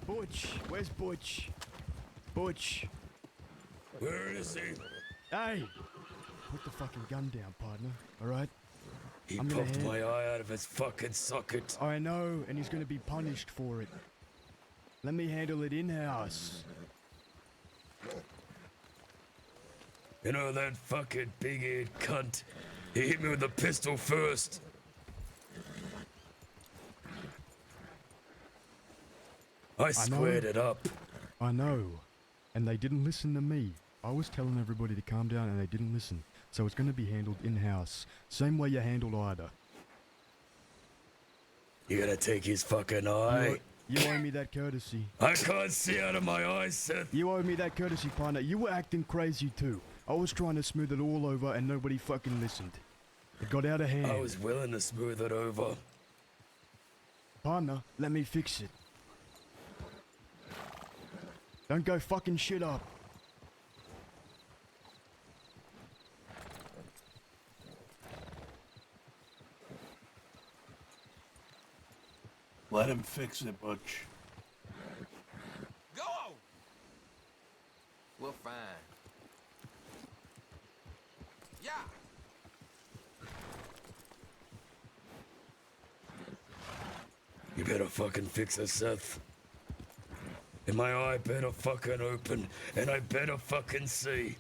Butch, where's Butch? Butch. Where is he? Hey! Put the fucking gun down, partner, alright? He popped my eye out of his fucking socket. I know, and he's gonna be punished for it. Let me handle it in-house. You know that fucking big-eared cunt? He hit me with a pistol first. I squared it up. I know. And they didn't listen to me. I was telling everybody to calm down and they didn't listen. So it's gonna be handled in-house. Same way you handled Ida. You gonna take his fucking eye? You owe me that courtesy. I can't see out of my eyes, Seth. You owe me that courtesy, partner. You were acting crazy too. I was trying to smooth it all over and nobody fucking listened. It got out of hand. I was willing to smooth it over. Partner, let me fix it. Don't go fucking shit up. Let him fix it, Butch. Go! We're fine. Yeah! You better fucking fix it, Seth. And my eye better fucking open, and I better fucking see.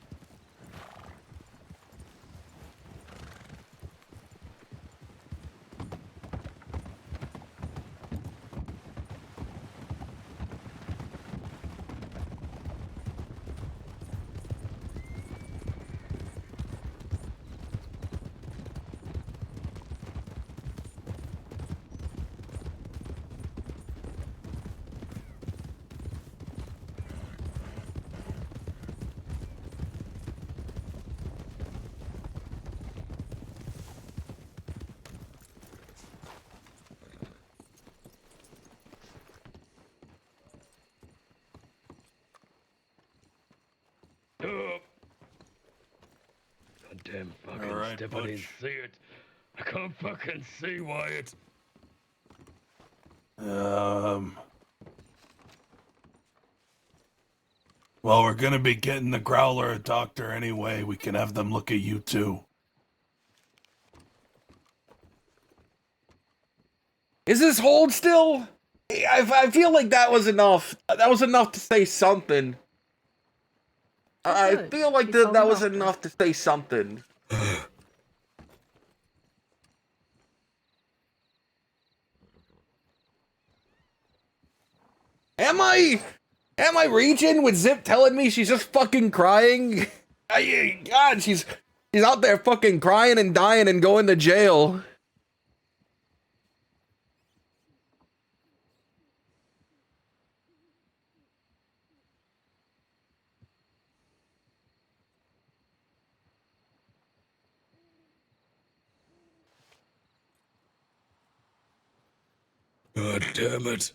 Goddamn fucking Alright, step, I didn't Butch. see it. I can't fucking see, Wyatt. Well, we're gonna be getting the Growler a doctor anyway. We can have them look at you too. Is this hold still? I feel like that was enough. That was enough to say something. I feel like that was enough to say something. Am I reaching with Zip telling me she's just fucking crying? God, she's out there fucking crying and dying and going to jail. God damn it.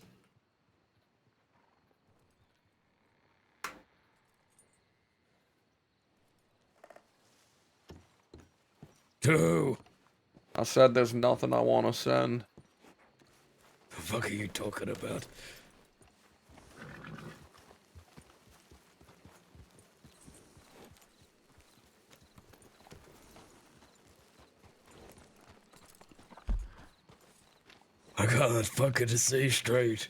Two. I said there's nothing I want to send. The fuck are you talking about? I can't fucking see straight.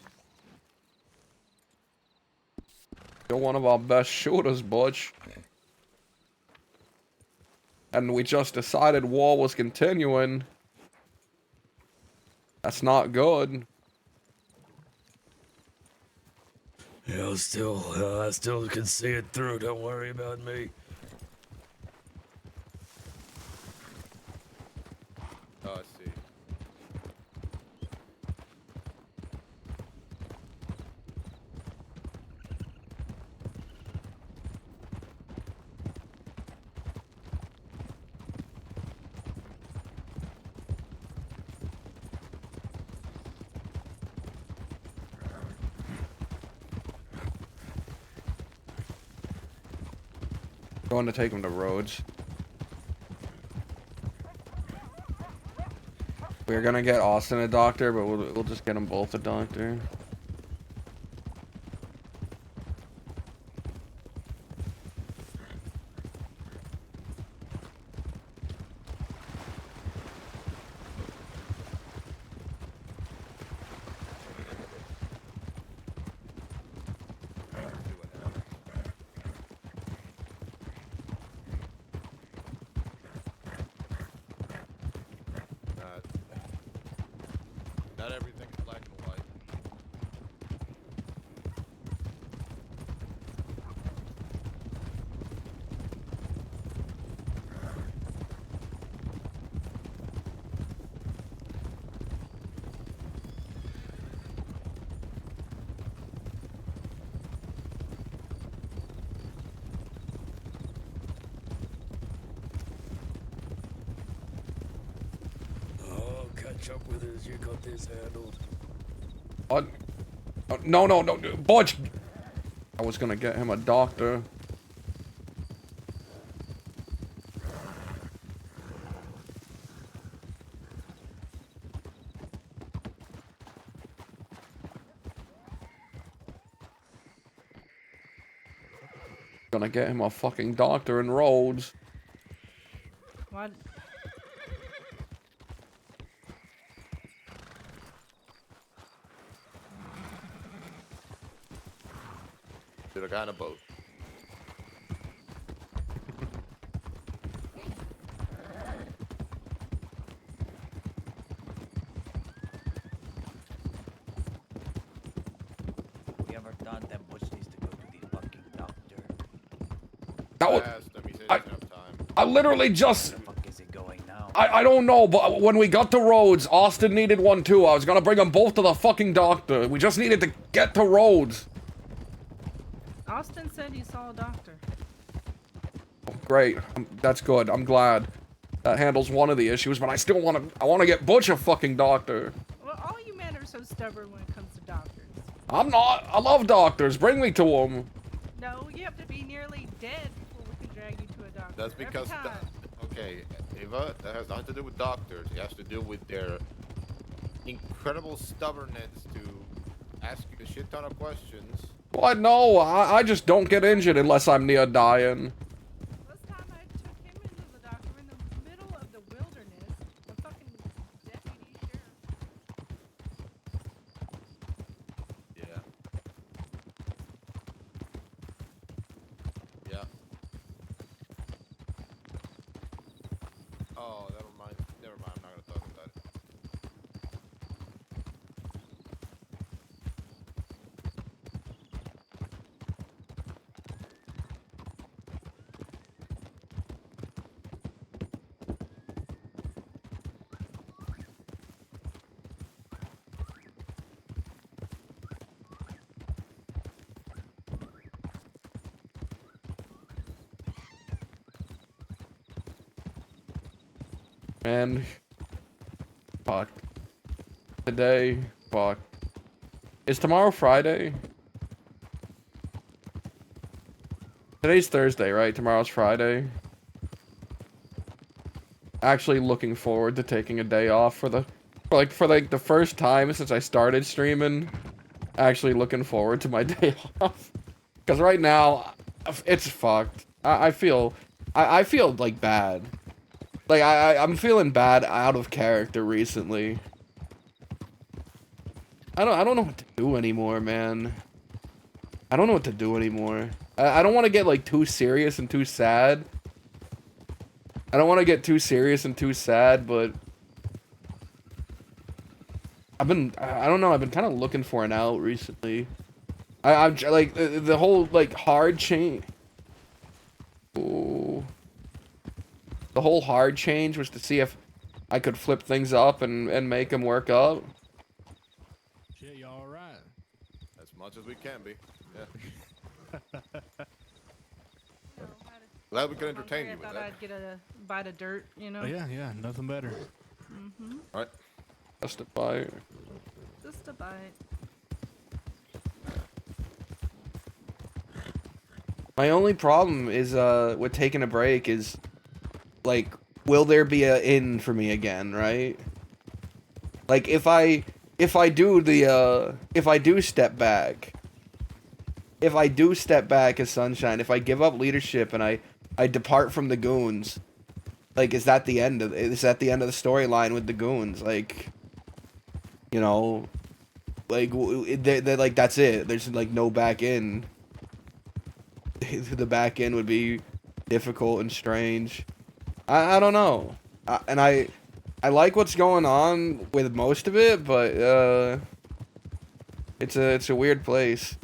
You're one of our best shooters, Butch. And we just decided war was continuing. That's not good. Yeah, I still can see it through. Don't worry about me. Oh, I see. Going to take him to Rhodes. We're gonna get Austin a doctor, but we'll just get them both a doctor. Not everything's black and white. I'll catch up with us. You got this handled. No, Butch! I was gonna get him a doctor. Gonna get him a fucking doctor in Rhodes. What? Did a kind of both. We ever thought that Butch needs to go to the fucking doctor? That was, I asked him, he said he doesn't have time. I literally just... Where the fuck is he going now? I don't know, but when we got to Rhodes, Austin needed one too. I was gonna bring them both to the fucking doctor. We just needed to get to Rhodes. Austin said he saw a doctor. Great. That's good. I'm glad. That handles one of the issues, but I still I want to get Butch a fucking doctor. Well, all you men are so stubborn when it comes to doctors. I'm not. I love doctors. Bring me to them. No, you have to be nearly dead before we can drag you to a doctor. That's because, okay, Ava, that has nothing to do with doctors. It has to do with their incredible stubbornness to ask you a shit ton of questions. What? No, I just don't get injured unless I'm near dying. Last time I took him into the doctor in the middle of the wilderness, the fucking deputy sheriff. Yeah. Yeah. Oh, never mind. Never mind. I'm not gonna talk about it. And fuck. Today, fuck. Is tomorrow Friday? Today's Thursday, right? Tomorrow's Friday. Actually looking forward to taking a day off for the first time since I started streaming. Actually looking forward to my day off. Cause right now, it's fucked. I feel like bad. Like I'm feeling bad out of character recently. I don't know what to do anymore, man. I don't know what to do anymore. I don't want to get like too serious and too sad. I don't want to get too serious and too sad, but I don't know, I've been kind of looking for an out recently. I'm like the whole like hard change. Ooh. The whole hard change was to see if I could flip things up and make them work out. Shit, you all right? As much as we can be. Yeah. Glad we could entertain you I with thought that. I'd get a bite of dirt, you know? Oh, yeah, nothing better. Mm-hmm. All right. Just a bite. Just a bite. My only problem is with taking a break is like, will there be a in for me again, right? Like if I do step back, as Sunshine, if I give up leadership and I depart from the goons, like is that the end of the storyline with the goons? Like, you know, like they're like that's it. There's like no back in. The back end would be difficult and strange. I don't know. And I like what's going on with most of it, but it's a weird place.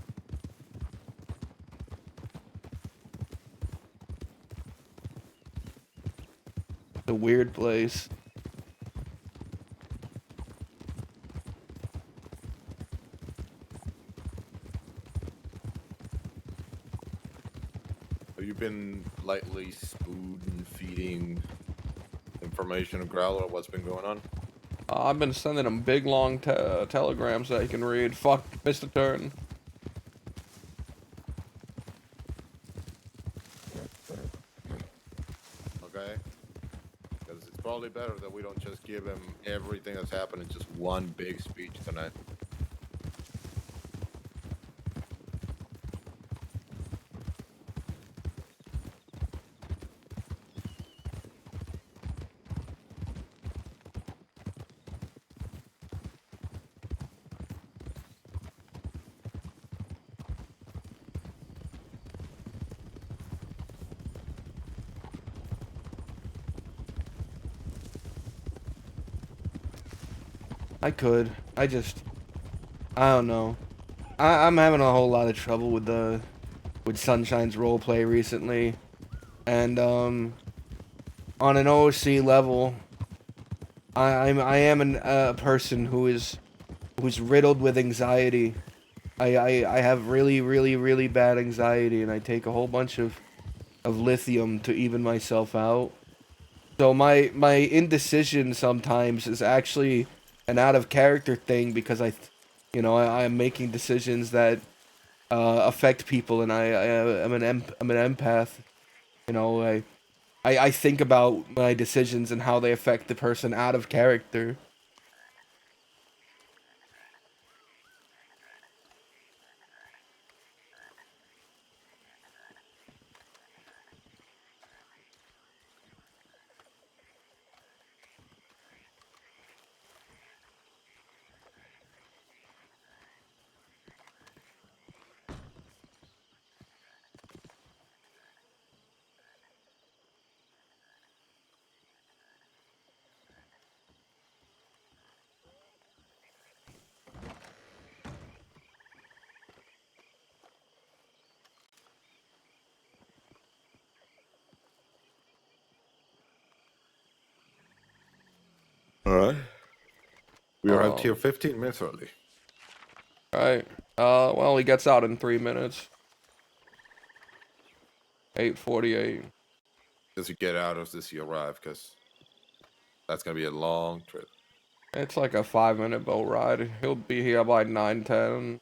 It's a weird place. Have you been lightly spoon feeding information to Growler? What's been going on? I've been sending him big long telegrams that he can read. Fuck, missed a turn. Okay. Because it's probably better that we don't just give him everything that's happened in just one big speech tonight. I could. I don't know. I'm having a whole lot of trouble with Sunshine's roleplay recently, and on an OC level, I am a person who's riddled with anxiety. I have really bad anxiety, and I take a whole bunch of lithium to even myself out. So my indecision sometimes is actually an out of character thing because I am making decisions that affect people, and I'm an empath. You know, I think about my decisions and how they affect the person out of character. Alright. We arrived Oh. here 15 minutes early. Right. Well, he gets out in 3 minutes. 8:48. Does he get out or does he arrive? Because that's going to be a long trip. It's like a 5-minute boat ride. He'll be here by 9:10.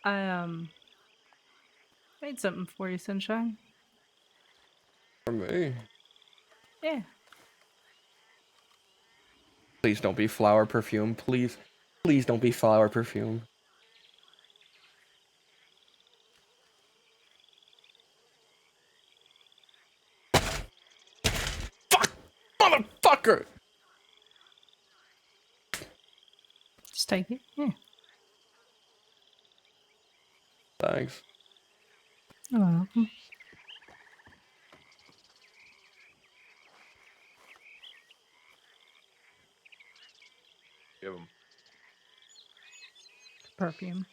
I made something for you, Sunshine. For me. Yeah. Please don't be flower perfume. Please don't be flower perfume. Motherfucker! Just take it. Yeah. Thanks. You're welcome. Give him. Perfume.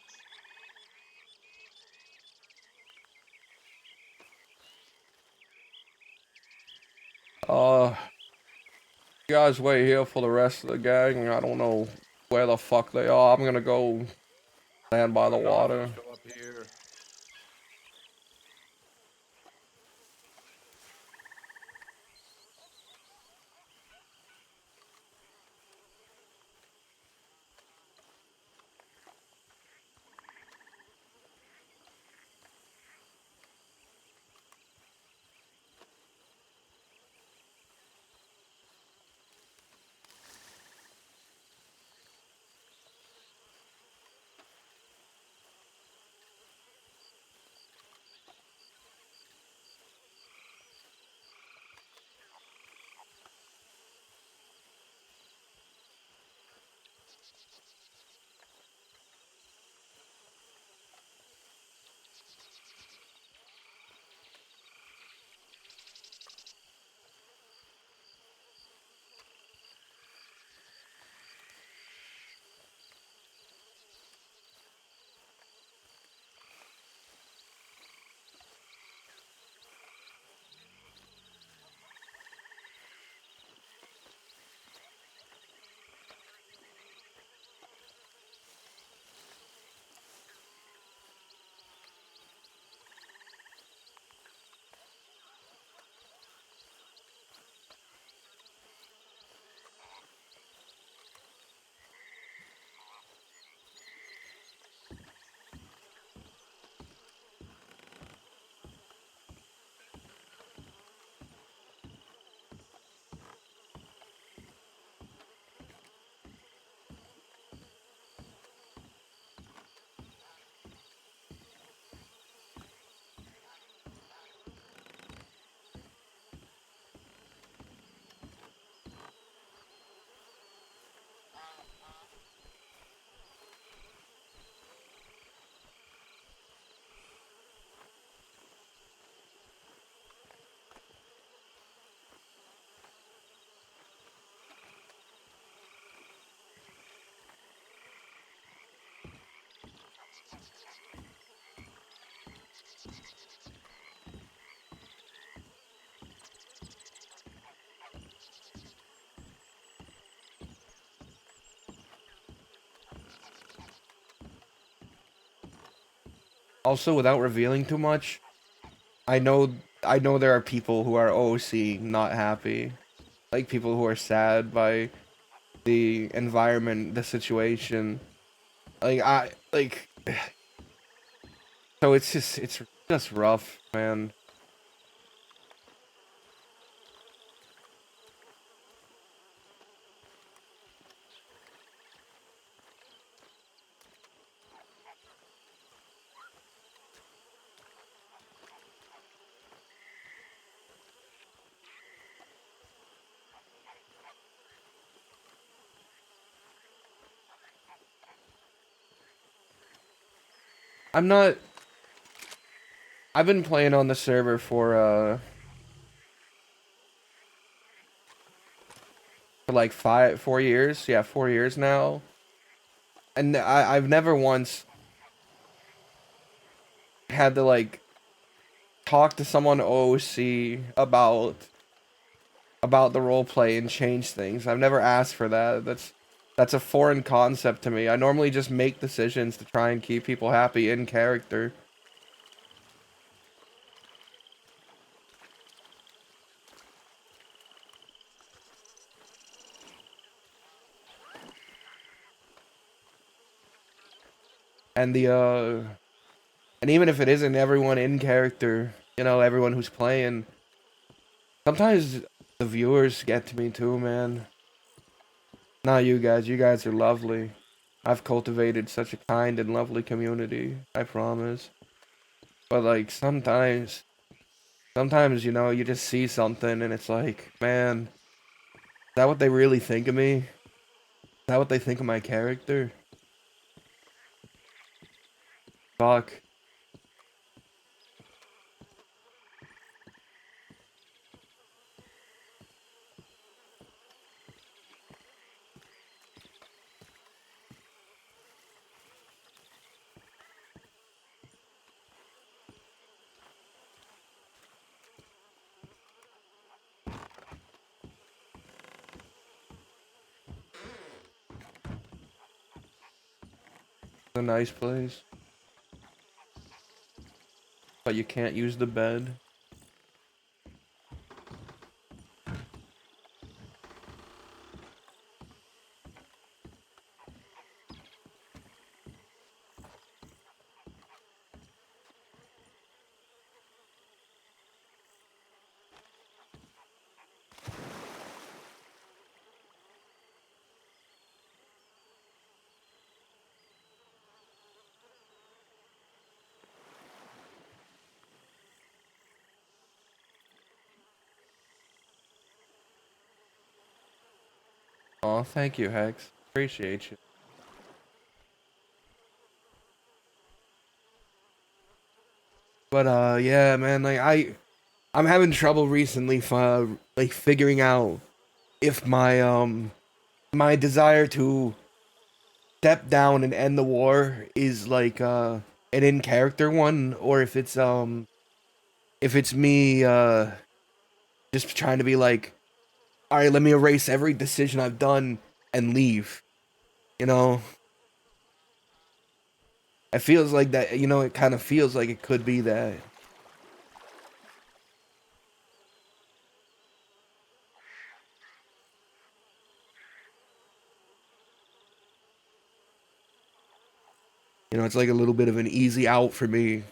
you guys wait here for the rest of the gang. I don't know where the fuck they are. I'm gonna go stand by the water. Show up here. Also, without revealing too much, I know there are people who are OC not happy. Like people who are sad by the environment, the situation. Like so it's just rough, man. I'm not I've been playing on the server for like 4 years. Yeah, 4 years now. And I've never once had to like talk to someone OC about the role play and change things. I've never asked for that. That's a foreign concept to me. I normally just make decisions to try and keep people happy in character. And and even if it isn't everyone in character, you know, everyone who's playing, sometimes the viewers get to me too, man. Not you guys. You guys are lovely. I've cultivated such a kind and lovely community, I promise. But like sometimes, you know, you just see something and it's like, man, is that what they really think of me? Is that what they think of my character? Fuck. A nice place. But you can't use the bed. Oh, thank you, Hex. Appreciate you. But yeah, man, like I'm having trouble recently like figuring out if my desire to step down and end the war is like an in character one, or if it's me just trying to be like, all right, let me erase every decision I've done and leave. You know, it feels like that. You know, it kind of feels like it could be that. You know, it's like a little bit of an easy out for me,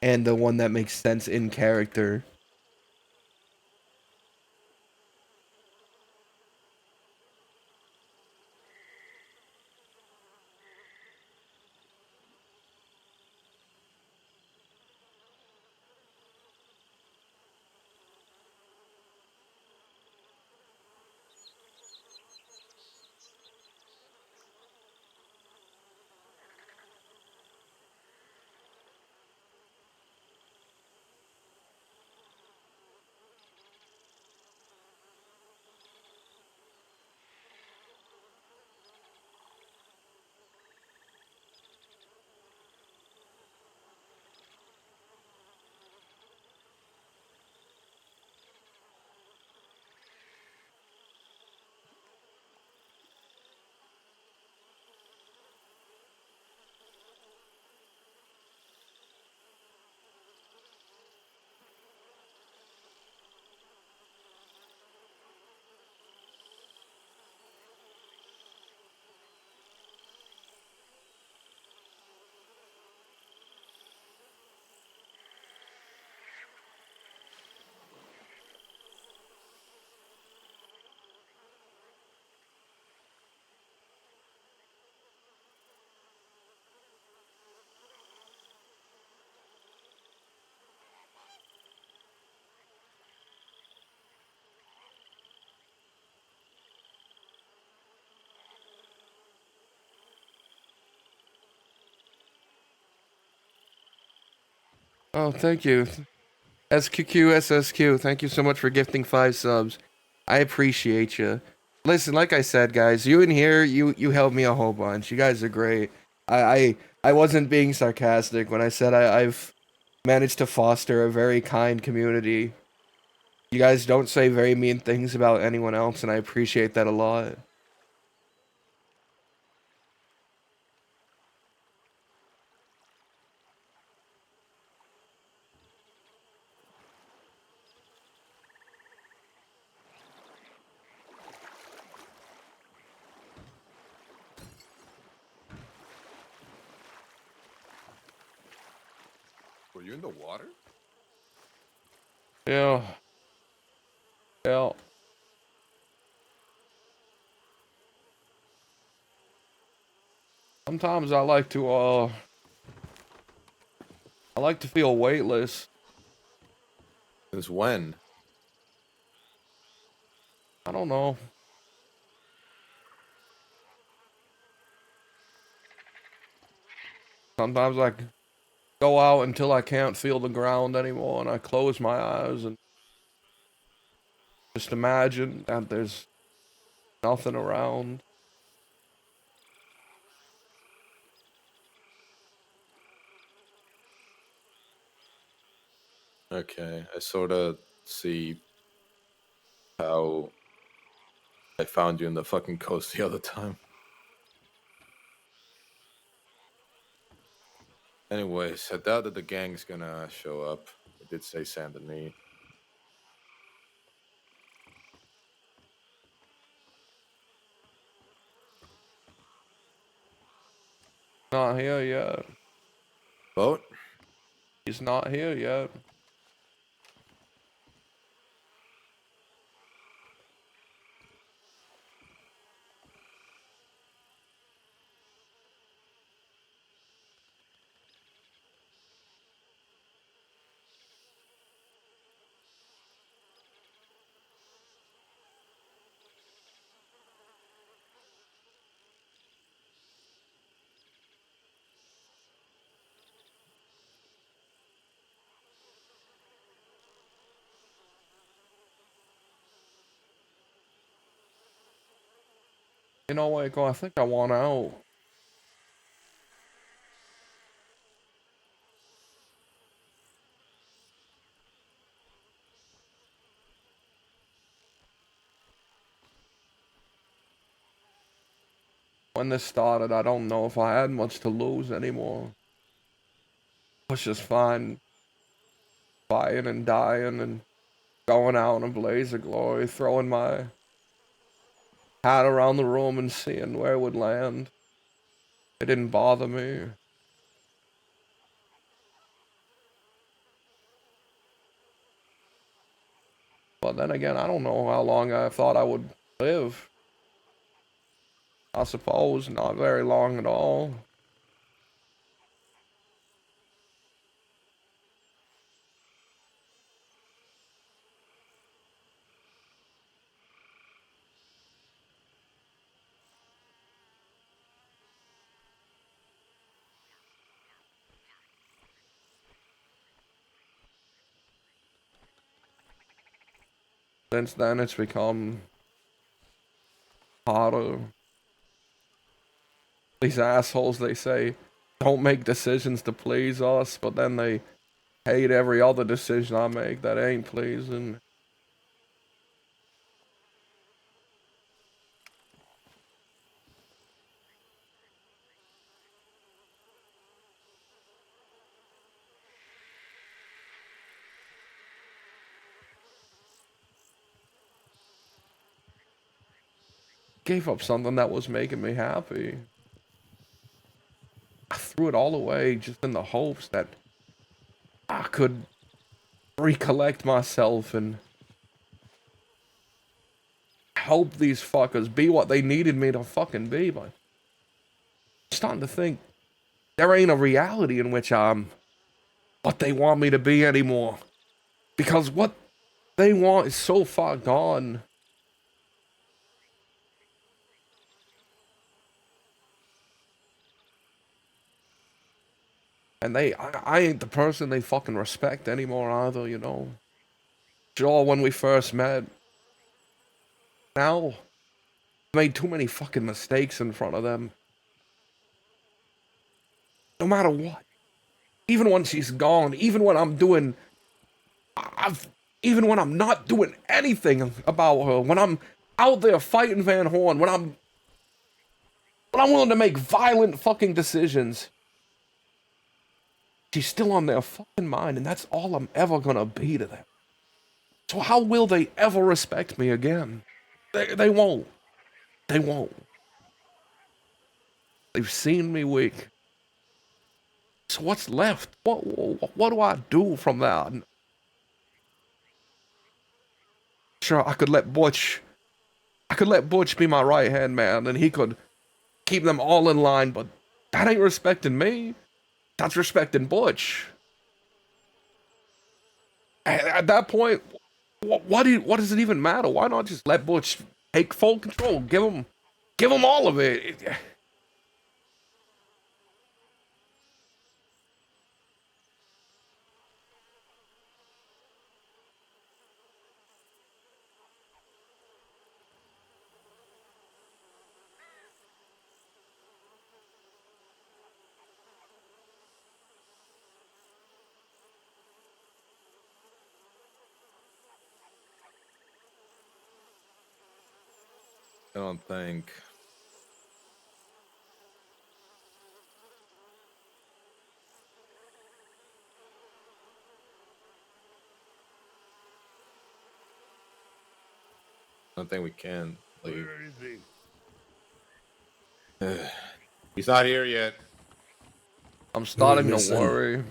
and the one that makes sense in character. Oh, thank you. SQQSSQ, thank you so much for gifting 5 subs. I appreciate you. Listen, like I said, guys, you in here, you helped me a whole bunch. You guys are great. I wasn't being sarcastic when I said I've managed to foster a very kind community. You guys don't say very mean things about anyone else, and I appreciate that a lot. Were you in the water? Yeah. Yeah. Sometimes I like to feel weightless. Since when? I don't know. Sometimes I go out until I can't feel the ground anymore, and I close my eyes and just imagine that there's nothing around. Okay, I sort of see how I found you in the fucking coast the other time. Anyways, I doubt that the gang's gonna show up. It did say Saint Denis. Not here yet. Boat? He's not here yet. You know, Waco, I think I want out. When this started, I don't know if I had much to lose anymore. I was just fine fighting and dying and going out in a blaze of glory, throwing my hat around the room and seeing where it would land. It didn't bother me. But then again, I don't know how long I thought I would live. I suppose not very long at all. Since then, it's become harder. These assholes, they say, don't make decisions to please us, but then they hate every other decision I make that ain't pleasing. Gave up something that was making me happy. I threw it all away just in the hopes that I could recollect myself and help these fuckers be what they needed me to fucking be, but I'm starting to think there ain't a reality in which I'm what they want me to be anymore. Because what they want is so far gone. And I ain't the person they fucking respect anymore either, you know. Sure, when we first met, now I made too many fucking mistakes in front of them. No matter what. Even when she's gone, even when I'm doing, even when I'm not doing anything about her, when I'm out there fighting Van Horn, when I'm willing to make violent fucking decisions, she's still on their fucking mind, and that's all I'm ever gonna be to them. So how will they ever respect me again? They won't. They won't. They've seen me weak. So what's left? What do I do from that? Sure, I could let Butch be my right hand man, and he could keep them all in line, but that ain't respecting me. That's respecting Butch. At that point, what does it even matter? Why not just let Butch take full control? Give him all of it. I don't think. don't think we can leave. Where is he? He's not here yet. I'm starting to missing? worry.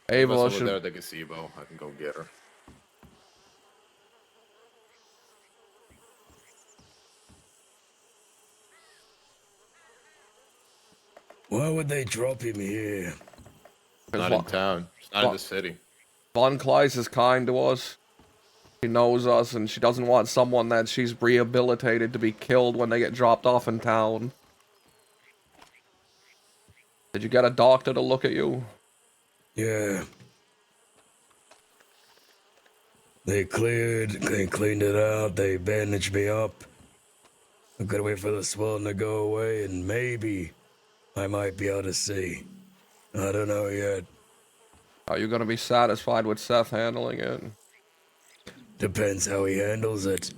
Ava's Ava over should. there at the gazebo. I can go get her. Why would they drop him here? Not in town. It's not in the city. Von Kleist is kind to us. She knows us, and she doesn't want someone that she's rehabilitated to be killed when they get dropped off in town. Did you get a doctor to look at you? Yeah. They cleaned it out, they bandaged me up. I'm gonna wait for the swelling to go away, and maybe I might be able to see. I don't know yet. Are you gonna be satisfied with Seth handling it? Depends how he handles it.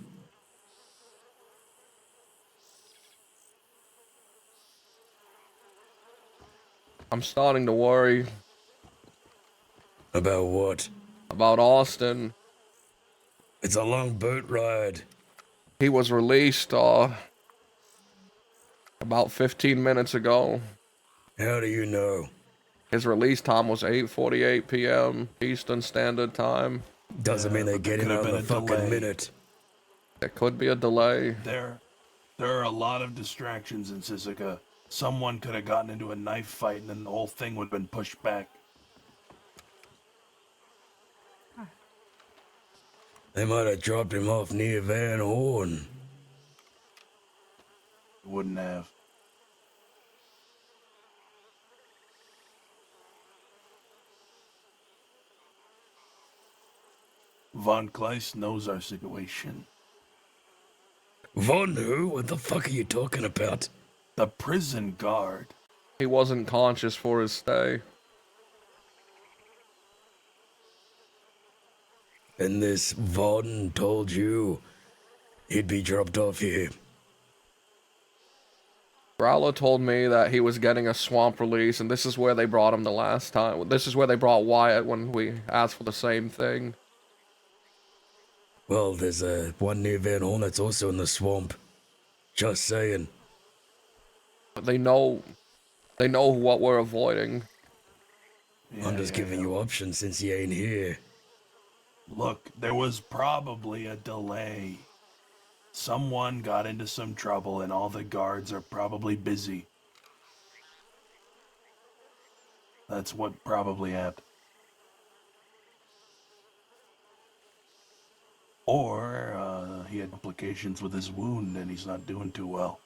I'm starting to worry. About what? About Austin. It's a long boat ride. He was released, about 15 minutes ago. How do you know? His release time was 8:48 p.m. Eastern Standard Time. Doesn't mean they get him out in a fucking minute. There could be a delay. There are a lot of distractions in Sisika. Someone could have gotten into a knife fight and then the whole thing would have been pushed back. They might have dropped him off near Van Horn. Wouldn't have. Von Kleist knows our situation. Von who? What the fuck are you talking about? The prison guard. He wasn't conscious for his stay. And this Von told you he'd be dropped off here. Growler told me that he was getting a swamp release, and this is where they brought him the last time. This is where they brought Wyatt when we asked for the same thing. Well, there's one near Van Horn that's also in the swamp. Just saying. But they know what we're avoiding. I'm just giving you options since he ain't here. Look, there was probably a delay. Someone got into some trouble and all the guards are probably busy. That's what probably happened. Or he had complications with his wound and he's not doing too well.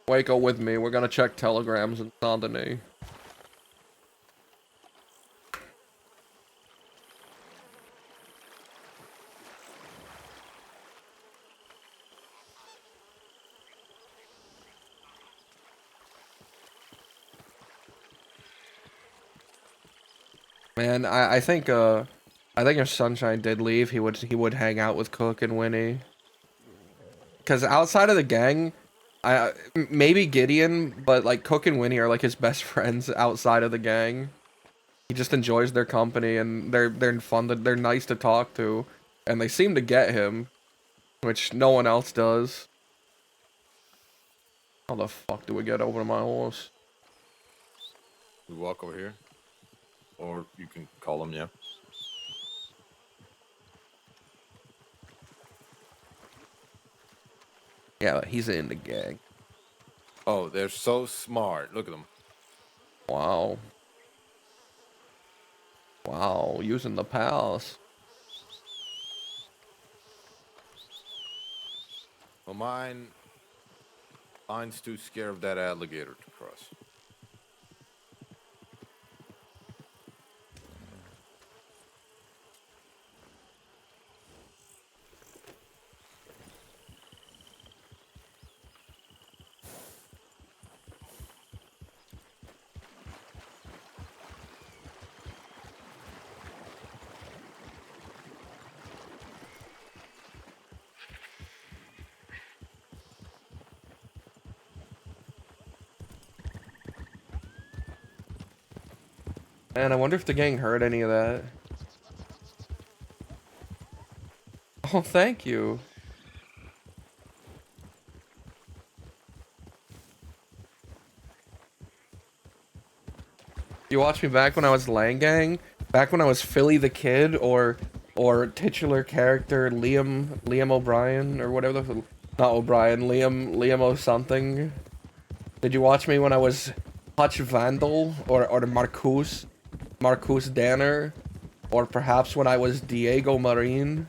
Waco with me. We're gonna check telegrams in Saint Denis. Man, I think if Sunshine did leave, he would hang out with Cook and Winnie. Cause outside of the gang, maybe Gideon, but like Cook and Winnie are like his best friends outside of the gang. He just enjoys their company and they're fun. They're nice to talk to, and they seem to get him, which no one else does. How the fuck do we get over to my horse? We walk over here, or you can call him. Yeah. Yeah, he's in the gang. Oh, they're so smart. Look at them. Wow. Wow, using the pals. Well, mine's too scared of that alligator to cross. Man, I wonder if the gang heard any of that. Oh, thank you. You watched me back when I was Langang? Back when I was Philly the Kid, or titular character Liam O'Brien, or whatever the... Not O'Brien, Liam O something? Did you watch me when I was Hutch Vandal, or the Marcus Danner? Or perhaps when I was Diego Marine?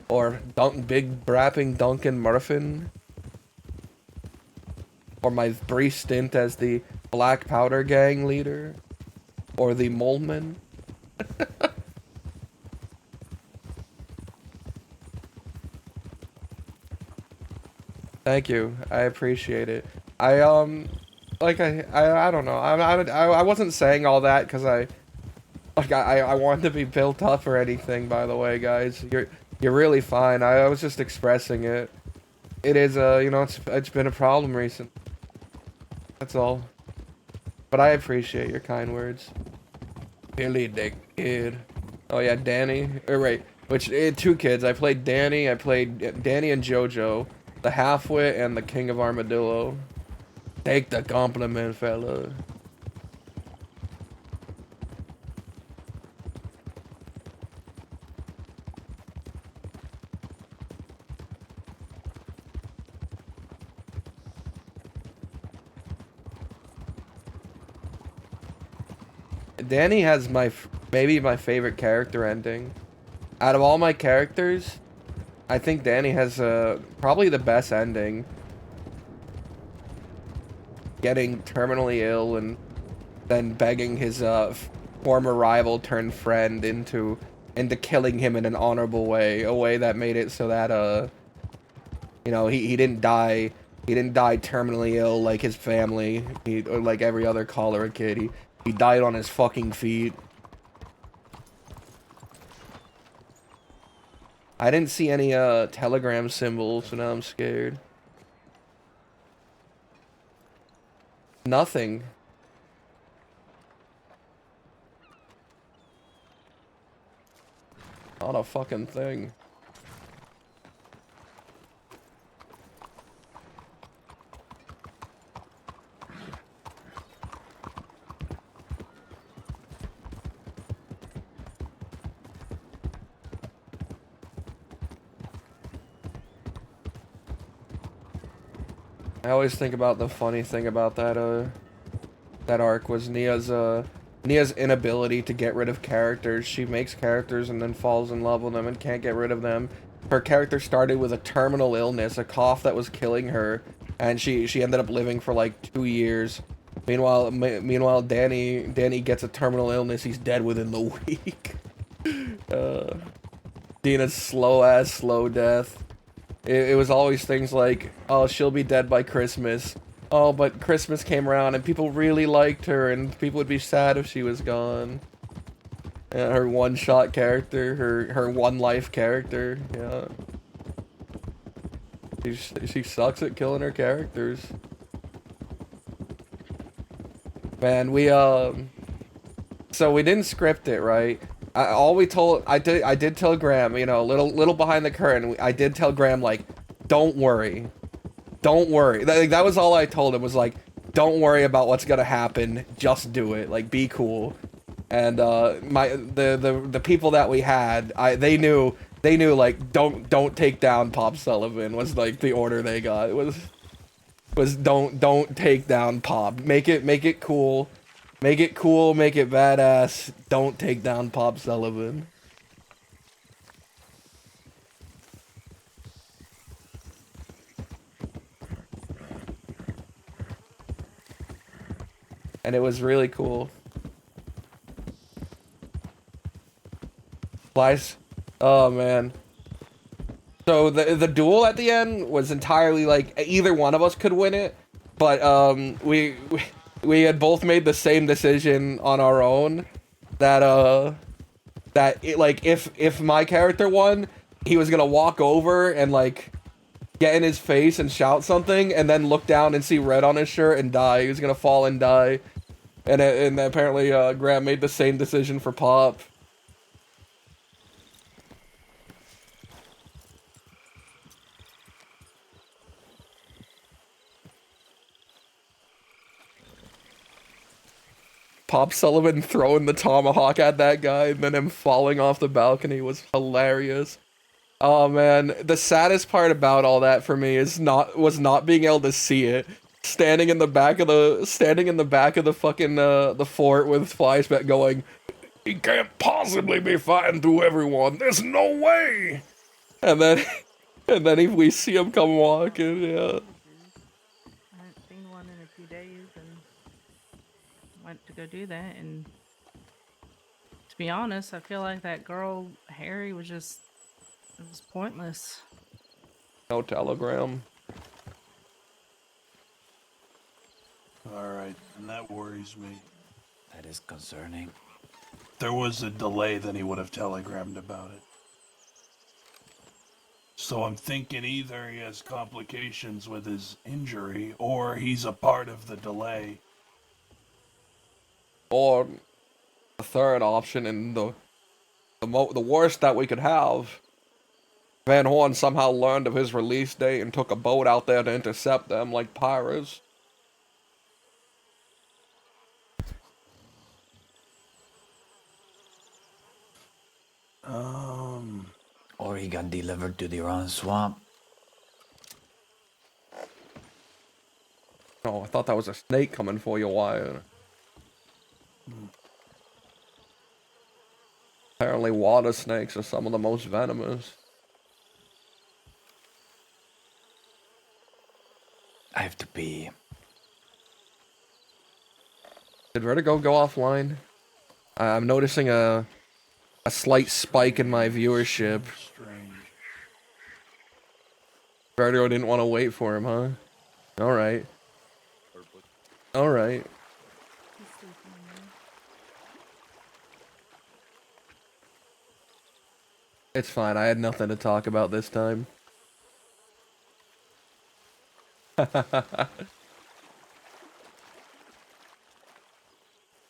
Or Big Brapping Duncan Murphin? Or my brief stint as the Black Powder Gang leader? Or the Moleman? Thank you. I appreciate it. I don't know. I wasn't saying all that because I wanted to be built up or anything, by the way, guys. You're really fine. I was just expressing it. It is you know, it's been a problem recently. That's all. But I appreciate your kind words. Billy the Kid. Oh yeah, Danny. Or wait, two kids. I played Danny. I played Danny and JoJo, the Halfwit, and the King of Armadillo. Take the compliment, fella. Danny has maybe my favorite character ending. Out of all my characters, I think Danny has probably the best ending. Getting terminally ill and then begging his former rival turned friend into killing him in an honorable way, a way that made it so that you know, he didn't die terminally ill like his family, or like every other cholera kid. He died on his fucking feet. I didn't see any telegram symbols, so now I'm scared. Nothing. Not a fucking thing. I always think about the funny thing about that arc was Nia's inability to get rid of characters. She makes characters and then falls in love with them and can't get rid of them. Her character started with a terminal illness, a cough that was killing her, and she ended up living for like 2 years. Meanwhile, Danny gets a terminal illness. He's dead within the week. Dina's slow death. It was always things like, oh, she'll be dead by Christmas. Oh, but Christmas came around and people really liked her and people would be sad if she was gone. Her one-shot character, her one-life character, yeah. She sucks at killing her characters. Man, so we didn't script it, right? I did tell Graham, you know, little behind the curtain, I did tell Graham, like, don't worry. Don't worry. That was all I told him, was like, don't worry about what's gonna happen, just do it, like, be cool. And the people that we had, they knew like, don't take down Pop Sullivan was like the order they got. It was don't take down Pop. Make it cool. Make it cool, make it badass. Don't take down Pop Sullivan. And it was really cool. Slice. Oh man. So the duel at the end was entirely like either one of us could win it, but we had both made the same decision on our own that like if my character won, he was gonna walk over and like get in his face and shout something and then look down and see red on his shirt and die. He was gonna fall and die. And apparently Graham made the same decision for Pop. Pop Sullivan throwing the tomahawk at that guy and then him falling off the balcony was hilarious. Oh man, the saddest part about all that for me is not being able to see it. Standing in the back of the fucking the fort with Flyspeck going, he can't possibly be fighting through everyone. There's no way. And then if we see him come walking, yeah. I haven't seen one in a few days and went to go do that. And to be honest, I feel like that girl, Harry, it was pointless. No telegram. Alright, and that worries me. That is concerning. If there was a delay, then he would have telegrammed about it. So I'm thinking either he has complications with his injury, or he's a part of the delay. Or the third option and the worst that we could have. Van Horn somehow learned of his release date and took a boat out there to intercept them like pirates. Or he got delivered to the wrong swamp. Oh, I thought that was a snake coming for you, Wyatt. Apparently water snakes are some of the most venomous. I have to pee. Did Vertigo go offline? I'm noticing a slight spike in my viewership. Vertigo didn't want to wait for him, huh? Alright. Alright. It's fine, I had nothing to talk about this time.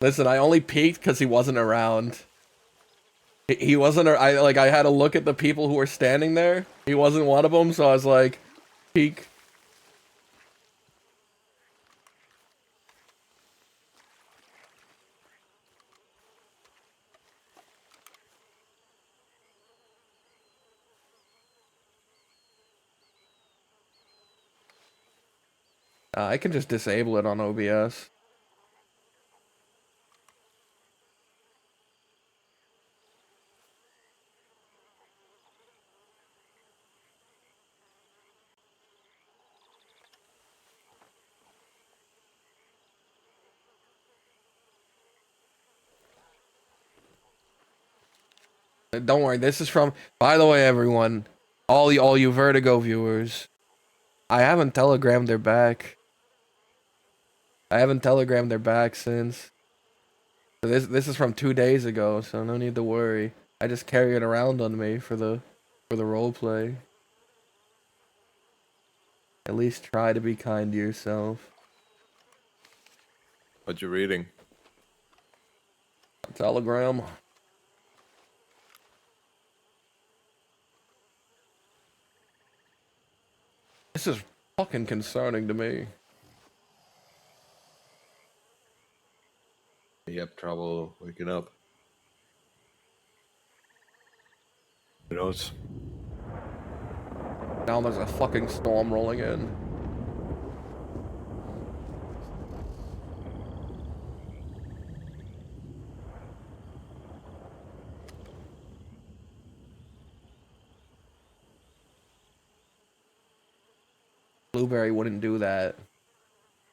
Listen, I only peeked because he wasn't around. He wasn't. I had to look at the people who were standing there. He wasn't one of them, so I was like, peek. I can just disable it on OBS. Don't worry, this is from, by the way, everyone, all you Vertigo viewers, I haven't telegrammed their back. I haven't telegrammed their back since. So this is from 2 days ago, so no need to worry. I just carry it around on me for the role play. At least try to be kind to yourself. What you reading? A telegram. This is fucking concerning to me. You have trouble waking up. Who knows? Now there's a fucking storm rolling in. Blueberry wouldn't do that.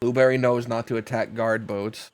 Blueberry knows not to attack guard boats.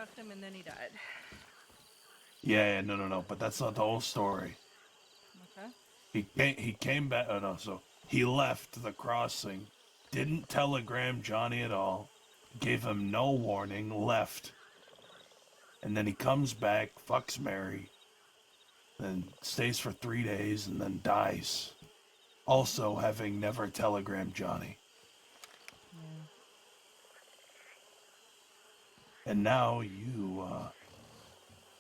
fucked him and then he died. Yeah, no, but that's not the whole story. Okay. He came back. Oh no, so he left the crossing, didn't telegram Johnny at all, gave him no warning, left, and then he comes back, fucks Mary, then stays for 3 days, and then dies. Also, having never telegrammed Johnny. Yeah. And now you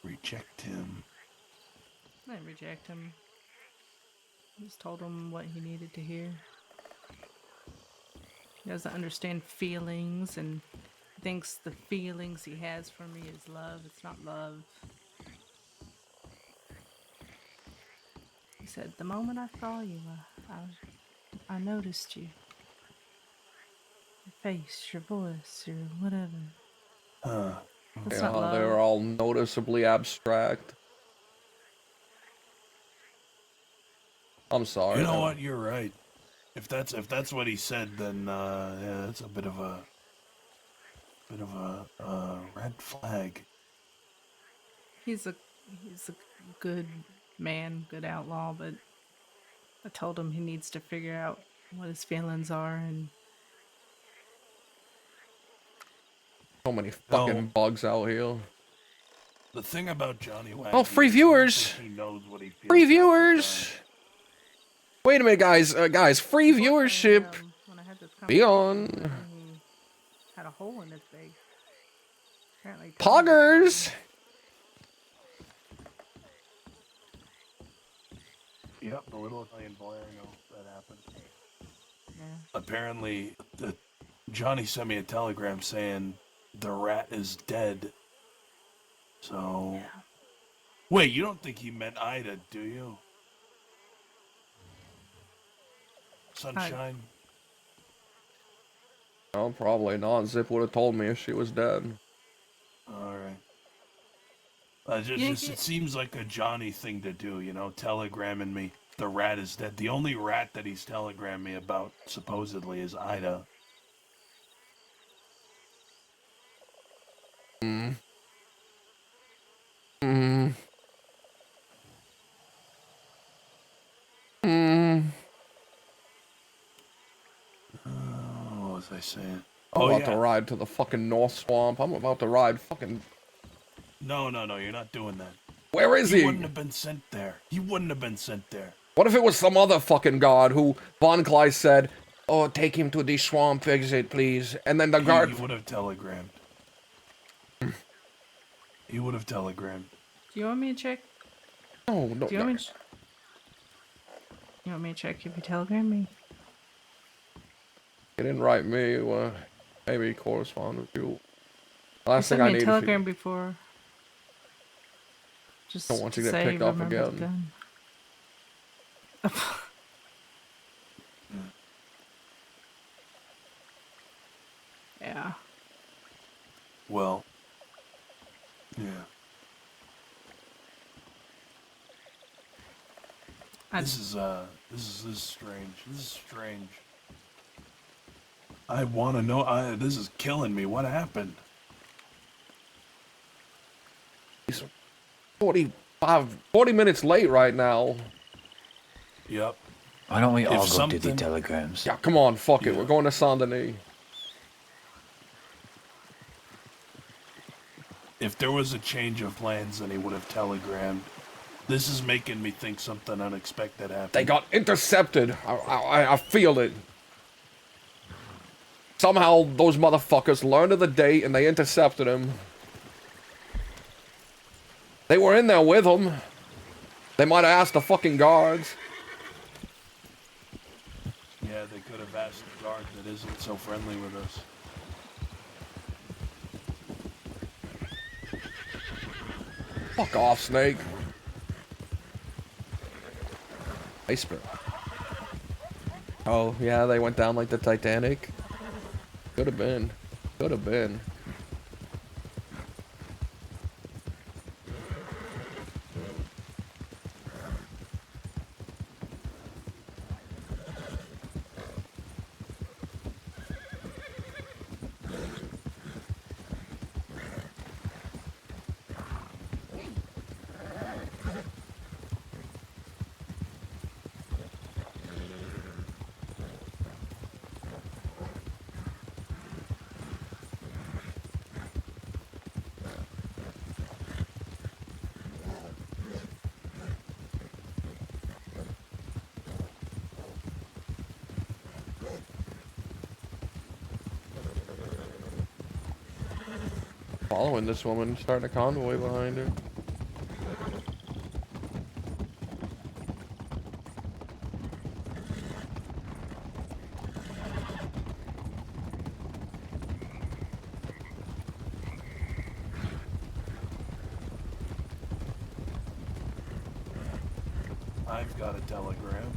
reject him. I didn't reject him. Just told him what he needed to hear. He doesn't understand feelings and thinks the feelings he has for me is love. It's not love. He said, the moment I saw you, I noticed you. Your face, your voice, your whatever. That's not Yeah, love. they're all noticeably abstract. I'm sorry. You know man. what? You're right. If that's what he said, then yeah, that's a bit of a red flag. He's a good man, good outlaw, but I told him he needs to figure out what his feelings are and So many fucking bugs out here. The thing about Johnny Wacky Oh, free is I don't viewers! think he knows what he feels Free half the viewers! Wait a minute, guys. Guys, free viewership. when I had this Be conversation, on. he had a hole in his face. Apparently Poggers! Yep, the little Italian boy, I know that happened. Yeah. Apparently, Johnny sent me a telegram saying the rat is dead. So, wait, you don't think he meant Ida, do you? Sunshine? Oh, probably not. Zip would have told me if she was dead. Alright. It seems like a Johnny thing to do, you know, telegramming me the rat is dead. The only rat that he's telegrammed me about, supposedly, is Ida. Hmm. What was I saying? I'm about to ride to the fucking North Swamp. I'm about to ride fucking... No, you're not doing that. Where is he? He wouldn't have been sent there. He wouldn't have been sent there. What if it was some other fucking guard who Von Cly said, oh, take him to the swamp exit, please. And then the guard... He would have telegrammed. He would have telegrammed. Do you want me to check? No, no, Do you want me to... You want me to check if you telegram me? He didn't write me. Well, maybe correspond with you. Last You thing I sent me need a telegram before. Just don't want you to say, get picked up remember the again. gun. Yeah. Well, yeah. This is strange. This is strange. I want to know. This is killing me. What happened? He's 40 minutes late right now. Yep. Why don't we If all go something- do the telegrams? Yeah, come on, fuck it. We're going to Saint Denis. If there was a change of plans, then he would have telegrammed. This is making me think something unexpected happened. They got intercepted. I feel it. Somehow those motherfuckers learned of the date and they intercepted him. They were in there with him. They might have asked the fucking guards. Yeah, they could have asked the guard that isn't so friendly with us. Fuck off, Snake. Iceberg. Oh, yeah, they went down like the Titanic. Could have been. Could have been. following this woman, starting a convoy behind her. I've got a telegram.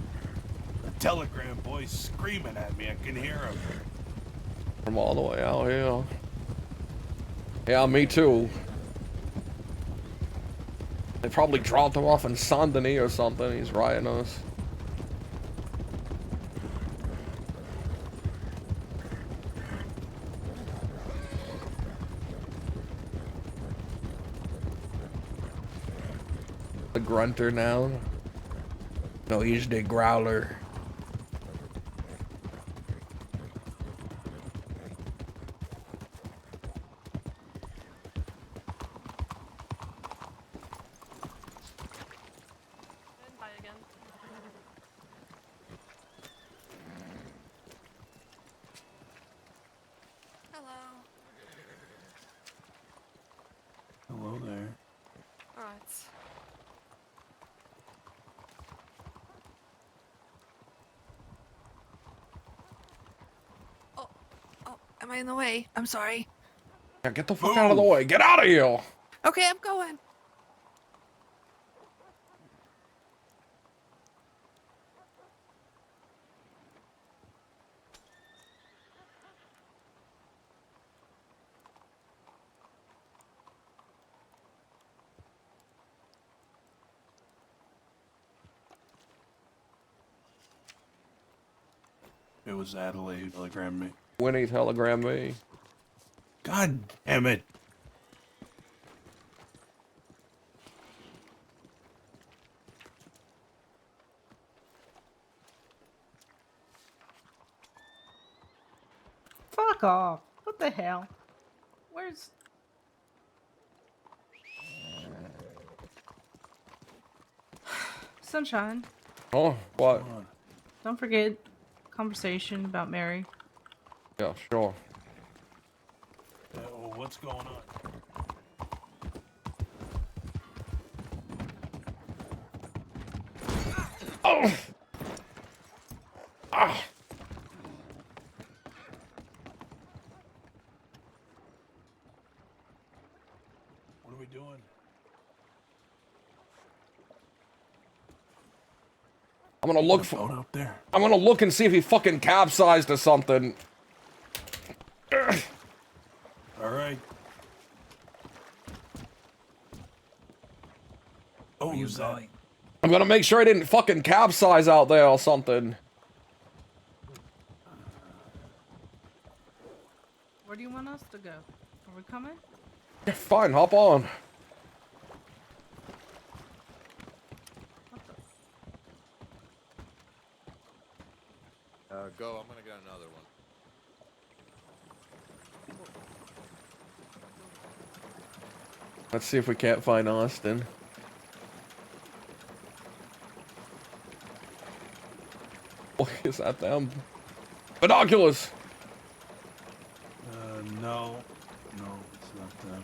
The telegram boy's screaming at me. I can hear him. From all the way out here. Yeah, me too. They probably dropped him off in Saint Denis or something. He's riding us. The grunter now. No, he's the growler. Bye again. Hello. Hello there. Alright. Oh, am I in the way? I'm sorry. Yeah, get the fuck out of the way. Get out of here. Okay, I'm going. It was Adelaide who telegrammed me. Winnie telegrammed me. God damn it. Fuck off. What the hell? Where's... Sunshine, Oh, what? don't forget conversation about Mary. Yeah, sure. What's going on? Oh! Ah! What are we doing? I'm gonna look for. Boat out there. I'm gonna look and see if he fucking capsized or something. All right. Oh, Where you is that? going? I'm gonna make sure he didn't fucking capsize out there or something. Where do you want us to go? Are we coming? Yeah, fine, hop on. Go. I'm gonna get another one. Let's see if we can't find Austin. What is that them? Binoculars! No. No, it's not them.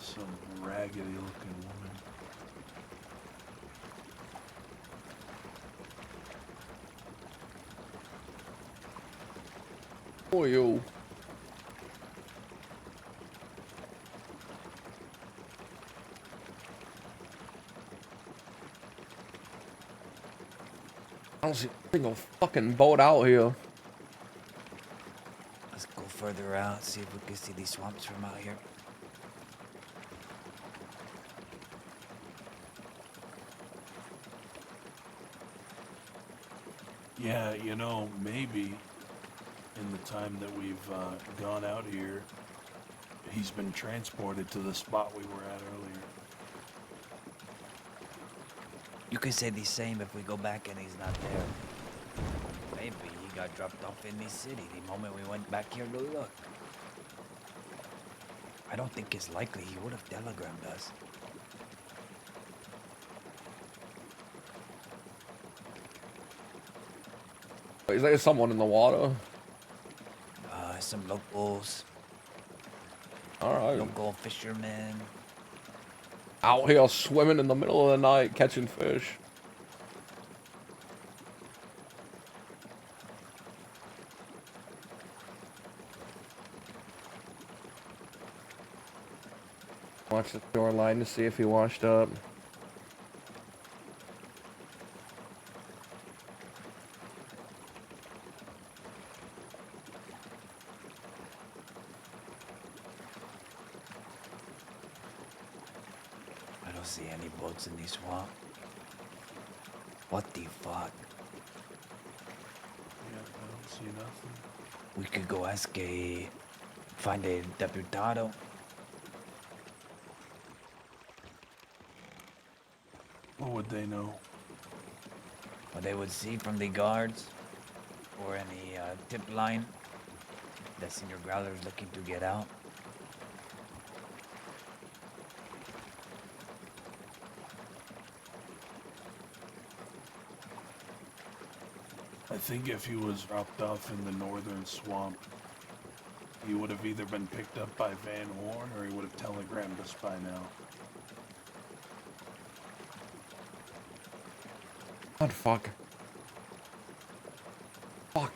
Some raggedy looking woman. Oh, you. I don't see a single fucking boat out here. Let's go further out, see if we can see these swamps from out here. Yeah, you know, maybe in the time that we've gone out here, he's been transported to the spot we were at earlier. You could say the same if we go back and he's not there. Maybe he got dropped off in this city the moment we went back here to look. I don't think it's likely he would have telegrammed us. Is there someone in the water? Some locals. Alright. Local fishermen. Out here swimming in the middle of the night catching fish. Watch the shoreline to see if he washed up. I don't see any boats in this swamp. What the fuck? Yeah, I don't see nothing. We could go find a deputado. What would they know? Or they would see from the guards or any tip line that Senior Growler is looking to get out. I think if he was dropped off in the northern swamp, he would have either been picked up by Van Horn or he would have telegrammed us by now. God, fuck. Fuck.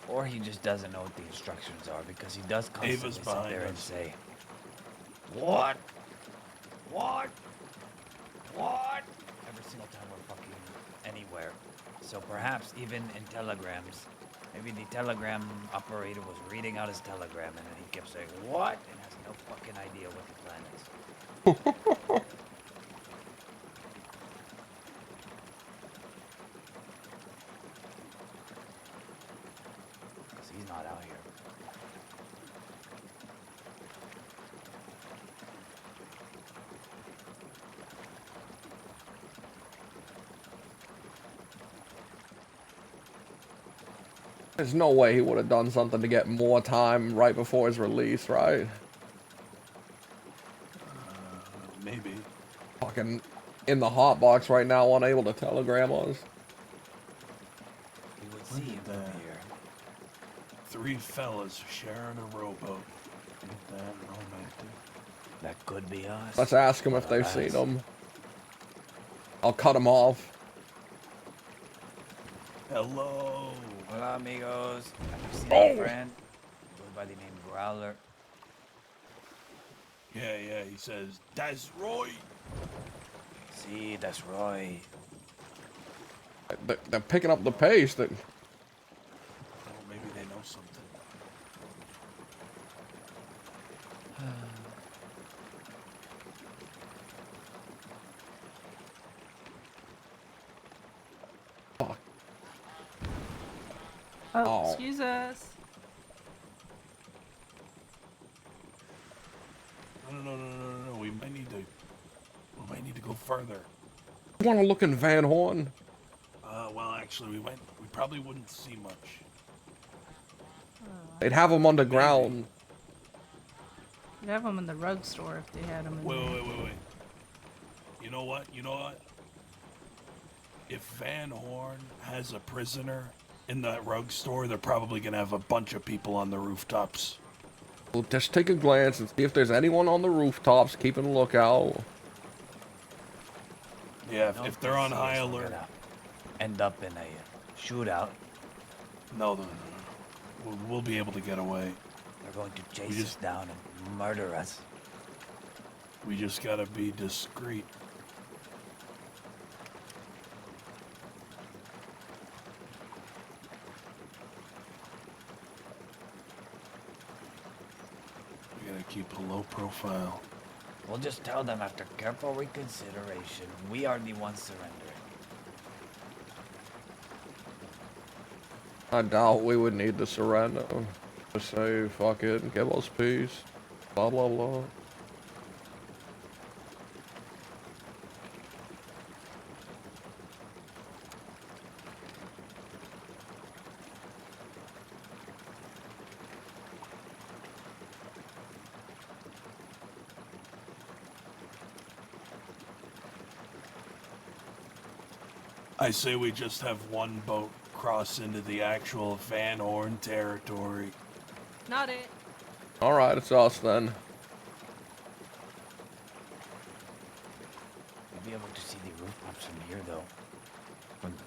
Or he just doesn't know what the instructions are because he does constantly sit there and say, "What? What? What?" every single time we're fucking anywhere. So perhaps even in telegrams, maybe the telegram operator was reading out his telegram and then he kept saying, "What?" and has no fucking idea what the plan is. Because he's not out here. There's no way he would have done something to get more time right before his release, right? Maybe. Fucking in the hot box right now, unable to telegram us. We would see him from here. 3 fellas sharing a rowboat. Ain't that romantic? That could be us. Let's ask him if they've seen him. I'll cut him off. Hello. Hola, amigos. Have you seen a friend? Goes by the name Growler. Yeah, he says, "That's Roy." See, that's Roy. They're picking up the pace. That. Oh, maybe they know something. Oh, excuse us. No. We might need to go further. You want to look in Van Horn? Well, actually, we probably wouldn't see much. They'd have him underground. You'd have them in the rug store if they had them in there. Wait. You know what? If Van Horn has a prisoner in that rug store, they're probably gonna have a bunch of people on the rooftops. We'll just take a glance and see if there's anyone on the rooftops keeping a lookout. Yeah, if they're on high alert. End up in a shootout. No. We'll be able to get away. They're going to chase us down and murder us. We just gotta be discreet. We gotta keep a low profile. We'll just tell them after careful reconsideration, we are the ones surrendering. I doubt we would need to surrender. Just say, fuck it, give us peace. Blah, blah, blah. I say we just have one boat cross into the actual Van Horn territory. Not it. All right, it's us then. You'll be able to see the rooftops from here, though.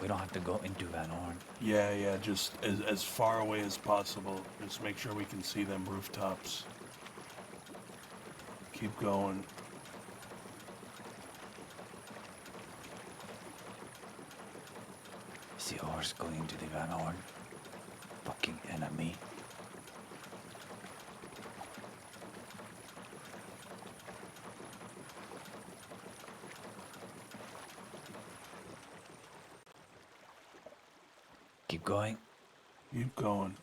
We don't have to go into Van Horn. Yeah, just as far away as possible. Just make sure we can see them rooftops. Keep going. See a horse going into the Van Horn. Fucking enemy. Keep going. Keep going.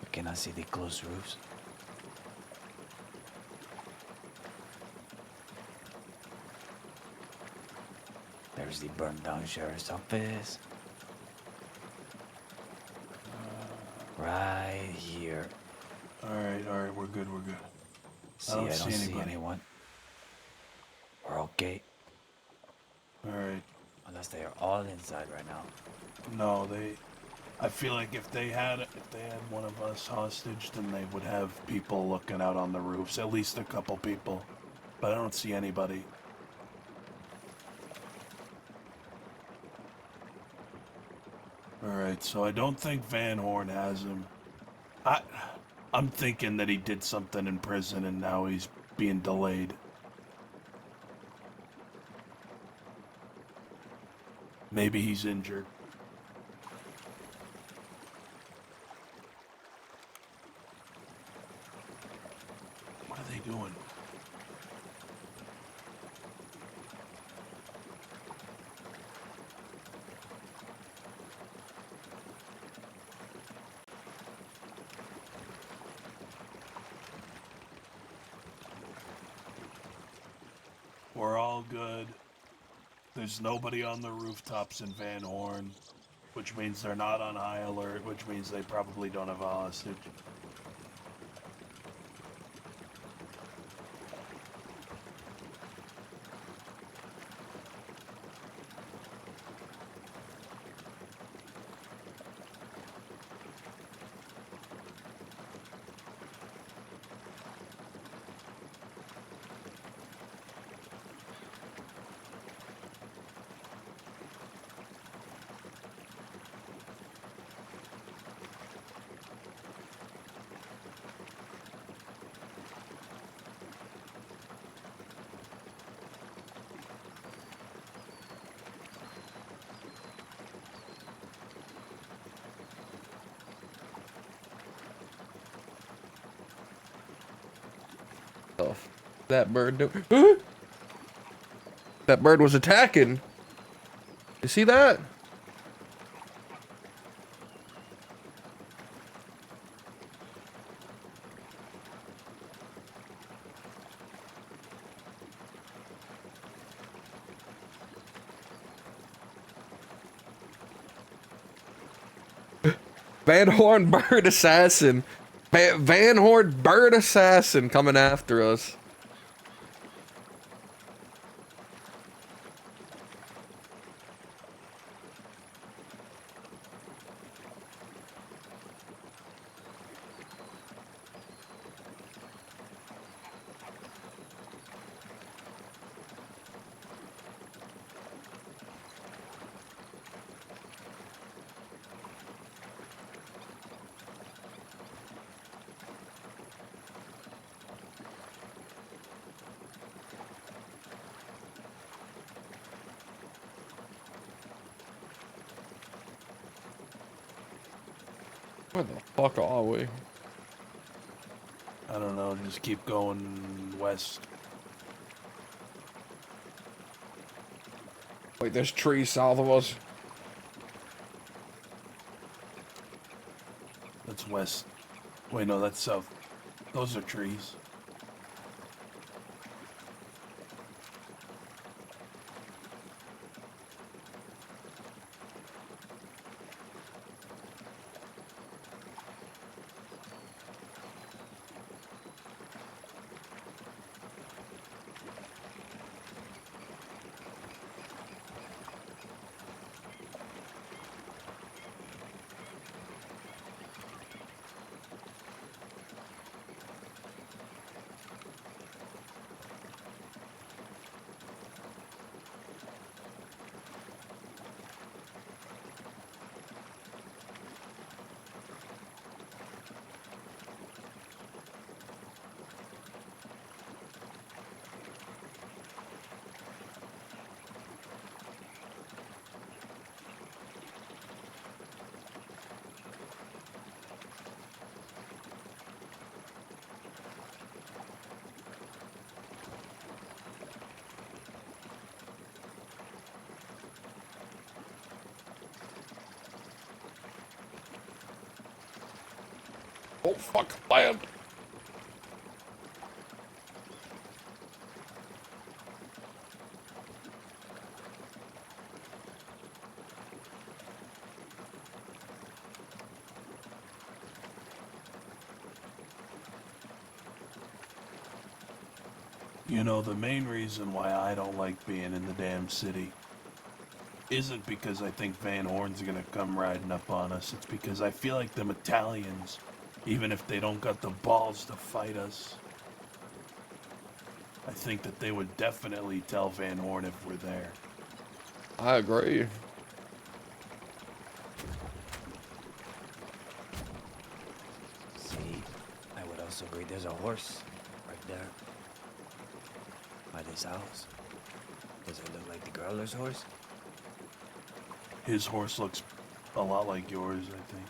We cannot see the closed roofs. There's the burned down sheriff's office. Right here. Alright, we're good. See, I don't see anyone. We're okay. Alright. Unless they are all inside right now. No, I feel like if they had one of us hostage, then they would have people looking out on the roofs. At least a couple people. But I don't see anybody. Alright, so I don't think Van Horn has him. I'm thinking that he did something in prison and now he's being delayed. Maybe he's injured. What are they doing? We're all good. There's nobody on the rooftops in Van Horn, which means they're not on high alert, which means they probably don't have a hostage. That bird do That bird was attacking. You see that? Van Horn bird assassin. Van Horn bird assassin coming after us. Where the fuck are we? I don't know, just keep going west. Wait, there's trees south of us. That's west. Wait, no, that's south. Those are trees. Oh, fuck, land. You know, the main reason why I don't like being in the damn city isn't because I think Van Horn's gonna come riding up on us. It's because I feel like them Italians, even if they don't got the balls to fight us, I think that they would definitely tell Van Horn if we're there. I agree. See, I would also agree. There's a horse right there by this house. Does it look like the Growler's horse? His horse looks a lot like yours, I think.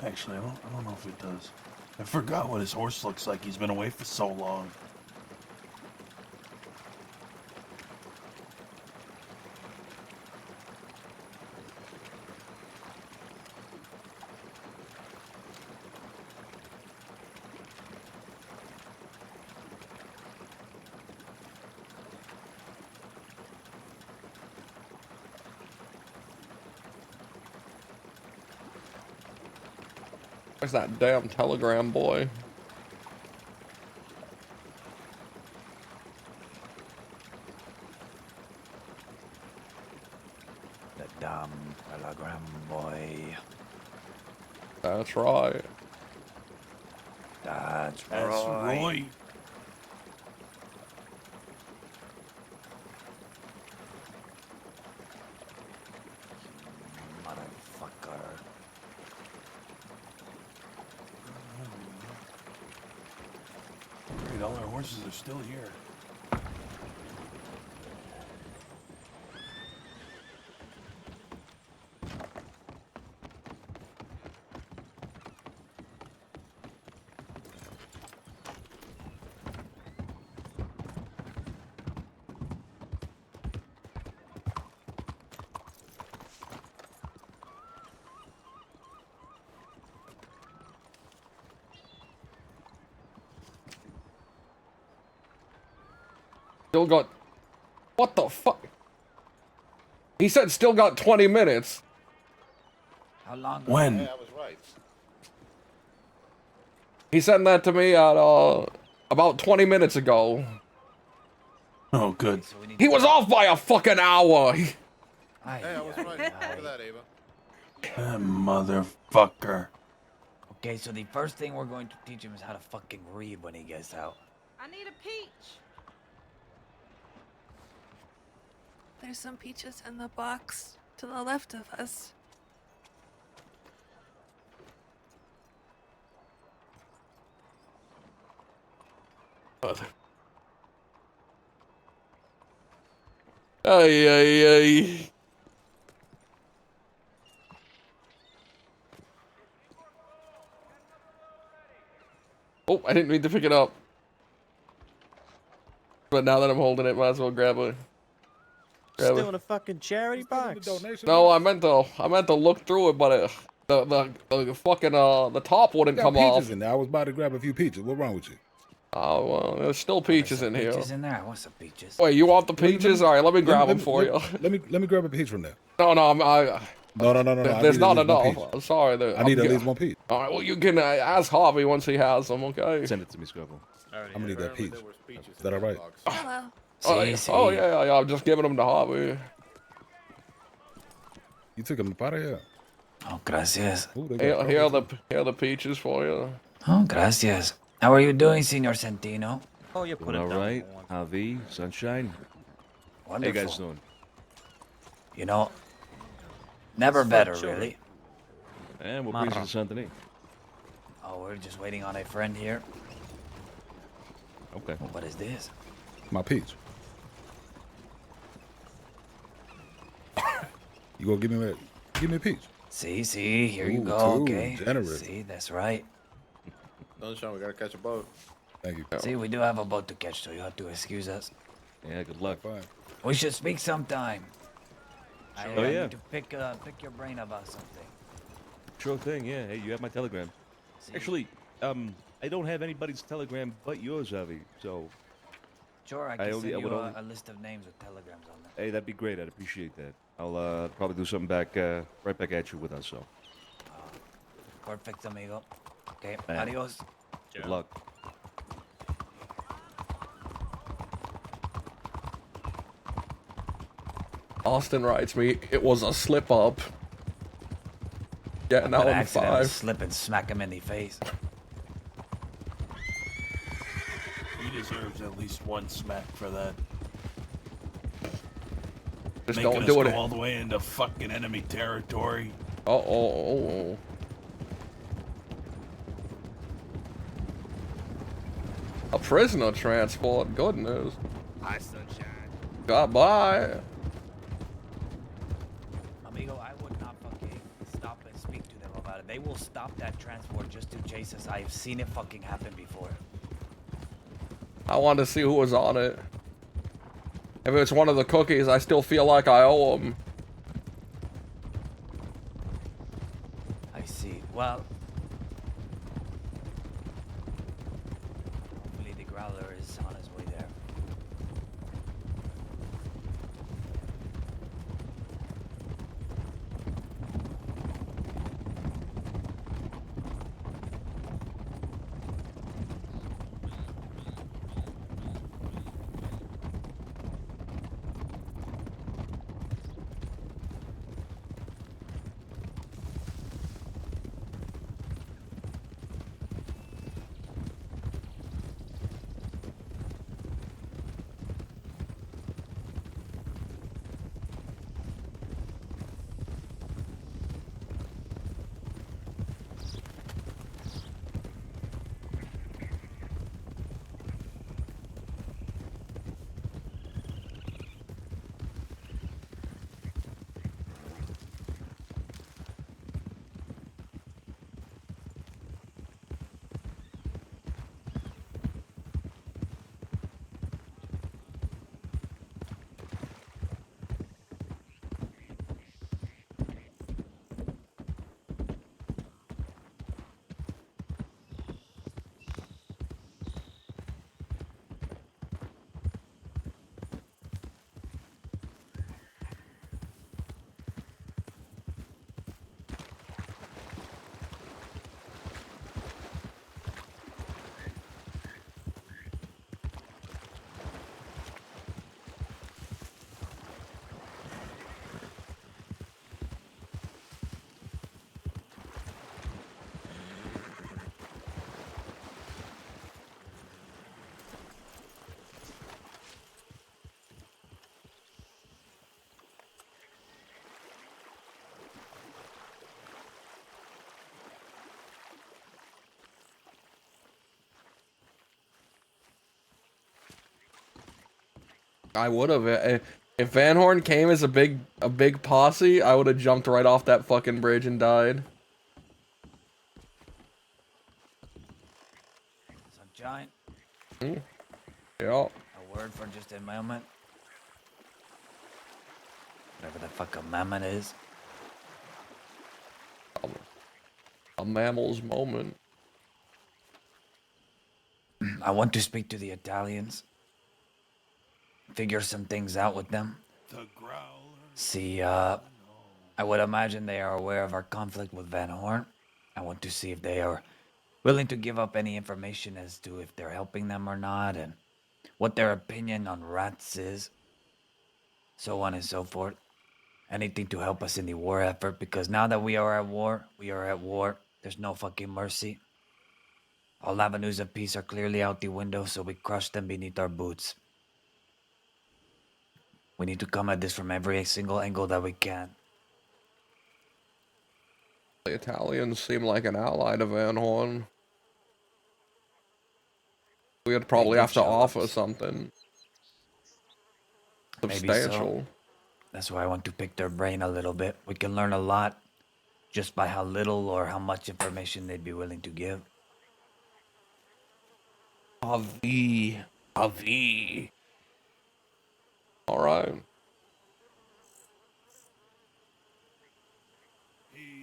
Actually, I don't know if it does. I forgot what his horse looks like. He's been away for so long. Where's that damn telegram boy? The damn telegram boy. That's right. That's right. Motherfucker. Great, all our horses are still here. Still got... What the fuck? He said still got 20 minutes. How long? When? I was right. He sent that to me at, about 20 minutes ago. Oh, good. He was off by a fucking hour. Hey, I was right. Look at that, Ava. That motherfucker. Okay, so the first thing we're going to teach him is how to fucking read when he gets out. I need a peach. There's some peaches in the box to the left of us. Ay, ay, ay. Oh, I didn't mean to pick it up. But now that I'm holding it, might as well grab it. Still in a fucking charity box. No, I meant to look through it, but the fucking the top wouldn't Got come peaches off. in there. I was about to grab a few peaches. What's wrong with you? Oh well, there's still peaches in here. Peaches in there. I want some peaches. Wait, you want the peaches? All right, let me grab them for you. Let me grab a peach from there. No, No. There's not enough. I'm sorry. I need at least one peach. All right, well you can ask Harvey once he has them. Okay. Send it to me, Scrabble. I'm gonna need that peach. Is that all right? Hello. Oh yeah. I'm just giving them to Harvey. You took them out of here. Oh, gracias. Here are the peaches for you. Oh, gracias. How are you doing, Senor Centino? Oh, you put it all right. Javi, sunshine. Wonderful. How you guys doing? You know, never better, children. really. And what brings you to Saint Denis? Oh, we're just waiting on a friend here. Okay. What is this? My peach. You gonna give me a peach? See, here you Ooh, go. too Okay. generous. See, that's right. Sunshine, we gotta catch a boat. Thank you. See, we do have a boat to catch, so you have to excuse us. Yeah, good luck. Fine. We should speak sometime. I Oh, need yeah. to pick your brain about something. Sure thing, yeah. Hey, you have my telegram. Actually, I don't have anybody's telegram but yours, Avi. So. Sure, I can I send would you only. a list of names with telegrams on them. Hey, that'd be great. I'd appreciate that. I'll probably do something back, right back at you with us. So. Perfect, amigo. Okay, Man, adios. Good luck. Austin writes me, it was a slip up. Getting I'm out gonna in accidentally 5. slip and smack him in the face. He deserves at least one smack for that. Just Making don't us do go it. all the way into fucking enemy territory. Oh. A prisoner transport, goodness. Hi, sunshine. Goodbye. Amigo, I would not fucking stop and speak to them about it. They will stop that transport just to chase us. I've seen it fucking happen before. I wanted to see who was on it. If it's one of the cookies, I still feel like I owe them. I see. Well, hopefully the Growler is on his way there. I would have. If Van Horn came as a big posse, I would have jumped right off that fucking bridge and died. Sunshine. Yeah. A word for just a moment. Whatever the fuck a mammoth is. A mammal's moment. I want to speak to the Italians. Figure some things out with them. See, I would imagine they are aware of our conflict with Van Horn. I want to see if they are willing to give up any information as to if they're helping them or not, and what their opinion on rats is, so on and so forth. Anything to help us in the war effort, because now that we are at war, There's no fucking mercy. All avenues of peace are clearly out the window, so we crush them beneath our boots. We need to come at this from every single angle that we can. The Italians seem like an ally to Van Horn. We would probably have to offer something substantial. Maybe so. That's why I want to pick their brain a little bit. We can learn a lot just by how little or how much information they'd be willing to give. Avi. All right.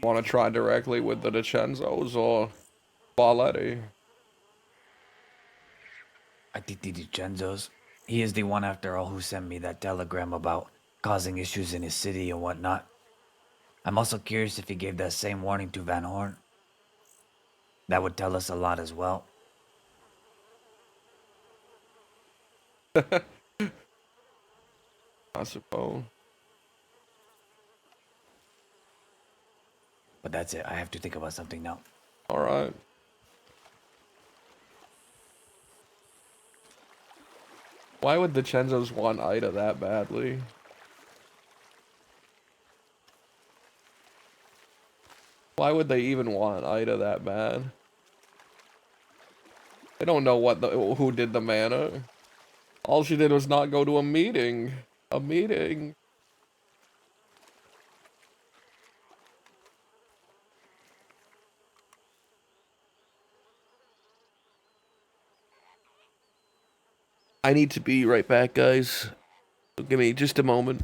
Want to try directly with the DiCenzos or Barletti? I think the DiCenzos. He is the one, after all, who sent me that telegram about causing issues in his city and whatnot. I'm also curious if he gave that same warning to Van Horn. That would tell us a lot as well. I suppose. But that's it. I have to think about something now. All right. Why would the DiCenzos want Ida that badly? Why would they even want Ida that bad? They don't know who did the manor. All she did was not go to a meeting. A meeting. I need to be right back, guys. So give me just a moment.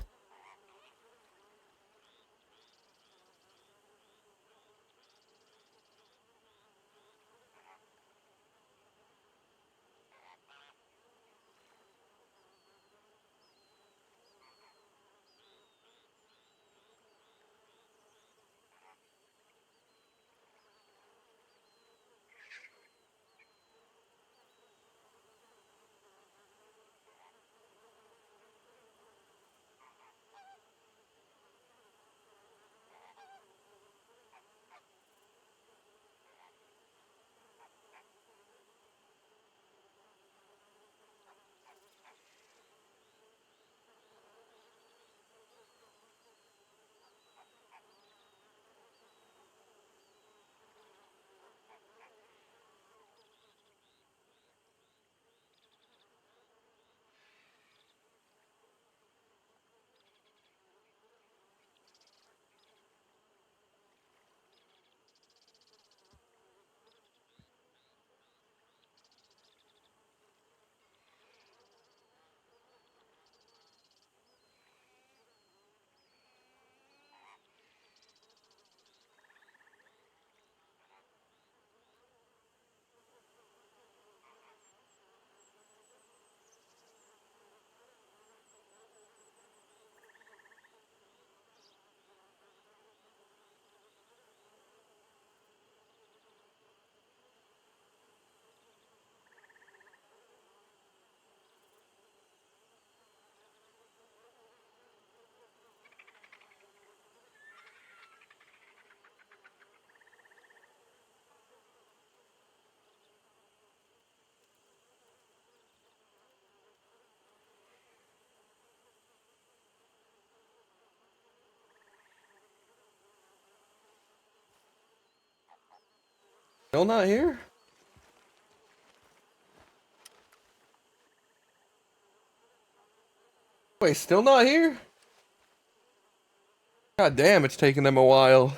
Still not here? Wait, still not here? God damn, it's taking them a while.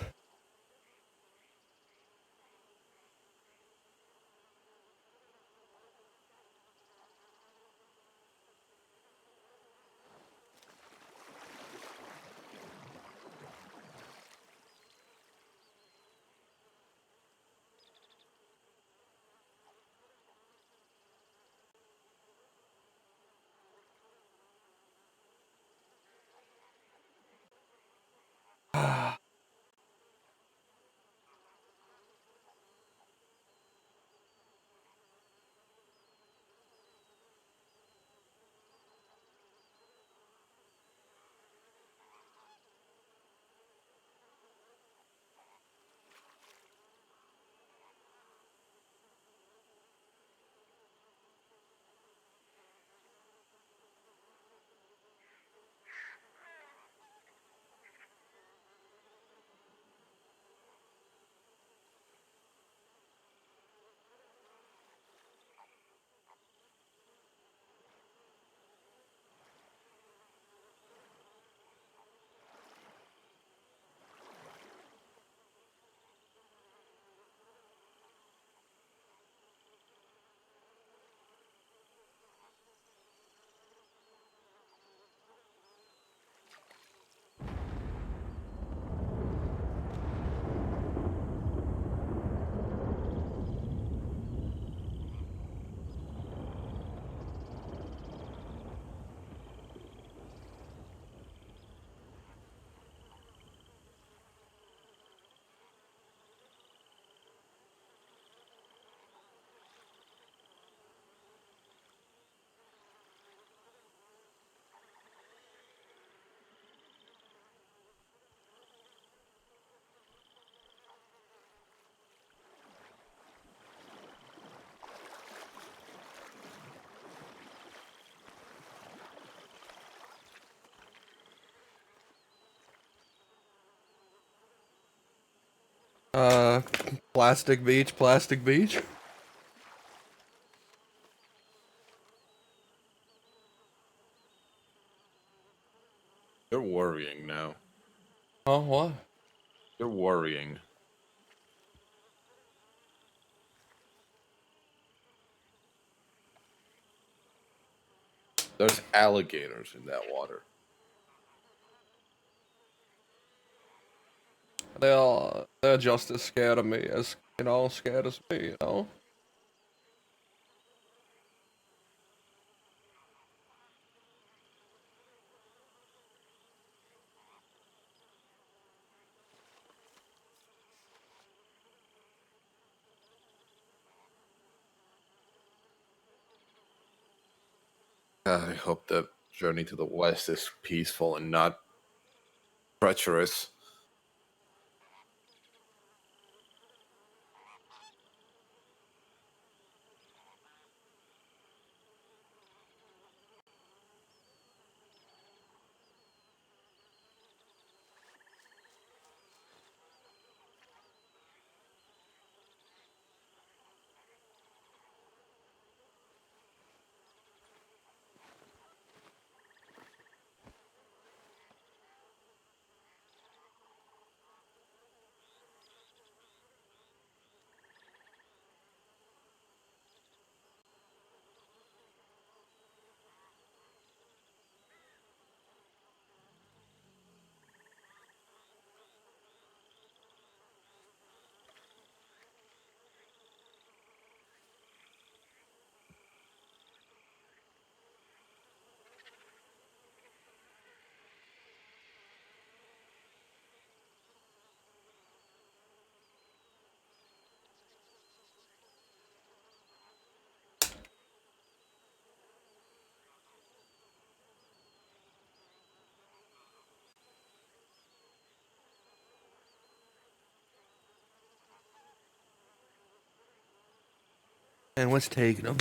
Uh, plastic beach, plastic beach. You're worrying now. Oh, what? You're worrying. There's alligators in that water. They're just as scared of me as, scared as me, you know? God, I hope the journey to the west is peaceful and not treacherous. And what's taking them?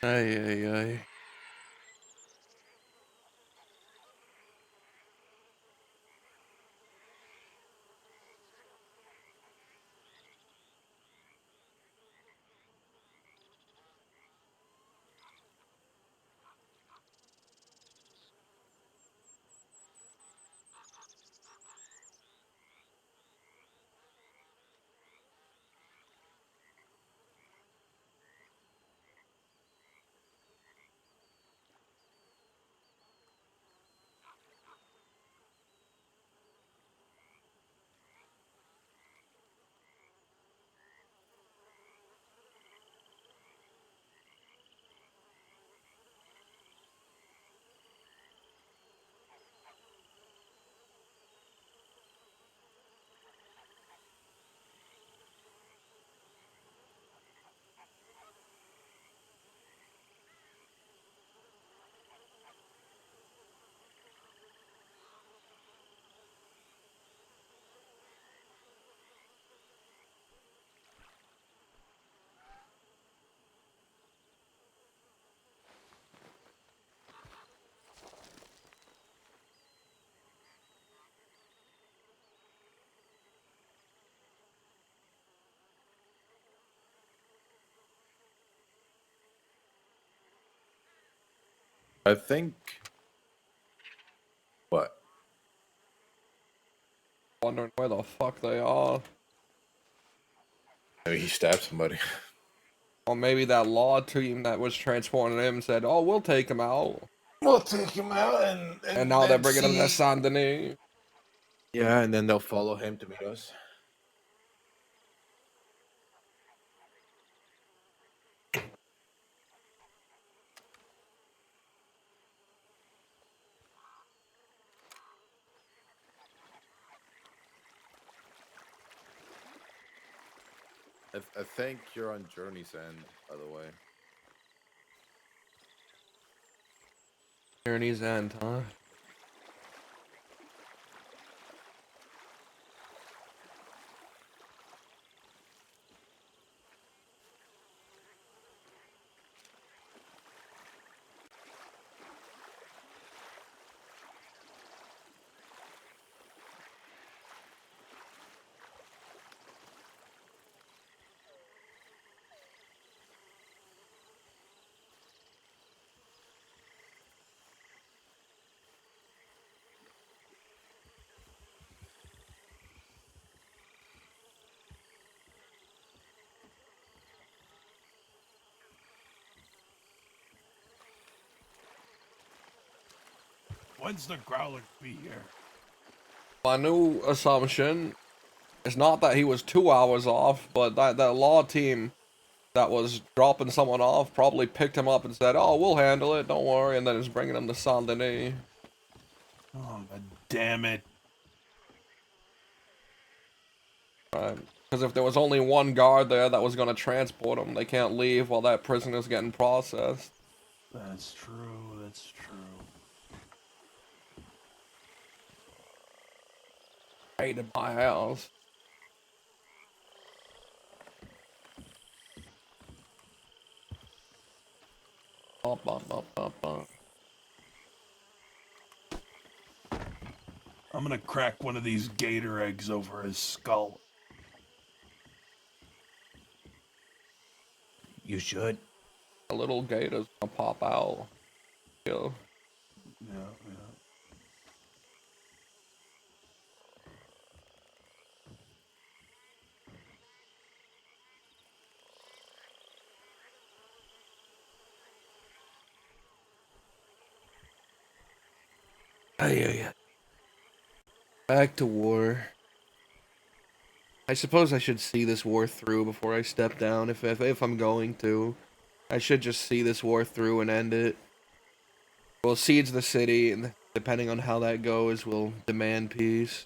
Ay, ay, ay. I think. What? Wondering where the fuck they are. Maybe he stabbed somebody. Or maybe that law team that was transporting him said, "Oh, we'll take him out." We'll take him out And now they're then bringing him to see. Saint Denis. Yeah, and then they'll follow him to meet us. I think you're on Journey's End, by the way. Journey's End, huh? When's the Growler be here? My new assumption is not that he was 2 hours off, but that law team that was dropping someone off probably picked him up and said, "Oh, we'll handle it, don't worry," and then is bringing him to Saint Denis. Oh, God damn it. Because if there was only one guard there that was going to transport him, they can't leave while that prisoner's getting processed. That's true, that's true. Hated my house. Bum, bum, bum, bum, bum. I'm gonna crack one of these gator eggs over his skull. You should. A little gator's gonna pop out. Yeah. Yeah. Yeah. Back to war. I suppose I should see this war through before I step down, if I'm going to. I should just see this war through and end it. We'll siege the city, and depending on how that goes, we'll demand peace.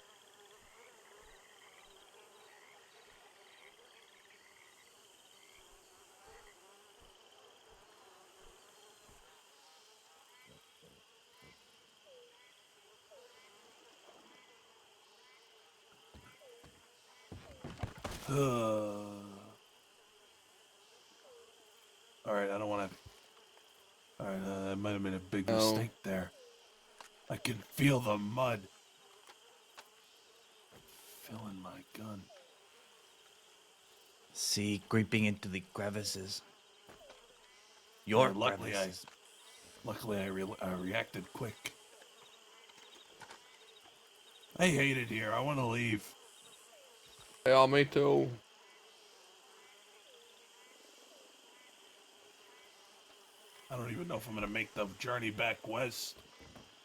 Alright, I don't want to... Alright, that might have been a big Oh. mistake there. I can feel the mud filling my gun. See, creeping into the crevices. Your luckily crevices. I reacted quick. I hate it here. I want to leave. Yeah, me too. I don't even know if I'm going to make the journey back west.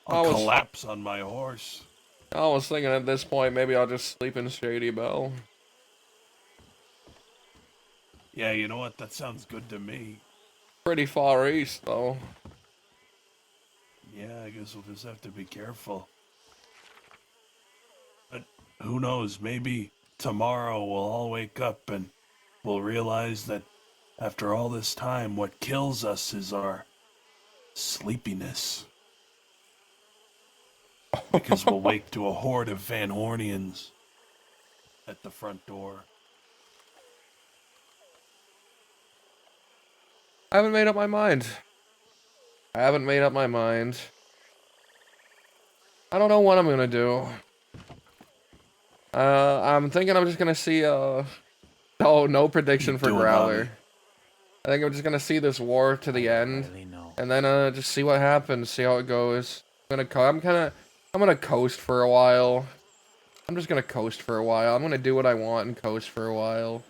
I I'll was- collapse on my horse. I was thinking at this point, maybe I'll just sleep in Shady Belle. Yeah, you know what? That sounds good to me. Pretty far east, though. Yeah, I guess we'll just have to be careful. But who knows? Maybe tomorrow we'll all wake up and we'll realize that after all this time, what kills us is our sleepiness. Because we'll wake to a horde of Van Hornians at the front door. I haven't made up my mind. I don't know what I'm gonna do. I'm thinking I'm just gonna see, oh, no prediction for doing, Growler. Bobby? I think I'm just gonna see this war to the end. And then, just see what happens, see how it goes. I'm gonna coast for a while. I'm just gonna coast for a while. I'm gonna do what I want and coast for a while.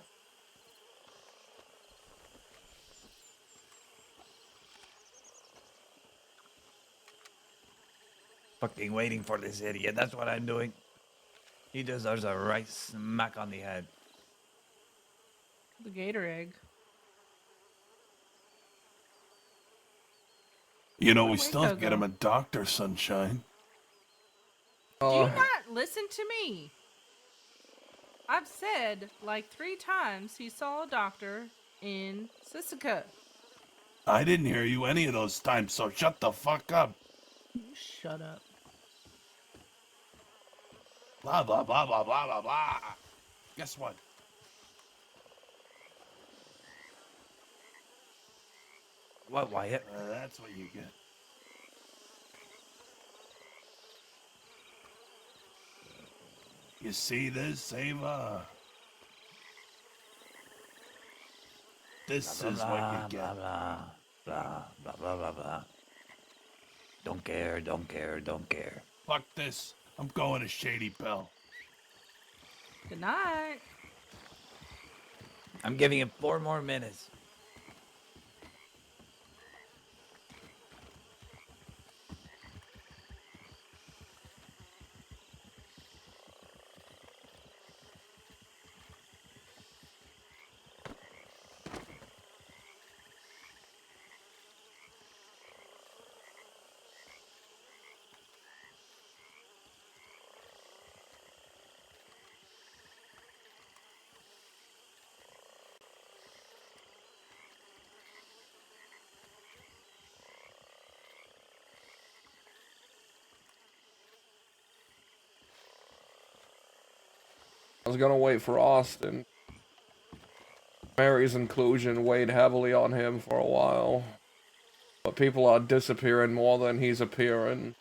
Fucking waiting for this idiot. That's what I'm doing. He deserves a right smack on the head. The gator egg. You know, Where'd we still have to get Waco him go? a doctor, Sunshine. Do you not listen to me? I've said like 3 times he saw a doctor in Sisika. I didn't hear you any of those times, so shut the fuck up. You shut up. Blah, blah, blah, blah, blah, blah, blah. Guess what? What, Wyatt? That's what you get. You see this, Ava? This Blah, is blah, what you blah, get. blah, blah, blah, blah, blah, blah. Don't care, don't care, don't care. Fuck this. I'm going to Shady Bell. Good night. I'm giving him 4 more minutes. I was gonna wait for Austin. Mary's inclusion weighed heavily on him for a while. But people are disappearing more than he's appearing.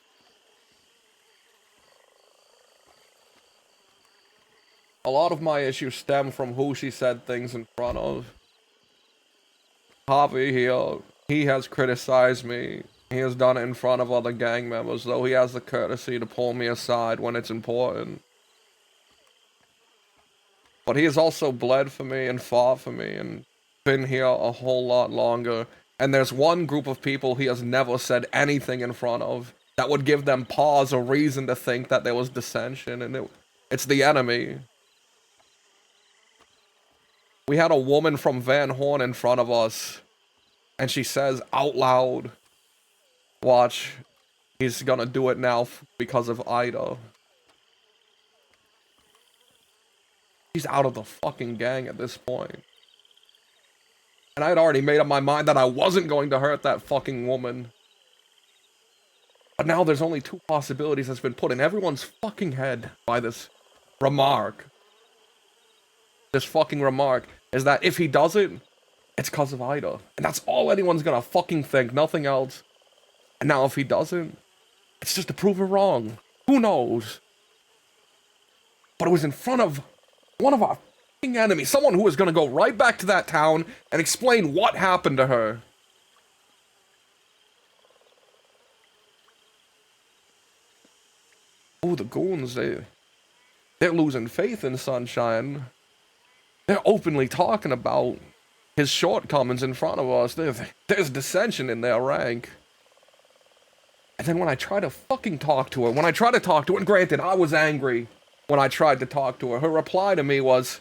A lot of my issues stem from who she said things in front of. Javi here, he has criticized me. He has done it in front of other gang members, though he has the courtesy to pull me aside when it's important. But he has also bled for me and fought for me and been here a whole lot longer. And there's one group of people he has never said anything in front of that would give them pause or reason to think that there was dissension, and it's the enemy. We had a woman from Van Horn in front of us, and she says out loud, watch, he's gonna do it now because of Ida. She's out of the fucking gang at this point. And I had already made up my mind that I wasn't going to hurt that fucking woman. But now there's only 2 possibilities that's been put in everyone's fucking head by this remark. This fucking remark is that if he does it, it's because of Ida. And that's all anyone's gonna fucking think, nothing else. And now if he doesn't, it's just to prove her wrong. Who knows? But it was in front of one of our fucking enemies, someone who was gonna go right back to that town and explain what happened to her. Oh, the goons, they're losing faith in Sunshine. They're openly talking about his shortcomings in front of us. There's dissension in their rank. And then when I try to fucking talk to her, and granted, I was angry when I tried to talk to her, her reply to me was,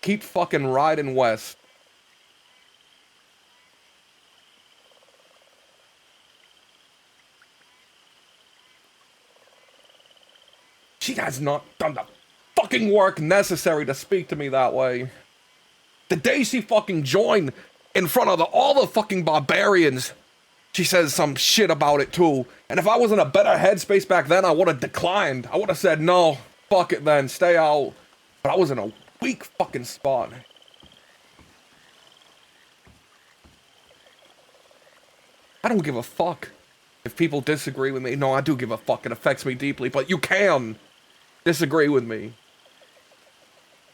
keep fucking riding west. She has not done the fucking work necessary to speak to me that way. The day she fucking joined in front of all the fucking barbarians, she says some shit about it too. And if I was in a better headspace back then, I would have declined. I would have said, no, fuck it then, stay out. But I was in a weak fucking spot. I don't give a fuck if people disagree with me. No, I do give a fuck. It affects me deeply, but you can disagree with me.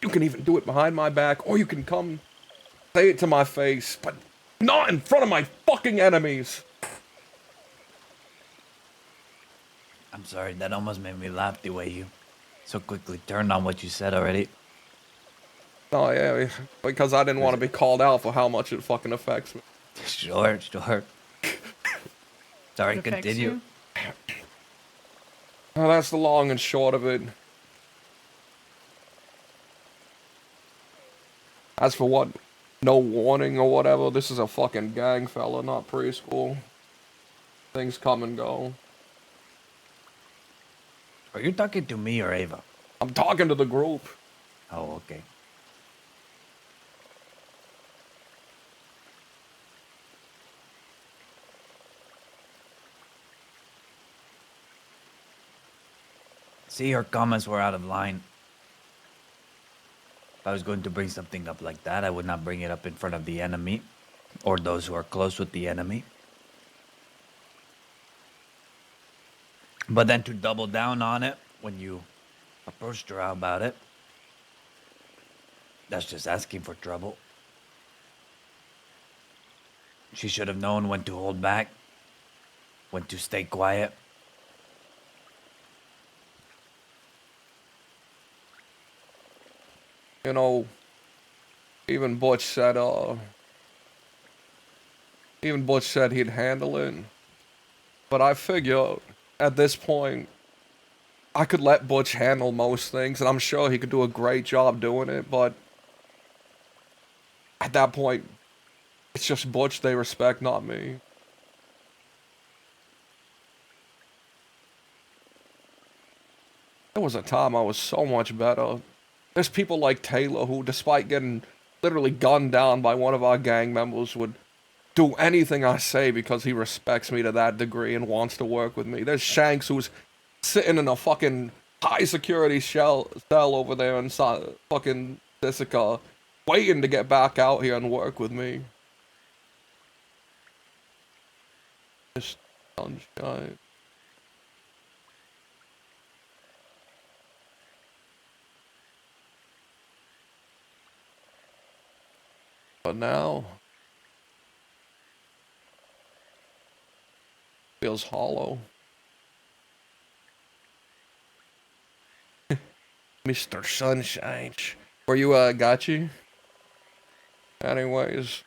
You can even do it behind my back, or you can come say it to my face, but not in front of my fucking enemies. I'm sorry, that almost made me laugh the way you so quickly turned on what you said already. Oh yeah, because I didn't want to be called out for how much it fucking affects me. Sure. Sorry, It affects continue. you? Well, that's the long and short of it. As for what, no warning or whatever, this is a fucking gang, fella, not preschool. Things come and go. Are you talking to me or Ava? I'm talking to the group. Oh, okay. See, her comments were out of line. If I was going to bring something up like that, I would not bring it up in front of the enemy or those who are close with the enemy. But then to double down on it when you approached her about it, that's just asking for trouble. She should have known when to hold back, when to stay quiet. You know, even Butch said he'd handle it. But I figure at this point, I could let Butch handle most things, and I'm sure he could do a great job doing it, but at that point, it's just Butch they respect, not me. There was a time I was so much better. There's people like Taylor who, despite getting literally gunned down by one of our gang members, would do anything I say because he respects me to that degree and wants to work with me. There's Shanks who's sitting in a fucking high security cell over there in fucking Sisika, waiting to get back out here and work with me. Just sunshine. But now feels hollow. Mr. Sunshine. Were you got you? Anyways,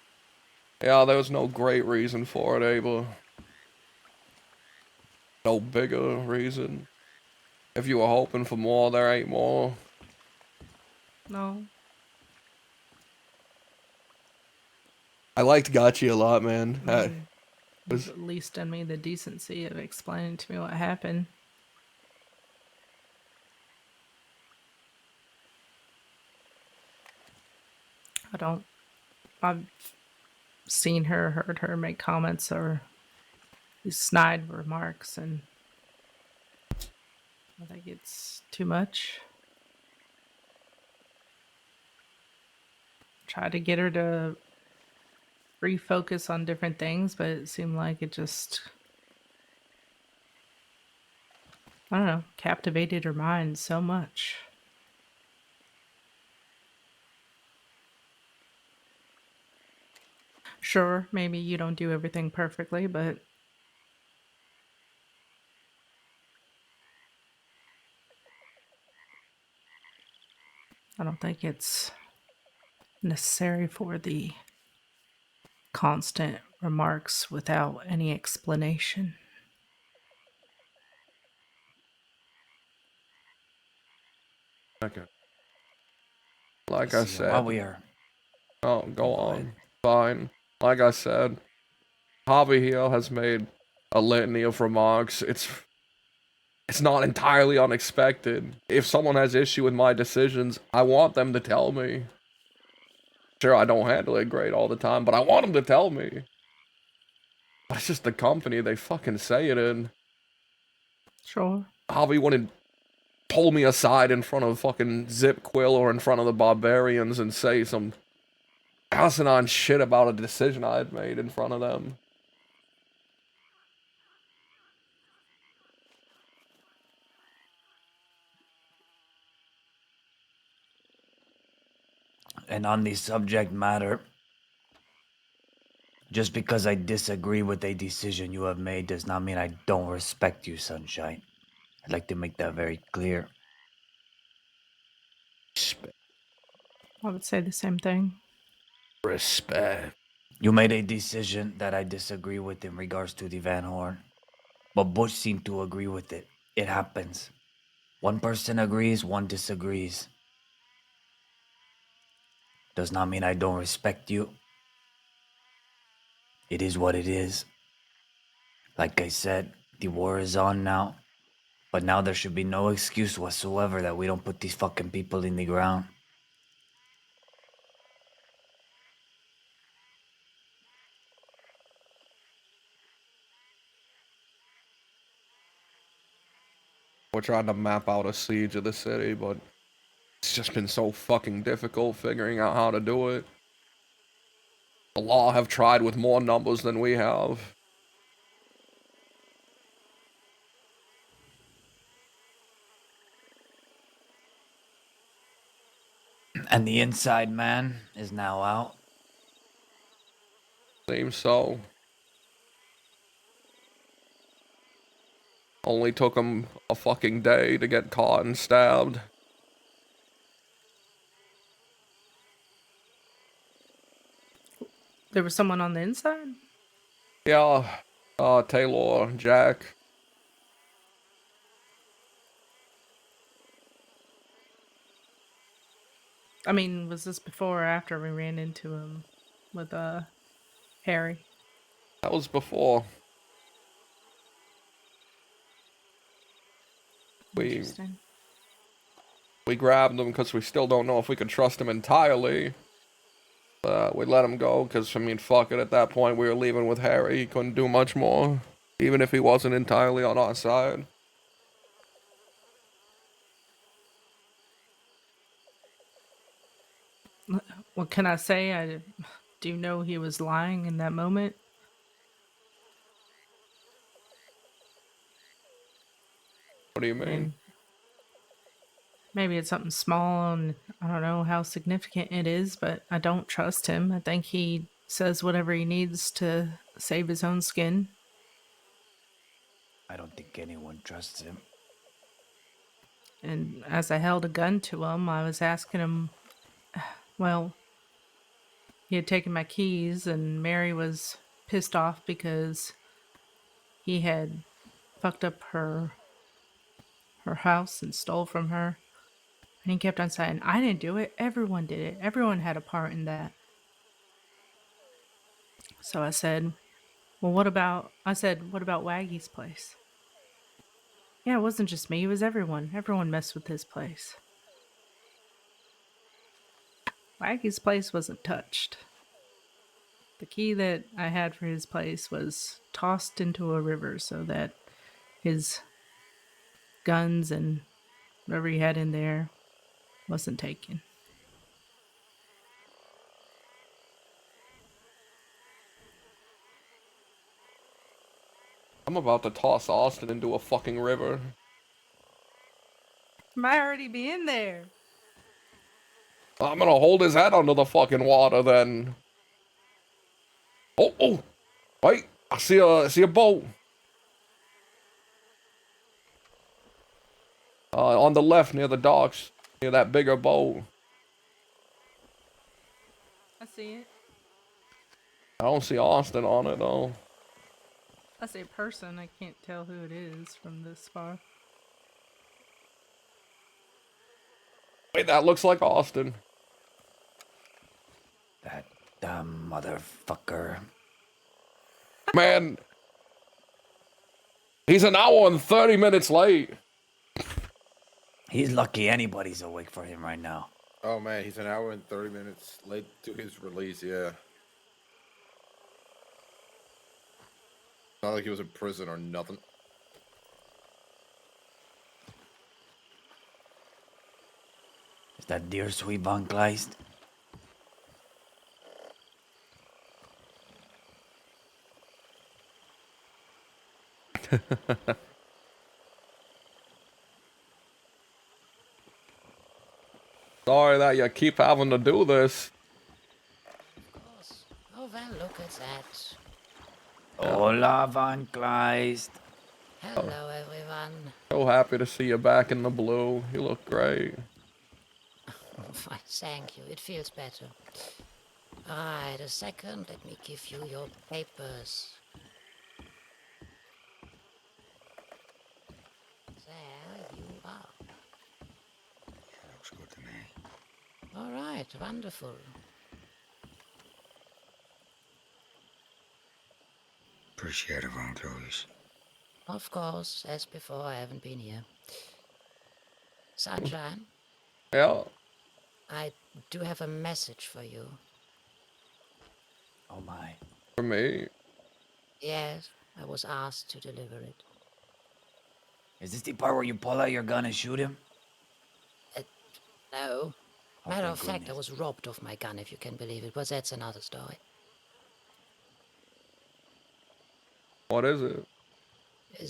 yeah, there was no great reason for it, Abel. No bigger reason. If you were hoping for more, there ain't more. No. I liked Gotchi a lot, man. You've at least done me the decency of explaining to me what happened. I've seen her, heard her make comments or these snide remarks, and I think it's too much. Try to get her to refocus on different things, but it seemed like it just, I don't know, captivated her mind so much. Sure, maybe you don't do everything perfectly, but I don't think it's necessary for the constant remarks without any explanation. Okay. Like I said. While we are. Oh, go on. Fine. Like I said, Javi here has made a litany of remarks. It's not entirely unexpected. If someone has issue with my decisions, I want them to tell me. Sure, I don't handle it great all the time, but I want them to tell me. But it's just the company they fucking say it in. Sure. Javi wouldn't pull me aside in front of fucking Zip Quill or in front of the Barbarians and say some asinine shit about a decision I had made in front of them. And on the subject matter, just because I disagree with a decision you have made does not mean I don't respect you, Sunshine. I'd like to make that very clear. I would say the same thing. Respect. You made a decision that I disagree with in regards to the Van Horn, but Bush seemed to agree with it. It happens. One person agrees, one disagrees. Does not mean I don't respect you. It is what it is. Like I said, the war is on now. But now there should be no excuse whatsoever that we don't put these fucking people in the ground. We're trying to map out a siege of the city, but it's just been so fucking difficult figuring out how to do it. The law have tried with more numbers than we have. And the inside man is now out. Seems so. Only took him a fucking day to get caught and stabbed. There was someone on the inside? Yeah, Taylor, Jack. I mean, was this before or after we ran into him with Harry? That was before. Interesting. We grabbed him because we still don't know if we could trust him entirely. We let him go because, I mean, fuck it, at that point we were leaving with Harry. He couldn't do much more, even if he wasn't entirely on our side. What can I say? I do know he was lying in that moment. What do you mean? And maybe it's something small and I don't know how significant it is, but I don't trust him. I think he says whatever he needs to save his own skin. I don't think anyone trusts him. And as I held a gun to him, I was asking him, well, he had taken my keys, and Mary was pissed off because he had fucked up her house and stole from her. And he kept on saying, I didn't do it. Everyone did it. Everyone had a part in that. So I said, well, what about Waggy's place? Yeah, it wasn't just me. It was everyone. Everyone messed with his place. Waggy's place wasn't touched. The key that I had for his place was tossed into a river so that his guns and whatever he had in there wasn't taken. I'm about to toss Austin into a fucking river. Might already be in there. I'm gonna hold his head under the fucking water then. Oh, wait, I see a boat. On the left near the docks, near that bigger boat. I see it. I don't see Austin on it though. I see a person. I can't tell who it is from this far. Wait, that looks like Austin. That dumb motherfucker. Man, he's an hour and 30 minutes late. He's lucky anybody's awake for him right now. Oh man, he's an hour and 30 minutes late to his release, yeah. Not like he was in prison or nothing. Is that dear sweet Von Kleist? Sorry that you keep having to do this. Oh, well, look at that. Hola, Von Kleist. Hello, everyone. So happy to see you back in the blue. You look great. Why, thank you. It feels better. Right, a second. Let me give you your papers. All right, wonderful. Appreciate it, Von Clovis. Of course, as before, I haven't been here. Sunshine, Yeah. I do have a message for you. Oh my. For me. Yes, I was asked to deliver it. Is this the part where you pull out your gun and shoot him? No. Oh, Matter thank of fact, I goodness. was robbed of my gun, if you can believe it, but that's another story. What is it?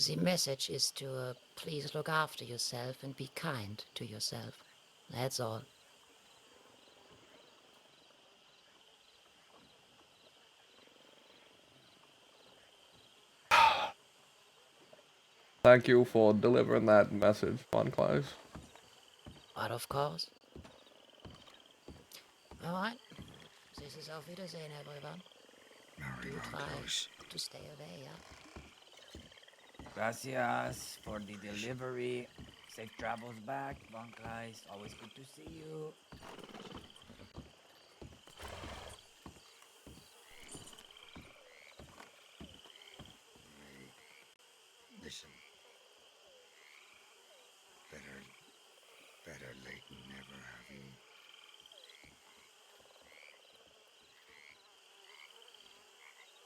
The message is to please look after yourself and be kind to yourself. That's all. Thank you for delivering that message, Monclais. But of course. All right. This is Auf Wiedersehen, everyone. Do try to stay away, yeah? Gracias for the delivery. Safe travels back, Von Kleist. Always good to see you. Listen. Better late than never, have you?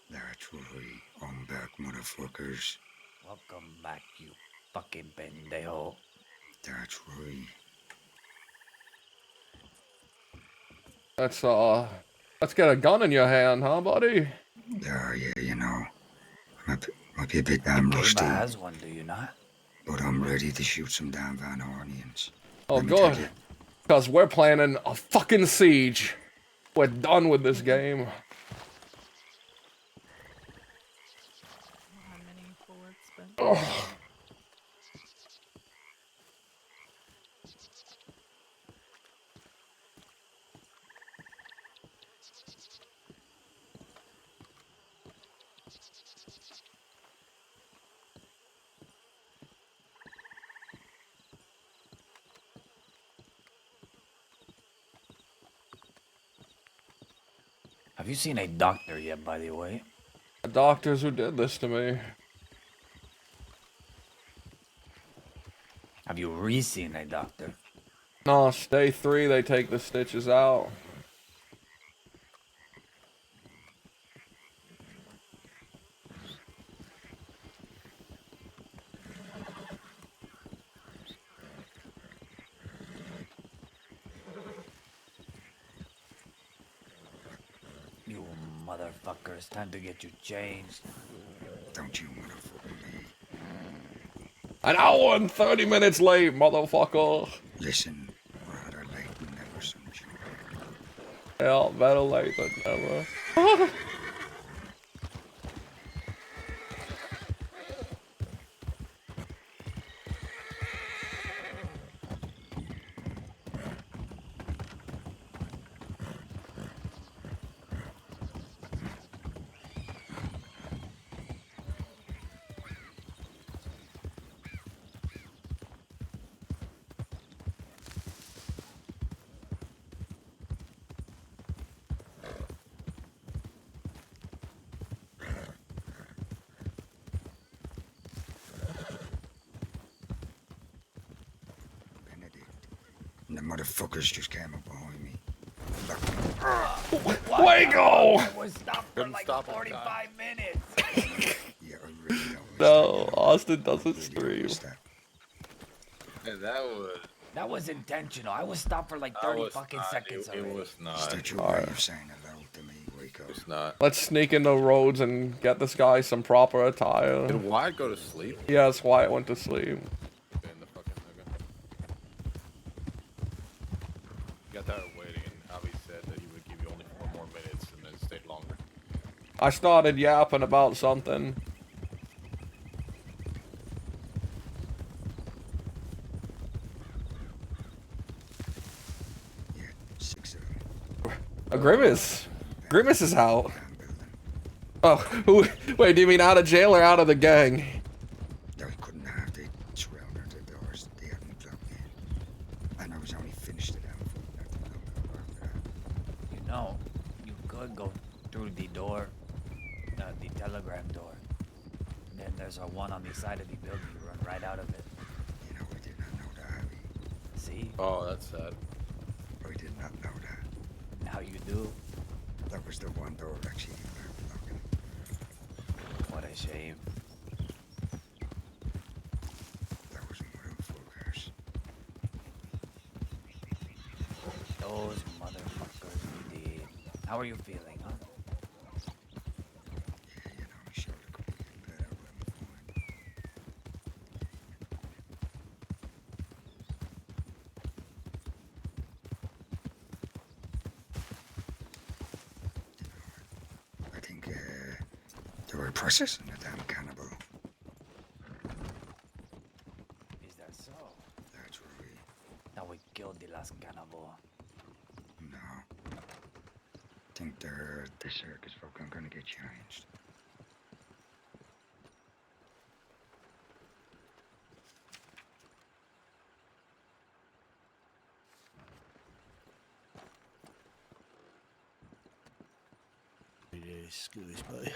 They're truly on back, motherfuckers. Welcome back, you fucking pendejo. That's right. Let's get a gun in your hand, huh, buddy? Yeah, you know. Might be a bit damn rusty. has one, do you not? But I'm ready to shoot some damn Van Hornians. Oh, Let me tell you. good. Because we're planning a fucking siege. We're done with this game. How many bullets, but... Oh. Have you seen a doctor yet, by the way? The doctors who did this to me. Have you re-seen a doctor? No, day 3, they take the stitches out. You motherfuckers, time to get you changed. Don't you motherfucker me. An hour and 30 minutes late, motherfucker. Listen, rather late than never, sunshine. Yeah, better late than never. And the motherfuckers just came up behind me. Wago! I was stopped for like 45 minutes. Yeah, I really don't. No, Austin doesn't stream. Yeah, That was intentional. I was stopped for like 30 fucking seconds already. It was not. Is that your way of saying hello to me, Waco? It's not. Let's sneak in the roads and get this guy some proper attire. Did Wyatt go to sleep? Yes, Wyatt went to sleep. Got tired of waiting, and Avi said that he would give you only 4 more minutes and then stayed longer. I started yapping about something. Yeah, 6 of them. A Grimace. Grimace is out. Oh, who? Wait, do you mean out of jail or out of the gang? They couldn't have. They surrounded the doors. They hadn't plugged in. And I was only finished it out for nothing longer. go through the door, the telegram door. And then there's a one on the side of the building. You run right out of it. You know, we did not know that. See? Oh, that's sad. We did not know that. Now you do. That was the one door that she left open. What a shame. That was motherfuckers. Those motherfuckers indeed. How are you feeling, huh? Yeah, you know, my shoulder could be getting better, but I'm fine. I think they were processing the damn cannibal. Is that so? That's right. Now we killed the last cannibal. No. I think the circus folk are gonna get changed. Excuse me.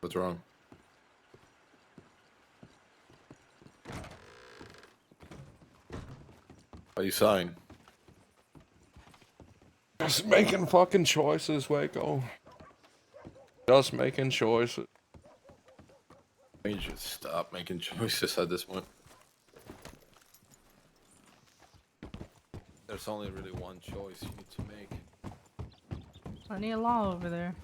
What's wrong? Are you sighing? Just making fucking choices, Waco. Just making choices. You should stop making choices at this point. There's only really one choice you need to make. Plenty of law over there.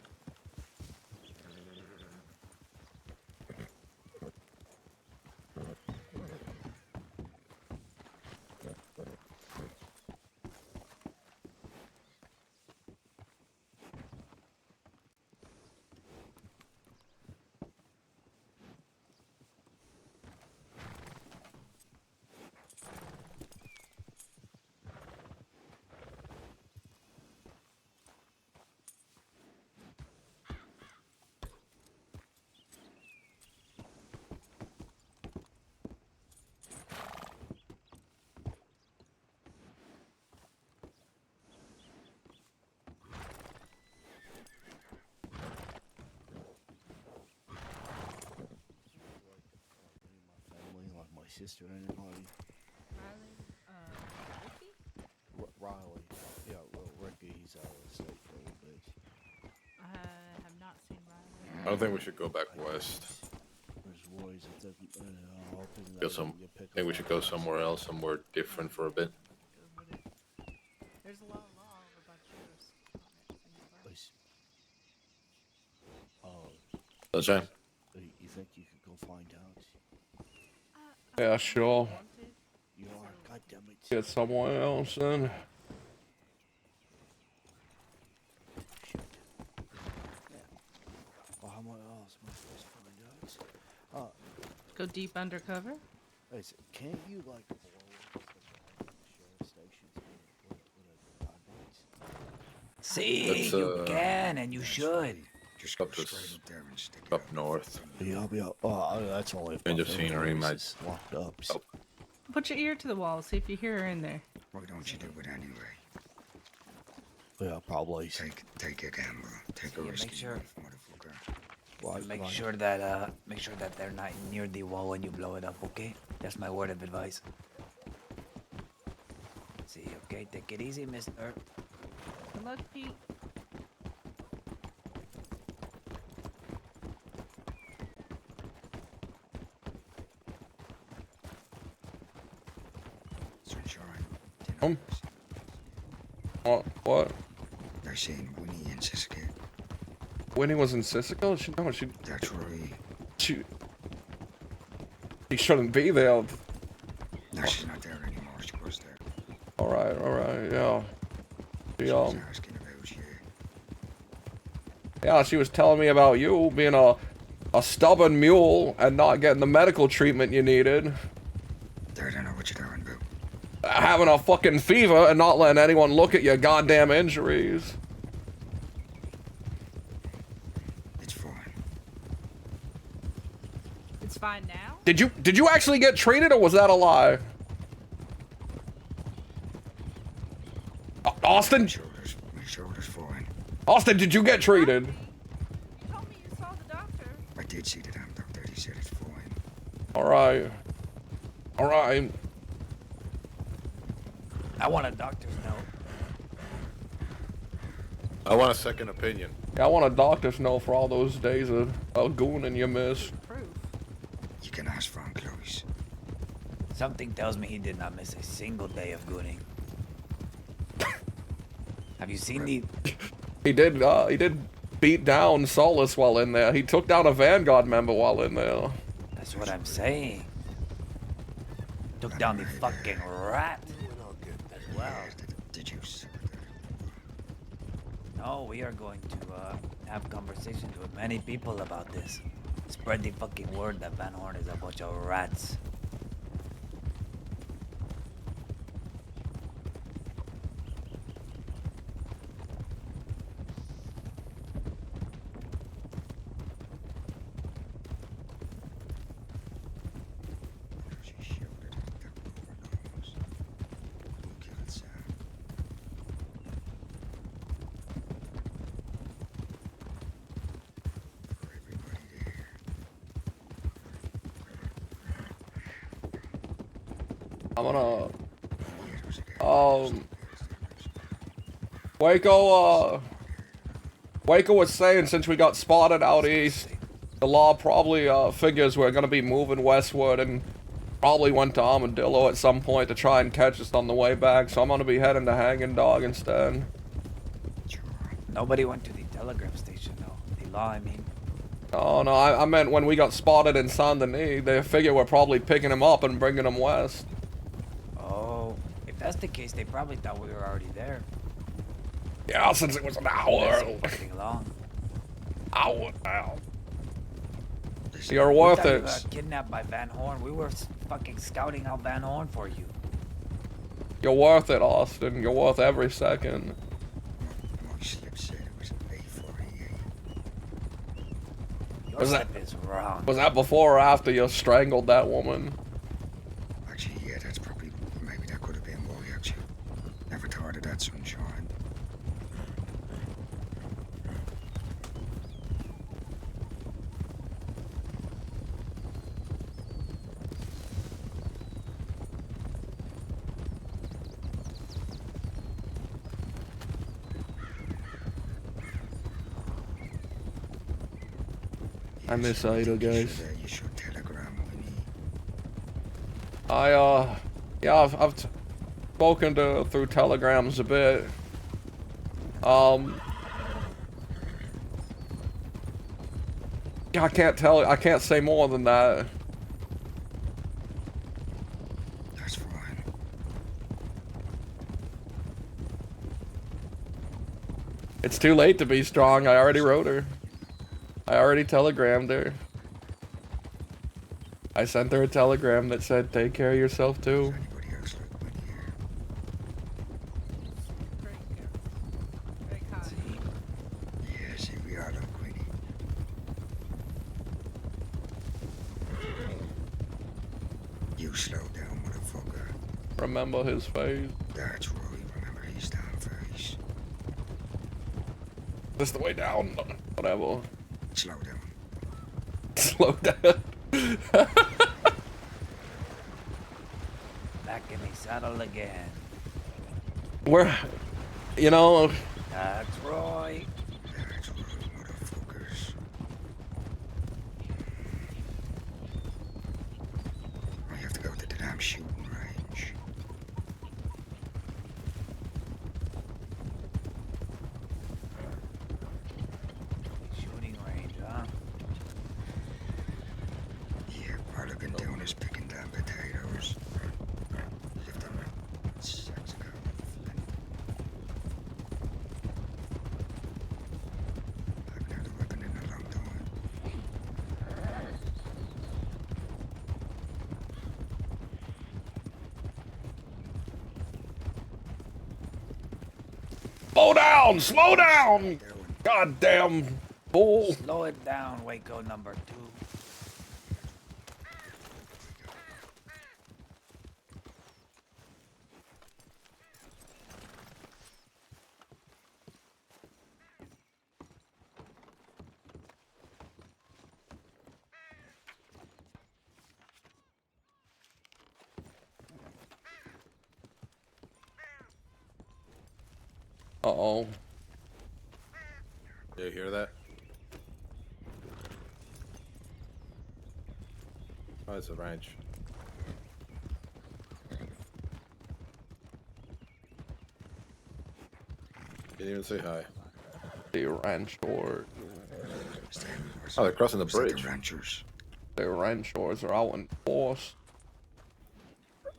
Sister and Riley. Riley. Yeah, well, Ricky, he's out of the state for a little bit. I have not seen Riley. I don't think we should go back west. There's ways it doesn't. I think we should go somewhere else, somewhere different for a bit. There's a lot of law over by Cheers. Sunshine. You think you could go find out? Yeah, sure. You are, goddammit. Get someone else in. Well, how much else am I supposed to find out? Go deep undercover. Listen, can't you like blow up the sheriff stations with a guidance? See, you can and you should. Just up go straight up there and stick it up north. Yeah, I'll be up. Oh, that's only if Change my of scenery might is locked up. help. Put your ear to the wall. See if you hear her in there. Why don't you do it anyway? Yeah, probably. Take a gamble. Take a Yeah, risk. make sure. Right, Make right. sure that they're not near the wall when you blow it up, okay? That's my word of advice. See, okay? Take it easy, mister. Good luck, Pete. Sunshine. What? They're saying Winnie and Siska. Winnie was in Cisco? She. That's right. She shouldn't be there. No, she's not there anymore. She was there. Alright, yeah. She was asking about you. Yeah, she was telling me about you being a stubborn mule and not getting the medical treatment you needed. I don't know what you're talking about. Having a fucking fever and not letting anyone look at your goddamn injuries. It's fine. It's fine now? Did you actually get treated or was that a lie? Austin? My shoulder's fine. Austin, did you get treated? You told me you saw the doctor. I did see the damn doctor. He said it's fine. Alright. Alright. I want a doctor's note. I want a second opinion. Yeah, I want a doctor's note for all those days of gooning you missed. You can ask Frank Clovis. Something tells me he did not miss a single day of gooning. Have you seen the... He did beat down Solus while in there. He took down a Vanguard member while in there. That's what I'm saying. Took down the fucking rat as well. Did you see No, we are going to have conversations with many people about this. Spread the fucking word that Van Horn is a bunch of rats. I'm gonna Waco was saying since we got spotted out east, the law probably figures we're gonna be moving westward and probably went to Armadillo at some point to try and catch us on the way back, so I'm gonna be heading to Hanging Dog instead. Nobody went to the telegram station though. The law, I mean. Oh no, I meant when we got spotted in Saint Denis, they figure we're probably picking him up and bringing him west. Oh, if that's the case, they probably thought we were already there. Yeah, since it was an hour. Getting long. Hour now. You're worth We it. got kidnapped by Van Horn. We were fucking scouting out Van Horn for you. You're worth it, Austin. You're worth every second. My slip said it was 8:48. Your slip is wrong. Was that before or after you strangled that woman? Actually, yeah, that's probably, maybe that could have been why, actually. Never thought of that, sunshine. I miss Idle, guys. You should telegram Winnie. Yeah, I've spoken to through telegrams a bit. Yeah, I can't say more than that. That's fine. It's too late to be strong. I already wrote her. I already telegrammed her. I sent her a telegram that said, take care of yourself too. Yeah, see, we are like Winnie. You slow down, motherfucker. Remember his face. That's right, remember his damn face. This the way down. Whatever. Slow down. Slow down. Back in the saddle again. We're, you know. That's right. That's right, motherfuckers. I have to go to the damn shooting range. Shooting range, huh? been doing is picking down potatoes. Lifting sacks of cow. I haven't had a weapon in a long time. Slow down! Slow down! Goddamn fool! Slow it down, Waco number 2. Uh-oh. Do you hear that? Oh, it's a ranch. Didn't even say hi. The ranchers. Oh, they're crossing the Is that bridge. the ranchers? The ranchers are out in force.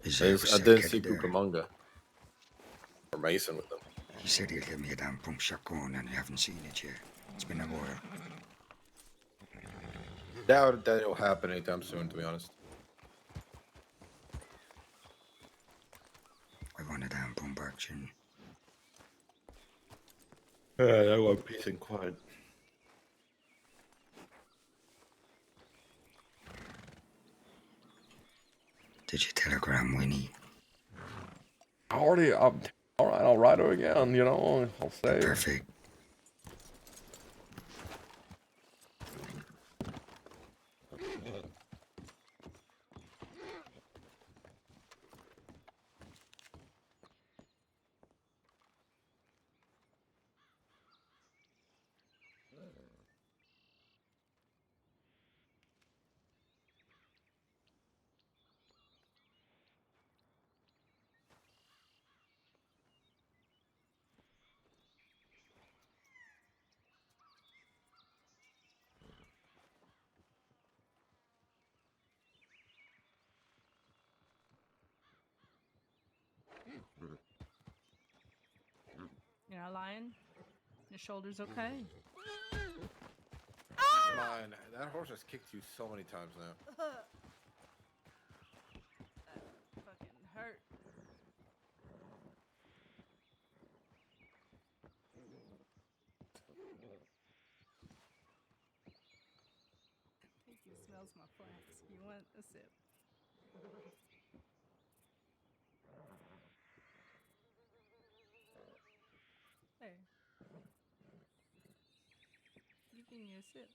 Is I there a didn't set see there? Cucamonga. Or Mason with them. He said he'll give me a damn pump shotgun and I haven't seen it yet. It's been a while. Doubt that it'll happen anytime soon, to be honest. I want a damn pump action. I want peace and quiet. Did you telegram Winnie? Already, all right, I'll write her again, you know, I'll say. Perfect. You're not lying? Your shoulder's okay? Mine. That horse has kicked you so many times now. That fucking hurt. I think he smells my flax. You want a sip? Hey. Giving you a sip.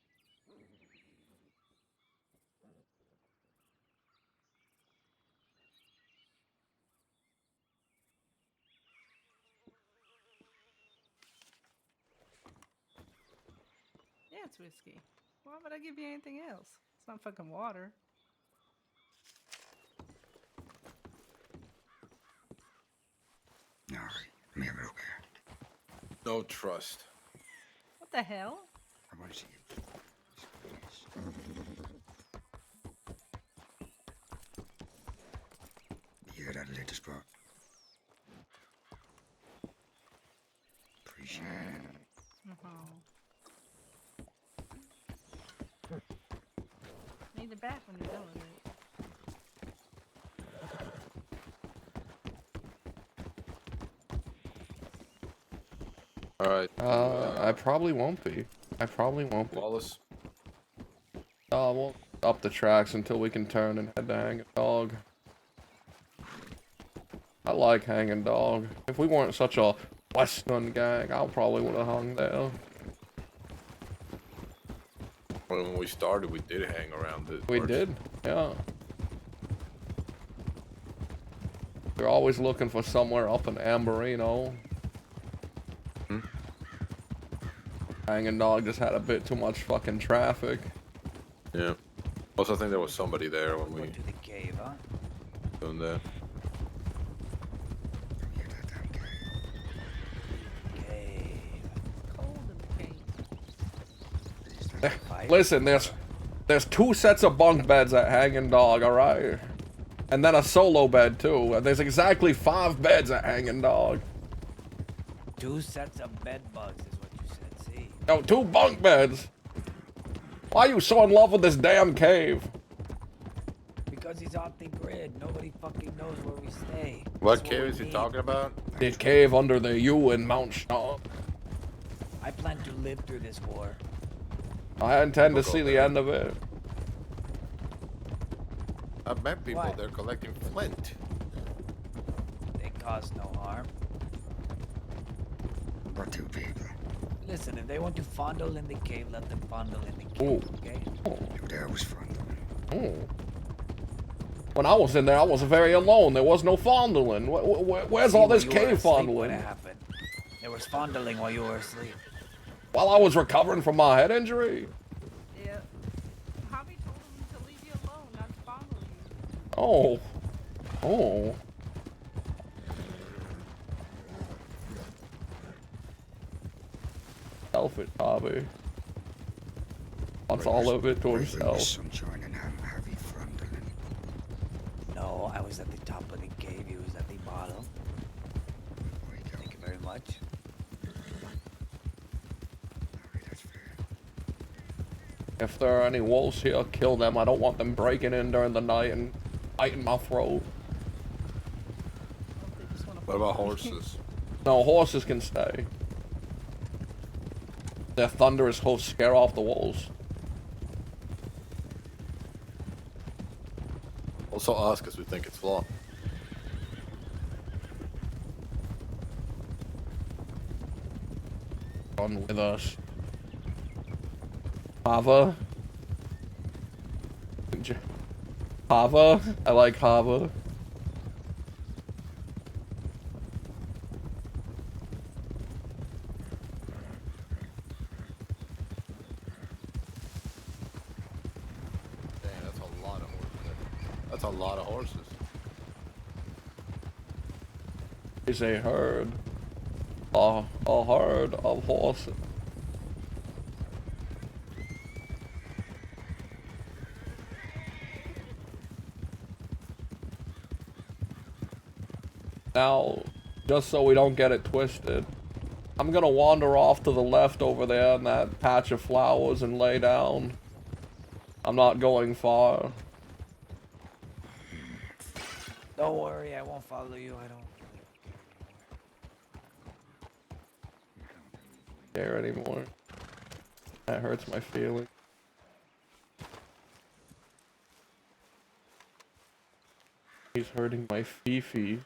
Yeah, it's whiskey. Why would I give you anything else? It's not fucking water. Alright, let me have a look here. No trust. What the hell? I want to see it. You got that latest spot. Appreciate it. Need it back when you're done with it. Alright. I probably won't be. I probably won't be. Wallace. We'll up the tracks until we can turn and head to Hanging Dog. I like Hanging Dog. If we weren't such a Western gang, I probably would have hung there. When we started, we did hang around it. We did, yeah. We're always looking for somewhere up in Amberino. Hanging Dog just had a bit too much fucking traffic. Yeah. Also, I think there was somebody there when we To the cave, huh? doing that. Cold in the cave. Listen, There's 2 sets of bunk beds at Hanging Dog, alright? And then a solo bed, too. And there's exactly 5 beds at Hanging Dog. 2 sets of bed bugs is what you said, see? No, 2 bunk beds. Why are you so in love with this damn cave? Because he's off the grid. Nobody fucking knows where we stay. What That's cave we is he need. talking about? The cave under the U in Mount Shaw. I plan to live through this war. I intend to see the end of it. I've met people, What? they're collecting flint. They cause no harm. But 2 people. Listen, if they want to fondle in the cave, let them fondle in the cave, Ooh. okay? That was fun. Ooh. When I was in there, I was very alone. There was no fondling. Where's all this cave fondling? What happened? There was fondling while you were asleep. While I was recovering from my head injury? Yeah. Javi told him to leave you alone, not to fondle you. Oh. Oh. Selfish hobby. Wants all of it to himself. Sunshine and heavy fondling. No, I was at the top of the cave. He was at the bottom. Thank you very much. If there are any wolves here, kill them. I don't want them breaking in during the night and biting my throat. What about horses? No, horses can stay. Their thunderous hoofs scare off the wolves. Also us, because we think it's flaw. On with us. Hava. Hava? I like Hava. Dang, that's a lot of horses. That's a lot of horses. Is a herd. A herd of horses. Now, just so we don't get it twisted, I'm gonna wander off to the left over there in that patch of flowers and lay down. I'm not going far. Don't worry, I won't follow you. I don't Care anymore. That hurts my feelings. He's hurting my Fifi.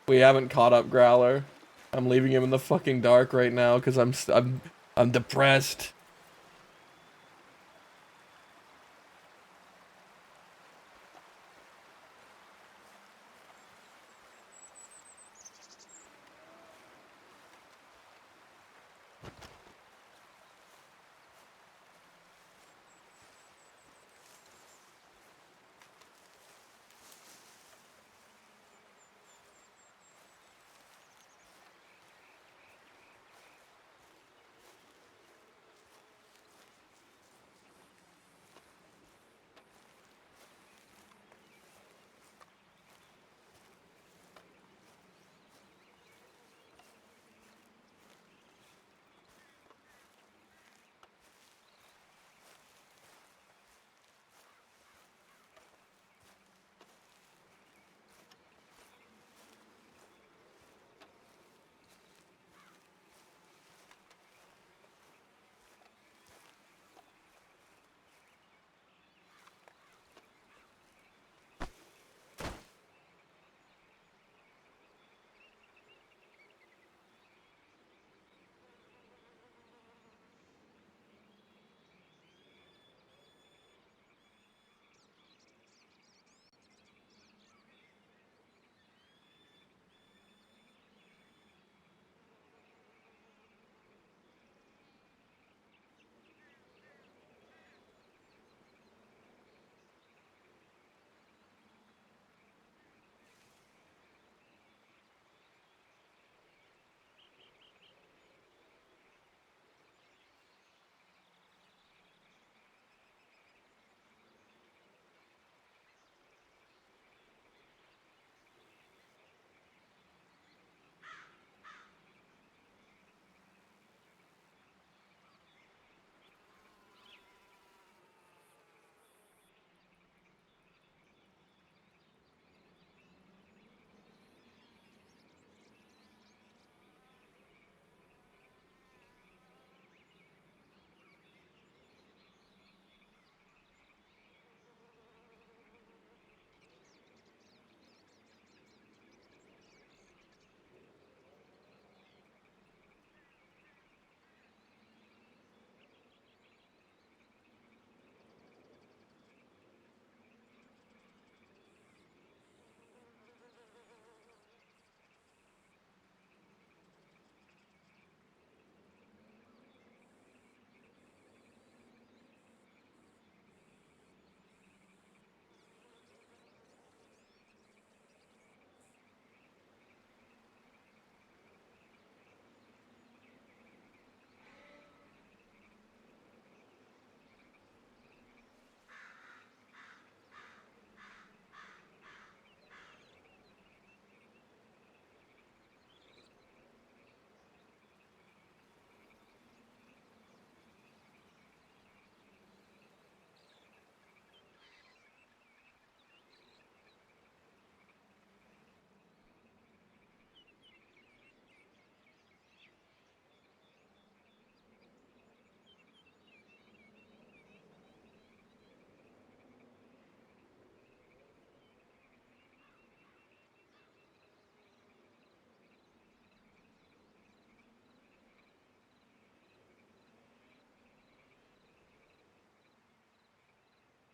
We haven't caught up, Growler. I'm leaving him in the fucking dark right now because I'm depressed.